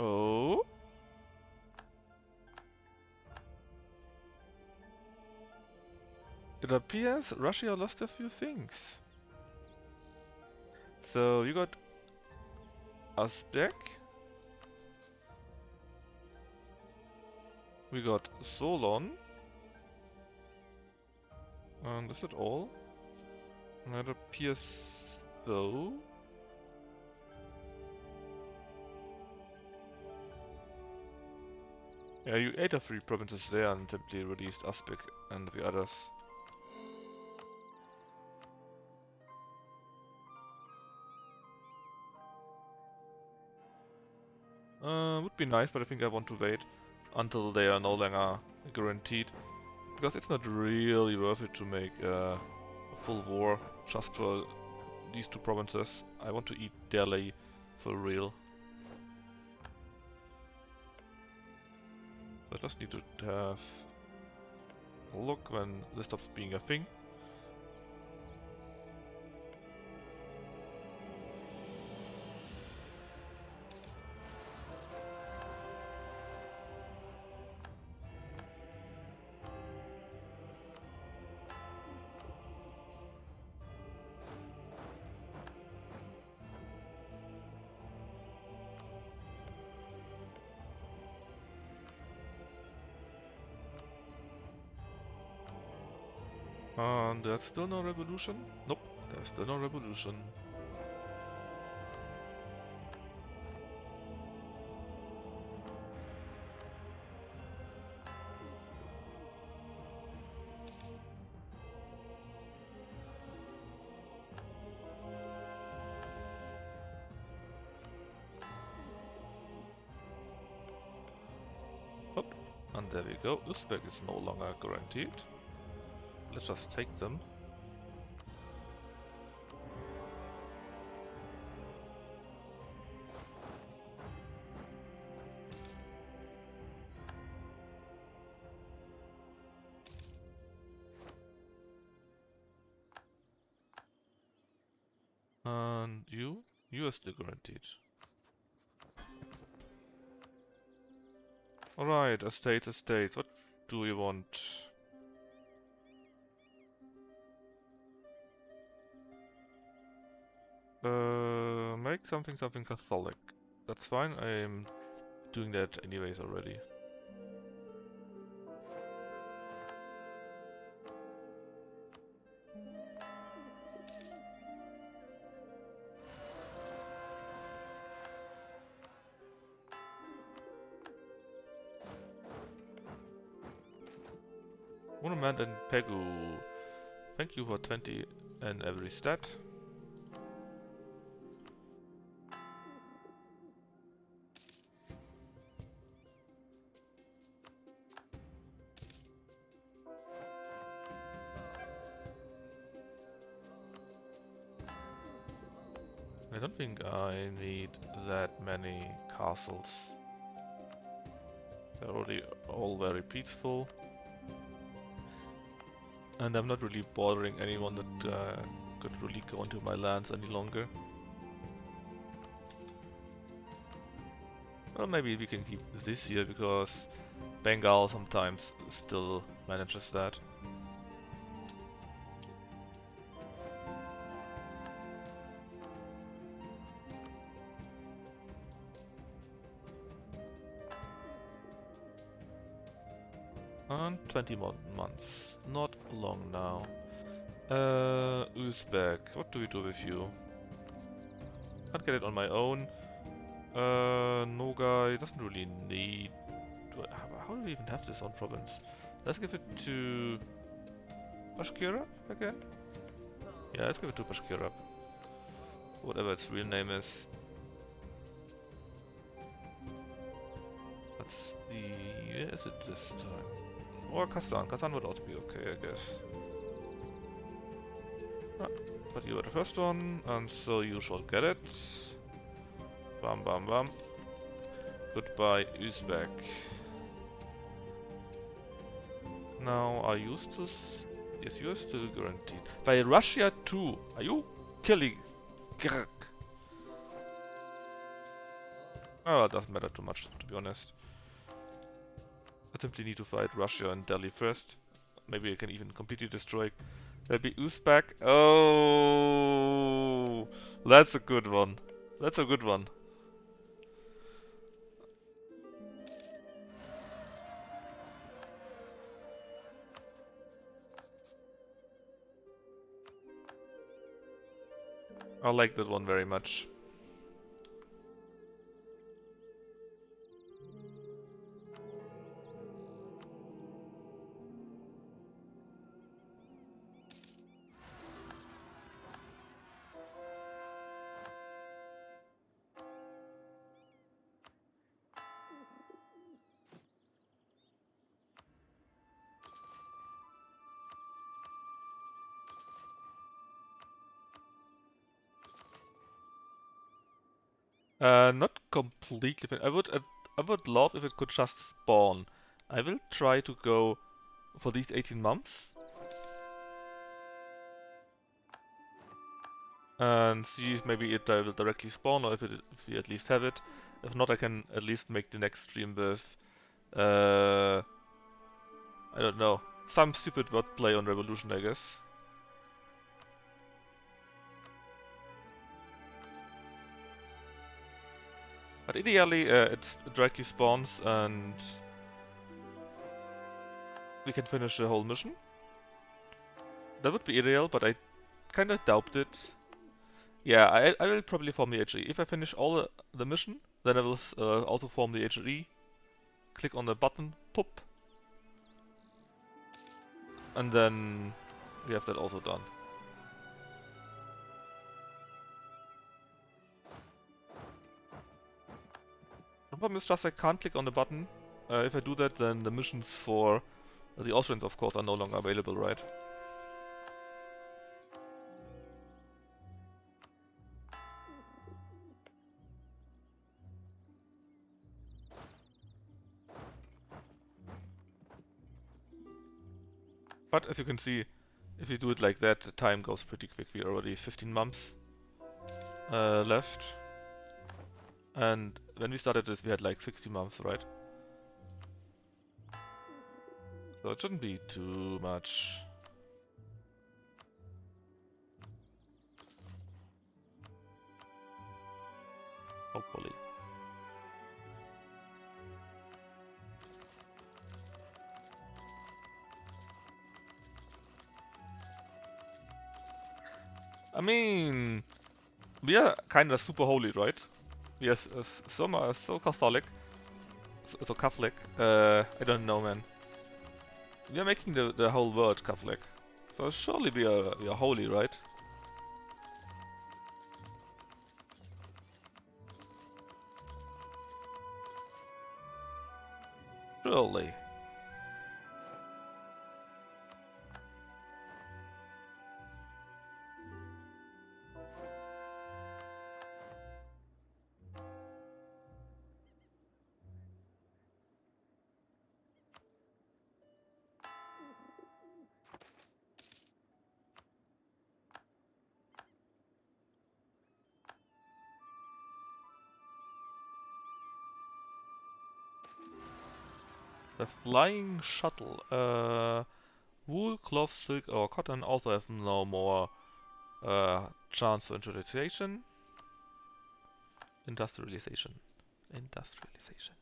Oh. It appears Russia lost a few things. So you got Uzbek. We got Solon. And is it all? And it appears though. Yeah, you ate the 3 provinces there and simply released Aspik and the others. Would be nice, but I think I want to wait until they are no longer guaranteed. Because it's not really worth it to make a full war just for these 2 provinces. I want to eat Delhi for real. I just need to have a look when this stops being a thing. And there's still no revolution? Nope, there's still no revolution. Hop, and there we go. Uzbek is no longer guaranteed. Let's just take them. And you? You are still guaranteed. Alright, estates. What do we want? Make something Catholic. That's fine, I'm doing that anyways already. Monument and Pegu. Thank you for 20 in every stat. I don't think I need that many castles. They're already all very peaceful. And I'm not really bothering anyone that could really go into my lands any longer. Well, maybe we can keep this here because Bengal sometimes still manages that. And 20 more months. Not long now. Uzbek. What do we do with you? Can't get it on my own. Nogai doesn't really need... How do we even have this on province? Let's give it to... Bashkirab again? Yeah, let's give it to Bashkirab. Whatever its real name is. Let's see... Where is it this time? Or Kazan. Kazan would also be okay, I guess. Ah, but you were the first one, and so you shall get it. Bam bam bam. Goodbye, Uzbek. Now, are you still... Yes, you are still guaranteed. By Russia too. Are you killing... Grr. Oh, it doesn't matter too much, to be honest. I simply need to fight Russia and Delhi first. Maybe I can even completely destroy. There'll be Uzbek. Oh, that's a good one. That's a good one. I like that one very much. Not completely. I would love if it could just spawn. I will try to go for these 18 months and see if maybe it will directly spawn or if we at least have it. If not, I can at least make the next stream with I don't know, some stupid wordplay on Revolution, I guess. But ideally, it directly spawns and we can finish the whole mission. That would be ideal, but I kind of doubt it. Yeah, I will probably form the HE. If I finish all the mission, then I will also form the HE. Click on the button, pop, and then we have that also done. The problem is just I can't click on the button. If I do that, then the missions for the Austrians, of course, are no longer available, right? But as you can see, if you do it like that, the time goes pretty quick. We're already 15 months left. And when we started this, we had like 60 months, right? So it shouldn't be too much. Hopefully. I mean, we are kind of super holy, right? We are so Catholic. So Catholic. I don't know, man. We are making the whole world Catholic. So surely we are holy, right? Surely. The flying shuttle. Wool, cloth, silk, or cotton also have no more chance for industrialization. Industrialization. Industrialization.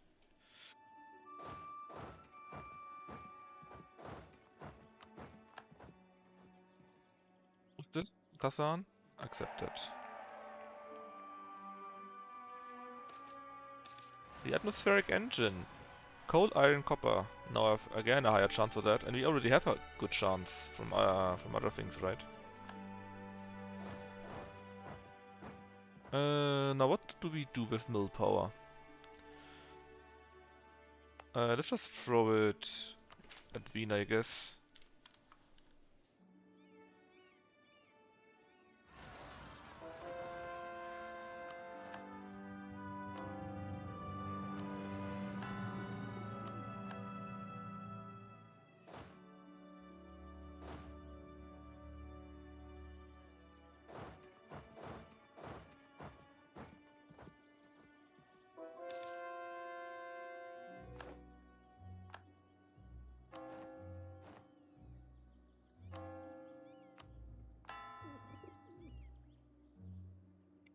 What's this? Kazan? Accepted. The atmospheric engine. Coal, iron, copper. Now I have again a higher chance for that, and we already have a good chance from other things, right? Now what do we do with mill power? Let's just throw it at Wien, I guess.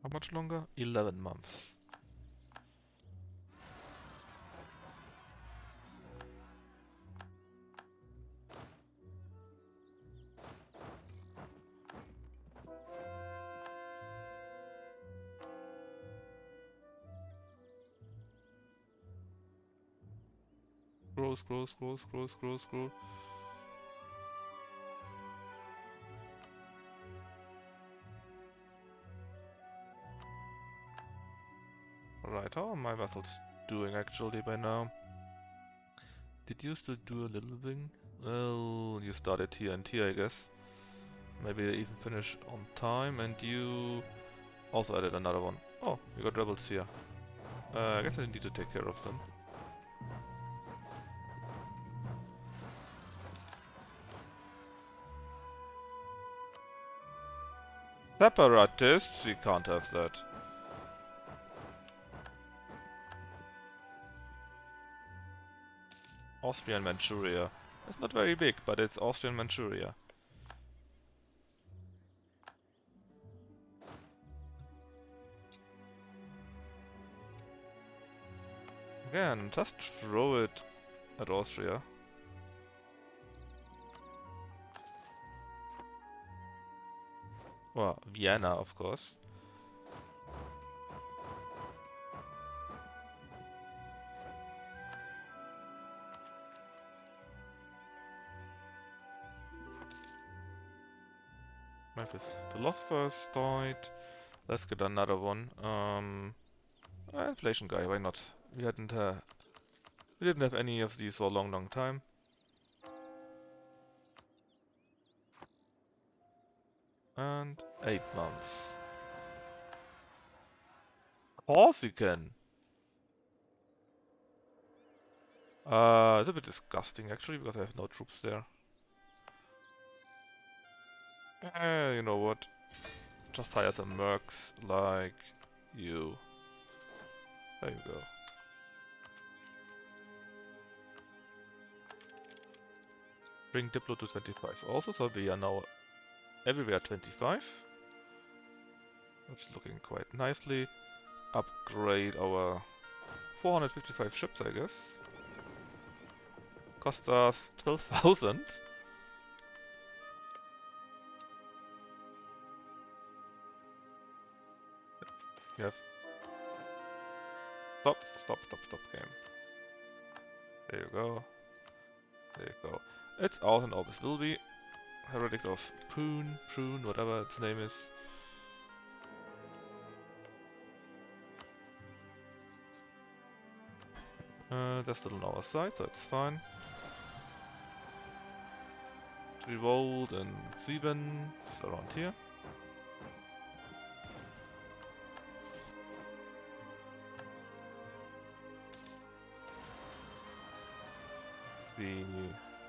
How much longer? 11 months. Scroll, scroll, scroll, scroll, scroll, scroll. Right, how are my vassals doing actually by now? Did you still do a little thing? Well, you started here and here, I guess. Maybe they even finish on time, and you also added another one. Oh, you got rebels here. I guess I need to take care of them. Separatists? You can't have that. Austrian Manchuria. It's not very big, but it's Austrian Manchuria. Again, just throw it at Austria. Well, Vienna, of course. Memphis Philosophers died. Let's get another one. Inflation guy, why not? We didn't have any of these for a long, long time. And 8 months. Corsican! It's a bit disgusting actually, because I have no troops there. You know what? Just hire some mercs like you. There you go. Bring Diplo to 25 also, so we are now everywhere 25. Which is looking quite nicely. Upgrade our 455 ships, I guess. Cost us 12,000. We have... Stop game. There you go. There you go. It's out and always will be. Heretics of Prune, whatever its name is. They're still on our side, so it's fine. Revolt and 7 around here.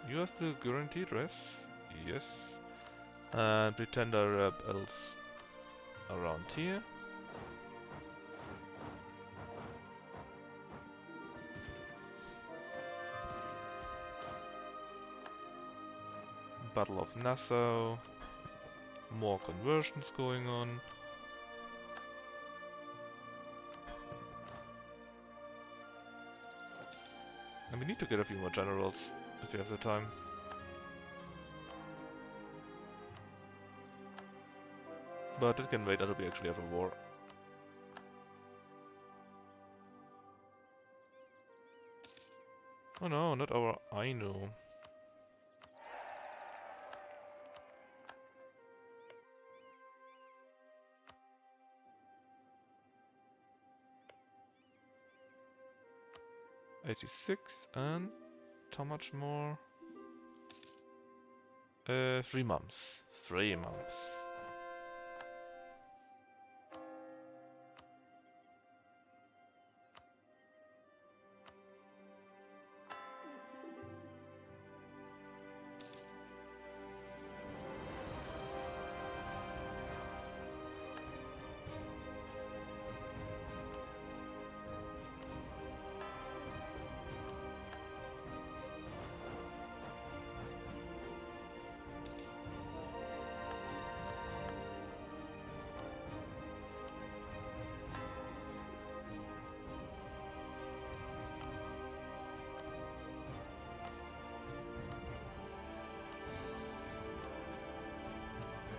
You are still guaranteed rest? Yes. And Pretender rebels around here. Battle of Nassau. More conversions going on. And we need to get a few more generals, if we have the time. But it can wait until we actually have a war. Oh no, not our A.E.I.O.U. $86 and how much more? 3 months. 3 months.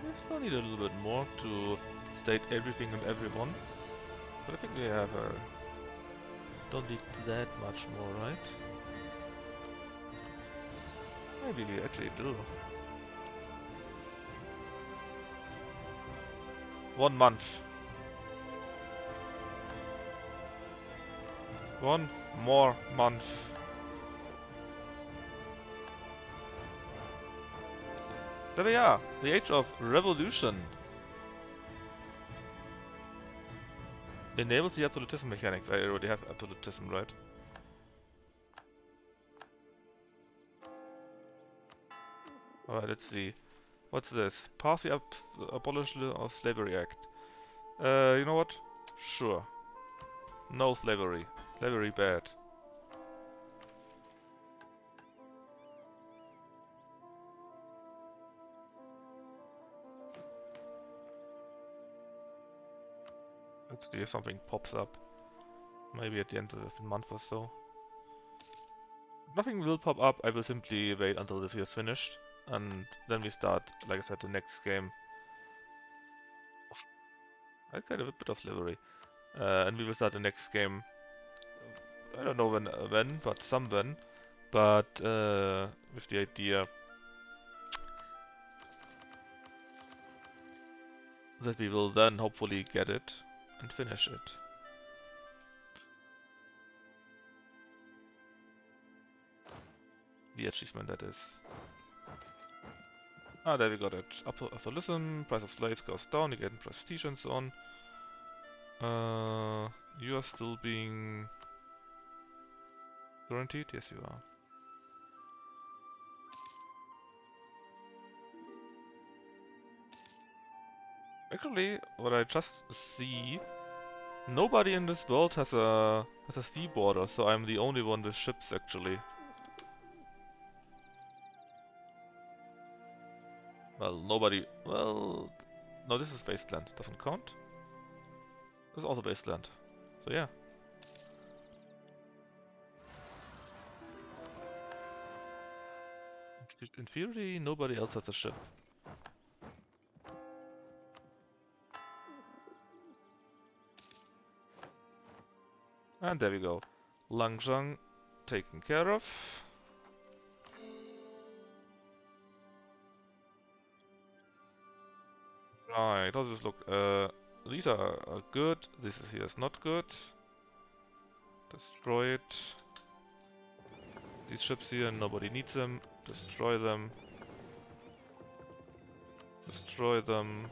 We still need a little bit more to state everything and everyone. But I think we have don't need that much more, right? Maybe we actually do. 1 month. 1 more month. There they are! The age of revolution. Enables the absolutism mechanics. I already have absolutism, right? Alright, let's see. What's this? Pass the Abolition of Slavery Act. You know what? Sure. No slavery. Slavery bad. Let's see if something pops up. Maybe at the end of the month or so. Nothing will pop up, I will simply wait until this year is finished. And then we start, like I said, the next game. I kind of a bit of slavery. And we will start the next game. I don't know when, but some when. But with the idea that we will then hopefully get it and finish it. The achievement, that is. Ah, there we got it. After listen, price of slaves goes down, you get prestige and so on. You are still being guaranteed? Yes, you are. Actually, what I just see, nobody in this world has a sea border, so I'm the only one with ships actually. Well, nobody. Well, no, this is wasteland. Doesn't count. This is also wasteland. So yeah. In theory, nobody else has a ship. And there we go. Langzhang taken care of. Right, how does this look? These are good. This here is not good. Destroy it. These ships here, nobody needs them. Destroy them. Destroy them.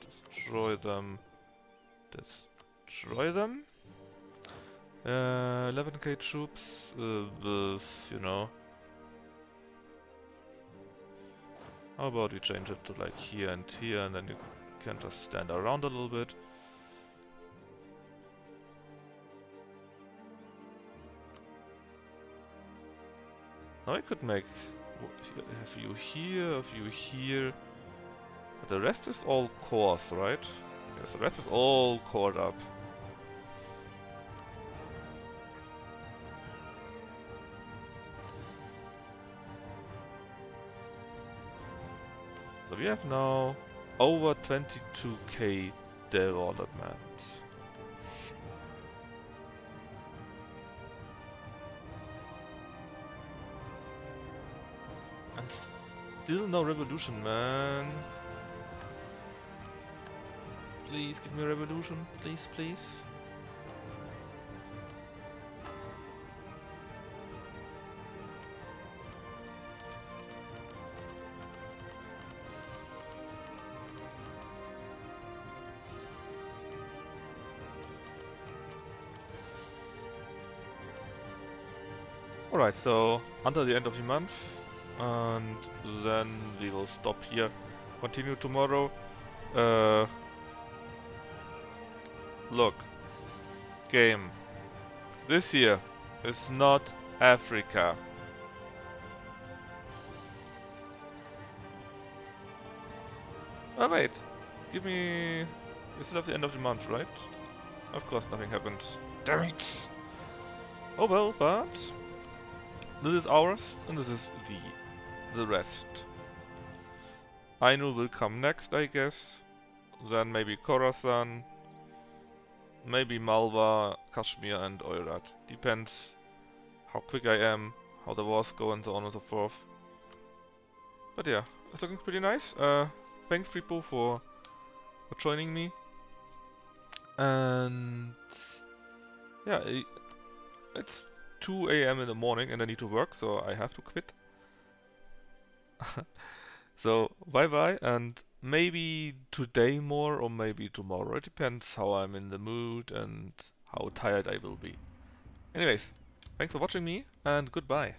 Destroy them. Destroy them. 11k troops. You know. How about we change it to like here, and then you can just stand around a little bit. Now I could make have you here, have you here. But the rest is all cores, right? Yes, the rest is all cored up. So we have now over 22k development. And still no revolution, man. Please give me a revolution, please, please. Alright, so until the end of the month, and then we will stop here. Continue tomorrow. Look, game. This here is not Africa. Oh wait, give me... We still have the end of the month, right? Of course nothing happened. Damn it! Oh well, but... This is ours, and this is the rest. Ainu will come next, I guess. Then maybe Khorasan. Maybe Malwa, Kashmir and Oirat. Depends how quick I am, how the wars go and so on and so forth. But yeah, it's looking pretty nice. Thanks Repo for joining me. And yeah, it's 2 a.m. in the morning and I need to work, so I have to quit. So bye bye, and maybe today more or maybe tomorrow. It depends how I'm in the mood and how tired I will be. Anyways, thanks for watching me and goodbye.